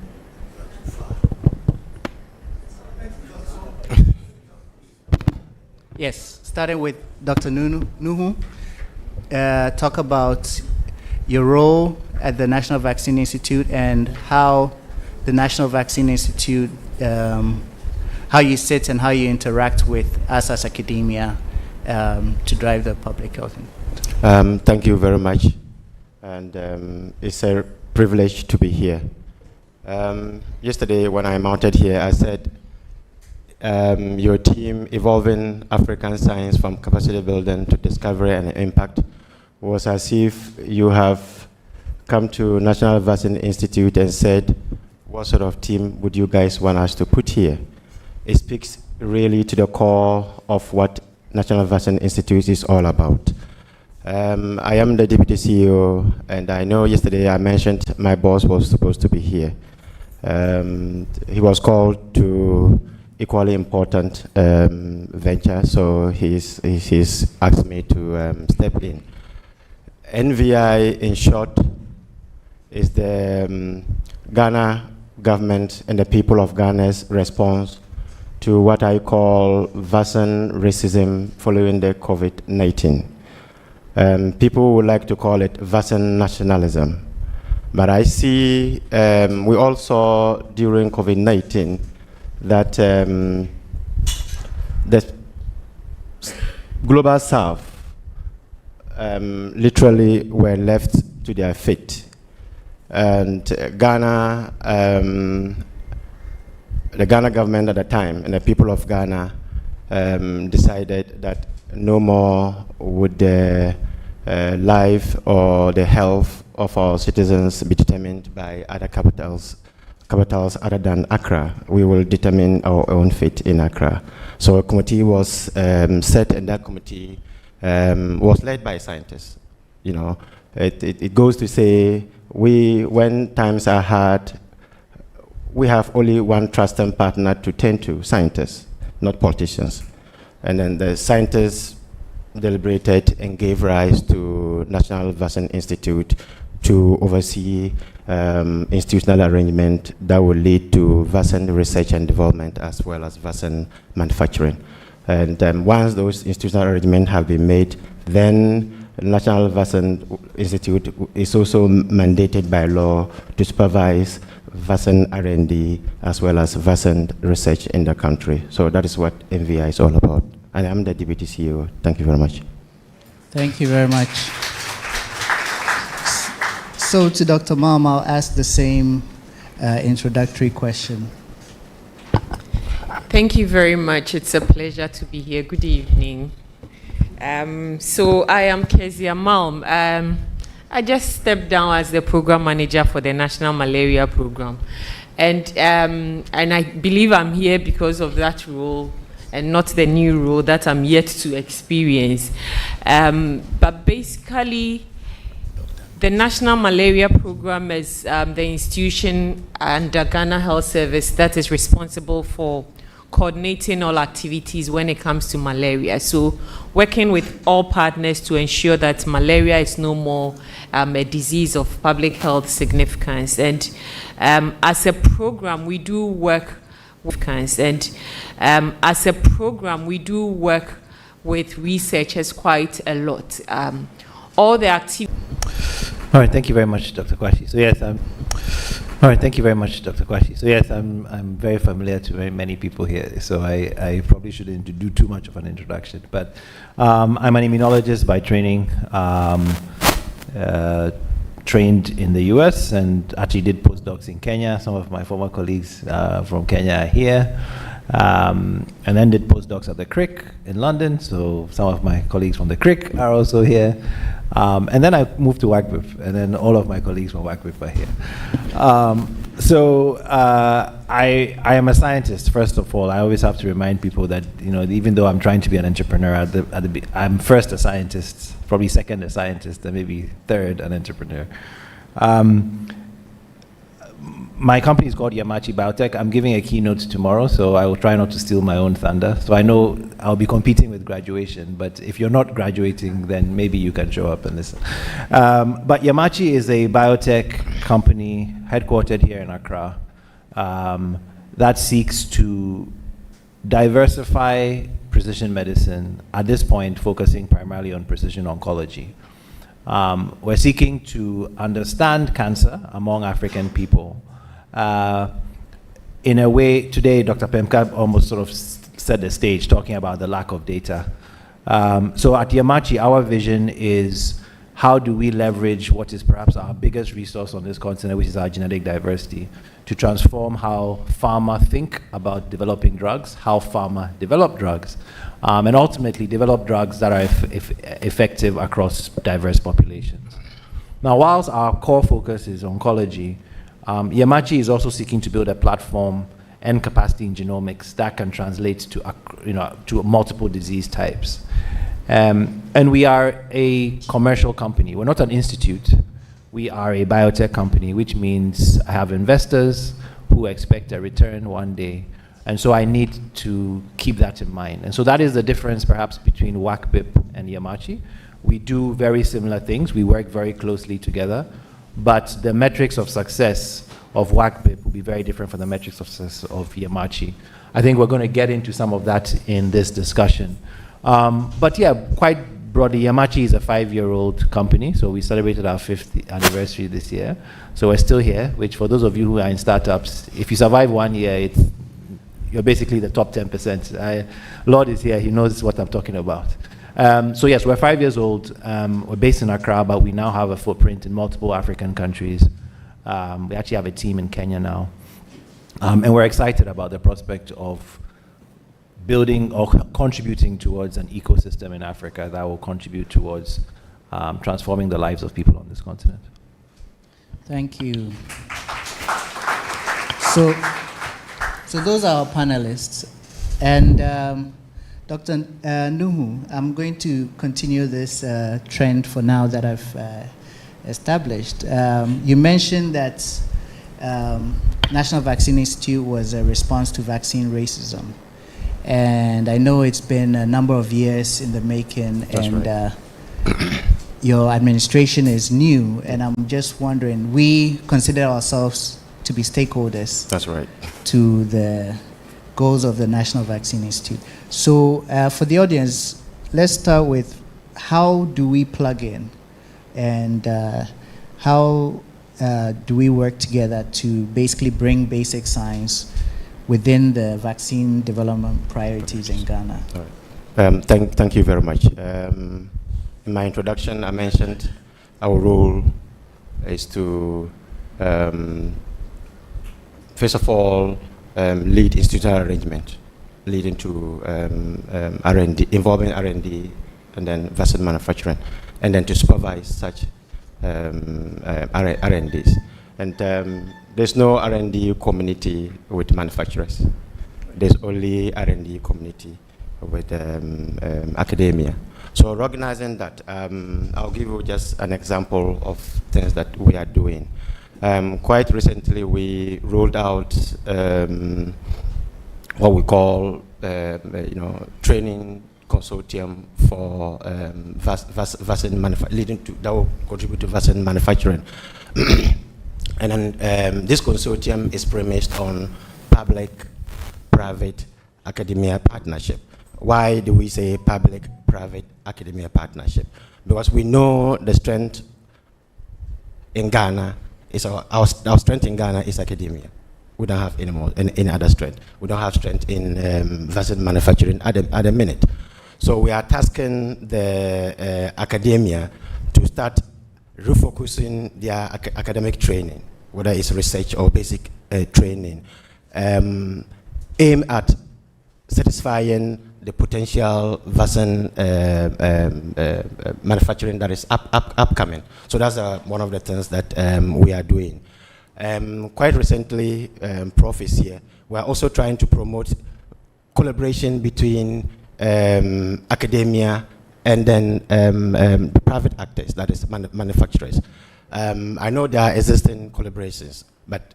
Yes, starting with Dr. Nuhu. Talk about your role at the National Vaccine Institute and how the National Vaccine Institute, how you sit and how you interact with us as academia to drive the public health. Thank you very much, and it's a privilege to be here. Yesterday when I mounted here, I said your team, Evolving African Science from Capacity Building to Discovery and Impact, was as if you have come to National Vaccine Institute and said, what sort of team would you guys want us to put here? It speaks really to the core of what National Vaccine Institute is all about. I am the Deputy CEO, and I know yesterday I mentioned my boss was supposed to be here. He was called to equally important venture, so he's asked me to step in. NVI, in short, is the Ghana government and the people of Ghana's response to what I call vaccine racism following the COVID-19. People would like to call it vaccine nationalism. But I see, we all saw during COVID-19 that the global south literally were left to their fate. And Ghana, the Ghana government at the time and the people of Ghana decided that no more would the life or the health of our citizens be determined by other capitals other than Accra. We will determine our own fate in Accra. So a committee was set, and that committee was led by scientists. You know, it goes to say, when times are hard, we have only one trusted partner to turn to, scientists, not politicians. And then the scientists deliberated and gave rise to National Vaccine Institute to oversee institutional arrangement that will lead to vaccine research and development as well as vaccine manufacturing. And once those institutional arrangements have been made, then the National Vaccine Institute is also mandated by law to supervise vaccine R&D as well as vaccine research in the country. So that is what NVI is all about. And I'm the Deputy CEO. Thank you very much. Thank you very much. So to Dr. Malm, I'll ask the same introductory question. Thank you very much. It's a pleasure to be here. Good evening. So I am Kezia Malm. I just stepped down as the program manager for the National Malaria Program. And I believe I'm here because of that role and not the new role that I'm yet to experience. But basically, The National Malaria Program is the institution under Ghana Health Service that is responsible for coordinating all activities when it comes to malaria. So working with all partners to ensure that malaria is no more a disease of public health significance. And as a program, we do work with with researchers quite a lot. All the activities. All right, thank you very much, Dr. Kwashi. So yes, all right, thank you very much, Dr. Kwashi. So yes, I'm very familiar to very many people here, so I probably shouldn't do too much of an introduction. But I'm an immunologist by training, trained in the US and actually did postdocs in Kenya. Some of my former colleagues from Kenya are here. And then did postdocs at the CRIC in London, so some of my colleagues from the CRIC are also here. And then I moved to WACCBIP, and then all of my colleagues from WACCBIP are here. I am a scientist, first of all. I always have to remind people that, you know, even though I'm trying to be an entrepreneur, I'm first a scientist, probably second a scientist, and maybe third an entrepreneur. My company is called Yamachi Biotech. I'm giving a keynote tomorrow, so I will try not to steal my own thunder. So I know I'll be competing with graduation, but if you're not graduating, then maybe you can show up and listen. But Yamachi is a biotech company headquartered here in Accra that seeks to diversify precision medicine, at this point focusing primarily on precision oncology. We're seeking to understand cancer among African people. In a way, today Dr. Pemka almost sort of set the stage talking about the lack of data. So at Yamachi, our vision is how do we leverage what is perhaps our biggest resource on this continent, which is our genetic diversity, to transform how pharma think about developing drugs, how pharma develop drugs, and ultimately develop drugs that are effective across diverse populations. Now, whilst our core focus is oncology, Yamachi is also seeking to build a platform and capacity in genomics that can translate to, to multiple disease types. And we are a commercial company. We're not an institute. We are a biotech company, which means I have investors who expect a return one day. And so I need to keep that in mind. And so that is the difference perhaps between WACCBIP and Yamachi. We do very similar things. We work very closely together. But the metrics of success of WACCBIP will be very different from the metrics of success of Yamachi. I think we're going to get into some of that in this discussion. But yeah, quite broadly, Yamachi is a 5-year-old company, so we celebrated our 5th anniversary this year. So we're still here, which for those of you who are in startups, if you survive 1 year, you're basically the top 10%. Lord is here, he knows what I'm talking about. So yes, we're 5 years old. We're based in Accra, but we now have a footprint in multiple African countries. We actually have a team in Kenya now. And we're excited about the prospect of building or contributing towards an ecosystem in Africa that will contribute towards transforming the lives of people on this continent. Thank you. So those are our panelists. And Dr. Nuhu, I'm going to continue this trend for now that I've established. You mentioned that National Vaccine Institute was a response to vaccine racism. And I know it's been a number of years in the making. That's and right. Your administration is new, and I'm just wondering, we consider ourselves to be stakeholders. That's right. To the goals of the National Vaccine Institute. So for the audience, let's start with how do we plug in, and how do we work together to basically bring basic science within the vaccine development priorities in Ghana? All right. Thank you very much. In my introduction, I mentioned our role is to, first of all, lead institutional arrangement, leading to R&D, involving R&D, and then vaccine manufacturing, and then to supervise such R&Ds. And there's no R&D community with manufacturers. There's only R&D community with academia. So recognizing that, I'll give you just an example of things that we are doing. Quite recently, we rolled out what we call, training consortium for vaccine that will contribute to vaccine manufacturing. And then this consortium is premised on public-private academia partnership. Why do we say public-private academia partnership? Because we know the strength in Ghana is our strength in Ghana is academia. We don't have any other strength. We don't have strength in vaccine manufacturing at the minute. So we are tasking the academia to start refocusing their academic training, whether it's research or basic training, aim at satisfying the potential vaccine manufacturing that is upcoming. So that's one of the things that we are doing. Quite recently, Prof is here. We are also trying to promote collaboration between academia and then the private actors, that is manufacturers. I know there are existing collaborations, but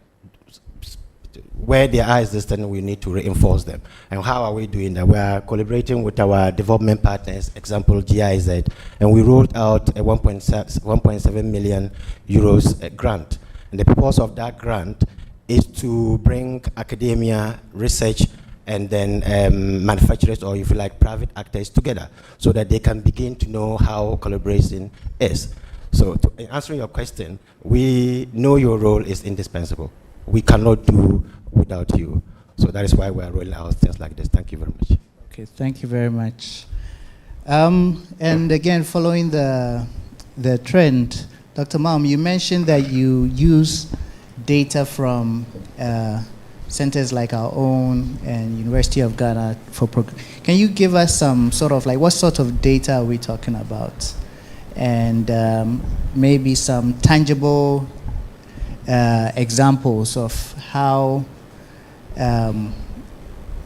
where there are existing, we need to reinforce them. And how are we doing that? We are collaborating with our development partners, example GIZ, and we rolled out a 1.7 million euros grant. And the purpose of that grant is to bring academia, research, and then manufacturers, or if you like, private actors together, so that they can begin to know how collaboration is. So to answer your question, we know your role is indispensable. We cannot do without you. So that is why we are rolling out things like this. Thank you very much. Okay, thank you very much. And again, following the trend, Dr. Malm, you mentioned that you use data from centers like our own and University of Ghana for Can you give us some sort of what sort of data are we talking about? And maybe some tangible examples of how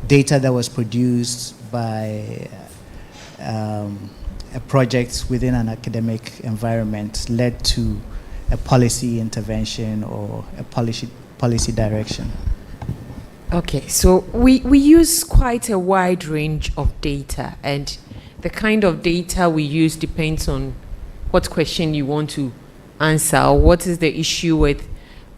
data that was produced by a project within an academic environment led to a policy intervention or a policy direction. Okay, so we use quite a wide range of data, and the kind of data we use depends on what question you want to answer, or what is the issue with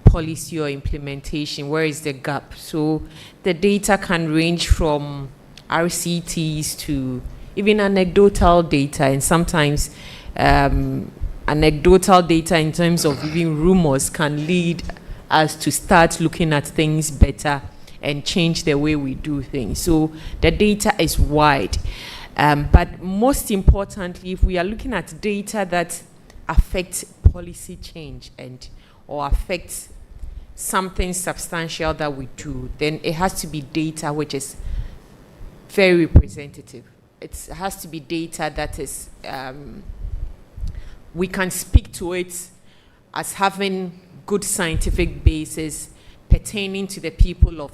policy or implementation, where is the gap. So the data can range from RCTs to even anecdotal data, and sometimes anecdotal data in terms of even rumors can lead us to start looking at things better and change the way we do things. So the data is wide. But most importantly, if we are looking at data that affects policy change or affects something substantial that we do, then it has to be data which is very representative. It has to be data that is, we can speak to it as having good scientific basis pertaining to the people of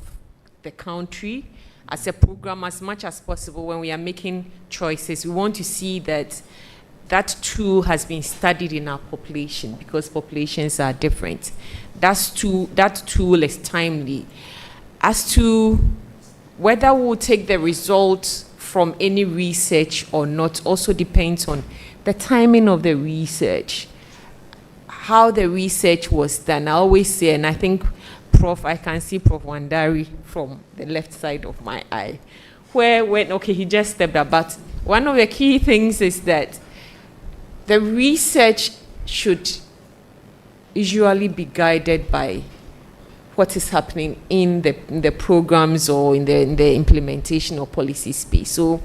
the country. As a program, as much as possible, when we are making choices, we want to see that that tool has been studied in our population, because populations are different. That tool is timely. As to whether we'll take the results from any research or not also depends on the timing of the research, how the research was done. I always say, and I think I can see Prof. Wandari from the left side of my eye, he just stepped up. But one of the key things is that the research should usually be guided by what is happening in the programs or in the implementation of policy space. So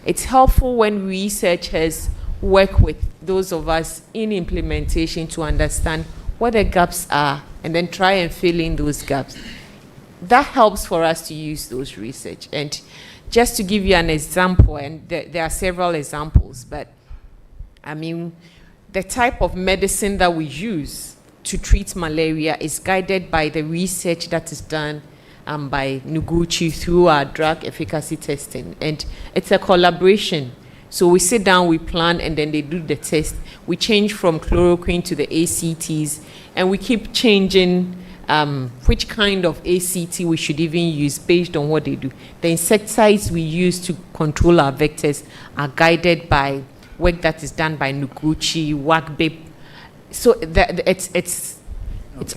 it's helpful when researchers work with those of us in implementation to understand what the gaps are and then try and fill in those gaps. That helps for us to use those research. And just to give you an example, and there are several examples, but I mean, the type of medicine that we use to treat malaria is guided by the research that is done by Noguchi through our drug efficacy testing. And it's a collaboration So we sit down, we plan, and then they do the test. We change from chloroquine to the ACTs, and we keep changing which kind of ACT we should even use based on what they do. The insecticides we use to control our vectors are guided by work that is done by Noguchi, WACCBIP. So it's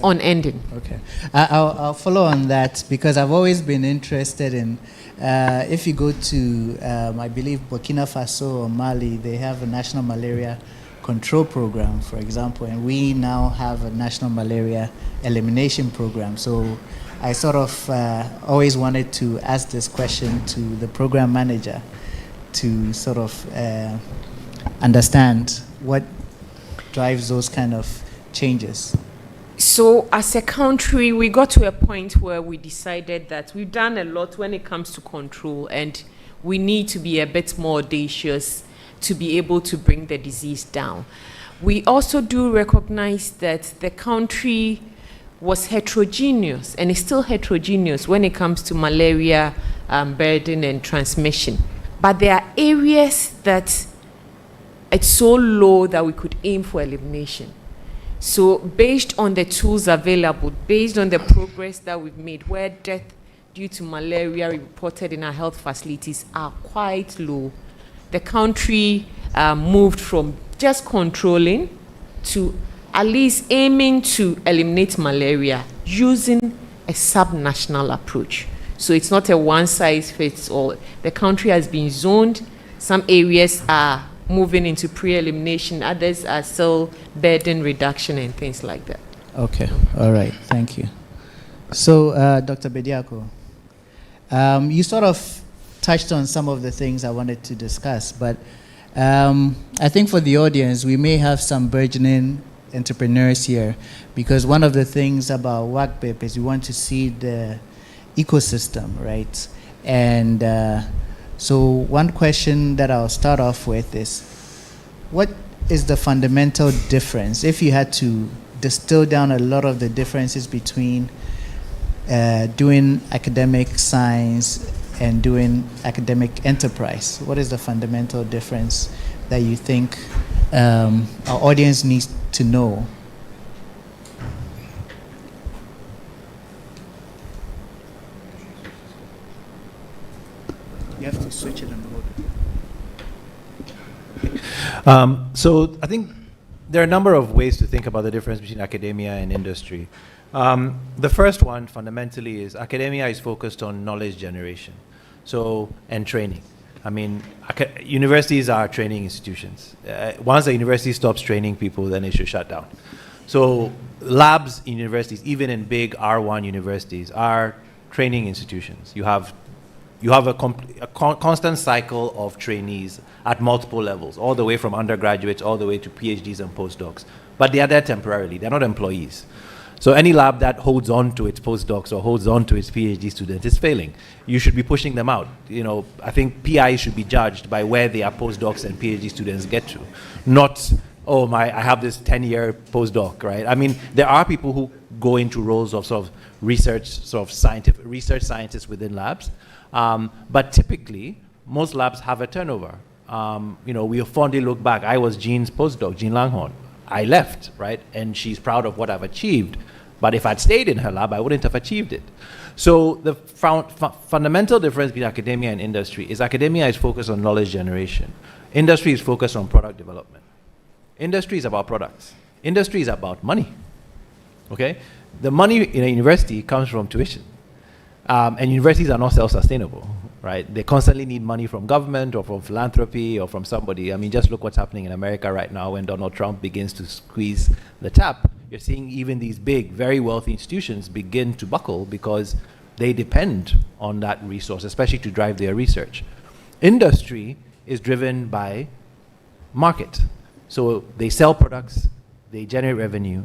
unending. Okay, I'll follow on that because I've always been interested in, if you go to, I believe Burkina Faso or Mali, they have a national malaria control program, for example, and we now have a national malaria elimination program. So I sort of always wanted to ask this question to the program manager to sort of understand what drives those kind of changes. So as a country, we got to a point where we decided that we've done a lot when it comes to control, and we need to be a bit more audacious to be able to bring the disease down. We also do recognize that the country was heterogeneous and is still heterogeneous when it comes to malaria burden and transmission. But there are areas that it's so low that we could aim for elimination. So based on the tools available, based on the progress that we've made, where death due to malaria reported in our health facilities are quite low, the country moved from just controlling to at least aiming to eliminate malaria using a sub-national approach. So it's not a one-size-fits-all. The country has been zoned. Some areas are moving into pre-elimination, others are still burden reduction and things like that. Okay, all right, thank you. So, Dr. Bediako, you sort of touched on some of the things I wanted to discuss, but I think for the audience, we may have some burgeoning entrepreneurs here, because one of the things about WACCBIP is we want to see the ecosystem, right? And so one question that I'll start off with is, what is the fundamental difference, if you had to distill down a lot of the differences between doing academic science and doing academic enterprise? What is the fundamental difference that you think our audience needs to know? You have to switch it and hold it. So I think there are a number of ways to think about the difference between academia and industry. The first one, fundamentally, is academia is focused on knowledge generation, and training. I mean, universities are training institutions. Once a university stops training people, then it should shut down. So labs in universities, even in big R1 universities, are training institutions. You have a constant cycle of trainees at multiple levels, all the way from undergraduates all the way to PhDs and postdocs. But they are there temporarily. They're not employees. So any lab that holds on to its postdocs or holds on to its PhD students is failing. You should be pushing them out. You know, I think PI should be judged by where their postdocs and PhD students get to, not, oh, I have this 10-year postdoc, right? I mean, there are people who go into roles of sort of research scientists within labs. But typically, most labs have a turnover. We fondly look back. I was Jean's postdoc, Jean Langhorne. I left, right? And she's proud of what I've achieved. But if I'd stayed in her lab, I wouldn't have achieved it. So the fundamental difference between academia and industry is academia is focused on knowledge generation. Industry is focused on product development. Industry is about products. Industry is about money, okay? The money in a university comes from tuition. And universities are not self-sustainable, right? They constantly need money from government or from philanthropy or from somebody. I mean, just look what's happening in America right now when Donald Trump begins to squeeze the tap. You're seeing even these big, very wealthy institutions begin to buckle because they depend on that resource, especially to drive their research. Industry is driven by market. So they sell products, they generate revenue.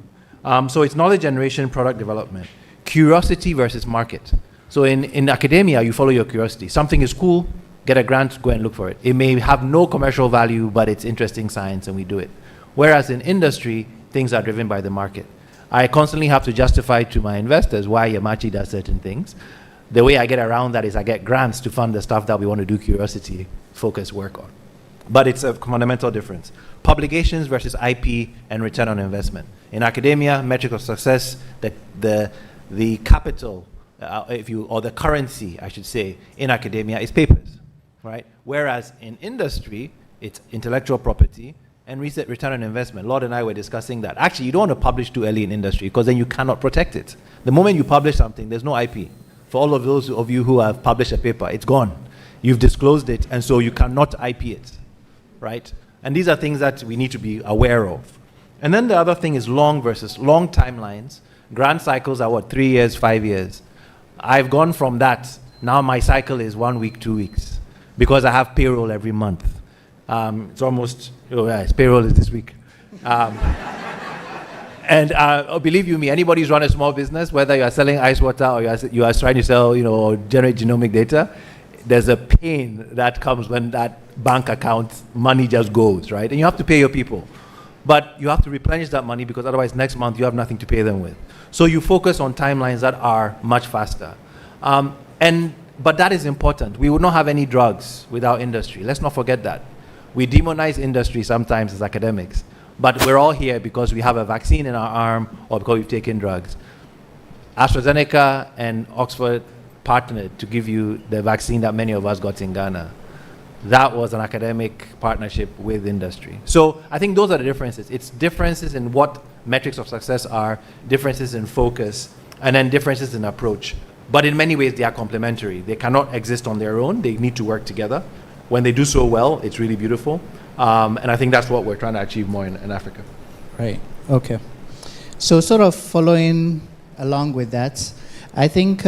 So it's knowledge generation, product development, curiosity versus market. So in academia, you follow your curiosity. Something is cool, get a grant, go and look for it. It may have no commercial value, but it's interesting science and we do it. Whereas in industry, things are driven by the market. I constantly have to justify to my investors why Yamachi does certain things. The way I get around that is I get grants to fund the stuff that we want to do curiosity-focused work on. but it's a fundamental difference. Publications versus IP and return on investment. In academia, metric of success, the capital, or the currency, I should say, in academia is papers, right? Whereas in industry, it's intellectual property and return on investment. Lord and I were discussing that. Actually, you don't want to publish too early in industry because then you cannot protect it. The moment you publish something, there's no IP. For all of those of you who have published a paper, it's gone. You've disclosed it, and so you cannot IP it, right? And these are things that we need to be aware of. And then the other thing is long timelines. Grant cycles are 3 years, 5 years. I've gone from that. Now my cycle is 1 week, 2 weeks, because I have payroll every month. It's almost, payroll is this week. And believe you me, anybody who's run a small business, whether you are selling ice water or you are trying to sell, or generate genomic data, there's a pain that comes when that bank account money just goes, right? And you have to pay your people. But you have to replenish that money because otherwise next month you have nothing to pay them with. So you focus on timelines that are much faster. But that is important. We would not have any drugs without industry. Let's not forget that. We demonize industry sometimes as academics, but we're all here because we have a vaccine in our arm or because we've taken drugs. AstraZeneca and Oxford partnered to give you the vaccine that many of us got in Ghana. That was an academic partnership with industry. So I think those are the differences. It's differences in what metrics of success are, differences in focus, and then differences in approach. But in many ways, they are complementary. They cannot exist on their own. They need to work together. When they do so well, it's really beautiful. And I think that's what we're trying to achieve more in Africa. Right. Okay. So sort of following along with that, I think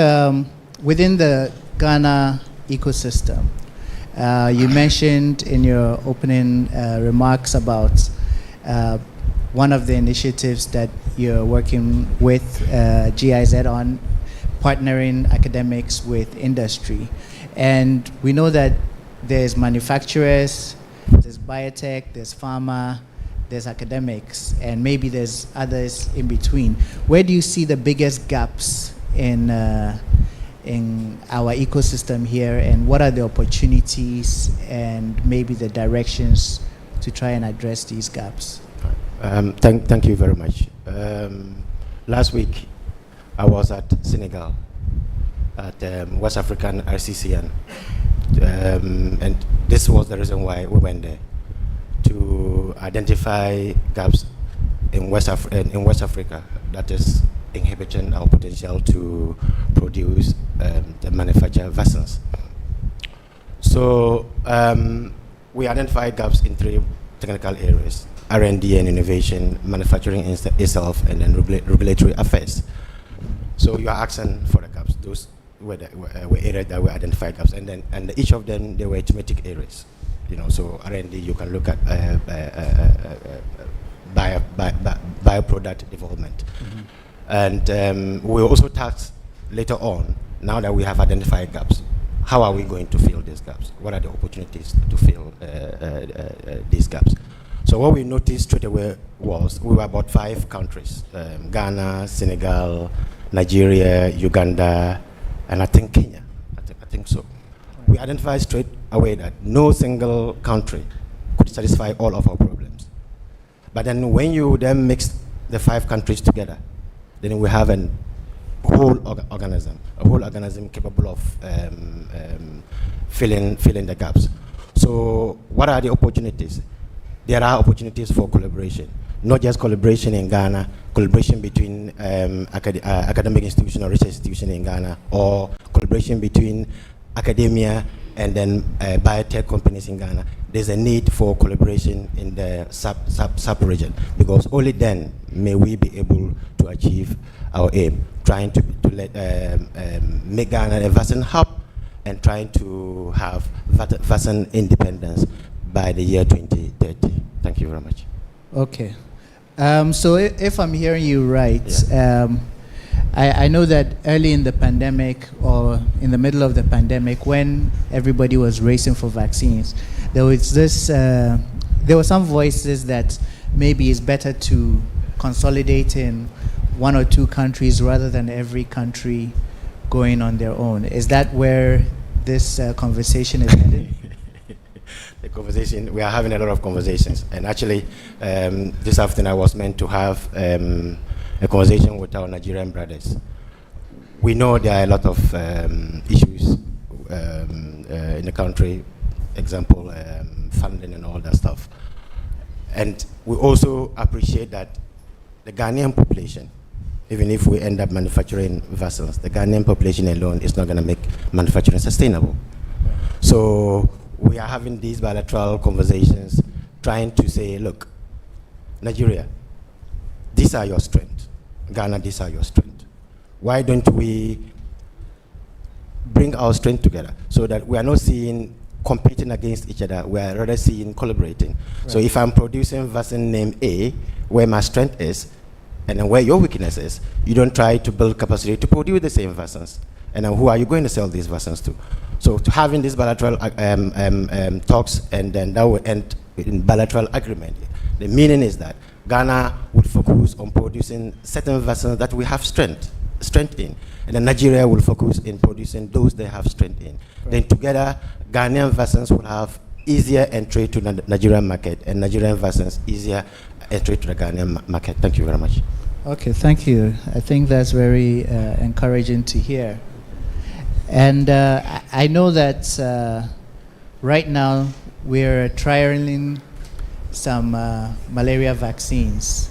within the Ghana ecosystem, you mentioned in your opening remarks about one of the initiatives that you're working with GIZ on, partnering academics with industry. And we know that there's manufacturers, there's biotech, there's pharma, there's academics, and maybe there's others in between. Where do you see the biggest gaps in our ecosystem here, and what are the opportunities and maybe the directions to try and address these gaps? Thank you very much. Last week, I was at Senegal at West African RCCN, and this was the reason why we went there, to identify gaps in West Africa that is inhibiting our potential to produce the manufactured vaccines. So we identified gaps in 3 technical areas: R&D and innovation, manufacturing itself, and then regulatory affairs. So you are asking for the gaps. Those were areas that we identified gaps, and each of them, they were thematic areas. So R&D, you can look at bioproduct development. Mm-hmm. And we also tasked later on, now that we have identified gaps, how are we going to fill these gaps? What are the opportunities to fill these gaps? So what we noticed straight away was we were about 5 countries, Ghana, Senegal, Nigeria, Uganda, and I think Kenya. I think so. We identified straight away that no single country could satisfy all of our problems. But then when you then mix the 5 countries together, then we have a whole organism capable of filling the gaps. So what are the opportunities? There are opportunities for collaboration, not just collaboration in Ghana, collaboration between academic institutions or research institutions in Ghana, or collaboration between academia and then biotech companies in Ghana. There's a need for collaboration in the sub-region, because only then may we be able to achieve our aim, trying to make Ghana a vaccine hub and trying to have vaccine independence by the year 2030. Thank you very much. Okay. So if I'm hearing you right, yeah. I know that early in the pandemic, or in the middle of the pandemic, when everybody was racing for vaccines, there was there were some voices that maybe it's better to consolidate in 1 or 2 countries rather than every country going on their own. Is that where this conversation is headed? the conversation, we are having a lot of conversations. And actually, this afternoon I was meant to have a conversation with our Nigerian brothers. We know there are a lot of issues in the country, example, funding and all that stuff. And we also appreciate that the Ghanaian population, even if we end up manufacturing vessels, the Ghanaian population alone is not going to make manufacturing sustainable. So we are having these bilateral conversations, trying to say, look, Nigeria, these are your strengths. Ghana, these are your strengths. Why don't we bring our strength together so that we are not seeing competing against each other, we are rather seeing collaborating. Right. So if I'm producing vessel name A, where my strength is, and then where your weakness is, you don't try to build capacity to produce the same vessels. And then who are you going to sell these vessels to? So to having these bilateral talks, and then that will end in bilateral agreement. The meaning is that Ghana would focus on producing certain vessels that we have strength in, and then Nigeria will focus in producing those they have strength in. Right. Then together, Ghanaian vessels will have easier entry to the Nigerian market, and Nigerian vessels easier entry to the Ghanaian market. Thank you very much. Okay, thank you. I think that's very encouraging to hear. And I know that right now we're trialing some malaria vaccines,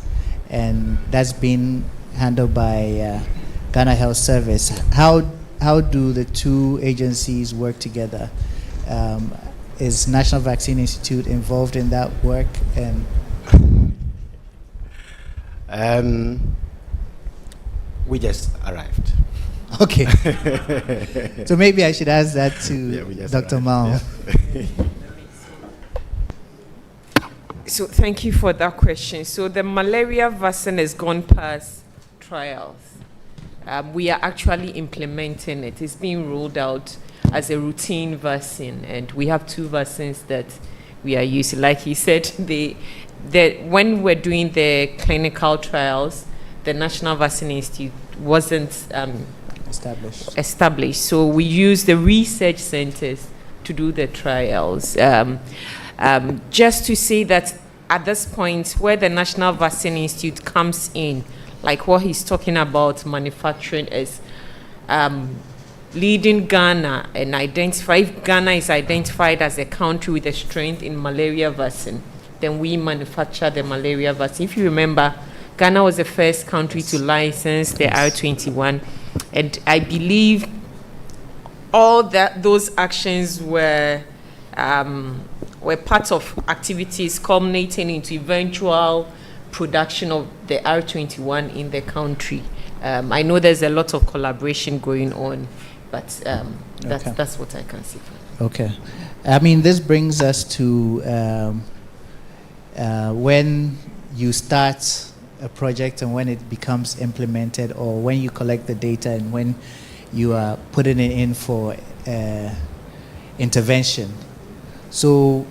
and that's been handled by Ghana Health Service. How do the two agencies work together? Is National Vaccine Institute involved in that work? And we just arrived. Okay. So maybe I should ask that to Dr. Mao. Yeah. So thank you for that question. So the malaria vaccine has gone past trials. We are actually implementing it. It's being rolled out as a routine vaccine, and we have 2 vaccines that we are using. Like he said, when we're doing the clinical trials, the National Vaccine Institute wasn't established. So we use the research centers to do the trials. Just to say that at this point, where the National Vaccine Institute comes in, like what he's talking about, manufacturing is leading Ghana and identify. If Ghana is identified as a country with a strength in malaria vaccine, then we manufacture the malaria vaccine. If you remember, Ghana was the first country to license the R21, and I believe all those actions were part of activities culminating into eventual production of the R21 in the country. I know there's a lot of collaboration going on, but that's what I can see. Okay. I mean, this brings us to when you start a project and when it becomes implemented, or when you collect the data and when you are putting it in for intervention. So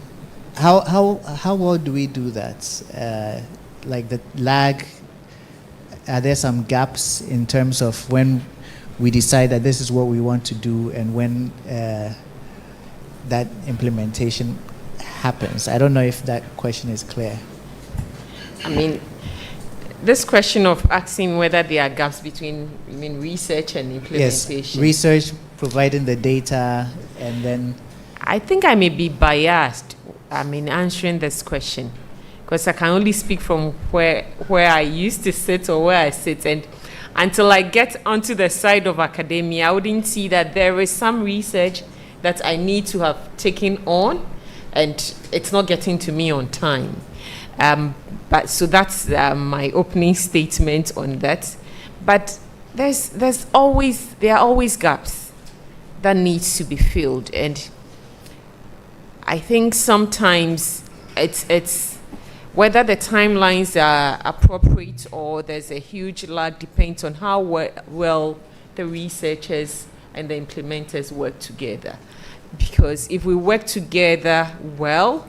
how well do we do that? Like the lag, are there some gaps in terms of when we decide that this is what we want to do and when that implementation happens? I don't know if that question is clear. I mean, this question of asking whether there are gaps between research and implementation. Yes, research, providing the data, and then... I think I may be biased, answering this question, because I can only speak from where I used to sit or where I sit, and until I get onto the side of academia, I wouldn't see that there is some research that I need to have taken on, and it's not getting to me on time. But so that's my opening statement on that. But there are always gaps that needs to be filled, and I think sometimes it's whether the timelines are appropriate or there's a huge lag depends on how well the researchers and the implementers work together. Because if we work together well,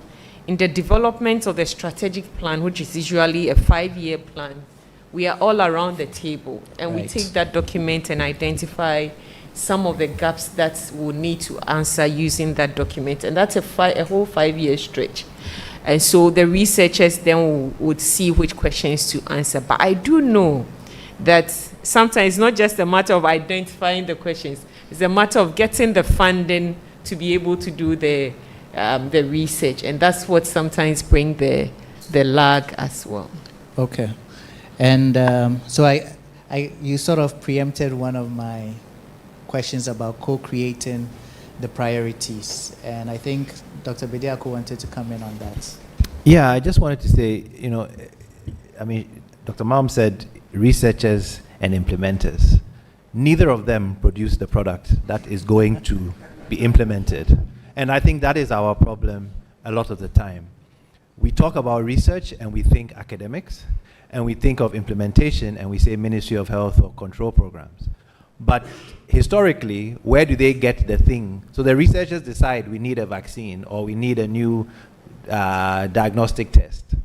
in the development of the strategic plan, which is usually a 5-year plan, we are all around the table, and we take that document and identify some of the gaps that we'll need to answer using that document. And that's a whole 5-year stretch. And so the researchers then would see which questions to answer. But I do know that sometimes it's not just a matter of identifying the questions, it's a matter of getting the funding to be able to do the research. And that's what sometimes brings the lag as well. Okay. And so you sort of preempted one of my questions about co-creating the priorities. And I think Dr. Bediako wanted to come in on that. Yeah, I just wanted to say, Dr. Malm said researchers and implementers. Neither of them produce the product that is going to be implemented. And I think that is our problem a lot of the time. We talk about research and we think academics, and we think of implementation and we say Ministry of Health or control programs. But historically, where do they get the thing? So the researchers decide we need a vaccine or we need a new diagnostic test.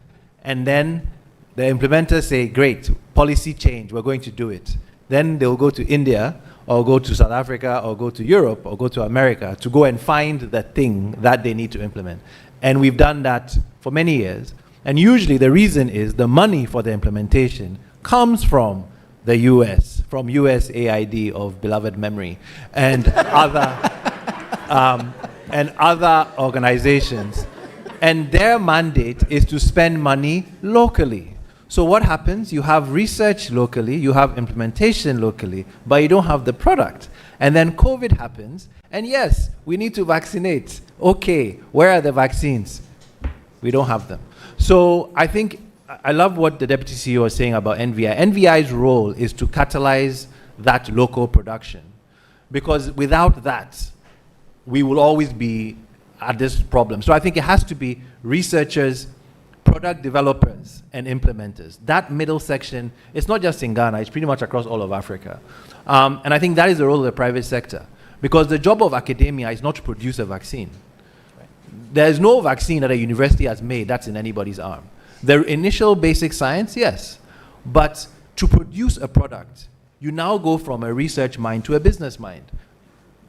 And then the implementers say, great, policy change, we're going to do it. Then they'll go to India or go to South Africa or go to Europe or go to America to go and find the thing that they need to implement. And we've done that for many years. And usually the reason is the money for the implementation comes from the US, from USAID of beloved memory, and other organizations. And their mandate is to spend money locally. So what happens? You have research locally, you have implementation locally, but you don't have the product. And then COVID happens, and yes, we need to vaccinate. Okay, where are the vaccines? We don't have them. So I think, I love what the Deputy CEO was saying about NVI. NVI's role is to catalyze that local production. Because without that, we will always be at this problem. So I think it has to be researchers, product developers, and implementers. That middle section, it's not just in Ghana, it's pretty much across all of Africa. And I think that is the role of the private sector. Because the job of academia is not to produce a vaccine. There is no vaccine that a university has made that's in anybody's arm. The initial basic science, yes. But to produce a product, you now go from a research mind to a business mind.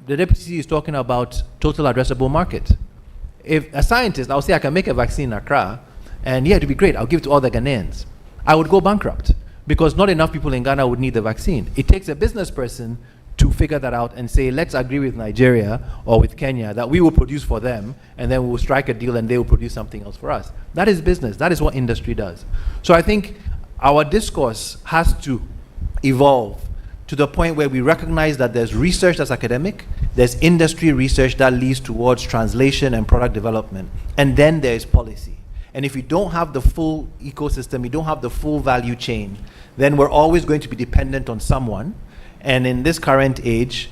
The deputy is talking about total addressable market. If a scientist, I'll say I can make a vaccine in Accra, and yeah, it'd be great, I'll give it to all the Ghanaians. I would go bankrupt because not enough people in Ghana would need the vaccine. It takes a business person to figure that out and say, let's agree with Nigeria or with Kenya that we will produce for them, and then we'll strike a deal and they will produce something else for us. That is business. That is what industry does. So I think our discourse has to evolve to the point where we recognize that there's research that's academic, there's industry research that leads towards translation and product development, and then there's policy. And if you don't have the full ecosystem, you don't have the full value chain, then we're always going to be dependent on someone. And in this current age,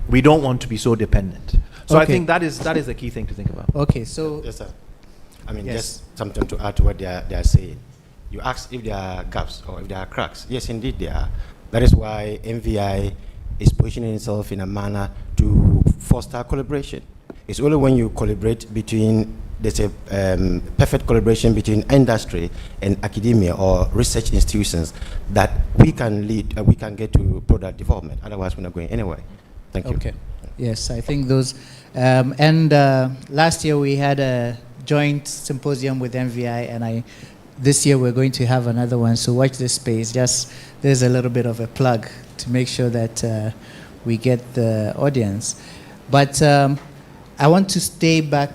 we don't want to be so dependent. So I think that is the key thing to think about. Okay, so yes, sir. Just something to add to what they are saying. You asked if there are gaps or if there are cracks. Yes, indeed there are. That is why MVI is positioning itself in a manner to foster collaboration. It's only when you collaborate between, there's a perfect collaboration between industry and academia or research institutions that we can lead, we can get to product development. Otherwise, we're not going anywhere. Thank you. Okay. Yes, I think those. Last year we had a joint symposium with MVI, and this year we're going to have another one. So watch this space. Just there's a little bit of a plug to make sure that we get the audience. But I want to stay back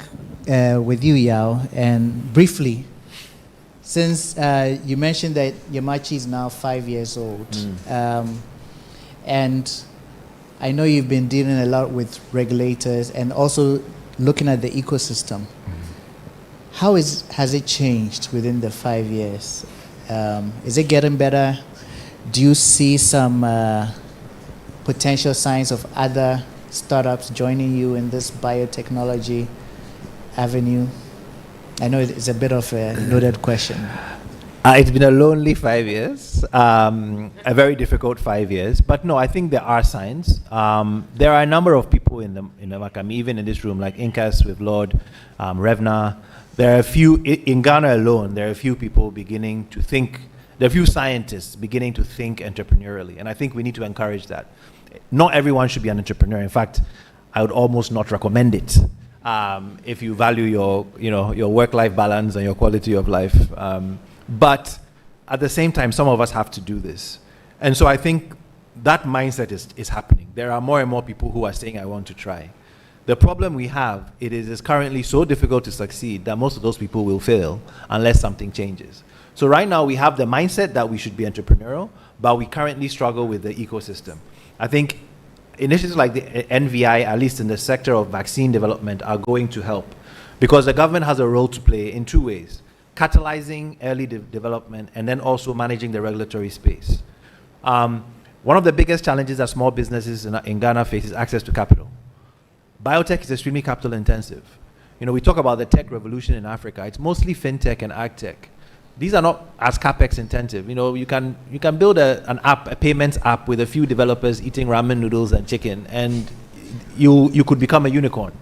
with you, Yao, and briefly, since you mentioned that Yamachi is now 5 years old, and I know you've been dealing a lot with regulators and also looking at the ecosystem. How has it changed within the 5 years? Is it getting better? Do you see some potential signs of other startups joining you in this biotechnology avenue? I know it's a bit of a loaded question. It's been a lonely 5 years, a very difficult 5 years. But no, I think there are signs. There are a number of people in the WACCBIP, even in this room, like Incas with Lord, Revna. There are a few, in Ghana alone, there are a few people beginning to think There are few scientists beginning to think entrepreneurially, and I think we need to encourage that. Not everyone should be an entrepreneur. In fact, I would almost not recommend it if you value your work-life balance and your quality of life. But at the same time, some of us have to do this. And so I think that mindset is happening. There are more and more people who are saying, I want to try. The problem we have, it is currently so difficult to succeed that most of those people will fail unless something changes. So right now we have the mindset that we should be entrepreneurial, but we currently struggle with the ecosystem. I think initiatives like the NVI, at least in the sector of vaccine development, are going to help because the government has a role to play in two ways: catalyzing early development and then also managing the regulatory space. One of the biggest challenges that small businesses in Ghana face is access to capital. Biotech is extremely capital intensive. We talk about the tech revolution in Africa. It's mostly fintech and agtech. These are not as capex intensive. You can build an app, a payments app with a few developers eating ramen noodles and chicken, and you could become a unicorn.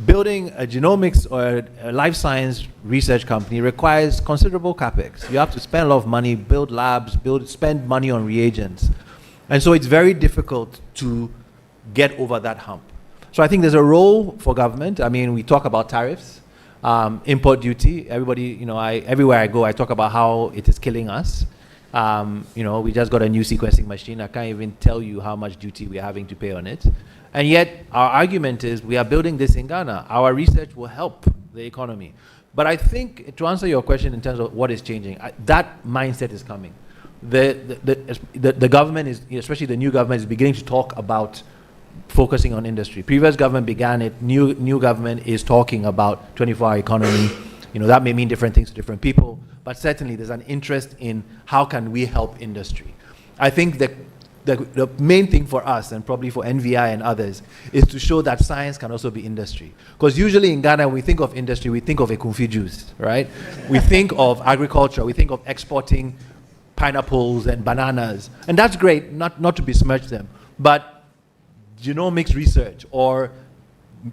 Building a genomics or a life science research company requires considerable capex. You have to spend a lot of money, build labs, spend money on reagents. And so it's very difficult to get over that hump. So I think there's a role for government. I mean, we talk about tariffs, import duty. Everybody, everywhere I go, I talk about how it is killing us. We just got a new sequencing machine. I can't even tell you how much duty we're having to pay on it. And yet, our argument is we are building this in Ghana. Our research will help the economy. But I think, to answer your question in terms of what is changing, that mindset is coming. The government is, especially the new government, is beginning to talk about focusing on industry. Previous government began it. New government is talking about 24-hour economy. That may mean different things to different people, but certainly there's an interest in how can we help industry. I think the main thing for us, and probably for NVI and others, is to show that science can also be industry. Because usually in Ghana, when we think of industry, we think of ekumfi juice, right? We think of agriculture, we think of exporting pineapples and bananas. And that's great, not to besmirch them. But genomics research or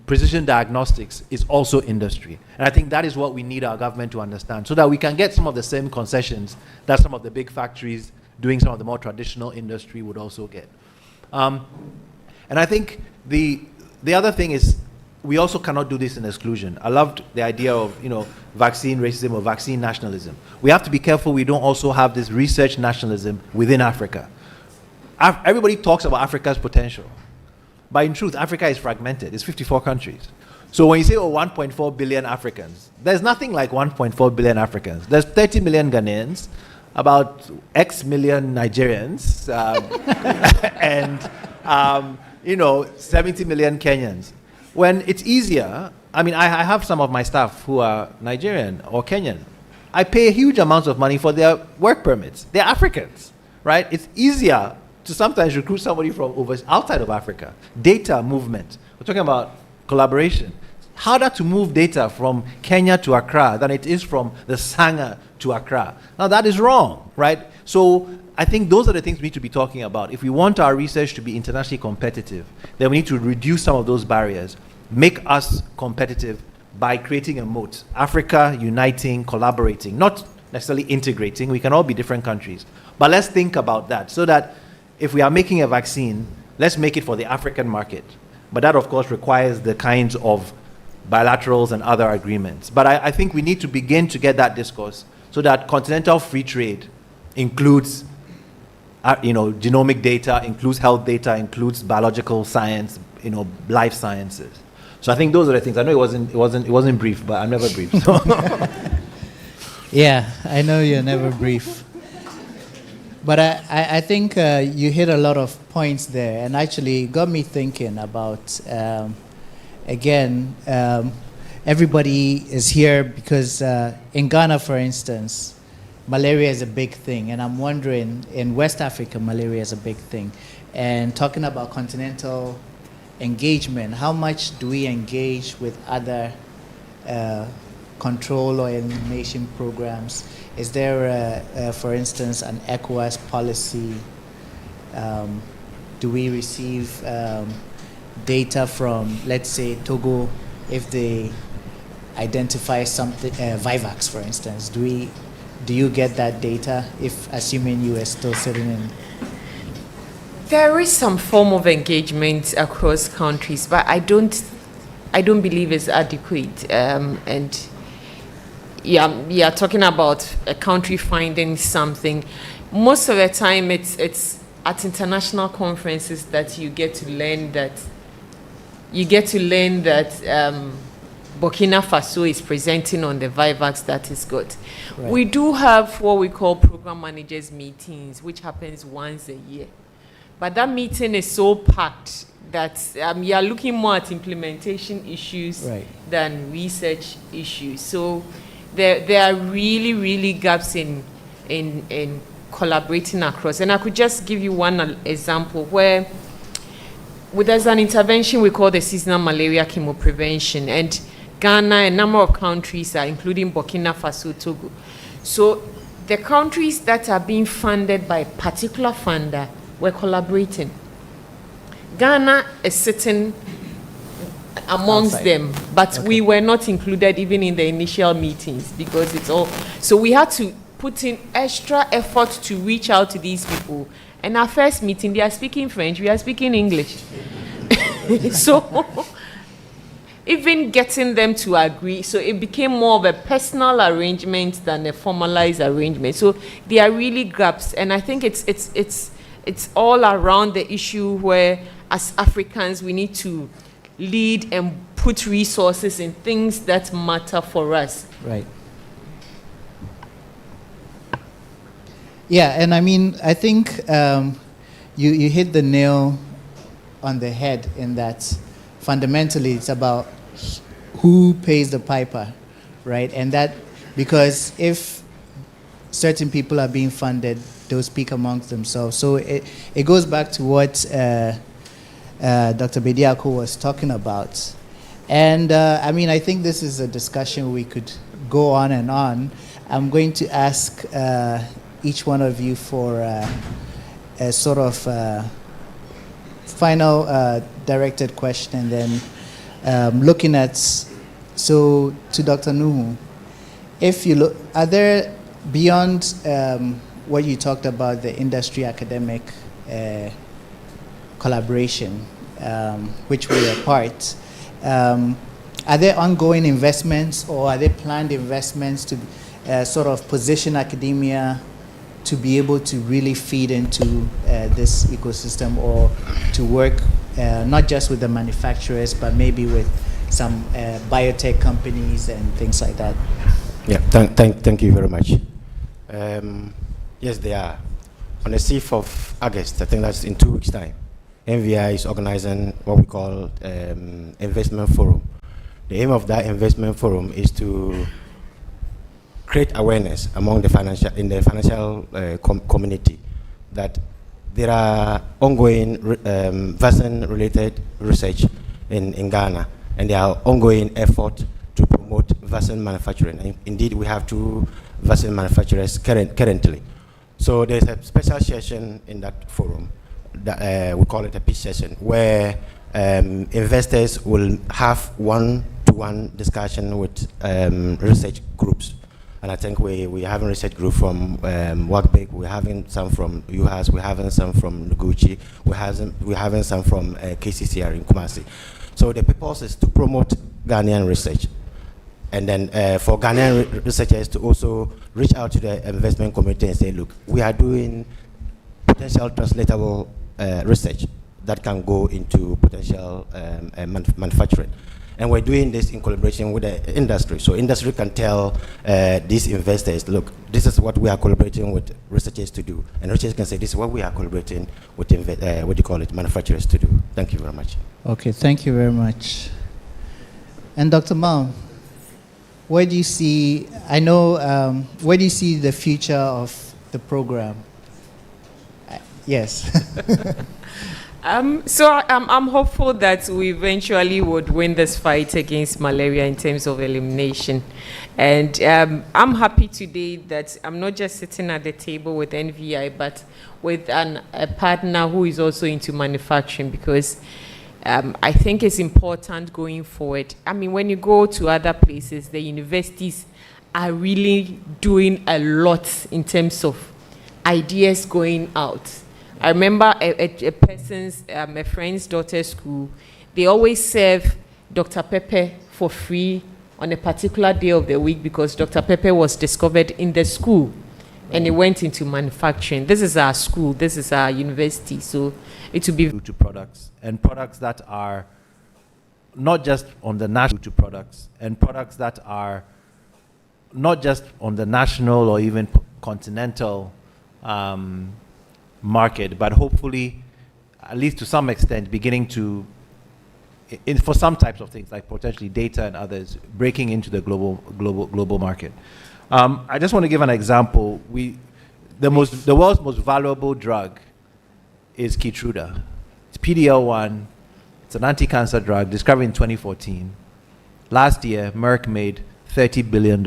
precision diagnostics is also industry. And I think that is what we need our government to understand, so that we can get some of the same concessions that some of the big factories doing some of the more traditional industry would also get. And I think the other thing is we also cannot do this in exclusion. I loved the idea of vaccine racism or vaccine nationalism. We have to be careful we don't also have this research nationalism within Africa. Everybody talks about Africa's potential. But in truth, Africa is fragmented. It's 54 countries. So when you say, 1.4 billion Africans, there's nothing like 1.4 billion Africans. There's 30 million Ghanaians, about X million Nigerians, and 70 million Kenyans. When it's easier, I have some of my staff who are Nigerian or Kenyan. I pay huge amounts of money for their work permits. They're Africans, right? It's easier to sometimes recruit somebody from outside of Africa. Data movement. We're talking about collaboration. Harder to move data from Kenya to Accra than it is from the Sangha to Accra. Now that is wrong, right? So I think those are the things we need to be talking about. If we want our research to be internationally competitive, then we need to reduce some of those barriers, make us competitive by creating a moat. Africa uniting, collaborating, not necessarily integrating. We can all be different countries. But let's think about that, so that if we are making a vaccine, let's make it for the African market. But that, of course, requires the kinds of bilaterals and other agreements. But I think we need to begin to get that discourse, so that continental free trade includes genomic data, includes health data, includes biological science, life sciences. So I think those are the things. I know it wasn't brief, but I'm never brief. So. Yeah, I know you're never brief. But I think you hit a lot of points there, and actually got me thinking about, everybody is here because in Ghana, for instance, malaria is a big thing. And I'm wondering, in West Africa, malaria is a big thing. And talking about continental engagement, how much do we engage with other control or elimination programs? Is there, for instance, an ECOWAS policy? Do we receive data from, let's say, Togo, if they identify something, Vivax, for instance? Do do you get that data, if assuming you are still sitting in? There is some form of engagement across countries, but I don't believe it's adequate. And yeah, talking about a country finding something. Most of the time, it's at international conferences that you get to learn that. Burkina Faso is presenting on the VIVAX that is good. Right. We do have what we call program managers meetings, which happens once a year. But that meeting is so packed that you are looking more at implementation issues than research issues. So there are really, really gaps in collaborating across. And I could just give you one example where there's an intervention we call the seasonal malaria chemoprevention, and Ghana, a number of countries are including Burkina Faso, Togo. So the countries that are being funded by a particular funder, we're collaborating. Ghana is sitting amongst them, but we were not included even in the initial meetings because it's all. So we had to put in extra effort to reach out to these people. And our first meeting, they are speaking French, we are speaking English. So even getting them to agree, so it became more of a personal arrangement than a formalized arrangement. So there are really gaps, and I think it's all around the issue where, as Africans, we need to lead and put resources in things that matter for us. Right. Yeah, and I mean, I think you hit the nail on the head in that fundamentally it's about who pays the piper, right? And that, because if certain people are being funded, they'll speak amongst themselves. So it goes back to what Dr. Bediako was talking about. And I mean, I think this is a discussion we could go on and on. I'm going to ask each one of you for a sort of final directed question, and then looking at, so to Dr. Nuhu, if you look, are there, beyond what you talked about, the industry academic collaboration, which we are part, are there ongoing investments or are there planned investments to sort of position academia to be able to really feed into this ecosystem, or to work not just with the manufacturers, but maybe with some biotech companies and things like that? Yeah, thank you very much. Yes, they are. On the 6th of August, I think that's in 2 weeks' time, NVI is organizing what we call investment forum. The aim of that investment forum is to create awareness among the financial community that there are ongoing vaccine-related research in Ghana, and there are ongoing efforts to promote vaccine manufacturing. And indeed, we have 2 vaccine manufacturers currently. So there's a special session in that forum that we call it a pitch session, where investors will have one-to-one discussion with research groups. And I think we're having research group from WACCBIP, we're having some from UHAS, we're having some from Noguchi, we're having some from KCCR in Kumasi. So the purpose is to promote Ghanaian research. And then for Ghanaian researchers to also reach out to the investment community and say, look, we are doing potential translatable research that can go into potential manufacturing. And we're doing this in collaboration with the industry. So industry can tell these investors, look, this is what we are collaborating with researchers to do. And researchers can say, this is what we are collaborating with manufacturers to do. Thank you very much. Okay, thank you very much. And Dr. Mao, where do you see, I know, where do you see the future of the program? Yes. So I'm hopeful that we eventually would win this fight against malaria in terms of elimination. And I'm happy today that I'm not just sitting at the table with NVI, but with a partner who is also into manufacturing, because I think it's important going forward. I mean, when you go to other places, the universities are really doing a lot in terms of ideas going out. I remember a person's, a friend's daughter's school, they always serve Dr. Pepper for free on a particular day of the week because Dr. Pepper was discovered in the school and it went into manufacturing. This is our school, this is our university, so it will be to products and products that are not just on the national to products and products that are not just on the national or even continental market, but hopefully, at least to some extent, beginning to, for some types of things like potentially data and others, breaking into the global market. I just want to give an example. The world's most valuable drug is Keytruda. It's PD-L1. It's an anti-cancer drug discovered in 2014. Last year, Merck made $30 billion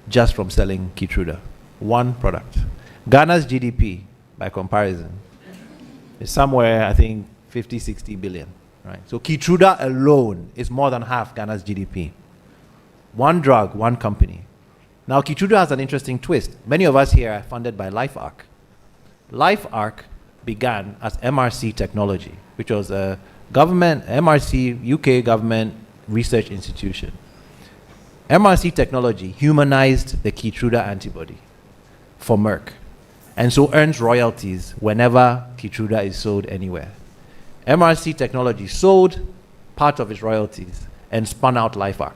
just from selling Keytruda, one product. Ghana's GDP, by comparison, is somewhere, I think, 50, 60 billion. Right? So Keytruda alone is more than half Ghana's GDP. One drug, one company. Now, Keytruda has an interesting twist. Many of us here are funded by LifeArc. LifeArc began as MRC technology, which was a government, MRC, UK government research institution. MRC technology humanized the Keytruda antibody for Merck, and so earns royalties whenever Keytruda is sold anywhere. MRC technology sold part of its royalties and spun out LifeArc.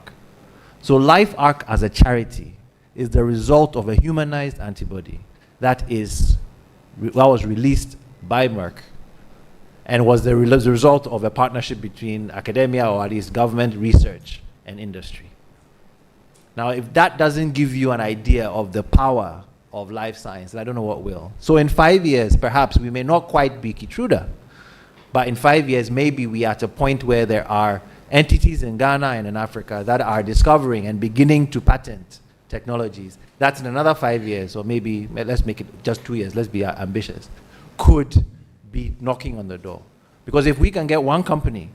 So LifeArc as a charity is the result of a humanized antibody that was released by Merck and was the result of a partnership between academia, or at least government research and industry. Now, if that doesn't give you an idea of the power of life science, I don't know what will. So in 5 years, perhaps we may not quite be Keytruda, but in 5 years, maybe we are at a point where there are entities in Ghana and in Africa that are discovering and beginning to patent technologies. That's in another 5 years, or maybe let's make it just 2 years, let's be ambitious, could be knocking on the door. Because if we can get one company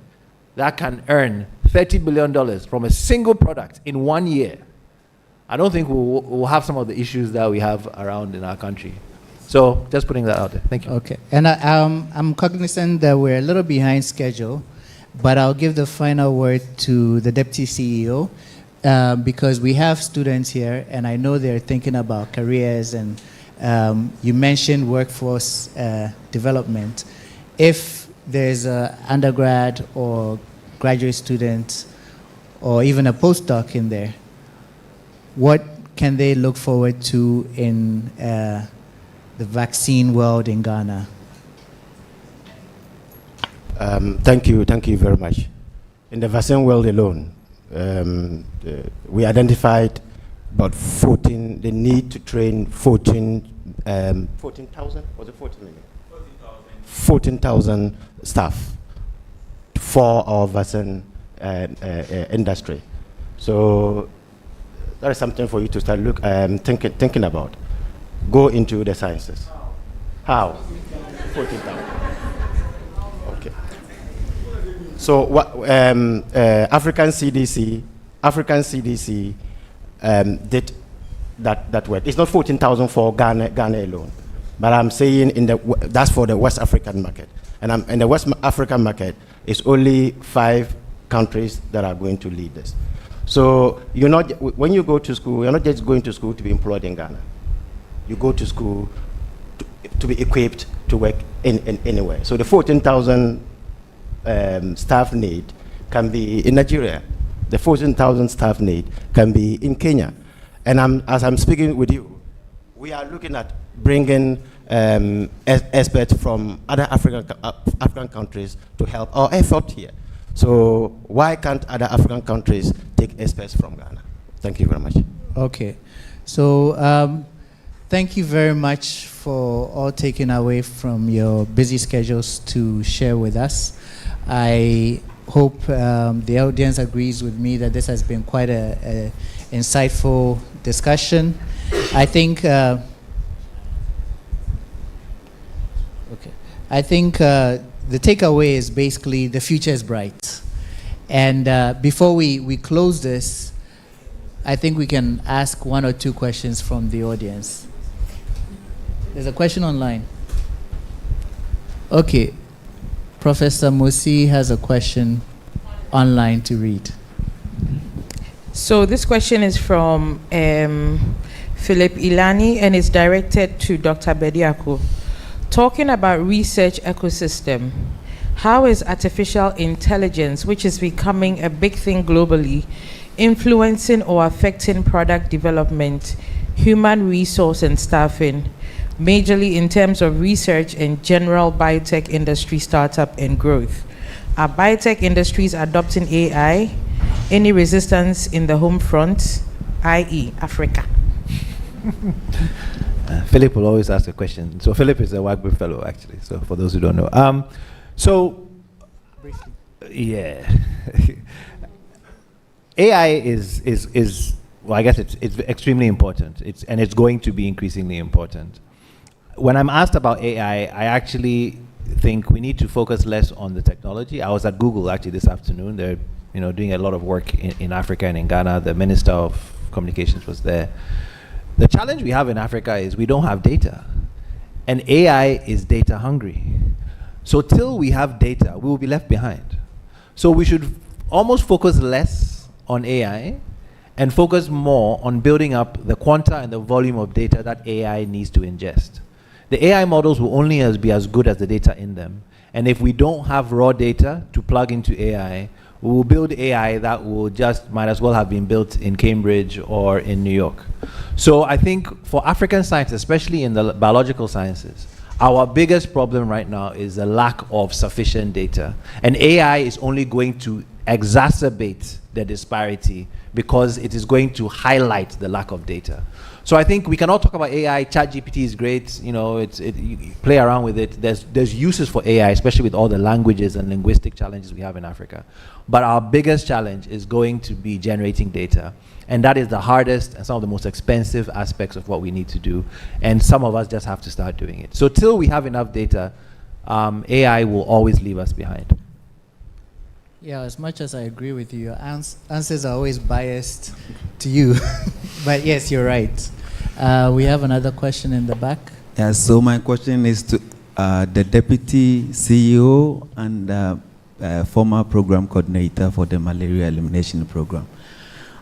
that can earn $30 billion from a single product in 1 year, I don't think we'll have some of the issues that we have around in our country. So just putting that out there. Thank you. Okay. And I'm cognizant that we're a little behind schedule, but I'll give the final word to the Deputy CEO because we have students here, and I know they're thinking about careers, and you mentioned workforce development. If there's an undergrad or graduate student or even a postdoc in there, what can they look forward to in the vaccine world in Ghana? Thank you very much. In the vaccine world alone, we identified about the need to train 14,000, was it 14 million? 14,000 staff for our vaccine industry. So that is something for you to start thinking about. Go into the sciences. How? 14,000. Okay. So what African CDC did that work. It's not 14,000 for Ghana alone, but I'm saying that's for the West African market. And in the West African market, it's only 5 countries that are going to lead this. So when you go to school, you're not just going to school to be employed in Ghana. You go to school to be equipped to work anywhere. So the 14,000 staff need can be in Nigeria. The 14,000 staff need can be in Kenya. And as I'm speaking with you, we are looking at bringing experts from other African countries to help our effort here. So why can't other African countries take experts from Ghana? Thank you very much. Okay. So thank you very much for all taking away from your busy schedules to share with us. I hope the audience agrees with me that this has been quite a insightful discussion. I think the takeaway is basically the future is bright. And before we close this, I think we can ask 1 or 2 questions from the audience. There's a question online. Okay. Professor Mosi has a question online to read. So this question is from Philip Ilani and is directed to Dr. Bediako. Talking about research ecosystem, how is artificial intelligence, which is becoming a big thing globally, influencing or affecting product development, human resource and staffing, majorly in terms of research and general biotech industry startup and growth? Are biotech industries adopting AI? Any resistance in the home front, i.e. Africa? Philip will always ask a question. So Philip is a WACCBIP fellow, actually, so for those who don't know. Yeah. AI is well, I guess it's extremely important. It's going to be increasingly important. When I'm asked about AI, I actually think we need to focus less on the technology. I was at Google actually this afternoon. They're doing a lot of work in Africa and in Ghana. The Minister of Communications was there. The challenge we have in Africa is we don't have data. And AI is data hungry. So till we have data, we will be left behind. So we should almost focus less on AI and focus more on building up the quanta and the volume of data that AI needs to ingest. The AI models will only be as good as the data in them. And if we don't have raw data to plug into AI, we will build AI that will might as well have been built in Cambridge or in New York. So I think for African science, especially in the biological sciences, our biggest problem right now is the lack of sufficient data. And AI is only going to exacerbate the disparity because it is going to highlight the lack of data. So I think we cannot talk about AI. ChatGPT is great. You play around with it. There's uses for AI, especially with all the languages and linguistic challenges we have in Africa. But our biggest challenge is going to be generating data. And that is the hardest and some of the most expensive aspects of what we need to do. And some of us just have to start doing it. So till we have enough data, AI will always leave us behind. Yeah, as much as I agree with you, your answers are always biased to you. But yes, you're right. We have another question in the back. Yeah, so my question is to the Deputy CEO and former program coordinator for the malaria elimination program.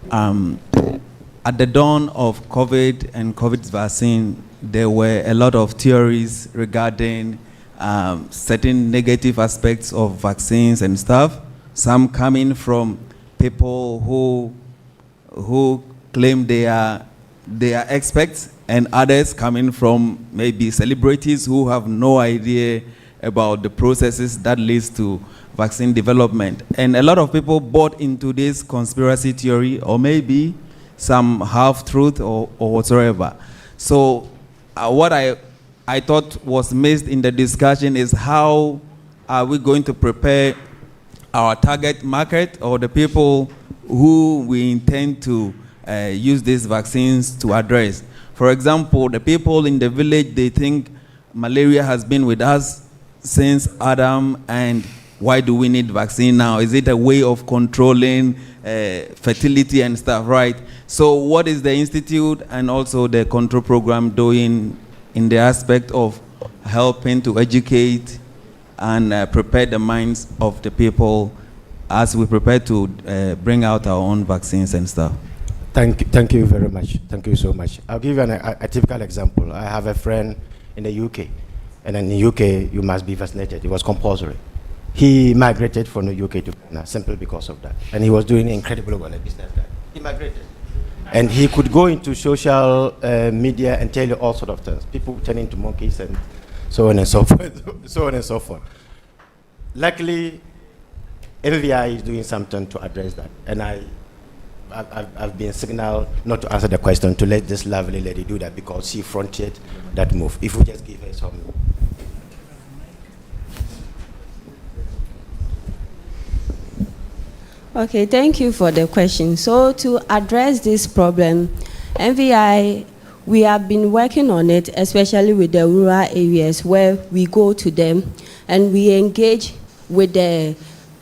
At the dawn of COVID and COVID's vaccine, there were a lot of theories regarding certain negative aspects of vaccines and stuff. Some coming from people who claim they are experts, and others coming from maybe celebrities who have no idea about the processes that leads to vaccine development. And a lot of people bought into this conspiracy theory, or maybe some half-truth or whatsoever. So what I thought was missed in the discussion is how are we going to prepare our target market, or the people who we intend to use these vaccines to address. For example, the people in the village, they think malaria has been with us since Adam, and why do we need vaccine now? Is it a way of controlling fertility and stuff, right? So what is the institute and also the control program doing in the aspect of helping to educate and prepare the minds of the people as we prepare to bring out our own vaccines and stuff? Thank you very much. Thank you so much. I'll give you a typical example. I have a friend in the UK, and in the UK, you must be vaccinated. It was compulsory. He migrated from the UK to Ghana simply because of that. And he was doing incredibly well, a business guy. He migrated. And he could go into social media and tell you all sorts of things. People turning into monkeys and so on and so forth. So on and so forth. Luckily, NVI is doing something to address that. And I've been signaled not to answer the question, to let this lovely lady do that because she fronted that move. If we just give her some. Okay, thank you for the question. So to address this problem, NVI, we have been working on it, especially with the rural areas where we go to them and we engage with the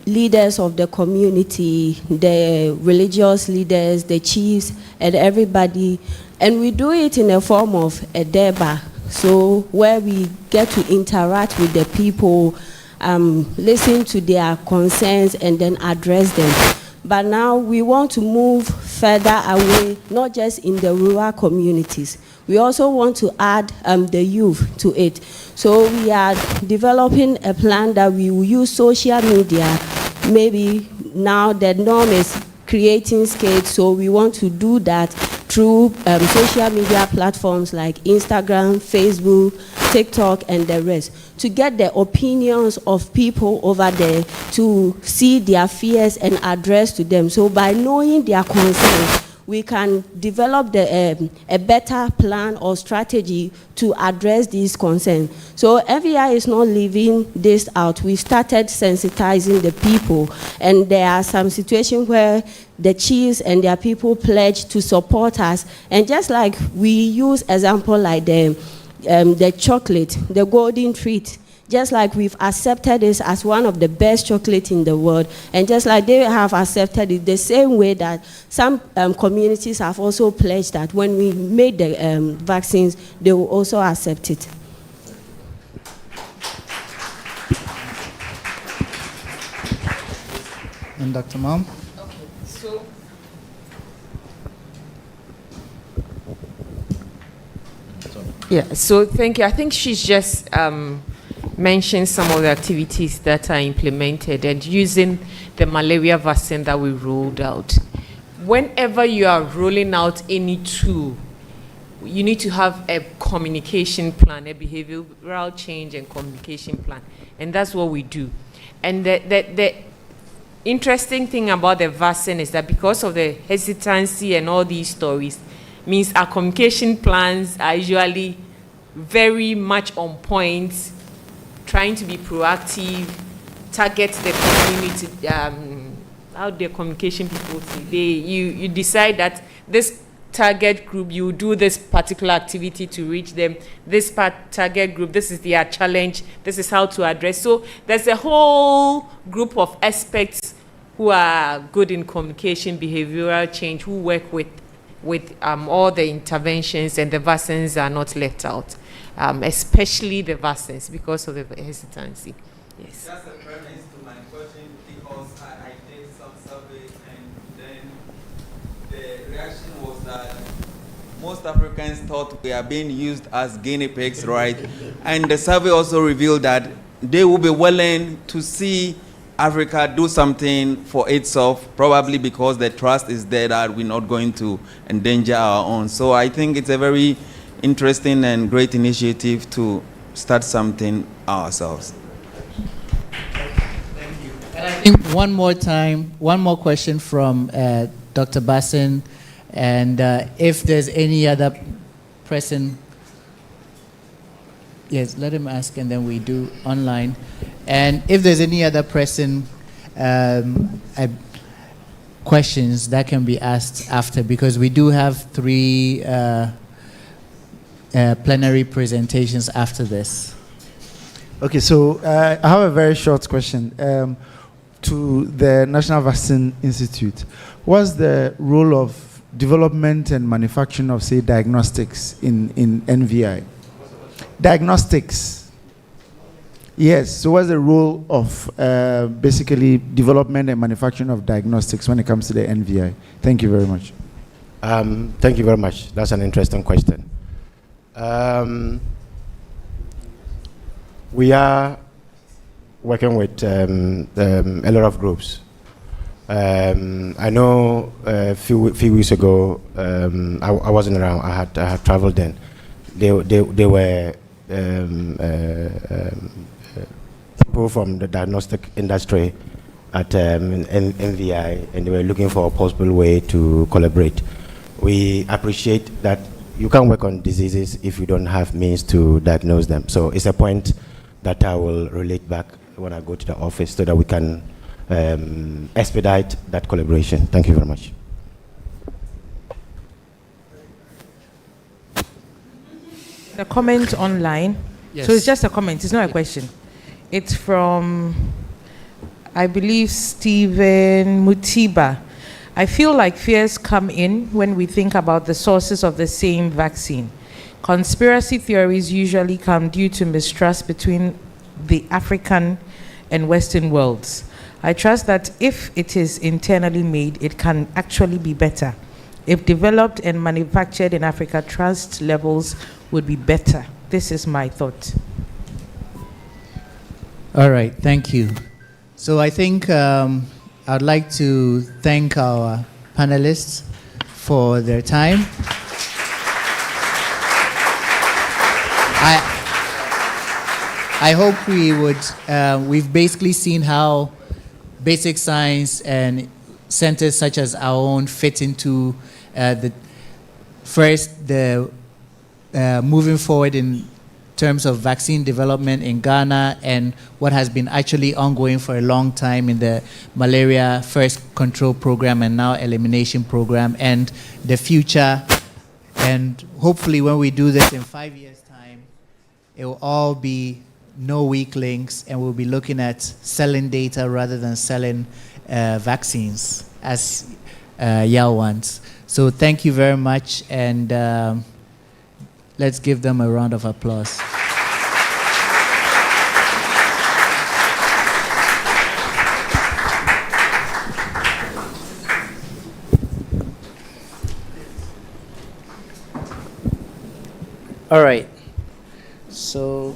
leaders of the community, the religious leaders, the chiefs, and everybody. And we do it in a form of a deba, so where we get to interact with the people, listen to their concerns, and then address them. But now we want to move further away, not just in the rural communities. We also want to add the youth to it. So we are developing a plan that we will use social media. Maybe now the norm is creating skates, so we want to do that through social media platforms like Instagram, Facebook, TikTok, and the rest, to get the opinions of people over there, to see their fears and address to them. So by knowing their concerns, we can develop a better plan or strategy to address these concerns. So FEI is not leaving this out. We started sensitizing the people, and there are some situations where the chiefs and their people pledge to support us. And just like we use example like the chocolate, the golden treat, just like we've accepted this as one of the best chocolate in the world, and just like they have accepted it the same way that some communities have also pledged that when we make the vaccines, they will also accept it. And Dr. Malm? So thank you. I think she's just mentioned some of the activities that are implemented and using the malaria vaccine that we rolled out. Whenever you are rolling out any tool, you need to have a communication plan, a behavioral change and communication plan. And that's what we do. And the interesting thing about the vaccine is that because of the hesitancy and all these stories, means our communication plans are usually very much on point, trying to be proactive, target the community, how the communication people say. You decide that this target group, you do this particular activity to reach them, this target group, this is their challenge, this is how to address. So there's a whole group of experts who are good in communication, behavioral change, who work with all the interventions, and the vaccines are not left out, especially the vaccines because of the hesitancy. Yes. That's a premise to my question, because I did some surveys, and then the reaction was that most Africans thought we are being used as guinea pigs, right? And the survey also revealed that they will be willing to see Africa do something for itself, probably because the trust is there that we're not going to endanger our own. So I think it's a very interesting and great initiative to start something ourselves. Thank you. And I think one more question from Dr. Bassin, and if there's any other person, yes, let him ask, and then we do online. And if there's any other pressing questions that can be asked after, because we do have 3 plenary presentations after this. Okay, so I have a very short question to the National Vaccine Institute. What's the role of development and manufacturing of, say, diagnostics in NVI? Diagnostics. Yes, so what's the role of basically development and manufacturing of diagnostics when it comes to the NVI? Thank you very much. Thank you very much. That's an interesting question. We are working with a lot of groups. I know a few weeks ago, I wasn't around. I had traveled then. They were people from the diagnostic industry at NVI, and they were looking for a possible way to collaborate. We appreciate that you can't work on diseases if you don't have means to diagnose them. So it's a point that I will relate back when I go to the office so that we can expedite that collaboration. Thank you very much. A comment online. Yes. So it's just a comment, it's not a question. It's from I believe Stephen Mutiba. I feel like fears come in when we think about the sources of the same vaccine. Conspiracy theories usually come due to mistrust between the African and Western worlds. I trust that if it is internally made, it can actually be better. If developed and manufactured in Africa, trust levels would be better. This is my thought. All right, thank you. So I think I'd like to thank our panelists for their time. I hope we've basically seen how basic science and centers such as our own fit into moving forward in terms of vaccine development in Ghana and what has been actually ongoing for a long time in the malaria first control program and now elimination program and the future. And hopefully when we do this in 5 years' time, it will all be no weak links and we'll be looking at selling data rather than selling vaccines as Yao wants. So thank you very much, and let's give them a round of applause. All right. So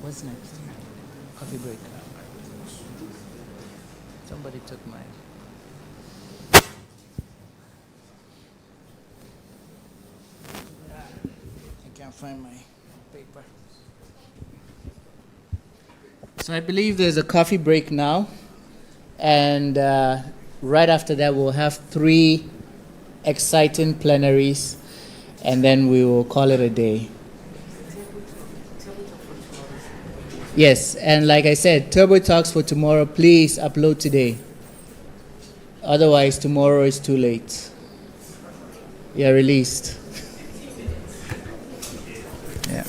what's next? Coffee break. Somebody took mine. I can't find my paper. So I believe there's a coffee break now, and right after that we'll have 3 exciting plenaries, and then we will call it a day. Yes, and like I said, Turbo Talks for tomorrow, please upload today. Otherwise, tomorrow is too late. You're released. Yeah.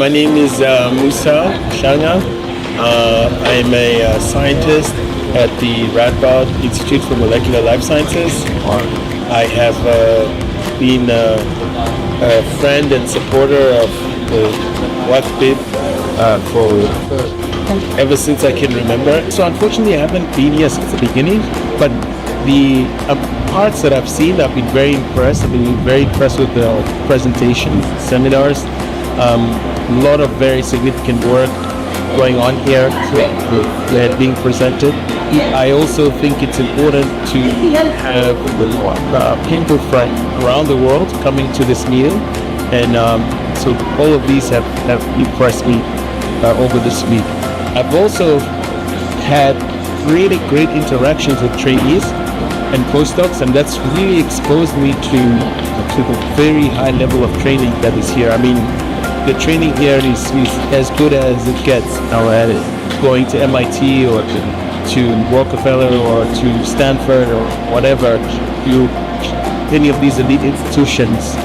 My name is Musa Shanga. I'm a scientist at the Radboud Institute for Molecular Life Sciences. I have been a friend and supporter of the WACCBIP for ever since I can remember. So unfortunately I haven't been here since the beginning, but the parts that I've seen, I've been very impressed. I've been very impressed with the presentations, seminars, a lot of very significant work going on here being presented. I also think it's important to have people from around the world coming to this meeting, and so all of these have impressed me over this week. I've also had really great interactions with trainees and postdocs, and that's really exposed me to the very high level of training that is here. I mean, the training here is as good as it gets. Now, going to MIT or to Rockefeller or to Stanford or whatever, any of these elite institutions,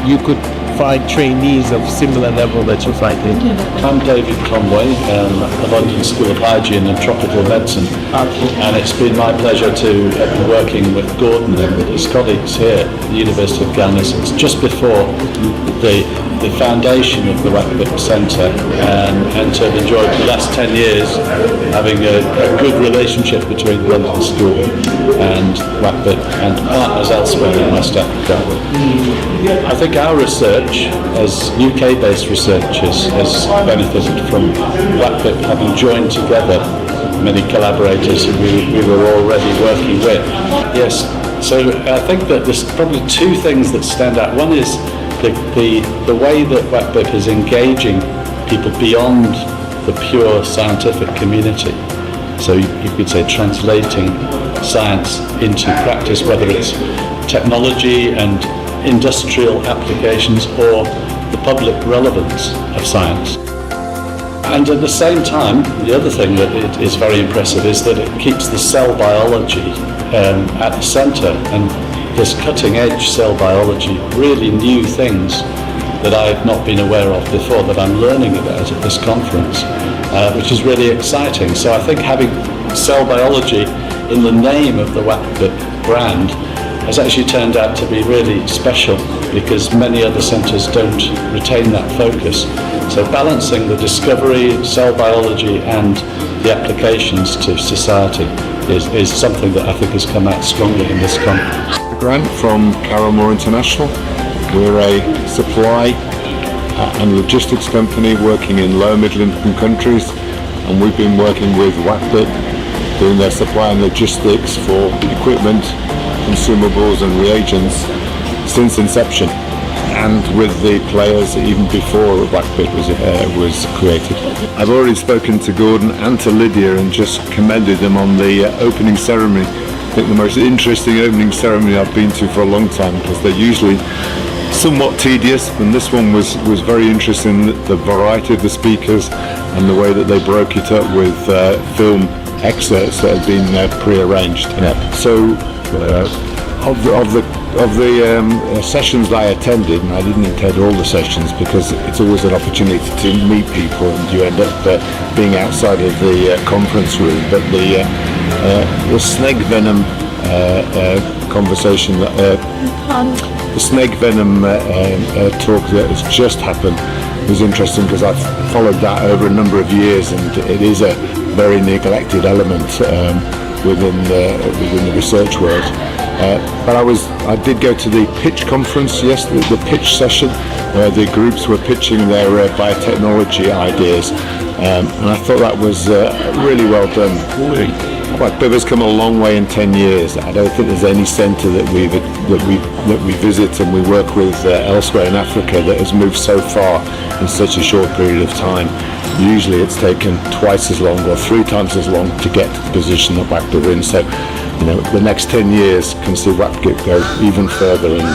you could find trainees of similar level that you find here. I'm David Conway, the London School of Hygiene and Tropical Medicine, and it's been my pleasure to have been working with Gordon and with his colleagues here at the University of Ghana since just before the foundation of the WACCBIP Centre, and to have enjoyed the last 10 years having a good relationship between the London School and WACCBIP and partners elsewhere in West Africa. I think our research, as UK-based research, has benefited from WACCBIP having joined together many collaborators who we were already working with. Yes, so I think that there's probably two things that stand out. One is the way that WACCBIP is engaging people beyond the pure scientific community. So you could say translating science into practice, whether it's technology and industrial applications or the public relevance of science. And at the same time, the other thing that it is very impressive is that it keeps the cell biology at the centre, and this cutting-edge cell biology, really new things that I've not been aware of before, that I'm learning about at this conference, which is really exciting. So I think having cell biology in the name of the WACCBIP brand has actually turned out to be really special, because many other centres don't retain that focus. So balancing the discovery, cell biology and the applications to society is something that I think has come out strongly in this conference. A grant from Caramore International. We're a supply and logistics company working in low middle income countries, and we've been working with WACCBIP doing their supply and logistics for equipment, consumables and reagents since inception, and with the players even before WACCBIP was created. I've already spoken to Gordon and to Lydia and just commended them on the opening ceremony. I think the most interesting opening ceremony I've been to for a long time, because they're usually somewhat tedious, and this one was very interesting, the variety of the speakers and the way that they broke it up with film excerpts that had been pre-arranged. Yeah. So of the sessions that I attended, and I didn't attend all the sessions because it's always an opportunity to meet people and you end up being outside of the conference room, but the snake venom conversation, the snake venom talk that has just happened was interesting, because I've followed that over a number of years, and it is a very neglected element within the research world. But I did go to the pitch conference, yes, the pitch session, where the groups were pitching their biotechnology ideas, and I thought that was really well done. WACCBIP has come a long way in 10 years. I don't think there's any centre that we visit and we work with elsewhere in Africa that has moved so far in such a short period of time. Usually it's taken twice as long or 3 times as long to get to the position that WACCBIP in. So, you know, the next 10 years can see WACCBIP go even further, and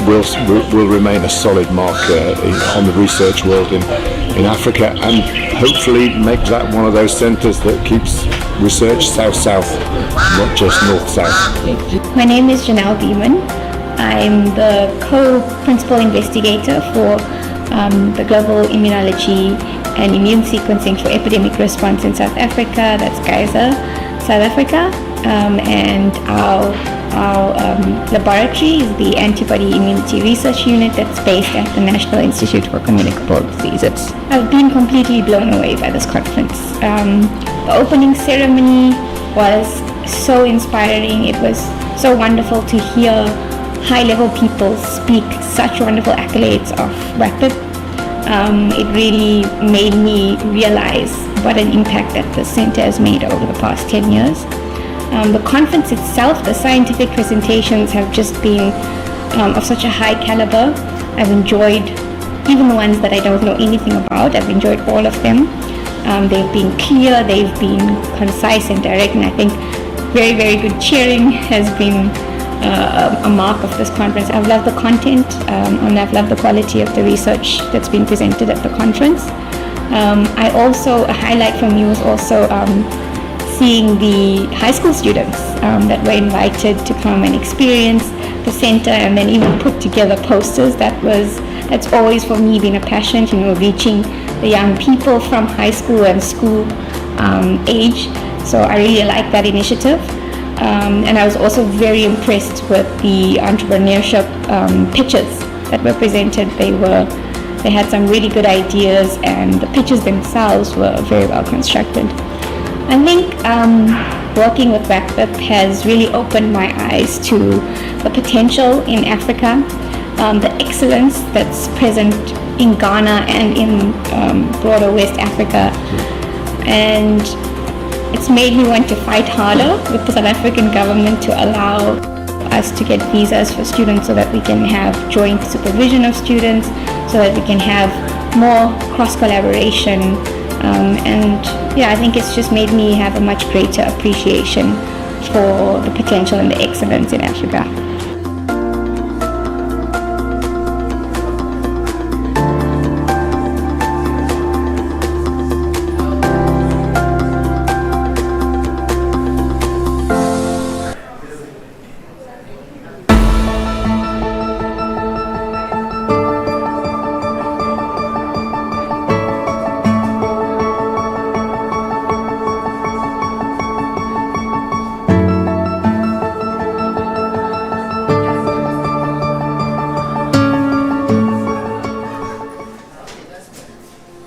will remain a solid mark on the research world in Africa, and hopefully make that one of those centres that keeps research south-south, not just north-south. My name is Janelle Beeman. I'm the co-principal investigator for the Global Immunology and Immune Sequencing for Epidemic Response in South Africa, that's GISA, South Africa, and our laboratory is the Antibody Immunity Research Unit that's based at the National Institute for Communicable Diseases. I've been completely blown away by this conference. The opening ceremony was so inspiring. It was so wonderful to hear high-level people speak such wonderful accolades of WACCBIP. It really made me realize what an impact that the center has made over the past 10 years. The conference itself, the scientific presentations have just been of such a high caliber. I've enjoyed even the ones that I don't know anything about. I've enjoyed all of them. They've been clear, they've been concise and direct, and I think very, very good cheering has been a mark of this conference. I've loved the content and I've loved the quality of the research that's been presented at the conference. A highlight for me was also seeing the high school students that were invited to come and experience the center and then even put together posters. That's always for me been a passion, reaching the young people from high school and school age. So I really like that initiative. And I was also very impressed with the entrepreneurship pitches that were presented. They had some really good ideas, and the pitches themselves were very well constructed. I think working with WACCBIP has really opened my eyes to the potential in Africa, the excellence that's present in Ghana and in broader West Africa. And it's made me want to fight harder with the South African government to allow us to get visas for students so that we can have joint supervision of students, so that we can have more cross-collaboration. I think it's just made me have a much greater appreciation for the potential and the excellence in Africa.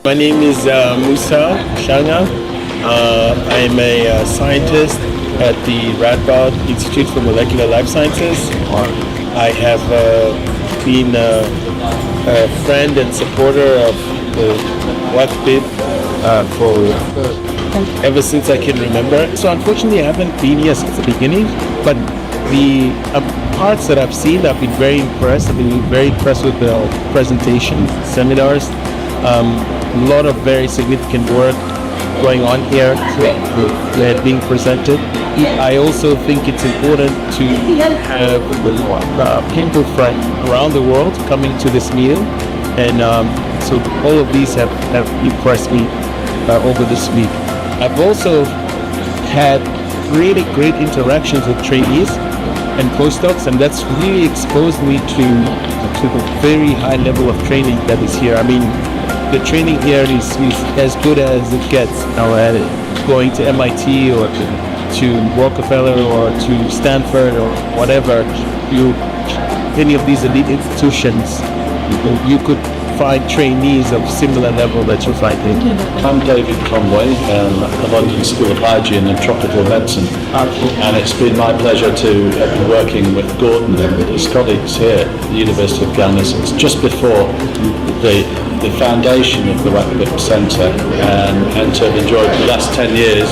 My name is Musa Shanga. I'm a scientist at the Radboud Institute for Molecular Life Sciences. I have been a friend and supporter of the WACCBIP for ever since I can remember. So unfortunately I haven't been here since the beginning, but the parts that I've seen, I've been very impressed. I've been very impressed with the presentation, seminars. A lot of very significant work going on here being presented. I also think it's important to have people from around the world coming to this meeting, and so all of these have impressed me over this week. I've also had really great interactions with trainees and postdocs, and that's really exposed me to the very high level of training that is here. I mean, the training here is as good as it gets. Going to MIT or to Rockefeller or to Stanford or whatever, any of these elite institutions, you could find trainees of similar level that you'll find here. I'm David Conway at the London School of Hygiene and Tropical Medicine, and it's been my pleasure to have been working with Gordon and his colleagues here at the University of Ghana since just before the foundation of the WACCBIP Centre, and to have enjoyed the last 10 years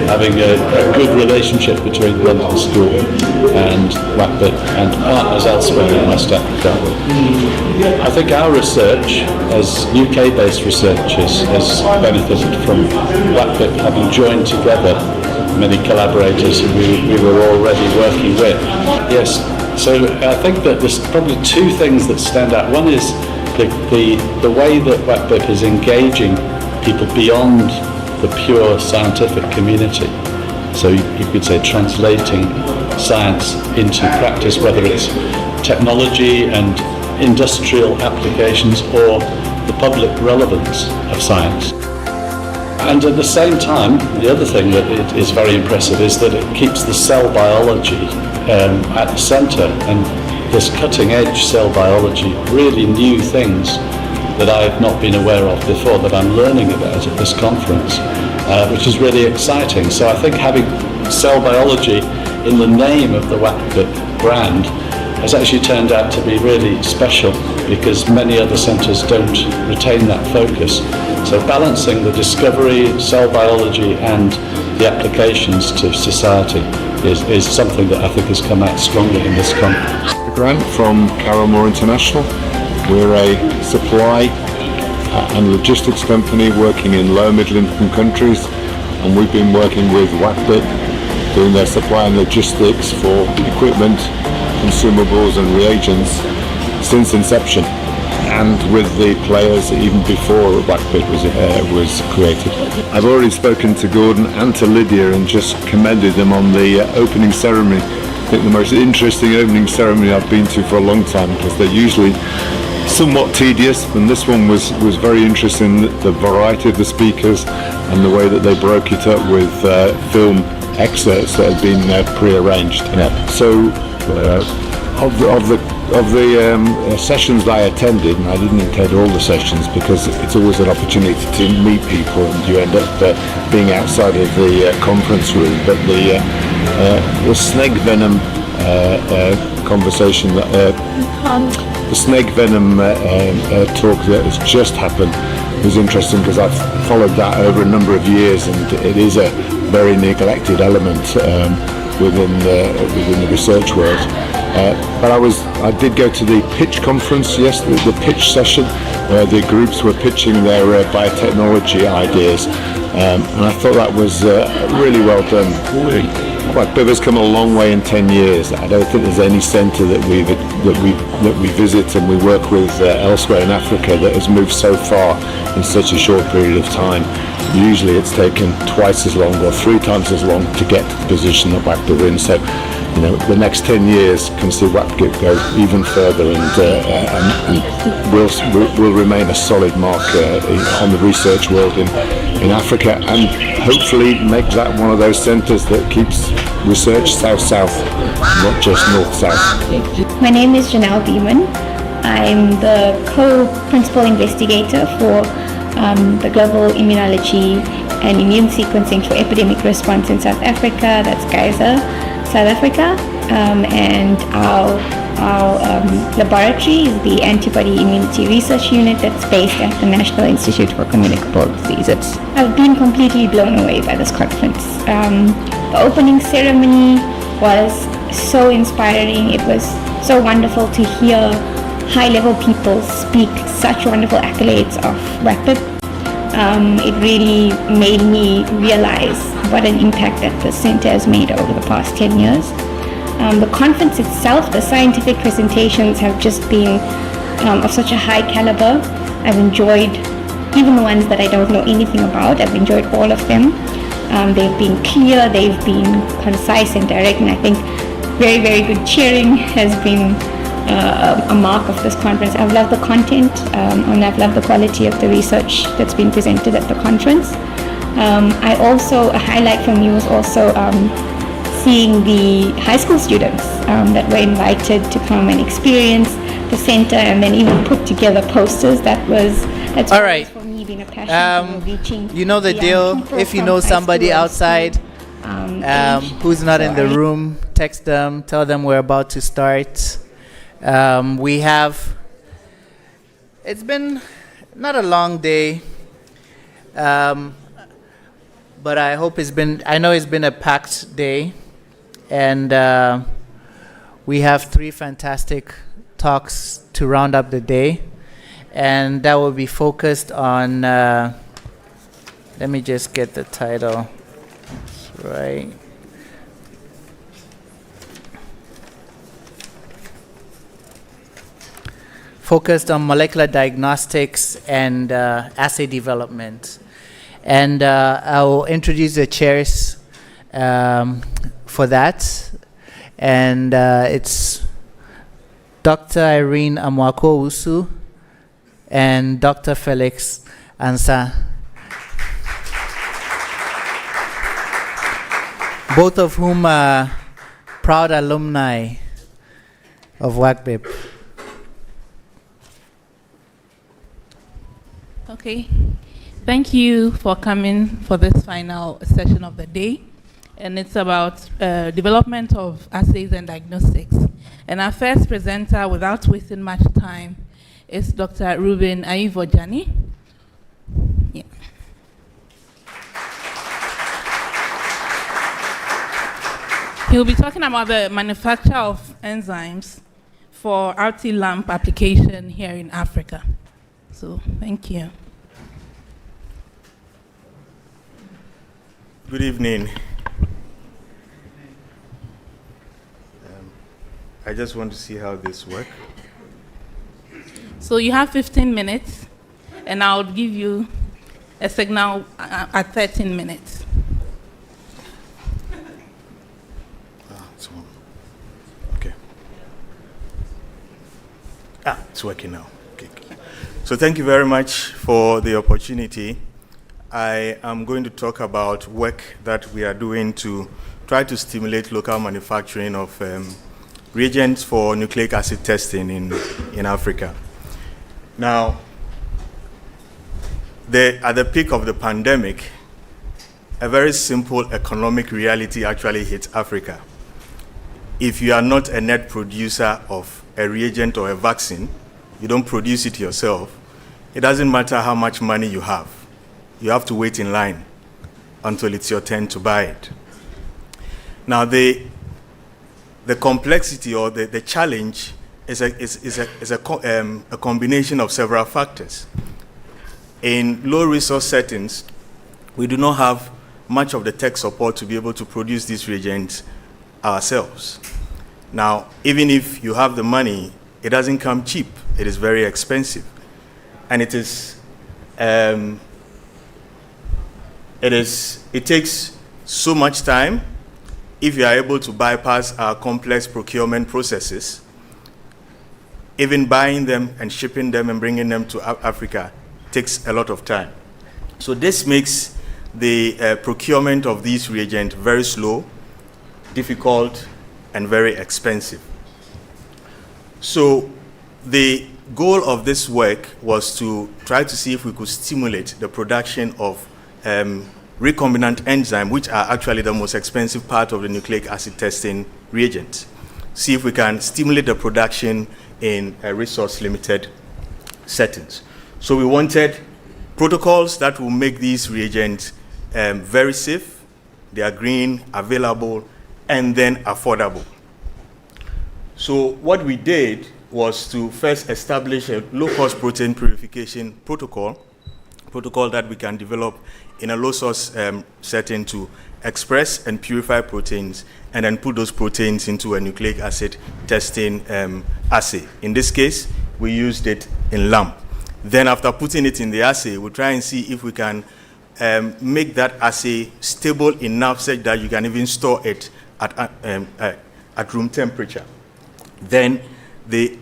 having a good relationship between London School and WACCBIP and partners elsewhere in West Africa. I think our research, as UK-based research, has benefited from WACCBIP having joined together many collaborators who we were already working with. Yes, so I think that there's probably two things that stand out. One is the way that WACCBIP is engaging people beyond the pure scientific community. So you could say translating science into practice, whether it's technology and industrial applications or the public relevance of science. And at the same time, the other thing that it is very impressive is that it keeps the cell biology at the centre, and this cutting-edge cell biology, really new things that I have not been aware of before, that I'm learning about at this conference, which is really exciting. So I think having cell biology in the name of the WACCBIP brand has actually turned out to be really special, because many other centres don't retain that focus. So balancing the discovery, cell biology and the applications to society is something that I think has come out strongly in this conference. A grant from Caramore International. We're a supply and logistics company working in low middle income countries, and we've been working with WACCBIP doing their supply and logistics for equipment, consumables and reagents since inception, and with the players even before WACCBIP was created. I've already spoken to Gordon and to Lydia and just commended them on the opening ceremony. I think the most interesting opening ceremony I've been to for a long time, because they're usually somewhat tedious, and this one was very interesting, the variety of the speakers and the way that they broke it up with film excerpts that had been pre-arranged. So of the sessions that I attended, and I didn't attend all the sessions because it's always an opportunity to meet people and you end up being outside of the conference room, but the snake venom conversation, the snake venom talk that has just happened was interesting, because I've followed that over a number of years, and it is a very neglected element within the research world. But I did go to the pitch conference, yes, the pitch session, where the groups were pitching their biotechnology ideas, and I thought that was really well done. WACCBIP has come a long way in 10 years. I don't think there's any centre that we visit and we work with elsewhere in Africa that has moved so far in such a short period of time. Usually it's taken twice as long or 3 times as long to get to the position that WACCBIP in. So, the next 10 years can see WACCBIP go even further, and will remain a solid mark on the research world in Africa, and hopefully make that one of those centres that keeps research south-south, not just north-south. My name is Janelle Beeman. I'm the co-principal investigator for the Global Immunology and Immune Sequencing for Epidemic Response in South Africa. That's GISA, South Africa. And our laboratory is the Antibody Immunity Research Unit that's based at the National Institute for Communicable Diseases. I've been completely blown away by this conference. The opening ceremony was so inspiring. It was so wonderful to hear high-level people speak such wonderful accolades of WACCBIP. It really made me realize what an impact that the center has made over the past 10 years. The conference itself, the scientific presentations have just been of such a high caliber. I've enjoyed even the ones that I don't know anything about. I've enjoyed all of them. They've been clear, they've been concise and direct, and I think very, very good cheering has been a mark of this conference. I've loved the content, and I've loved the quality of the research that's been presented at the conference. A highlight for me was also seeing the high school students that were invited to come and experience the center, and then even put together posters. That's all right. For me being a passion for reaching. You know the deal. If you know somebody outside who's not in the room, text them, tell them we're about to start. It's been not a long day, but I know it's been a packed day, and we have 3 fantastic talks to round up the day, and that will be focused on, let me just get the title right. Focused on molecular diagnostics and assay development. And I will introduce the chairs for that. And it's Dr. Irene Amwako-Usu, and Dr. Felix Ansa, both of whom are proud alumni of WACCBIP. Okay, thank you for coming for this final session of the day. And it's about development of assays and diagnostics. And our first presenter, without wasting much time, is Dr. Ruben Aivojani. Yeah. He'll be talking about the manufacture of enzymes for RT lamp application here in Africa. So, thank you. Good evening. I just want to see how this works. So you have 15 minutes, and I'll give you a signal at 13 minutes. Okay. It's working now. Okay. So thank you very much for the opportunity. I am going to talk about work that we are doing to try to stimulate local manufacturing of reagents for nucleic acid testing in Africa. Now, at the peak of the pandemic, a very simple economic reality actually hit Africa. If you are not a net producer of a reagent or a vaccine, you don't produce it yourself, it doesn't matter how much money you have. You have to wait in line until it's your turn to buy it. Now, the complexity or the challenge is a combination of several factors. In low resource settings, we do not have much of the tech support to be able to produce these reagents ourselves. Now, even if you have the money, it doesn't come cheap. It is very expensive. And it takes so much time. If you are able to bypass our complex procurement processes, even buying them and shipping them and bringing them to Africa takes a lot of time. So this makes the procurement of these reagents very slow, difficult, and very expensive. So the goal of this work was to try to see if we could stimulate the production of recombinant enzyme, which are actually the most expensive part of the nucleic acid testing reagent. See if we can stimulate the production in resource-limited settings. So we wanted protocols that will make these reagents very safe, they are green, available, and then affordable. So what we did was to first establish a low-cost protein purification protocol that we can develop in a low-source setting to express and purify proteins and then put those proteins into a nucleic acid testing assay. In this case, we used it in lamp. Then after putting it in the assay, we'll try and see if we can make that assay stable enough such that you can even store it at room temperature. Then the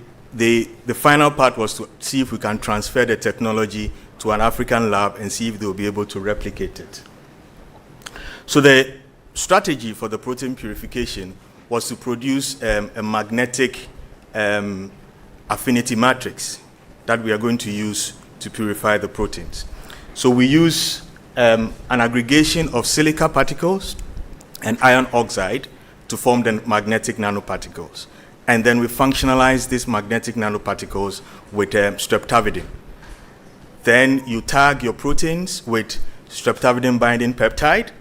final part was to see if we can transfer the technology to an African lab and see if they'll be able to replicate it. So the strategy for the protein purification was to produce a magnetic affinity matrix that we are going to use to purify the proteins. So we use an aggregation of silica particles and iron oxide to form the magnetic nanoparticles. And then we functionalize these magnetic nanoparticles with streptavidin. Then you tag your proteins with streptavidin binding peptide.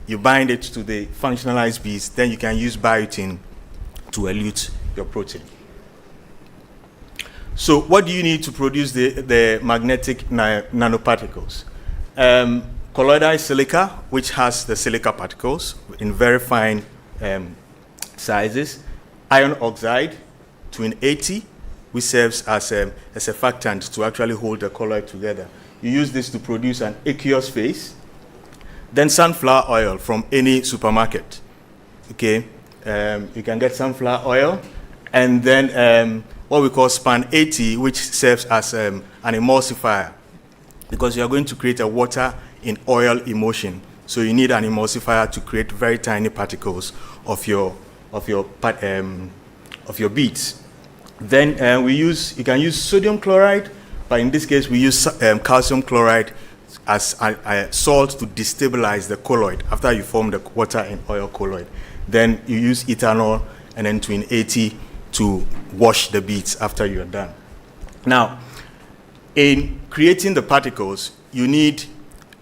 You bind it to the functionalized beads. Then you can use biotin to elute your protein. So what do you need to produce the magnetic nanoparticles? Colloidal silica, which has the silica particles in very fine sizes. Iron oxide, twin 80, which serves as a surfactant to actually hold the colloid together. You use this to produce an aqueous phase. Then sunflower oil from any supermarket. Okay, you can get sunflower oil, and then what we call span 80, which serves as an emulsifier, because you are going to create a water in oil emulsion. So you need an emulsifier to create very tiny particles of your beads. Then you can use sodium chloride, but in this case we use calcium chloride as a salt to destabilize the colloid after you form the water in oil colloid. Then you use ethanol and then twin 80 to wash the beads after you're done. Now, in creating the particles, you need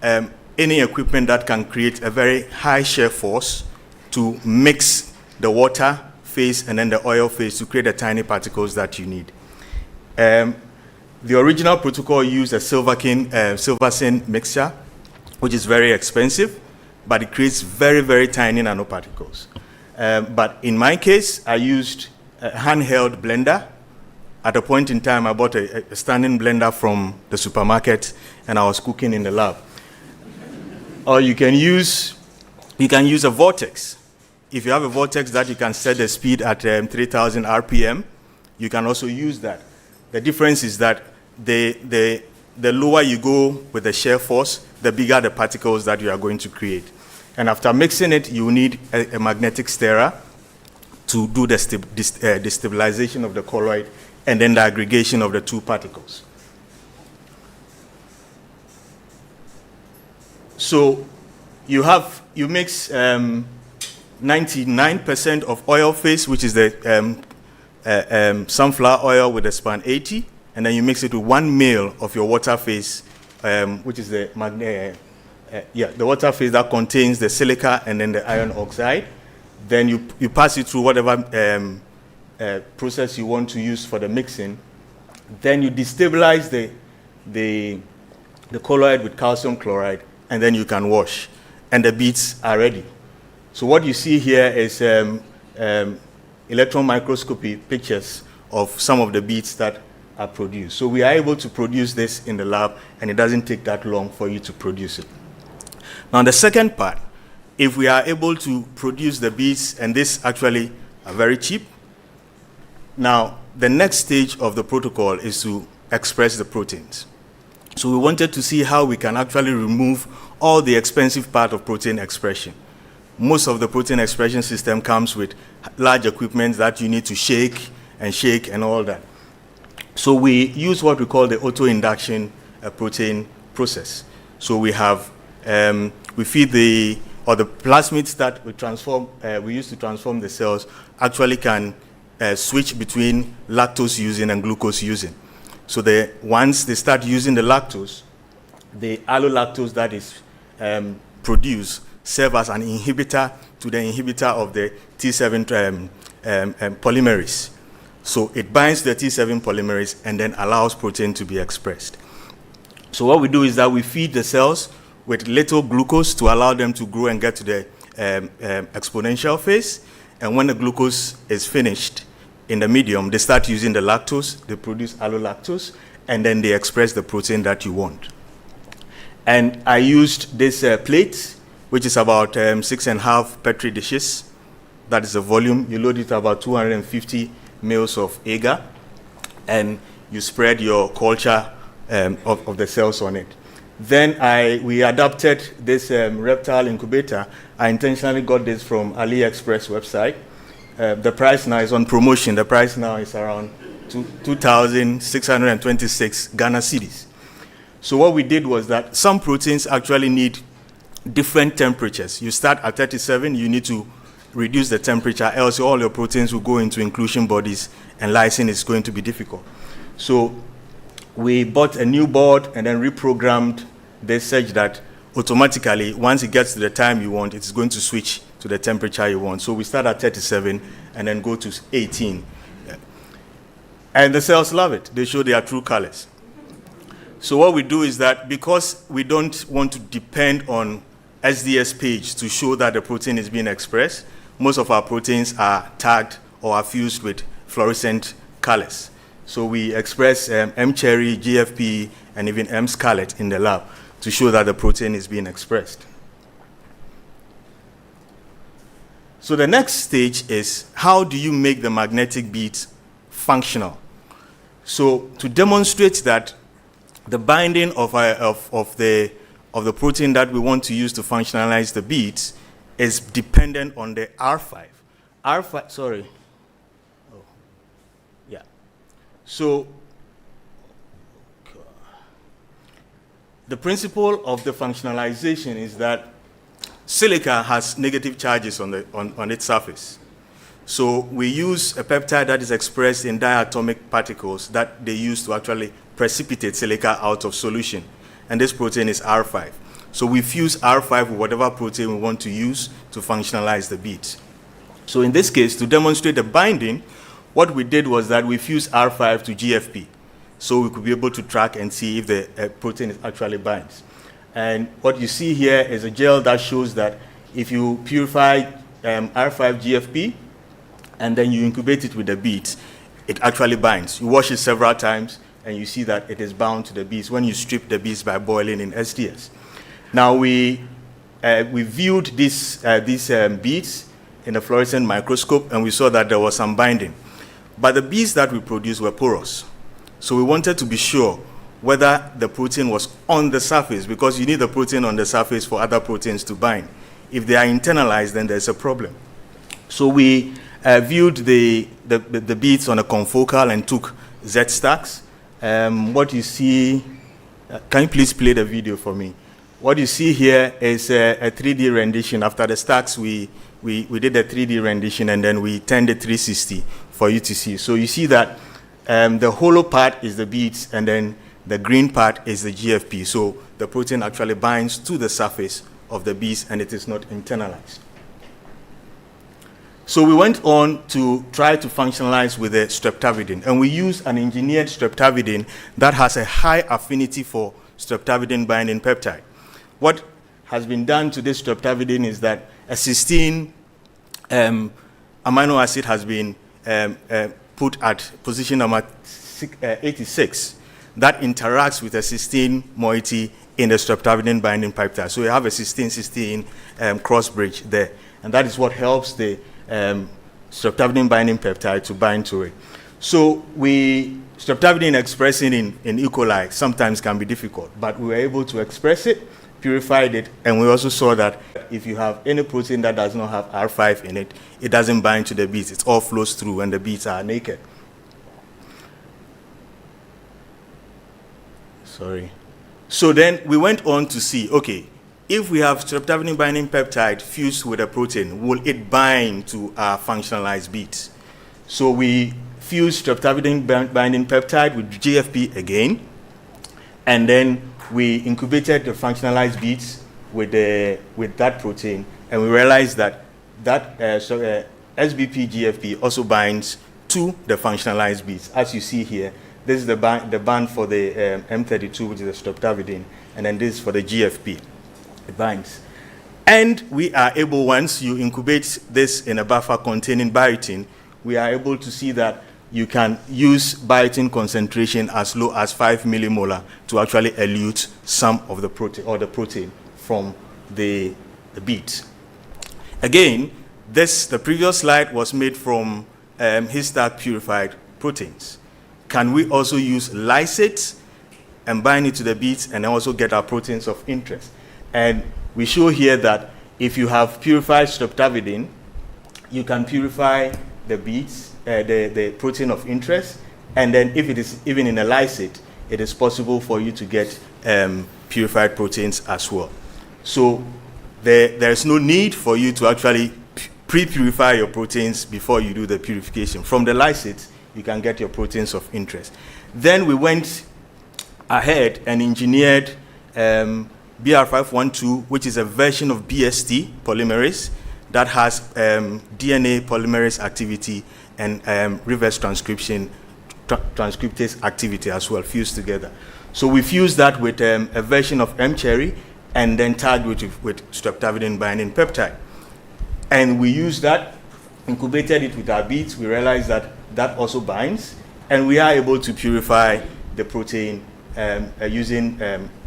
any equipment that can create a very high shear force to mix the water phase and then the oil phase to create the tiny particles that you need. The original protocol used a silver-zinc mixture, which is very expensive, but it creates very, very tiny nanoparticles. But in my case, I used a handheld blender. At a point in time, I bought a standing blender from the supermarket, and I was cooking in the lab. Or you can use a vortex. If you have a vortex that you can set the speed at 3,000 RPM, you can also use that. The difference is that the lower you go with the shear force, the bigger the particles that you are going to create. And after mixing it, you need a magnetic stirrer to do the destabilization of the colloid and then the aggregation of the two particles. So you mix 99% of oil phase, which is the sunflower oil with the span 80, and then you mix it with 1 ml of your water phase, which is the water phase that contains the silica and then the iron oxide. Then you pass it through whatever process you want to use for the mixing. Then you destabilize the colloid with calcium chloride, and then you can wash, and the beads are ready. So what you see here is electron microscopy pictures of some of the beads that are produced. So we are able to produce this in the lab, and it doesn't take that long for you to produce it. Now the second part, if we are able to produce the beads, and this actually are very cheap, now the next stage of the protocol is to express the proteins. So we wanted to see how we can actually remove all the expensive part of protein expression. Most of the protein expression system comes with large equipment that you need to shake and all that. So we use what we call the auto-induction protein process. So we have, we feed the plasmids that we use to transform the cells actually can switch between lactose using and glucose using. So once they start using the lactose, the allolactose that is produced serve as an inhibitor to the inhibitor of the T7 polymerase. So it binds the T7 polymerase and then allows protein to be expressed. So what we do is that we feed the cells with little glucose to allow them to grow and get to the exponential phase. And when the glucose is finished in the medium, they start using the lactose, they produce allolactose, and then they express the protein that you want. And I used this plate, which is about 6.5 Petri dishes. That is the volume. You load it about 250 mils of agar, and you spread your culture of the cells on it. Then we adapted this reptile incubator. I intentionally got this from AliExpress website. The price now is on promotion. The price now is around 2,626 Ghana cedis. So what we did was that some proteins actually need different temperatures. You start at 37, you need to reduce the temperature, else all your proteins will go into inclusion bodies and lysine is going to be difficult. So we bought a new board and then reprogrammed this such that automatically, once it gets to the time you want, it's going to switch to the temperature you want. So we start at 37 and then go to 18. And the cells love it. They show their true colors. So what we do is that because we don't want to depend on SDS page to show that the protein is being expressed, most of our proteins are tagged or are fused with fluorescent colors. So we express M-cherry, GFP, and even M-scarlet in the lab to show that the protein is being expressed. So the next stage is, how do you make the magnetic beads functional? So to demonstrate that the binding of the protein that we want to use to functionalize the beads is dependent on the R5. R5, sorry. Oh, yeah. So the principle of the functionalization is that silica has negative charges on its surface. So we use a peptide that is expressed in diatomic particles that they use to actually precipitate silica out of solution. And this protein is R5. So we fuse R5 with whatever protein we want to use to functionalize the beads. So in this case, to demonstrate the binding, what we did was that we fused R5 to GFP. So we could be able to track and see if the protein actually binds. And what you see here is a gel that shows that if you purify R5 GFP and then you incubate it with the beads, it actually binds. You wash it several times and you see that it is bound to the beads when you strip the beads by boiling in SDS. Now we viewed these beads in a fluorescent microscope and we saw that there was some binding. But the beads that we produced were porous. So we wanted to be sure whether the protein was on the surface, because you need the protein on the surface for other proteins to bind. If they are internalized, then there's a problem. So we viewed the beads on a confocal and took Z-stacks. What you see, can you please play the video for me? What you see here is a 3D rendition. After the stacks, we did a 3D rendition and then we turned it 360 for you to see. So you see that the hollow part is the beads and then the green part is the GFP. So the protein actually binds to the surface of the beads and it is not internalized. So we went on to try to functionalize with the streptavidin, and we used an engineered streptavidin that has a high affinity for streptavidin binding peptide. What has been done to this streptavidin is that a cysteine amino acid has been put at position number 86 that interacts with a cysteine moiety in the streptavidin binding peptide. So you have a cysteine-cysteine cross bridge there, and that is what helps the streptavidin binding peptide to bind to it. So streptavidin expressing in E. coli sometimes can be difficult, but we were able to express it, purified it, and we also saw that if you have any protein that does not have R5 in it, it doesn't bind to the beads. It all flows through when the beads are naked. Sorry. So then we went on to see, okay, if we have streptavidin binding peptide fused with a protein, will it bind to our functionalized beads? So we fused streptavidin binding peptide with GFP again, and then we incubated the functionalized beads with that protein, and we realized that SBP GFP also binds to the functionalized beads. As you see here, this is the band for the M32, which is the streptavidin, and then this is for the GFP. It binds. And we are able, once you incubate this in a buffer containing biotin, we are able to see that you can use biotin concentration as low as 5 millimolar to actually elute some of the protein or the protein from the beads. Again, the previous slide was made from histag purified proteins. Can we also use lysate and bind it to the beads and also get our proteins of interest? And we show here that if you have purified streptavidin, you can purify the beads, the protein of interest, and then if it is even in a lysate, it is possible for you to get purified proteins as well. So there is no need for you to actually pre-purify your proteins before you do the purification. From the lysate, you can get your proteins of interest. Then we went ahead and engineered BR512, which is a version of BST polymerase that has DNA polymerase activity and reverse transcriptase activity as well, fused together. So we fused that with a version of mCherry and then tagged with streptavidin binding peptide. And we used that, incubated it with our beads. We realized that that also binds, and we are able to purify the protein using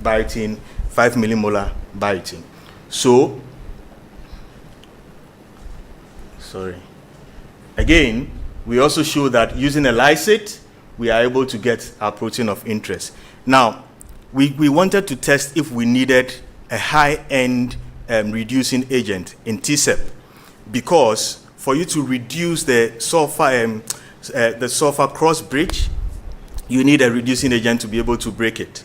biotin, 5 millimolar biotin. So sorry. Again, we also show that using a lysate, we are able to get our protein of interest. Now, we wanted to test if we needed a high-end reducing agent in TSEP, because for you to reduce the sulfur cross bridge, you need a reducing agent to be able to break it.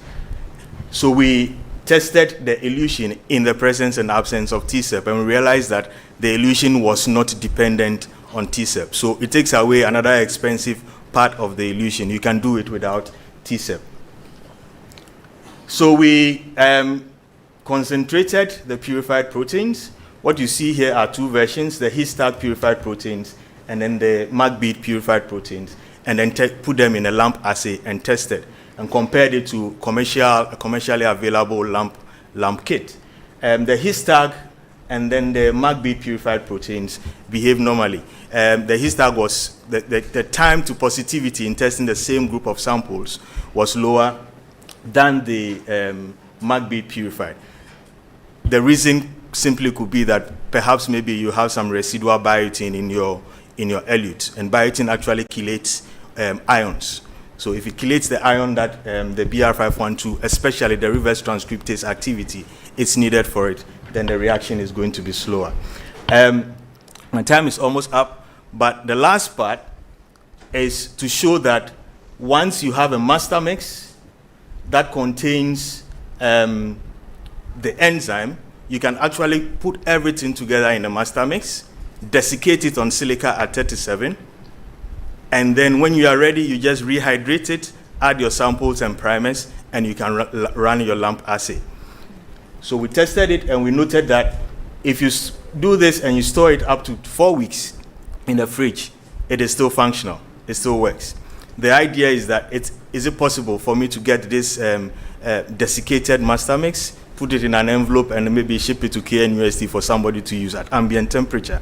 So we tested the elution in the presence and absence of TSEP, and we realized that the elution was not dependent on TSEP. So it takes away another expensive part of the elution. You can do it without TSEP. So we concentrated the purified proteins. What you see here are two versions, the Histag purified proteins and then the WACCBIP purified proteins, and then put them in a LAMP assay and tested and compared it to commercially available LAMP kit. The Histag and then the WACCBIP purified proteins behave normally. The Histag was, the time to positivity in testing the same group of samples was lower than the WACCBIP purified. The reason simply could be that perhaps maybe you have some residual biotin in your elute, and biotin actually chelates ions. So if it chelates the ion that the BR512, especially the reverse transcriptase activity, it's needed for it, then the reaction is going to be slower. My time is almost up, but the last part is to show that once you have a master mix that contains the enzyme, you can actually put everything together in a master mix, desiccate it on silica at 37, and then when you are ready, you just rehydrate it, add your samples and primers, and you can run your LAMP assay. So we tested it, and we noted that if you do this and you store it up to 4 weeks in the fridge, it is still functional. It still works. The idea is that is it possible for me to get this desiccated master mix, put it in an envelope, and maybe ship it to KNUST for somebody to use at ambient temperature?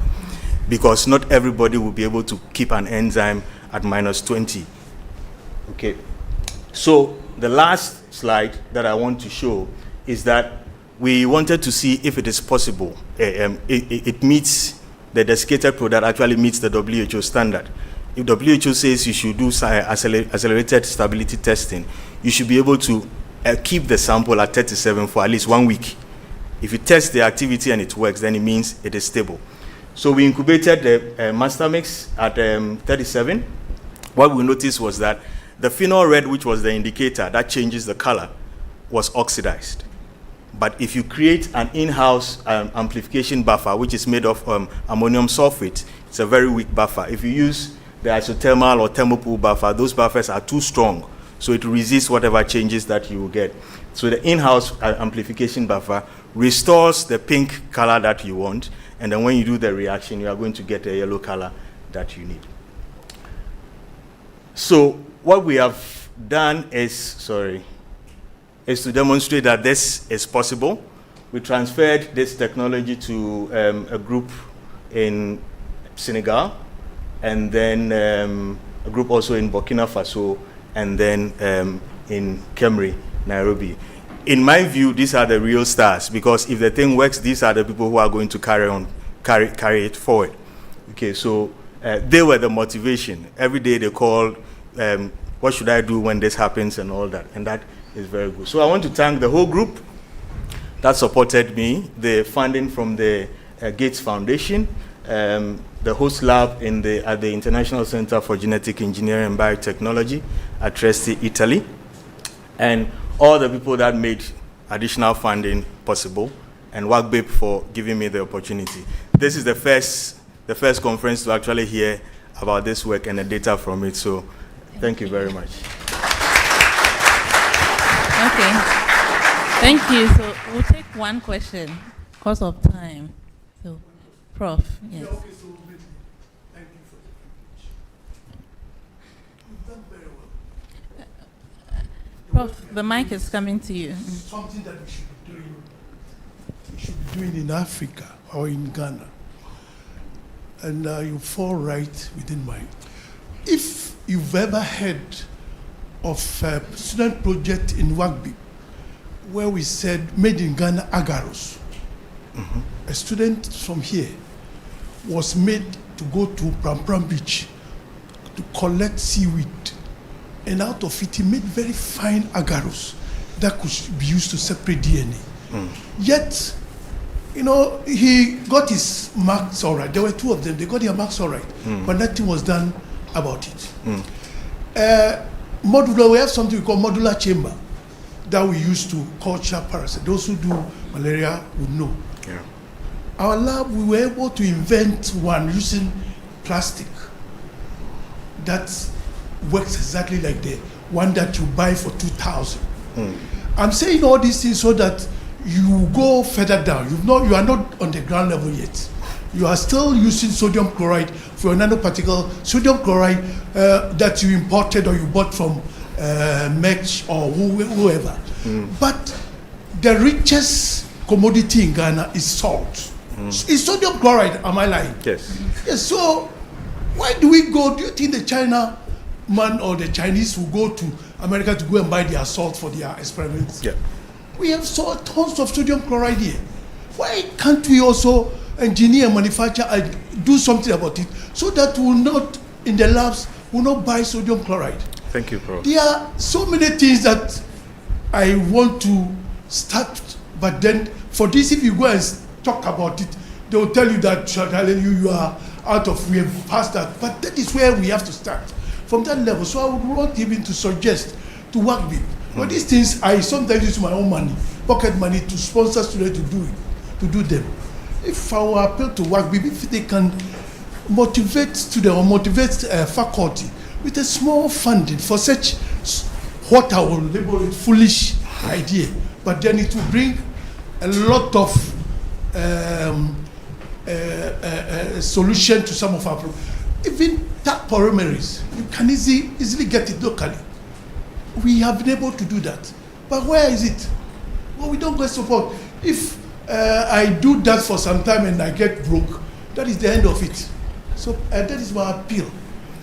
Because not everybody will be able to keep an enzyme at -20. Okay. So the last slide that I want to show is that we wanted to see if it is possible. It meets the desiccated product, actually meets the WHO standard. If WHO says you should do accelerated stability testing, you should be able to keep the sample at 37 for at least 1 week. If you test the activity and it works, then it means it is stable. So we incubated the master mix at 37. What we noticed was that the phenol red, which was the indicator that changes the color, was oxidized. But if you create an in-house amplification buffer, which is made of ammonium sulfate, it's a very weak buffer. If you use the isothermal or thermopool buffer, those buffers are too strong, so it resists whatever changes that you will get. So the in-house amplification buffer restores the pink color that you want, and then when you do the reaction, you are going to get a yellow color that you need. So what we have done is to demonstrate that this is possible. We transferred this technology to a group in Senegal, and then a group also in Burkina Faso, and then in Kemri, Nairobi. In my view, these are the real stars, because if the thing works, these are the people who are going to carry it forward. Okay, so they were the motivation. Every day they called, what should I do when this happens and all that, and that is very good. So I want to thank the whole group that supported me, the funding from the Gates Foundation, the host lab at the International Center for Genetic Engineering and Biotechnology at Trieste, Italy, and all the people that made additional funding possible, and WACCBIP for giving me the opportunity. This is the first conference to actually hear about this work and the data from it, so thank you very much. Okay, thank you. So we'll take one question because of time. So, Prof, yes. Prof, the mic is coming to you. Something that we should be doing in Africa or in Ghana. And you fall right within mine. If you've ever heard of a student project in WACCBIP where we said made in Ghana agarose. A student from here was made to go to Pram Beach to collect seaweed, and out of it he made very fine agarose that could be used to separate DNA. Yet, you know, he got his marks all right. There were two of them. They got their marks all right, but nothing was done about it. Modular, we have something we call modular chamber that we use to culture parasites. Those who do malaria would know. Yeah. Our lab, we were able to invent one using plastic that works exactly like the one that you buy for 2,000. I'm saying all these things so that you go further down. You are not on the ground level yet. You are still using sodium chloride for a nanoparticle, sodium chloride that you imported or you bought from Mex or whoever. But the richest commodity in Ghana is salt. It's sodium chloride, am I lying? Yes. Yes, so why do we go? Do you think the China man or the Chinese will go to America to go and buy their salt for their experiments? Yeah. We have tons of sodium chloride here. Why can't we also engineer, manufacture, and do something about it so that we will not, in the labs, will not buy sodium chloride? Thank you, Prof. There are so many things that I want to start, but then for this, if you go and talk about it, they will tell you that you are out of, we have passed that. But that is where we have to start, from that level. So I would want even to suggest to WACCBIP. But these things, I sometimes use my own money, pocket money, to sponsor students to do them. If I will appeal to WACCBIP, if they can motivate students or motivate faculty with a small funding for such, what I will label it foolish idea, but then it will bring a lot of solution to some of our problems. Even tap polymerases, you can easily get it locally. We have been able to do that. But where is it? Well, we don't get support. If I do that for some time and I get broke, that is the end of it. So that is my appeal,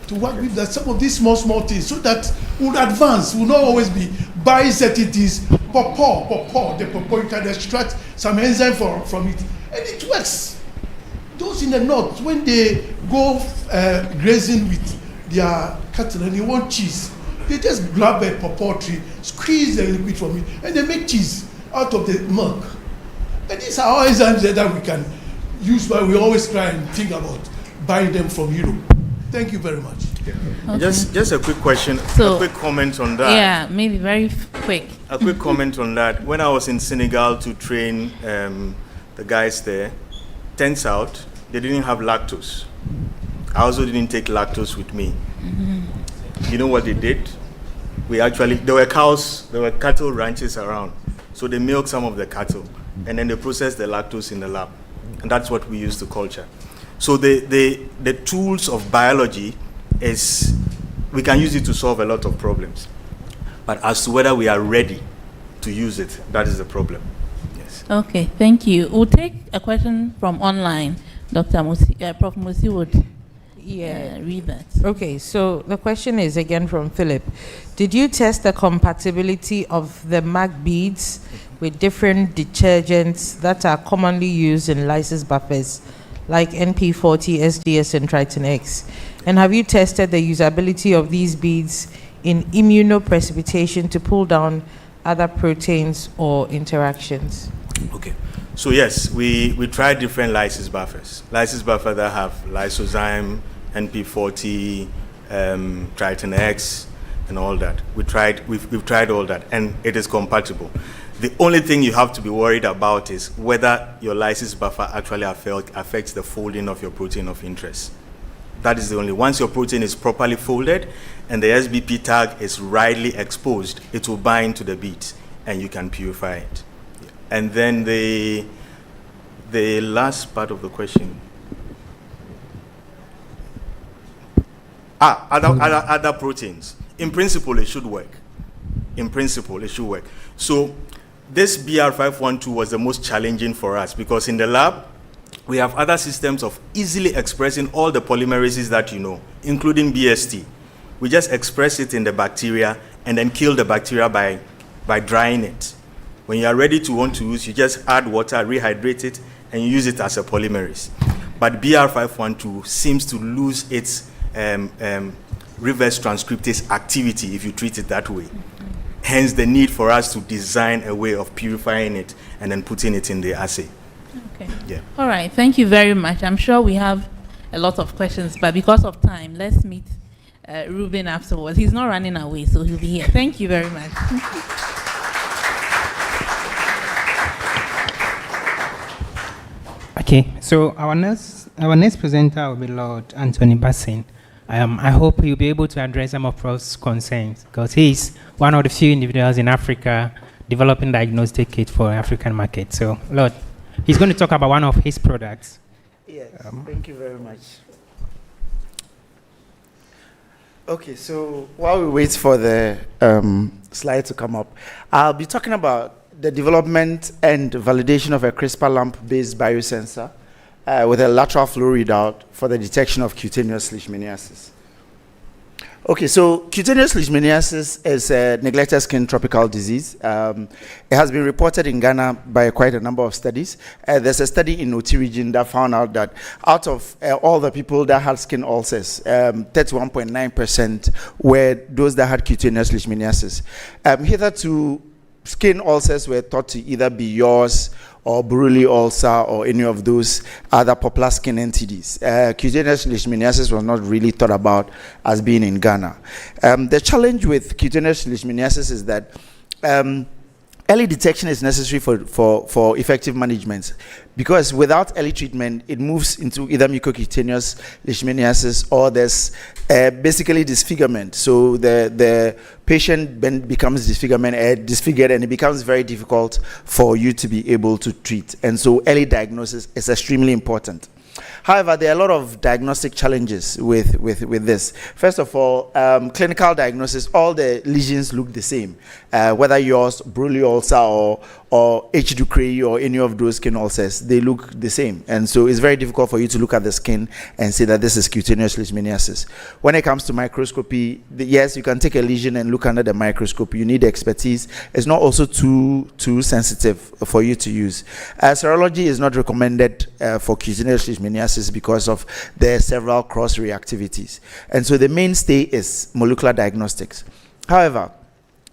to work with that, some of these small things, so that we'll advance. We'll not always be buying certain things. The pawpaw, you can extract some enzyme from it, and it works. Those in the north, when they go grazing with their cattle and they want cheese, they just grab a pawpaw tree, squeeze the liquid from it, and they make cheese out of the milk. And these are all enzymes that we can use, but we always try and think about buying them from Europe. Thank you very much. Okay. Just a quick question, a quick comment on that. Yeah, maybe very quick. A quick comment on that. When I was in Senegal to train the guys there, turns out they didn't have lactose. I also didn't take lactose with me. You know what they did? There were cows, there were cattle ranches around. So they milked some of the cattle, and then they processed the lactose in the lab. And that's what we use to culture. So the tools of biology is, we can use it to solve a lot of problems. But as to whether we are ready to use it, that is the problem. Yes. Okay, thank you. We'll take a question from online. Dr. Musi, Prof. Musi would read that. Okay, so the question is again from Philip. Did you test the compatibility of the MAC beads with different detergents that are commonly used in lysis buffers, like NP40, SDS, and Triton X? And have you tested the usability of these beads in immunoprecipitation to pull down other proteins or interactions? Okay. So yes, we tried different lysis buffers. Lysis buffers that have lysozyme, NP40, Triton X, and all that. We've tried all that, and it is compatible. The only thing you have to be worried about is whether your lysis buffer actually affects the folding of your protein of interest. That is the only. Once your protein is properly folded and the SBP tag is rightly exposed, it will bind to the beads and you can purify it. And then the last part of the question. Other proteins. In principle, it should work. So this BR512 was the most challenging for us because in the lab, we have other systems of easily expressing all the polymerases that you know, including BST. We just express it in the bacteria and then kill the bacteria by drying it. When you are ready to want to use, you just add water, rehydrate it, and you use it as a polymerase. but BR512 seems to lose its reverse transcriptase activity if you treat it that way. Hence the need for us to design a way of purifying it and then putting it in the assay. Okay. Yeah. All right. Thank you very much. I'm sure we have a lot of questions, but because of time, let's meet Ruben afterwards. He's not running away, so he'll be here. Thank you very much. Okay, so our next presenter will be Lord Anthony Bassin. I hope he'll be able to address some of Prof's concerns, because he's one of the few individuals in Africa developing diagnostic kit for African market. So, Lord, he's going to talk about one of his products. Yes, thank you very much. Okay, so while we wait for the slide to come up, I'll be talking about the development and validation of a CRISPR lamp-based biosensor with a lateral flow readout for the detection of cutaneous leishmaniasis. Okay, so cutaneous leishmaniasis is a neglected skin tropical disease. It has been reported in Ghana by quite a number of studies. There's a study in Oti region that found out that out of all the people that had skin ulcers, 31.9% were those that had cutaneous leishmaniasis. Hitherto, skin ulcers were thought to either be yours or Buruli ulcer or any of those other popular skin entities. Cutaneous leishmaniasis was not really thought about as being in Ghana. The challenge with cutaneous leishmaniasis is that early detection is necessary for effective management, because without early treatment, it moves into either mucocutaneous leishmaniasis or there's basically disfigurement. So the patient then becomes disfigured, and it becomes very difficult for you to be able to treat. And so early diagnosis is extremely important. However, there are a lot of diagnostic challenges with this. First of all, clinical diagnosis, all the lesions look the same, whether yours, Buruli ulcer or H. ducreyi or any of those skin ulcers, they look the same. And so it's very difficult for you to look at the skin and say that this is cutaneous leishmaniasis. When it comes to microscopy, yes, you can take a lesion and look under the microscope. You need expertise. It's not also too sensitive for you to use. Serology is not recommended for cutaneous leishmaniasis because of the several cross reactivities. And so the mainstay is molecular diagnostics. However,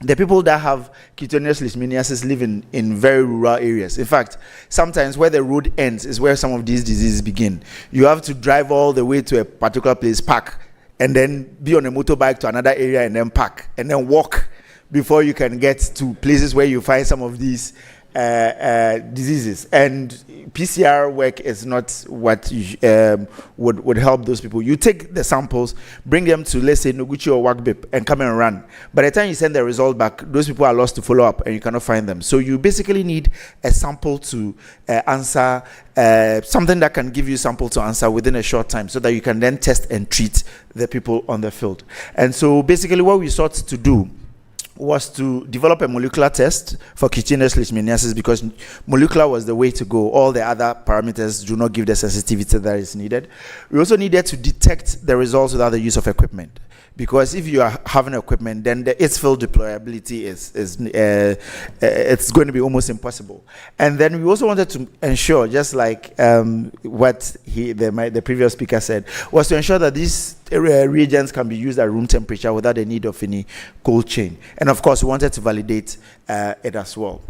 the people that have cutaneous leishmaniasis live in very rural areas. In fact, sometimes where the road ends is where some of these diseases begin. You have to drive all the way to a particular place, park, and then be on a motorbike to another area and then park, and then walk before you can get to places where you find some of these diseases. And PCR work is not what would help those people. You take the samples, bring them to, let's say, Noguchi or WACCBIP, and come and run. By the time you send the result back, those people are lost to follow up, and you cannot find them. So you basically need a sample to answer, something that can give you a sample to answer within a short time, so that you can then test and treat the people on the field. And so basically what we sought to do was to develop a molecular test for cutaneous leishmaniasis, because molecular was the way to go. All the other parameters do not give the sensitivity that is needed. We also needed to detect the results without the use of equipment, because if you are having equipment, then its field deployability is it's going to be almost impossible. And then we also wanted to ensure, just like what the previous speaker said, was to ensure that these reagents can be used at room temperature without the need of any cold chain. And of course, we wanted to validate it as well.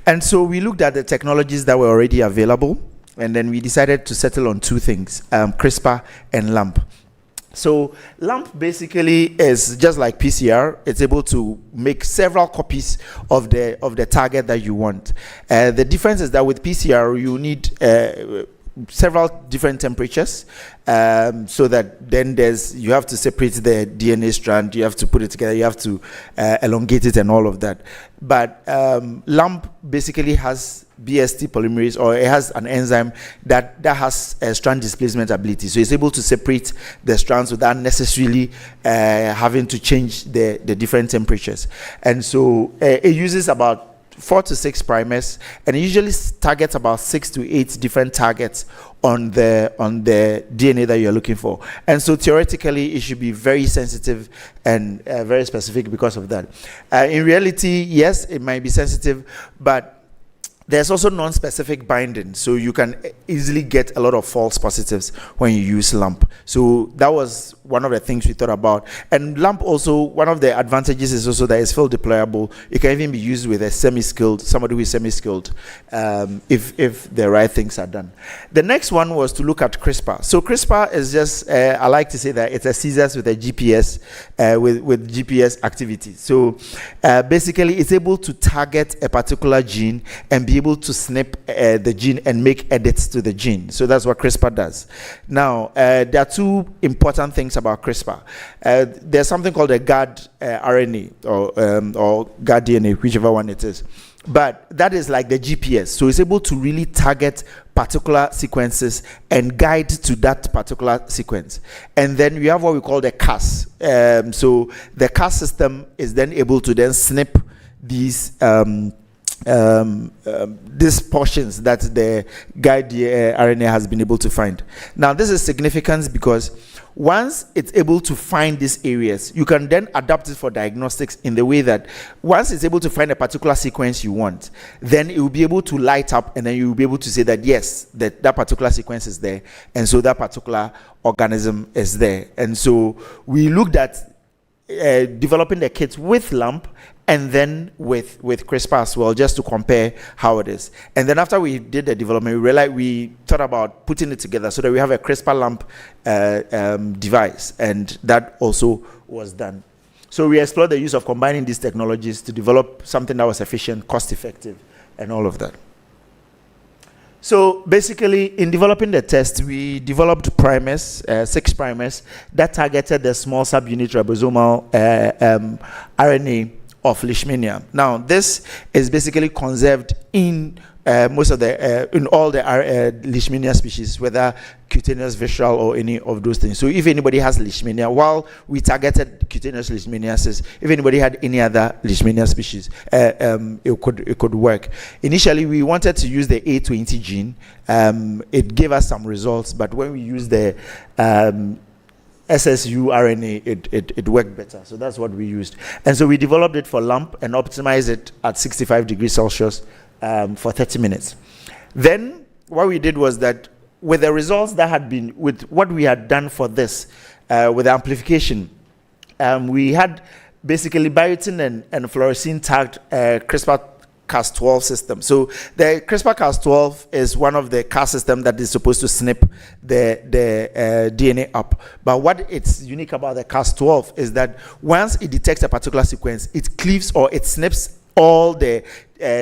And so we looked at the technologies that were already available, and then we decided to settle on two things, CRISPR and LAMP. So LAMP basically is just like PCR. It's able to make several copies of the target that you want. The difference is that with PCR, you need several different temperatures, so that then you have to separate the DNA strand, you have to put it together, you have to elongate it and all of that. But LAMP basically has BST polymerase, or it has an enzyme that has a strand displacement ability. So it's able to separate the strands without necessarily having to change the different temperatures. And so it uses about 4 to 6 primers, and it usually targets about 6 to 8 different targets on the DNA that you're looking for. And so theoretically, it should be very sensitive and very specific because of that. In reality, yes, it might be sensitive, but there's also non-specific binding, so you can easily get a lot of false positives when you use LAMP. So that was one of the things we thought about. And LAMP also, one of the advantages is also that it's field deployable. It can even be used with a semi-skilled, somebody who is semi-skilled, if the right things are done. The next one was to look at CRISPR. So CRISPR is just, I like to say that it's a scissors with a GPS, with GPS activity. So basically it's able to target a particular gene and be able to snip the gene and make edits to the gene. So that's what CRISPR does. Now, there are two important things about CRISPR. There's something called a guard RNA or guard DNA, whichever one it is. But that is like the GPS. So it's able to really target particular sequences and guide to that particular sequence. And then we have what we call the Cas. So the Cas system is then able to then snip these these portions that the guide RNA has been able to find. Now, this is significant because once it's able to find these areas, you can then adapt it for diagnostics in the way that once it's able to find a particular sequence you want, then it will be able to light up, and then you will be able to say that yes, that particular sequence is there, and so that particular organism is there. And so we looked at developing the kits with LAMP and then with CRISPR as well, just to compare how it is. And then after we did the development, we realized we thought about putting it together so that we have a CRISPR LAMP device, and that also was done. So we explored the use of combining these technologies to develop something that was efficient, cost-effective, and all of that. So basically, in developing the test, we developed primers, 6 primers, that targeted the small subunit ribosomal RNA of Leishmania. Now, this is basically conserved in most of the, in all the Leishmania species, whether cutaneous, visceral, or any of those things. So if anybody has Leishmania, while we targeted cutaneous Leishmaniasis, if anybody had any other Leishmania species, it could work. Initially, we wanted to use the A20 gene. It gave us some results, but when we used the SSU RNA, it worked better. So that's what we used. And so we developed it for LAMP and optimized it at 65 degrees Celsius for 30 minutes. Then what we did was that with the results that had been, with what we had done for this, with amplification, we had basically biotin and fluorescein tagged CRISPR-Cas12 system. So the CRISPR-Cas12 is one of the Cas systems that is supposed to snip the DNA up. But what it's unique about the Cas12 is that once it detects a particular sequence, it cleaves or it snips all the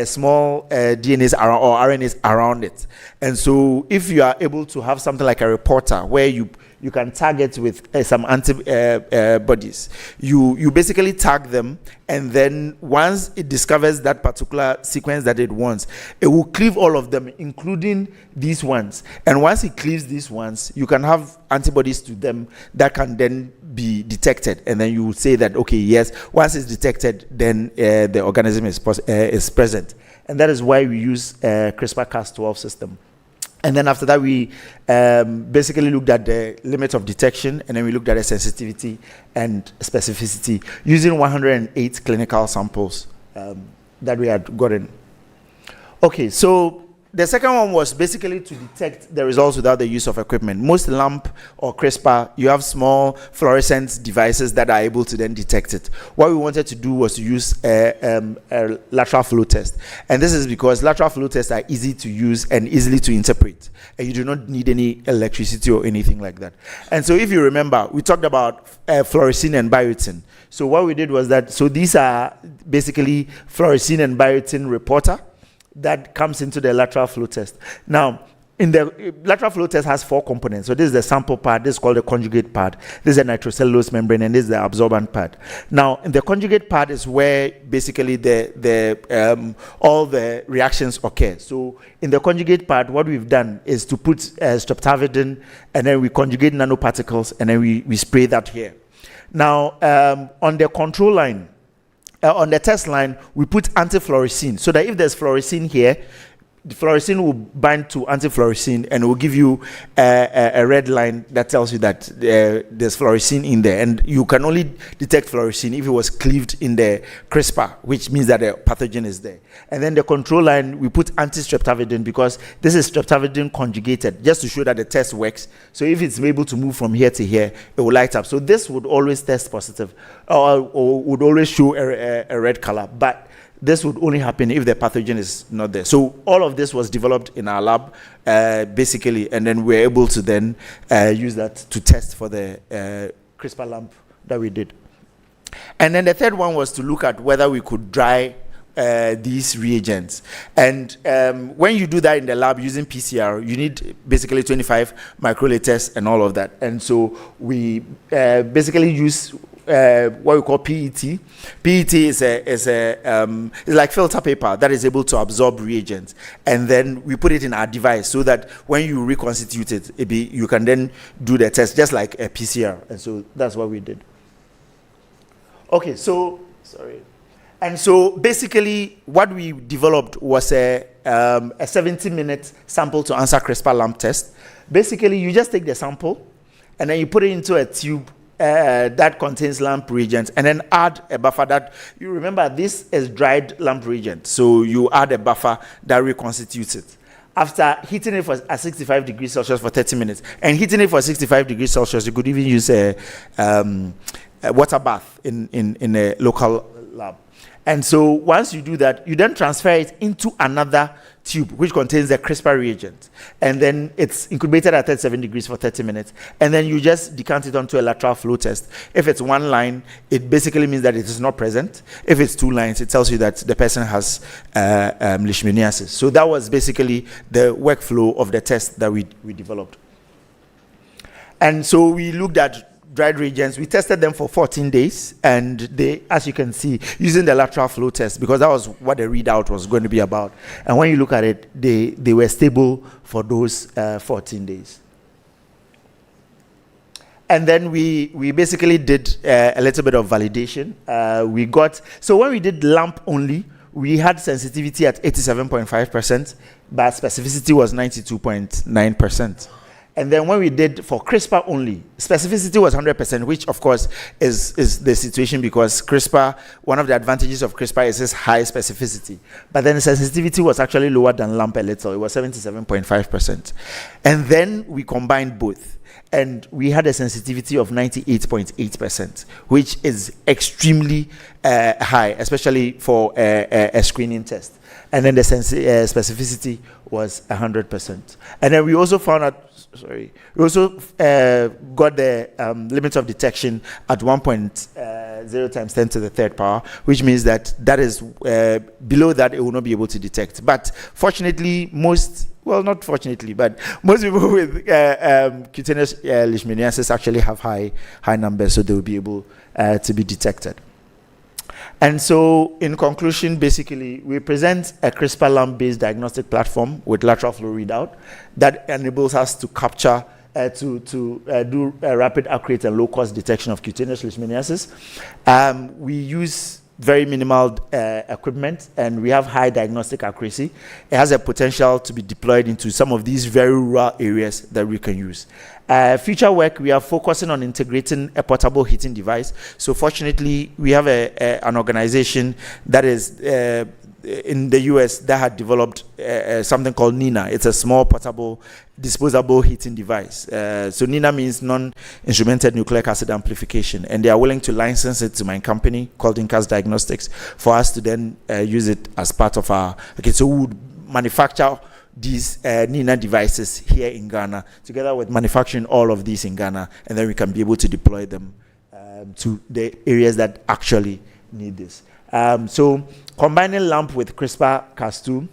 small DNAs around, or RNAs around it. And so if you are able to have something like a reporter where you can target with some antibodies, you basically tag them, and then once it discovers that particular sequence that it wants, it will cleave all of them, including these ones. And once it cleaves these ones, you can have antibodies to them that can then be detected, and then you will say that, okay, yes, once it's detected, then the organism is present. And that is why we use CRISPR-Cas12 system. And then after that, we basically looked at the limit of detection, and then we looked at the sensitivity and specificity using 108 clinical samples that we had gotten. Okay, so the second one was basically to detect the results without the use of equipment. Most LAMP or CRISPR, you have small fluorescent devices that are able to then detect it. What we wanted to do was to use a lateral flow test. And this is because lateral flow tests are easy to use and easily to interpret. And you do not need any electricity or anything like that. And so if you remember, we talked about fluorescein and biotin. So what we did was that, so these are basically fluorescein and biotin reporter that comes into the lateral flow test. Now, in the lateral flow test has 4 components. So this is the sample part, this is called the conjugate part, this is the nitrocellulose membrane, and this is the absorbent part. Now, in the conjugate part is where basically all the reactions occur. So in the conjugate part, what we've done is to put streptavidin, and then we conjugate nanoparticles, and then we spray that here. Now, on the control line, on the test line, we put anti-fluorescein, so that if there's fluorescein here, the fluorescein will bind to anti-fluorescein and it will give you a red line that tells you that there's fluorescein in there. And you can only detect fluorescein if it was cleaved in the CRISPR, which means that a pathogen is there. And then the control line, we put anti-streptavidin because this is streptavidin conjugated, just to show that the test works. So if it's able to move from here to here, it will light up. So this would always test positive or would always show a red color. But this would only happen if the pathogen is not there. So all of this was developed in our lab, basically, and then we're able to then use that to test for the CRISPR lamp that we did. And then the third one was to look at whether we could dry these reagents. And when you do that in the lab using PCR, you need basically 25 microliters and all of that. And so we basically use what we call PET. PET is like filter paper that is able to absorb reagents, and then we put it in our device so that when you reconstitute it, you can then do the test just like a PCR. And so that's what we did. Okay, so sorry. And so basically what we developed was a 70-minute sample to answer CRISPR lamp test. Basically, you just take the sample and then you put it into a tube that contains lamp reagent, and then add a buffer that, you remember, this is dried lamp reagent. So you add a buffer that reconstitutes it. After heating it at 65 degrees Celsius for 30 minutes, and heating it for 65 degrees Celsius, you could even use a water bath in a local lab. And so once you do that, you then transfer it into another tube which contains the CRISPR reagent, and then it's incubated at 37 degrees for 30 minutes, and then you just decant it onto a lateral flow test. If it's one line, it basically means that it is not present. If it's two lines, it tells you that the person has leishmaniasis. So that was basically the workflow of the test that we developed. And so we looked at dried reagents. We tested them for 14 days, and they, as you can see, using the lateral flow test, because that was what the readout was going to be about. And when you look at it, they were stable for those 14 days. And then we basically did a little bit of validation. So when we did LAMP only, we had sensitivity at 87.5%, but specificity was 92.9%. And then when we did for CRISPR only, specificity was 100%, which of course is the situation because CRISPR, one of the advantages of CRISPR is its high specificity. But then the sensitivity was actually lower than LAMP a little. It was 77.5%. And then we combined both. And we had a sensitivity of 98.8%, which is extremely high, especially for a screening test. And then the specificity was 100%. And then we also found out, we also got the limit of detection at 1.0 times 10 to the third power, which means that is below that it will not be able to detect. But fortunately, not fortunately, but most people with cutaneous leishmaniasis actually have high numbers, so they will be able to be detected. And so, in conclusion, basically, we present a CRISPR lamp-based diagnostic platform with lateral flow readout that enables us to capture, to do a rapid, accurate, and low-cost detection of cutaneous leishmaniasis. We use very minimal equipment, and we have high diagnostic accuracy. It has a potential to be deployed into some of these very rural areas that we can use. Future work, we are focusing on integrating a portable heating device. So fortunately, we have an organization that is in the US that had developed something called NINA. It's a small portable disposable heating device. So NINA means non-instrumented nucleic acid amplification, and they are willing to license it to my company called Incas Diagnostics for us to then use it as part of our, so we would manufacture these NINA devices here in Ghana, together with manufacturing all of these in Ghana, and then we can be able to deploy them to the areas that actually need this. So combining LAMP with CRISPR-Cas2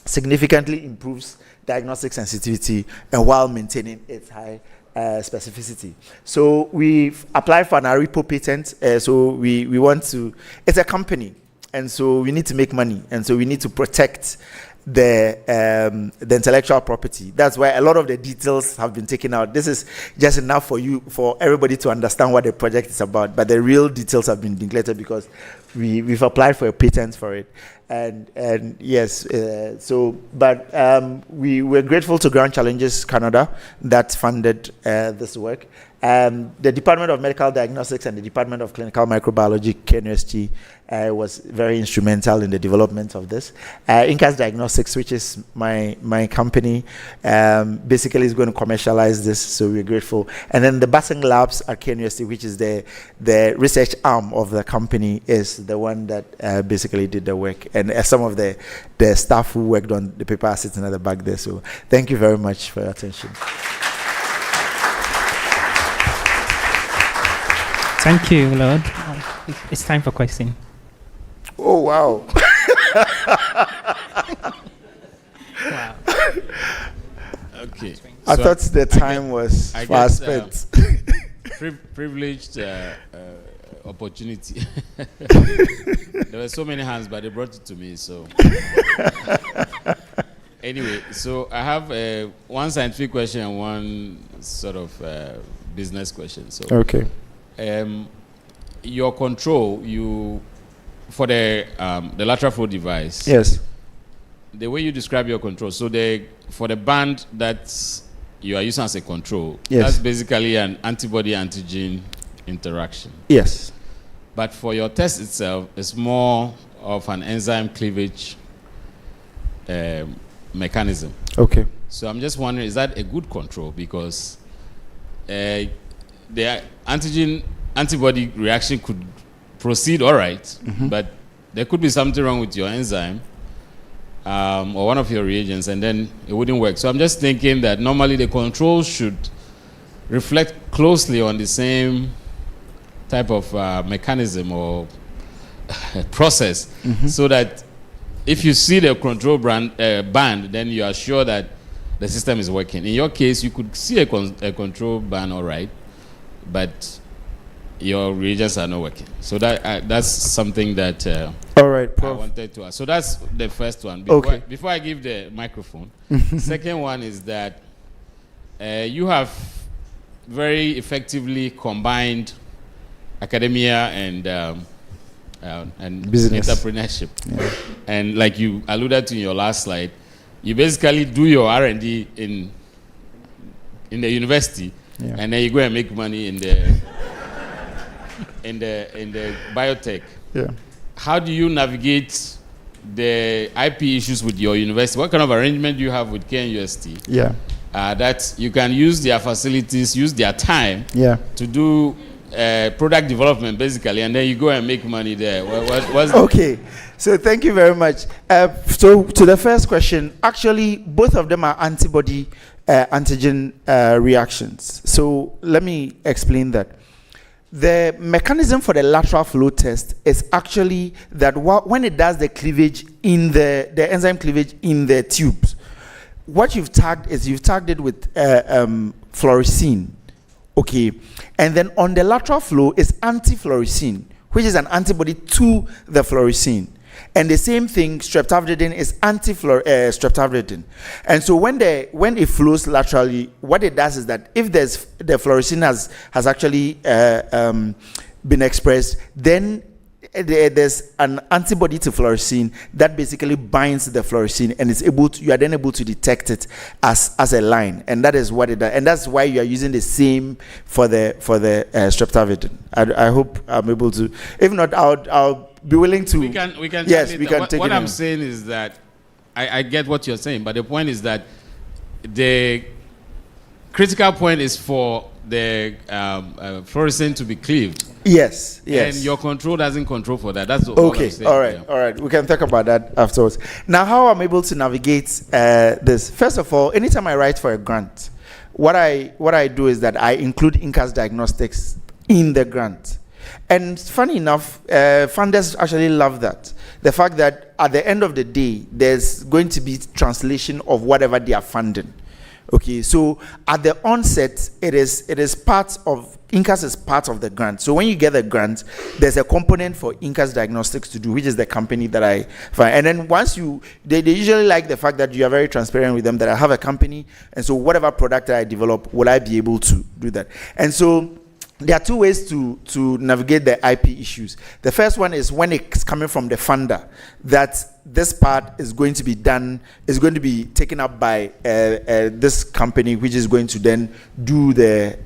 significantly improves diagnostic sensitivity and while maintaining its high specificity. So we've applied for an ARIPO patent. So we want to, it's a company, and so we need to make money, and so we need to protect the intellectual property. That's why a lot of the details have been taken out. This is just enough for everybody to understand what the project is about, but the real details have been neglected because we've applied for a patent for it. And yes, we're grateful to Grand Challenges Canada that funded this work. The Department of Medical Diagnostics and the Department of Clinical Microbiology, KNUST, was very instrumental in the development of this. Incas Diagnostics, which is my company, basically is going to commercialize this, so we're grateful. And then the Basing Labs at KNUST, which is the research arm of the company, is the one that basically did the work. And some of the staff who worked on the paper are sitting at the back there. So thank you very much for your attention. Thank you, Lord. It's time for question. Oh, wow. Wow. Okay. I thought the time was fast spent. Privileged opportunity. There were so many hands, but they brought it to me, so. Anyway, so I have one scientific question and one sort of business question. So. Okay. Your control, for the lateral flow device. Yes. The way you describe your control, so for the band that you are using as a control, yes, that's basically an antibody-antigen interaction. Yes. But for your test itself, it's more of an enzyme cleavage mechanism. Okay. So I'm just wondering, is that a good control? Because the antibody reaction could proceed all right, but there could be something wrong with your enzyme or one of your reagents, and then it wouldn't work. So I'm just thinking that normally the control should reflect closely on the same type of mechanism or process, so that if you see the control band, then you are sure that the system is working. In your case, you could see a control band all right, but your reagents are not working. So that's something that all right, Prof. I wanted to ask. So that's the first one. Before I give the microphone, second one is that you have very effectively combined academia and business entrepreneurship. Yeah. And like you alluded to in your last slide, you basically do your R&D in the university, yeah, and then you go and make money in the biotech. Yeah. How do you navigate the IP issues with your university? What kind of arrangement do you have with KNUST? Yeah. That you can use their facilities, use their time, yeah, to do product development basically, and then you go and make money there. Okay. So thank you very much. So to the first question, actually both of them are antibody antigen reactions. So let me explain that. The mechanism for the lateral flow test is actually that when it does the cleavage in the enzyme cleavage in the tubes, what you've tagged it with fluorescein, okay, and then on the lateral flow is anti-fluorescein, which is an antibody to the fluorescein. And the same thing, streptavidin is anti-streptavidin. And so when it flows laterally, what it does is that if the fluorescein has actually been expressed, then there's an antibody to fluorescein that basically binds the fluorescein, and you are then able to detect it as a line, and that is what it does, and that's why you are using the same for the streptavidin. I hope I'm able to. If not, I'll be willing to. We can. Yes, we can take it. What I'm saying is that I get what you're saying, but the point is that the critical point is for the fluorescein to be cleaved. Yes. And your control doesn't control for that. That's okay. I'm saying. All right. Yeah. All right. We can talk about that afterwards. Now, how I'm able to navigate this? First of all, anytime I write for a grant, what I do is that I include Incas Diagnostics in the grant. And funny enough, funders actually love that. The fact that at the end of the day, there's going to be translation of whatever they are funding. Okay, so at the onset, it is part of Incas is part of the grant. So when you get the grant, there's a component for Incas Diagnostics to do, which is the company that I find. And then once they usually like the fact that you are very transparent with them, that I have a company, and so whatever product that I develop, will I be able to do that? And so there are two ways to navigate the IP issues. The first one is when it's coming from the funder, that this part is going to be taken up by this company, which is going to then do the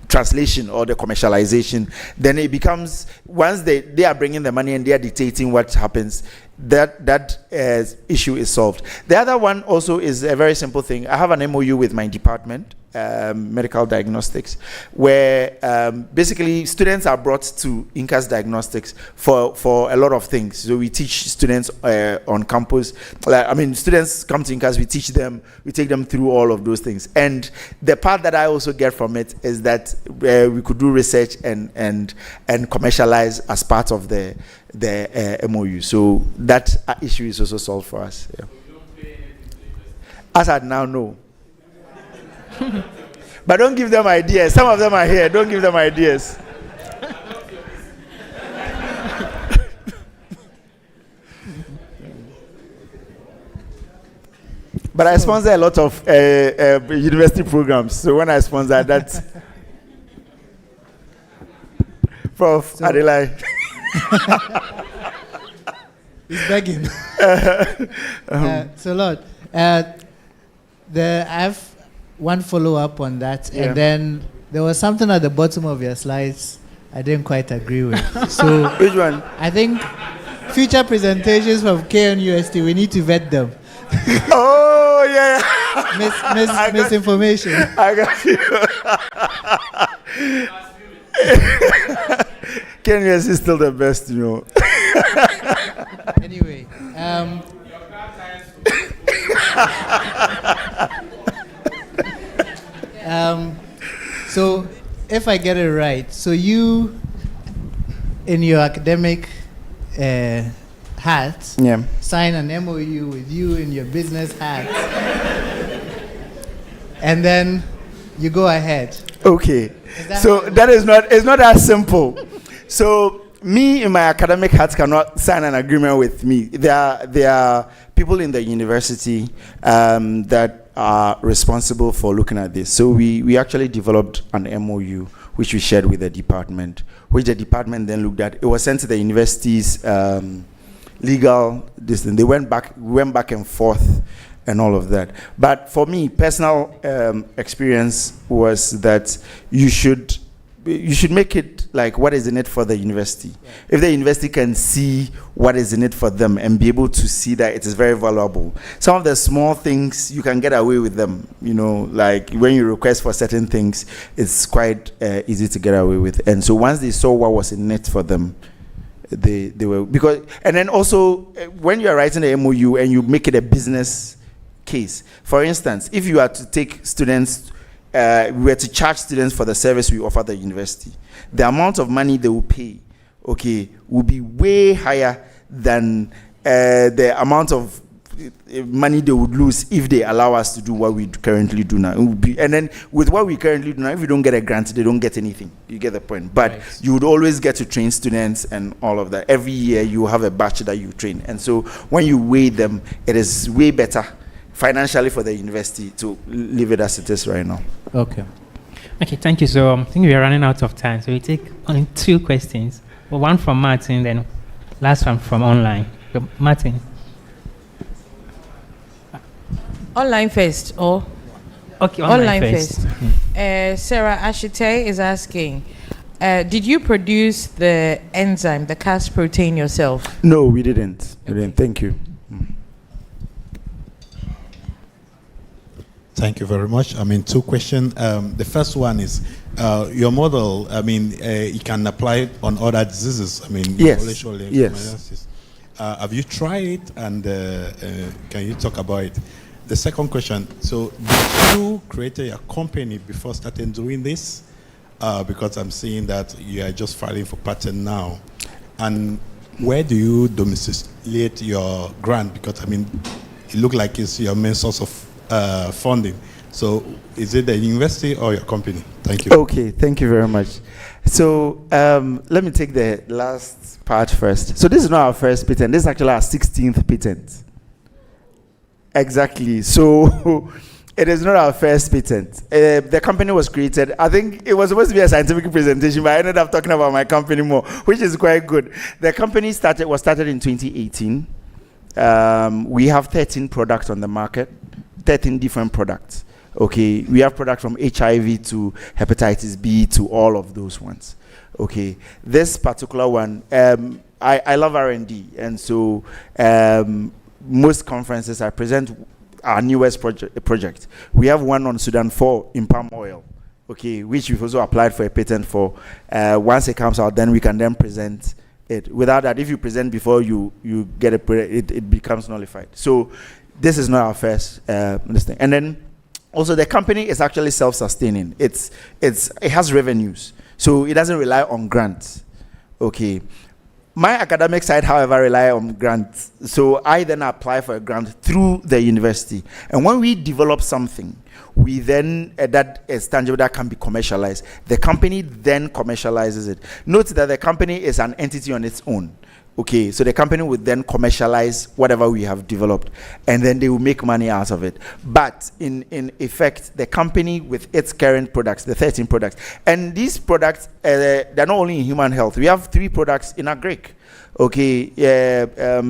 translation or the commercialization. Then it becomes, once they are bringing the money and they are dictating what happens, that issue is solved. The other one also is a very simple thing. I have an MOU with my department, medical diagnostics, where basically students are brought to INCAS Diagnostics for a lot of things. So we teach students on campus. Students come to INCAS, we teach them, we take them through all of those things. And the part that I also get from it is that we could do research and commercialize as part of the MOU. So that issue is also solved for us. Yeah. As I now know. But don't give them ideas. Some of them are here. Don't give them ideas. But I sponsor a lot of university programs. So when I sponsor that, Prof. Adelai. He's begging. So, Lord, I have one follow-up on that, and then there was something at the bottom of your slides I didn't quite agree with. So, which one? I think future presentations from KNUST, we need to vet them. Oh, yeah. Misinformation. I got you. KNUST is still the best, you know. Anyway, so if I get it right, so you, in your academic hat, sign an MOU with you in your business hat, and then you go ahead. Okay, so that is not, it's not as simple. So me in my academic hat cannot sign an agreement with me. There are people in the university that are responsible for looking at this. So we actually developed an MOU which we shared with the department, which the department then looked at. It was sent to the university's legal thing. We went back and forth and all of that. But for me, personal experience was that you should make it like what is in it for the university. Yeah. If the university can see what is in it for them and be able to see that it is very valuable. Some of the small things you can get away with them, you know, like when you request for certain things, it's quite easy to get away with. And so once they saw what was in it for them, they were, because, and then also when you are writing the MOU and you make it a business case, for instance, if you are to take students, we were to charge students for the service we offer the university, the amount of money they will pay, will be way higher than the amount of money they would lose if they allow us to do what we currently do now. It would be, and then with what we currently do now, if you don't get a grant, they don't get anything. You get the point. But right, you would always get to train students and all of that. Every year you have a batch that you train. And so when you weigh them, it is way better financially for the university to leave it as it is right now. Okay, thank you. So I think we are running out of time. So we take only 2 questions. Well, one from Martin, then last one from online. So Martin. Online first, or? Okay, online first. Sarah Ashite is asking, did you produce the enzyme, the Cas protein yourself? No, we didn't. We didn't. Thank you. Thank you very much. 2 questions. The first one is, your model, it can apply on other diseases. Yes. Yes. Have you tried it, and can you talk about it? The second question, so did you create a company before starting doing this? Because I'm seeing that you are just filing for patent now. And where do you domiciliate your grant? Because, it looks like it's your main source of funding. So is it the university or your company? Thank you. Okay, thank you very much. So let me take the last part first. So this is not our first patent. This is actually our 16th patent. Exactly. So It is not our first patent. The company was created, I think it was supposed to be a scientific presentation, but I ended up talking about my company more, which is quite good. The company was started in 2018. We have 13 products on the market, 13 different products. Okay, we have products from HIV to hepatitis B to all of those ones. Okay, this particular one, I love R&D, and so most conferences I present our newest project. We have one on Sudan 4 in palm oil, okay, which we've also applied for a patent for. Once it comes out, then we can then present it. Without that, if you present before you get it becomes nullified. So this is not our first listing. And then also the company is actually self-sustaining. It has revenues, so it doesn't rely on grants. Okay. My academic side, however, rely on grants. So I then apply for a grant through the university. And when we develop something, we then, that is tangible, that can be commercialized. The company then commercializes it. Note that the company is an entity on its own. Okay, so the company would then commercialize whatever we have developed, and then they will make money out of it. But in effect, the company with its current products, the 13 products, and these products, they're not only in human health. We have 3 products in agric. Okay,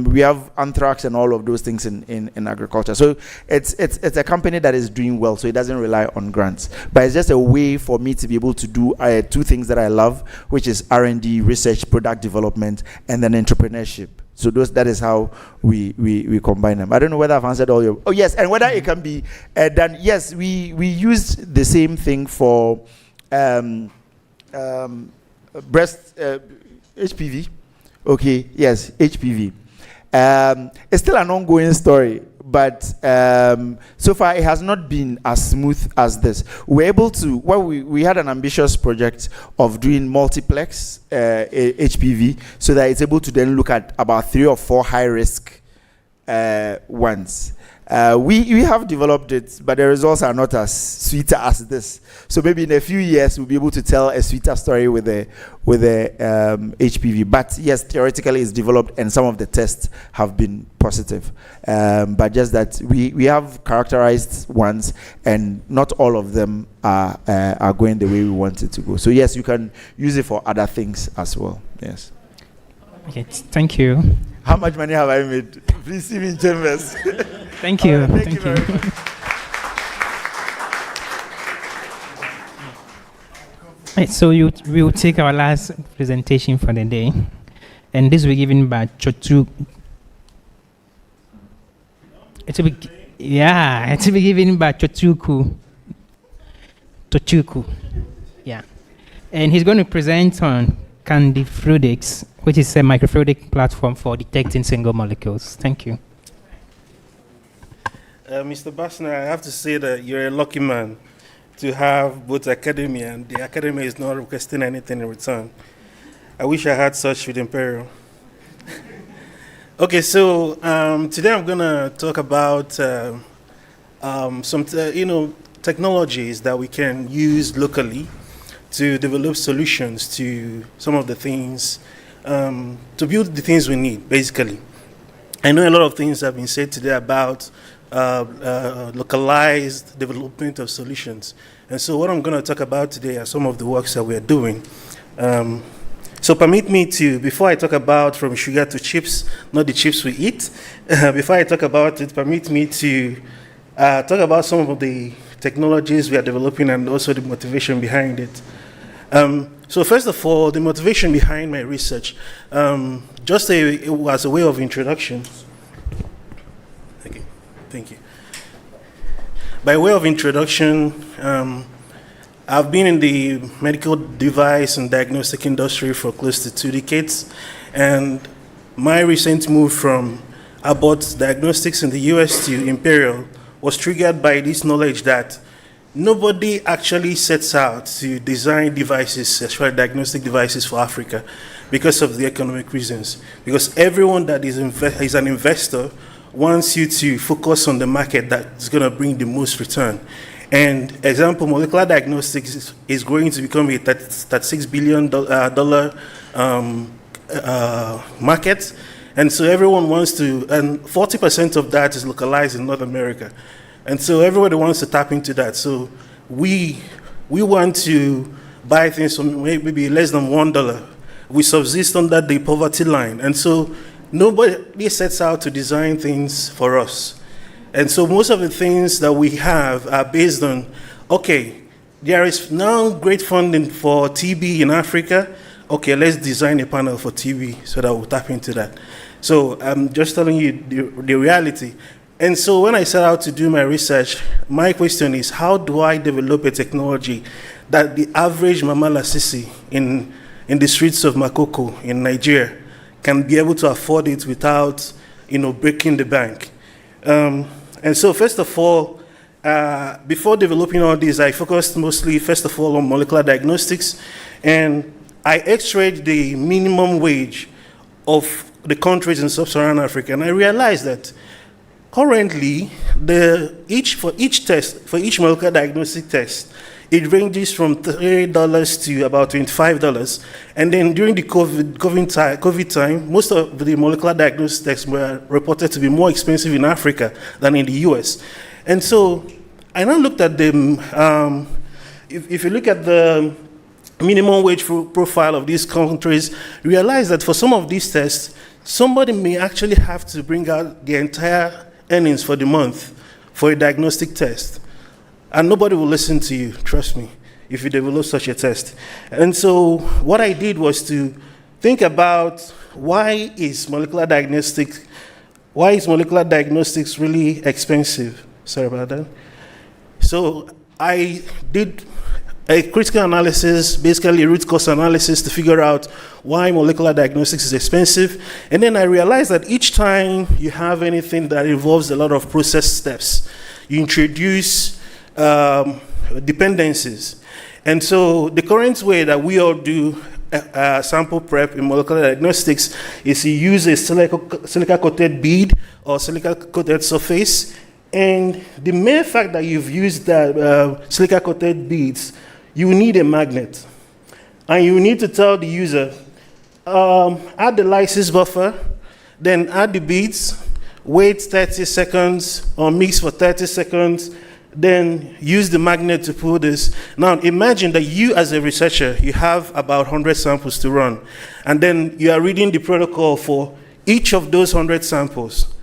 we have anthrax and all of those things in agriculture. So it's a company that is doing well, so it doesn't rely on grants. But it's just a way for me to be able to do 2 things that I love, which is R&D, research, product development, and then entrepreneurship. So that is how we combine them. I don't know whether I've answered all your... Oh, yes, and whether it can be done. Yes, we used the same thing for breast HPV. Okay, yes, HPV. It's still an ongoing story, but so far it has not been as smooth as this. We're able to, we had an ambitious project of doing multiplex HPV, so that it's able to then look at about 3 or 4 high-risk ones. We have developed it, but the results are not as sweet as this. So maybe in a few years we'll be able to tell a sweeter story with the HPV. But yes, theoretically it's developed, and some of the tests have been positive. But just that we have characterized ones, and not all of them are going the way we want it to go. So yes, you can use it for other things as well. Yes. Okay, thank you. How much money have I made? Please see me in chambers. Thank you. Right, thank you very much. Right, so we will take our last presentation for the day, and this will be given by Chotu. It will be given by Tochuku. Yeah, and he's going to present on Candifluidics, which is a microfluidic platform for detecting single molecules. Thank you. Mr. Bassner, I have to say that you're a lucky man to have both academia, and the academia is not requesting anything in return. I wish I had such with Imperial. Okay, so today I'm going to talk about some technologies that we can use locally to develop solutions to some of the things, to build the things we need, basically. I know a lot of things have been said today about localized development of solutions. And so what I'm going to talk about today are some of the works that we are doing. So permit me to, before I talk about from sugar to chips, not the chips we eat, before I talk about it, permit me to talk about some of the technologies we are developing and also the motivation behind it. So first of all, the motivation behind my research, just it was a way of introduction. Thank you. By way of introduction, I've been in the medical device and diagnostic industry for close to 2 decades, and my recent move from Abbott Diagnostics in the US to Imperial was triggered by this knowledge that nobody actually sets out to design devices, especially diagnostic devices for Africa, because of the economic reasons. Because everyone that is an investor wants you to focus on the market that's going to bring the most return. And example, molecular diagnostics is going to become a $36 billion market. And so everyone wants to, and 40% of that is localized in North America. And so everybody wants to tap into that. So we want to buy things for maybe less than $1. We subsist under the poverty line. And so nobody sets out to design things for us. And so most of the things that we have are based on, okay, there is now great funding for TB in Africa. Okay, let's design a panel for TB so that we'll tap into that. So I'm just telling you the reality. And so when I set out to do my research, my question is, how do I develop a technology that the average Mama Lasisi in the streets of Makoko in Nigeria can be able to afford it without, breaking the bank? And so first of all, before developing all this, I focused mostly, first of all, on molecular diagnostics, and I x-rayed the minimum wage of the countries in sub-Saharan Africa, and I realized that currently, for each molecular diagnostic test, it ranges from $3 to about $25. And then during the COVID time, most of the molecular diagnostic tests were reported to be more expensive in Africa than in the US. And so I now looked at them. If you look at the minimum wage profile of these countries, realize that for some of these tests, somebody may actually have to bring out the entire earnings for the month for a diagnostic test. And nobody will listen to you, trust me, if you develop such a test. And so what I did was to think about why is molecular diagnostics really expensive? Sorry about that. So I did a critical analysis, basically root cause analysis, to figure out why molecular diagnostics is expensive. And then I realized that each time you have anything that involves a lot of process steps, you introduce dependencies. And so the current way that we all do sample prep in molecular diagnostics is you use a silica-coated bead or silica-coated surface. And the mere fact that you've used that silica-coated beads, you need a magnet. And you need to tell the user, add the lysis buffer, then add the beads, wait 30 seconds or mix for 30 seconds, then use the magnet to pull this. Now imagine that you as a researcher, you have about 100 samples to run, and then you are reading the protocol for each of those 100 samples.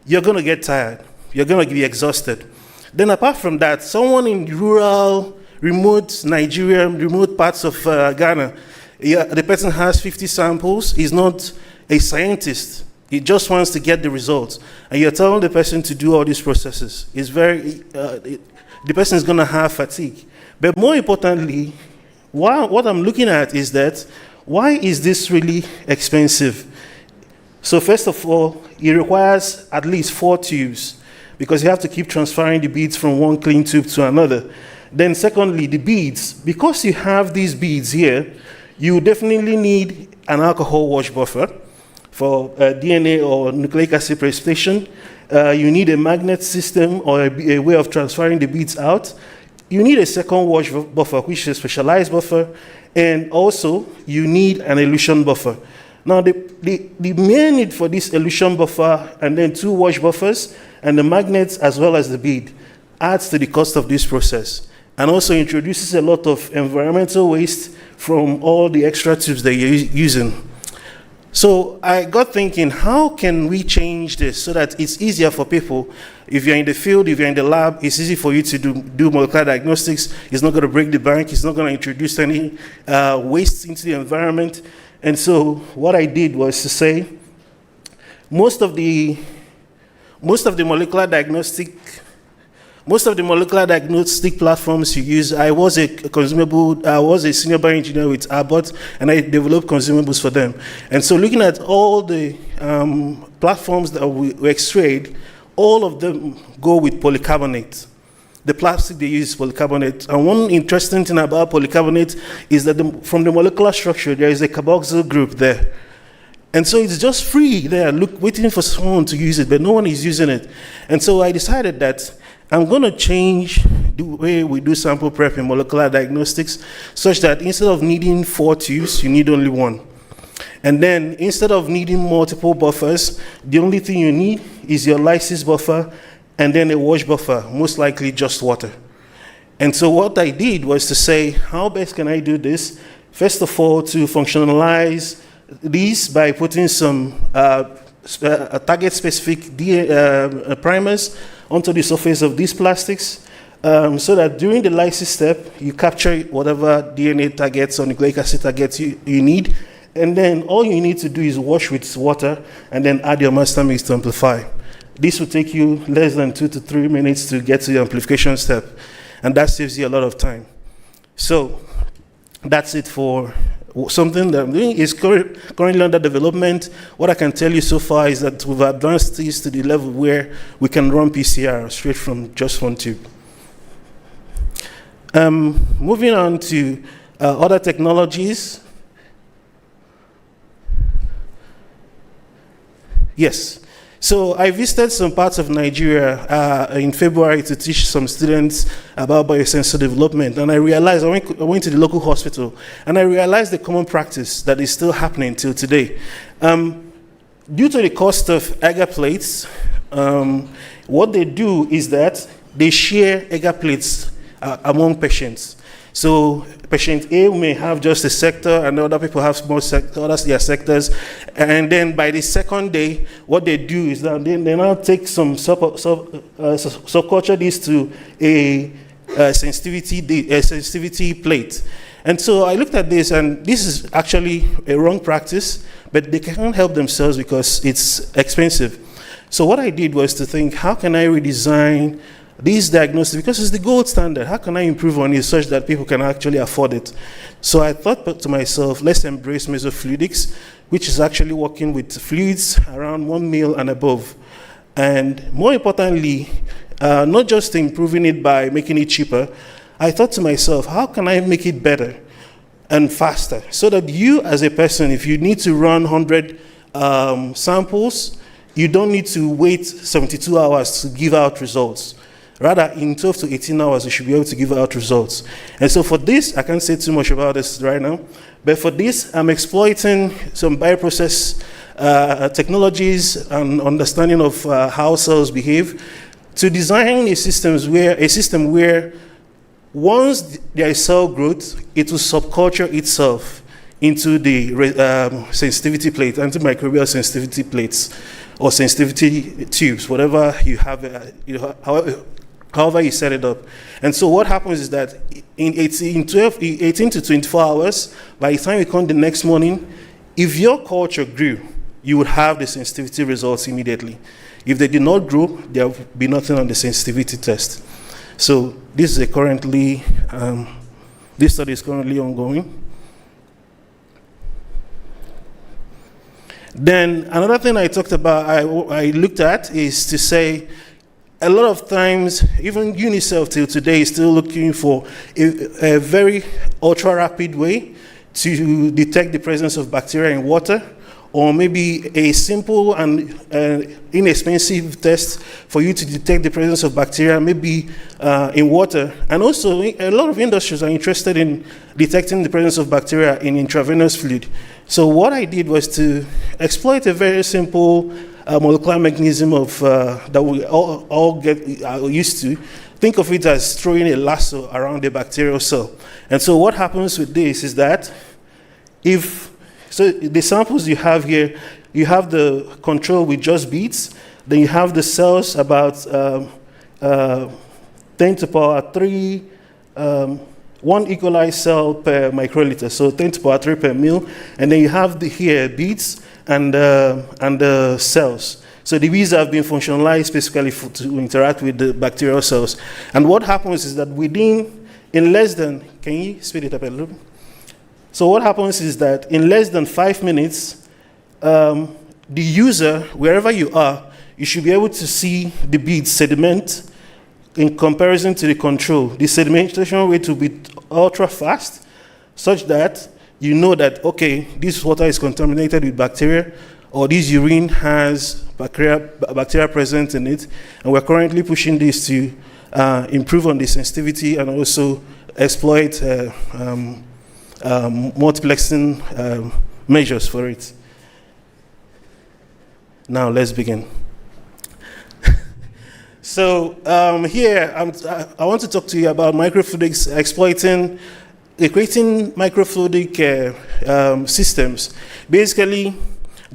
You're gonna get tired. You're gonna be exhausted. Then apart from that, someone in rural, remote Nigeria, remote parts of Ghana, the person has 50 samples, he's not a scientist, he just wants to get the results. And you're telling the person to do all these processes. It's the person is gonna have fatigue. But more importantly, what I'm looking at is that, why is this really expensive? So first of all, it requires at least 4 tubes, because you have to keep transferring the beads from one clean tube to another. Then secondly, the beads, because you have these beads here, you definitely need an alcohol wash buffer for DNA or nucleic acid precipitation. You need a magnet system or a way of transferring the beads out. You need a second wash buffer, which is a specialized buffer, and also you need an elution buffer. Now, the main need for this elution buffer and then 2 wash buffers and the magnets as well as the bead adds to the cost of this process, and also introduces a lot of environmental waste from all the extra tubes that you're using. So I got thinking, how can we change this so that it's easier for people? If you're in the field, if you're in the lab, it's easy for you to do molecular diagnostics. It's not going to break the bank. It's not going to introduce any waste into the environment. And so what I did was to say, most of the molecular diagnostic platforms you use, I was a senior bioengineer with Abbott, and I developed consumables for them. And so looking at all the platforms that we x-rayed, all of them go with polycarbonate. The plastic they use is polycarbonate. And one interesting thing about polycarbonate is that from the molecular structure, there is a carboxyl group there. And so it's just free there, waiting for someone to use it, but no one is using it. And so I decided that I'm going to change the way we do sample prep in molecular diagnostics, such that instead of needing 4 tubes, you need only 1. And then instead of needing multiple buffers, the only thing you need is your lysis buffer and then a wash buffer, most likely just water. And so what I did was to say, how best can I do this? First of all, to functionalize these by putting some target-specific primers onto the surface of these plastics, so that during the lysis step, you capture whatever DNA targets or nucleic acid targets you need, and then all you need to do is wash with water and then add your master mix to amplify. This will take you less than 2 to 3 minutes to get to the amplification step, and that saves you a lot of time. So that's it for something that I'm doing. Is currently under development. What I can tell you so far is that we've advanced this to the level where we can run PCR straight from just one tube. Moving on to other technologies. Yes. So I visited some parts of Nigeria in February to teach some students about biosensor development, and I realized, I went to the local hospital, and I realized the common practice that is still happening till today. Due to the cost of agar plates, what they do is that they share agar plates among patients. So patient A may have just a sector, and other people have small sectors, others their sectors. And then by the second day, what they do is that they now take some subculture this to a sensitivity plate. And so I looked at this, and this is actually a wrong practice, but they can't help themselves because it's expensive. So what I did was to think, how can I redesign these diagnostics, because it's the gold standard, how can I improve on it such that people can actually afford it? So I thought to myself, let's embrace mesofluidics, which is actually working with fluids around 1 mil and above. And more importantly, not just improving it by making it cheaper, I thought to myself, how can I make it better and faster? So that you as a person, if you need to run 100 samples, you don't need to wait 72 hours to give out results. Rather, in 12 to 18 hours, you should be able to give out results. And so for this, I can't say too much about this right now, but for this, I'm exploiting some bioprocess technologies and understanding of how cells behave to design a system where once there is cell growth, it will subculture itself into the sensitivity plate, antimicrobial sensitivity plates, or sensitivity tubes, whatever you have, however you set it up. And so what happens is that in 18 to 24 hours, by the time you come the next morning, if your culture grew, you would have the sensitivity results immediately. If they did not grow, there will be nothing on the sensitivity test. So this is this study is currently ongoing. Then another thing I talked about, I looked at, is to say, a lot of times, even UNICEF till today is still looking for a very ultra-rapid way to detect the presence of bacteria in water, or maybe a simple and inexpensive test for you to detect the presence of bacteria, maybe in water. And also, a lot of industries are interested in detecting the presence of bacteria in intravenous fluid. So what I did was to exploit a very simple molecular mechanism of that we all get used to. Think of it as throwing a lasso around a bacterial cell. And so what happens with this is that so the samples you have here, you have the control with just beads, then you have the cells about 10 to the power 3, 1 E. coli cell per microliter, so 10 to the power 3 per mil, and then you have here beads and the cells. So the beads have been functionalized specifically to interact with the bacterial cells. And what happens is that in less than, can you speed it up a little bit? So what happens is that in less than 5 minutes, the user, wherever you are, you should be able to see the beads sediment in comparison to the control. The sedimentation rate will be ultra fast, such that you know that, okay, this water is contaminated with bacteria, or this urine has bacteria present in it. And we're currently pushing this to improve on the sensitivity and also exploit multiplexing measures for it. Now let's begin. So here, I want to talk to you about microfluidics creating microfluidic systems. Basically,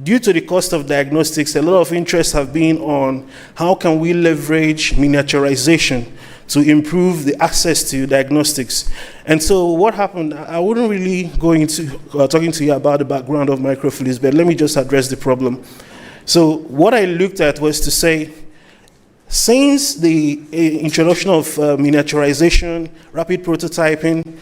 due to the cost of diagnostics, a lot of interest have been on how can we leverage miniaturization to improve the access to diagnostics. And so what happened, I wouldn't really go into talking to you about the background of microfluidics, but let me just address the problem. So what I looked at was to say, since the introduction of miniaturization, rapid prototyping,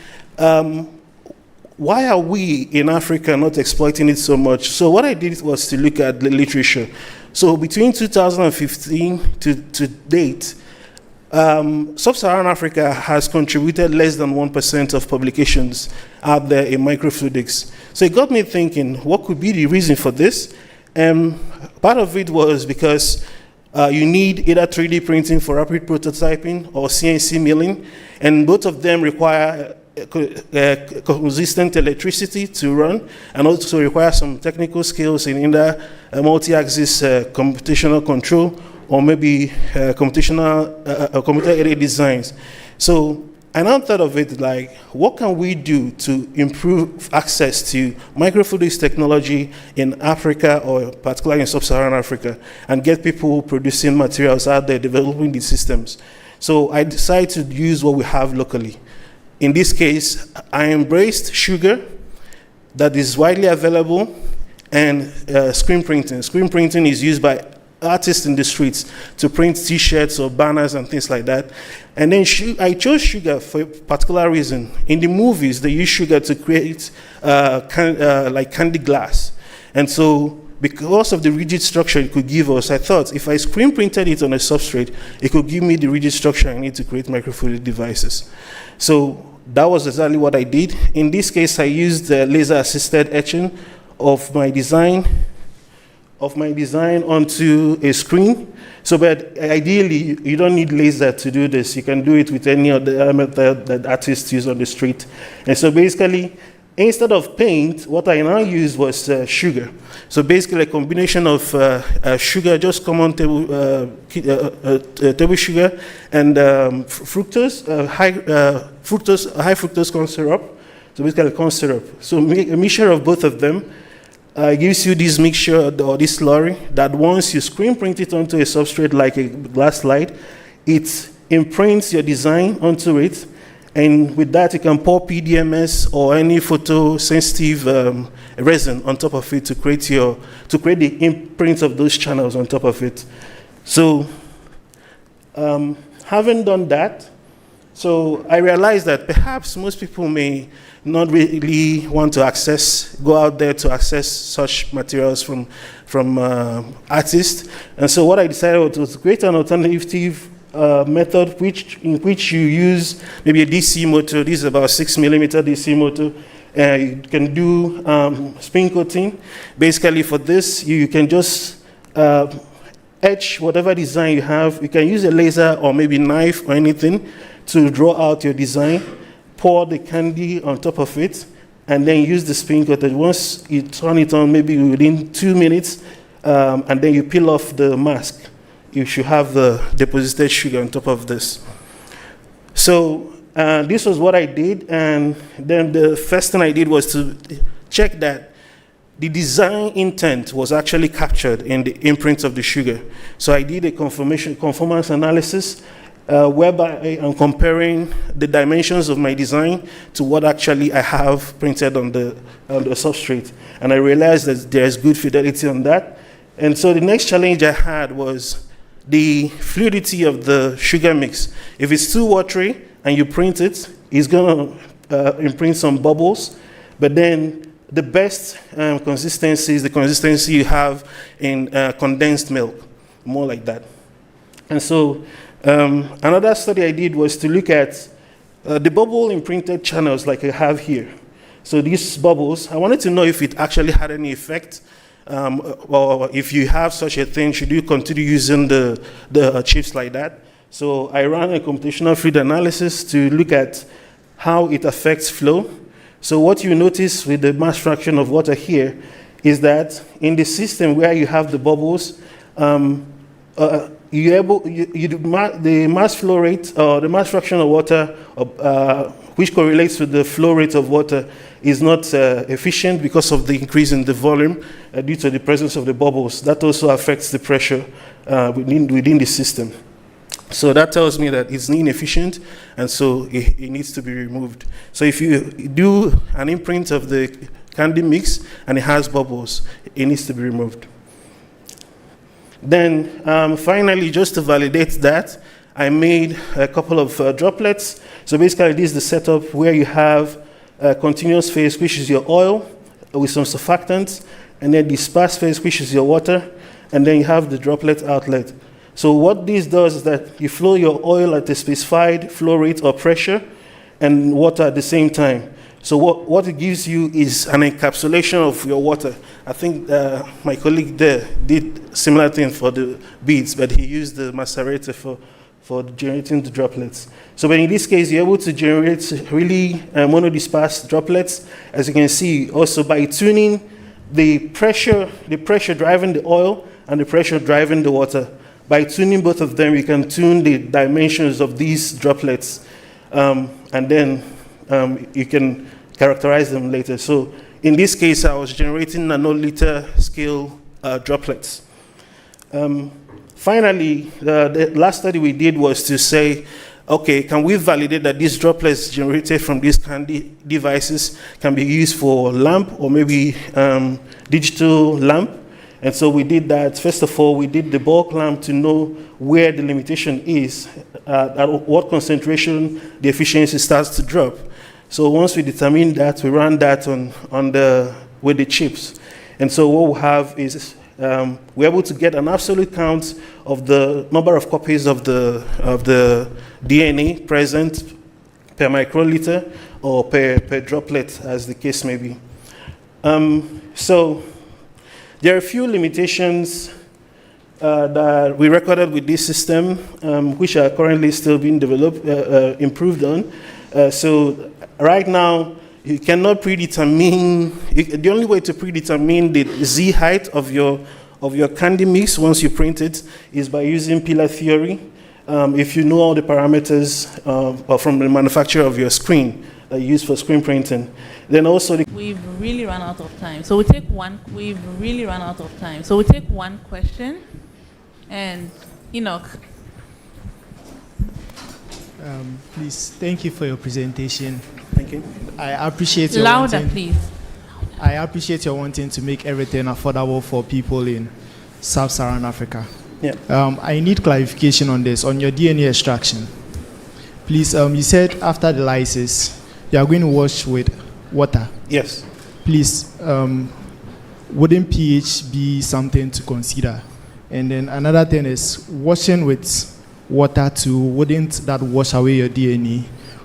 why are we in Africa not exploiting it so much? So what I did was to look at the literature. So between 2015 to date, Sub-Saharan Africa has contributed less than 1% of publications out there in microfluidics. So it got me thinking, what could be the reason for this? Part of it was because you need either 3D printing for rapid prototyping or CNC milling, and both of them require consistent electricity to run, and also require some technical skills in either multi-axis computational control or maybe computer-aided designs. So I now thought of it like, what can we do to improve access to microfluidics technology in Africa, or particularly in Sub-Saharan Africa, and get people producing materials out there, developing these systems? So I decided to use what we have locally. In this case, I embraced sugar that is widely available, and screen printing. Screen printing is used by artists in the streets to print T-shirts or banners and things like that. And then I chose sugar for a particular reason. In the movies, they use sugar to create like candy glass. And so because of the rigid structure it could give us, I thought if I screen printed it on a substrate, it could give me the rigid structure I need to create microfluidic devices. So that was exactly what I did. In this case, I used laser-assisted etching of my design onto a screen. So, but ideally, you don't need laser to do this. You can do it with any other method that artists use on the street. And so basically, instead of paint, what I now used was sugar. So basically a combination of sugar, just common table sugar, and fructose, high fructose corn syrup. So basically corn syrup. So a mixture of both of them gives you this mixture or this slurry that once you screen print it onto a substrate like a glass slide, it imprints your design onto it. And with that, you can pour PDMS or any photosensitive resin on top of it to create the imprint of those channels on top of it. So, having done that, so I realized that perhaps most people may not really want to go out there to access such materials from artists. And so what I decided was to create an alternative method in which you use maybe a DC motor. This is about 6 millimeter DC motor. You can do spin coating. Basically for this, you can just etch whatever design you have. You can use a laser or maybe knife or anything to draw out your design, pour the candy on top of it, and then use the spin coater. Once you turn it on, maybe within 2 minutes, and then you peel off the mask, you should have the deposited sugar on top of this. So this was what I did, and then the first thing I did was to check that the design intent was actually captured in the imprint of the sugar. So I did a conformance analysis whereby I'm comparing the dimensions of my design to what actually I have printed on the substrate. And I realized that there's good fidelity on that. And so the next challenge I had was the fluidity of the sugar mix. If it's too watery and you print it, it's going to imprint some bubbles. But then the best consistency is the consistency you have in condensed milk, more like that. And so another study I did was to look at the bubble imprinted channels like I have here. So these bubbles, I wanted to know if it actually had any effect, or if you have such a thing, should you continue using the chips like that? So I ran a computational fluid analysis to look at how it affects flow. So what you notice with the mass fraction of water here is that in the system where you have the bubbles, the mass flow rate or the mass fraction of water, which correlates with the flow rate of water, is not efficient because of the increase in the volume due to the presence of the bubbles. That also affects the pressure within the system. So that tells me that it's inefficient, and so it needs to be removed. So if you do an imprint of the candy mix and it has bubbles, it needs to be removed. Then finally, just to validate that, I made a couple of droplets. So basically, this is the setup where you have a continuous phase, which is your oil, with some surfactants, and then the sparse phase, which is your water, and then you have the droplet outlet. So what this does is that you flow your oil at a specified flow rate or pressure and water at the same time. So what it gives you is an encapsulation of your water. I think my colleague there did similar thing for the beads, but he used the macerator for generating the droplets. So but in this case, you're able to generate really monodispersed droplets, as you can see, also by tuning the pressure driving the oil and the pressure driving the water. By tuning both of them, you can tune the dimensions of these droplets, and then you can characterize them later. So in this case, I was generating nanoliter scale droplets. Finally, the last study we did was to say, okay, can we validate that these droplets generated from these candy devices can be used for lamp or maybe digital lamp? And so we did that. First of all, we did the bulk lamp to know where the limitation is, at what concentration the efficiency starts to drop. So once we determined that, we ran that with the chips. And so what we have is we're able to get an absolute count of the number of copies of the DNA present per microliter or per droplet, as the case may be. So there are a few limitations that we recorded with this system, which are currently still being developed, improved on. So right now, you cannot predetermine, the only way to predetermine the Z height of your candy mix once you print it is by using pillar theory. If you know all the parameters from the manufacturer of your screen that you use for screen printing. Then also we've really run out of time. So we'll take one question, and Enoch. Please, thank you for your presentation. Thank you. I appreciate your louder, please. I appreciate your wanting to make everything affordable for people in Sub-Saharan Africa. Yeah. I need clarification on this, on your DNA extraction. Please, you said after the lysis, you are going to wash with water. Yes. Please, wouldn't pH be something to consider? And then another thing is washing with water too, wouldn't that wash away your DNA?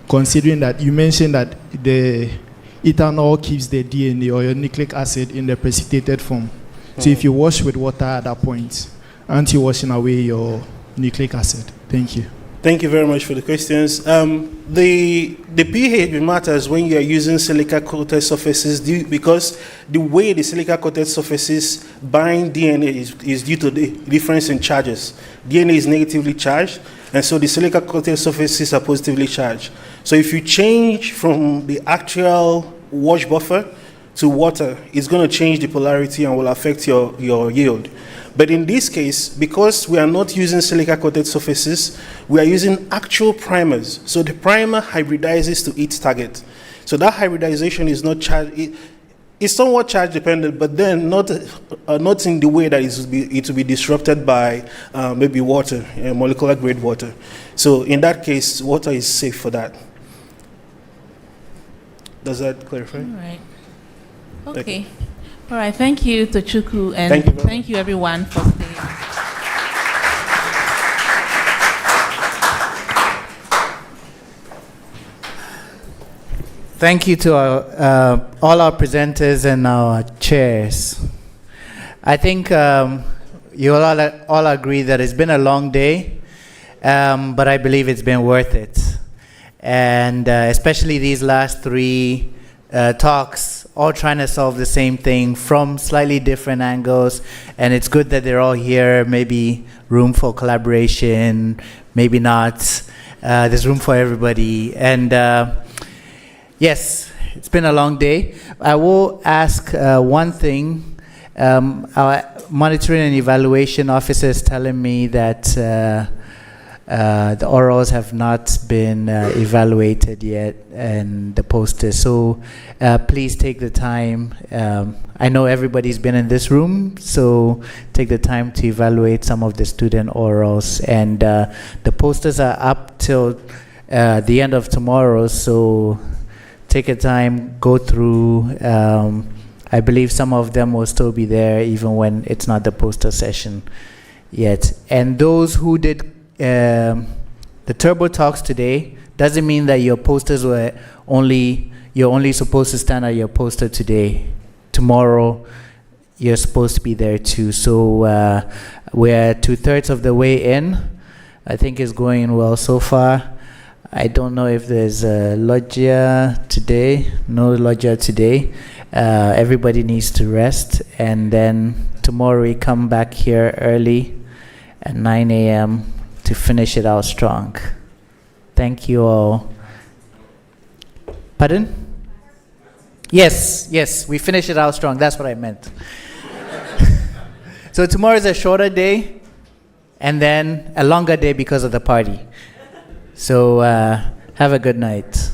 Considering that you mentioned that the ethanol keeps the DNA or your nucleic acid in the precipitated form. So if you wash with water at that point, aren't you washing away your nucleic acid? Thank you. Thank you very much for the questions. The pH matters when you are using silica-coated surfaces because the way the silica-coated surfaces bind DNA is due to the difference in charges. DNA is negatively charged, and so the silica-coated surfaces are positively charged. So if you change from the actual wash buffer to water, it's going to change the polarity and will affect your yield. But in this case, because we are not using silica-coated surfaces, we are using actual primers. So the primer hybridizes to its target. So that hybridization is not charged. It's somewhat charge dependent, but then not in the way that it will be disrupted by maybe water, molecular grade water. So in that case, water is safe for that. Does that clarify? All right. Okay. All right. Thank you, Tochukwu, and thank you everyone for staying. Thank you to all our presenters and our chairs. I think you all agree that it's been a long day, but I believe it's been worth it. And especially these last three talks all trying to solve the same thing from slightly different angles, and it's good that they're all here. Maybe room for collaboration, maybe not. There's room for everybody. And yes, it's been a long day. I will ask one thing. Our monitoring and evaluation officer is telling me that the orals have not been evaluated yet and the posters. So please take the time. I know everybody's been in this room, so take the time to evaluate some of the student orals. And the posters are up till the end of tomorrow, so take a time, go through. I believe some of them will still be there even when it's not the poster session yet. And those who did the Turbo Talks today, doesn't mean that your posters were you're only supposed to stand at your poster today. Tomorrow, you're supposed to be there too. So we're 2/3 of the way in. I think it's going well so far. I don't know if there's a loggia today. No loggia today. Everybody needs to rest. And then tomorrow we come back here early at 9 a.m. to finish it out strong. Thank you all. Pardon? Yes, we finish it out strong. That's what I meant. So tomorrow is a shorter day and then a longer day because of the party. So have a good night.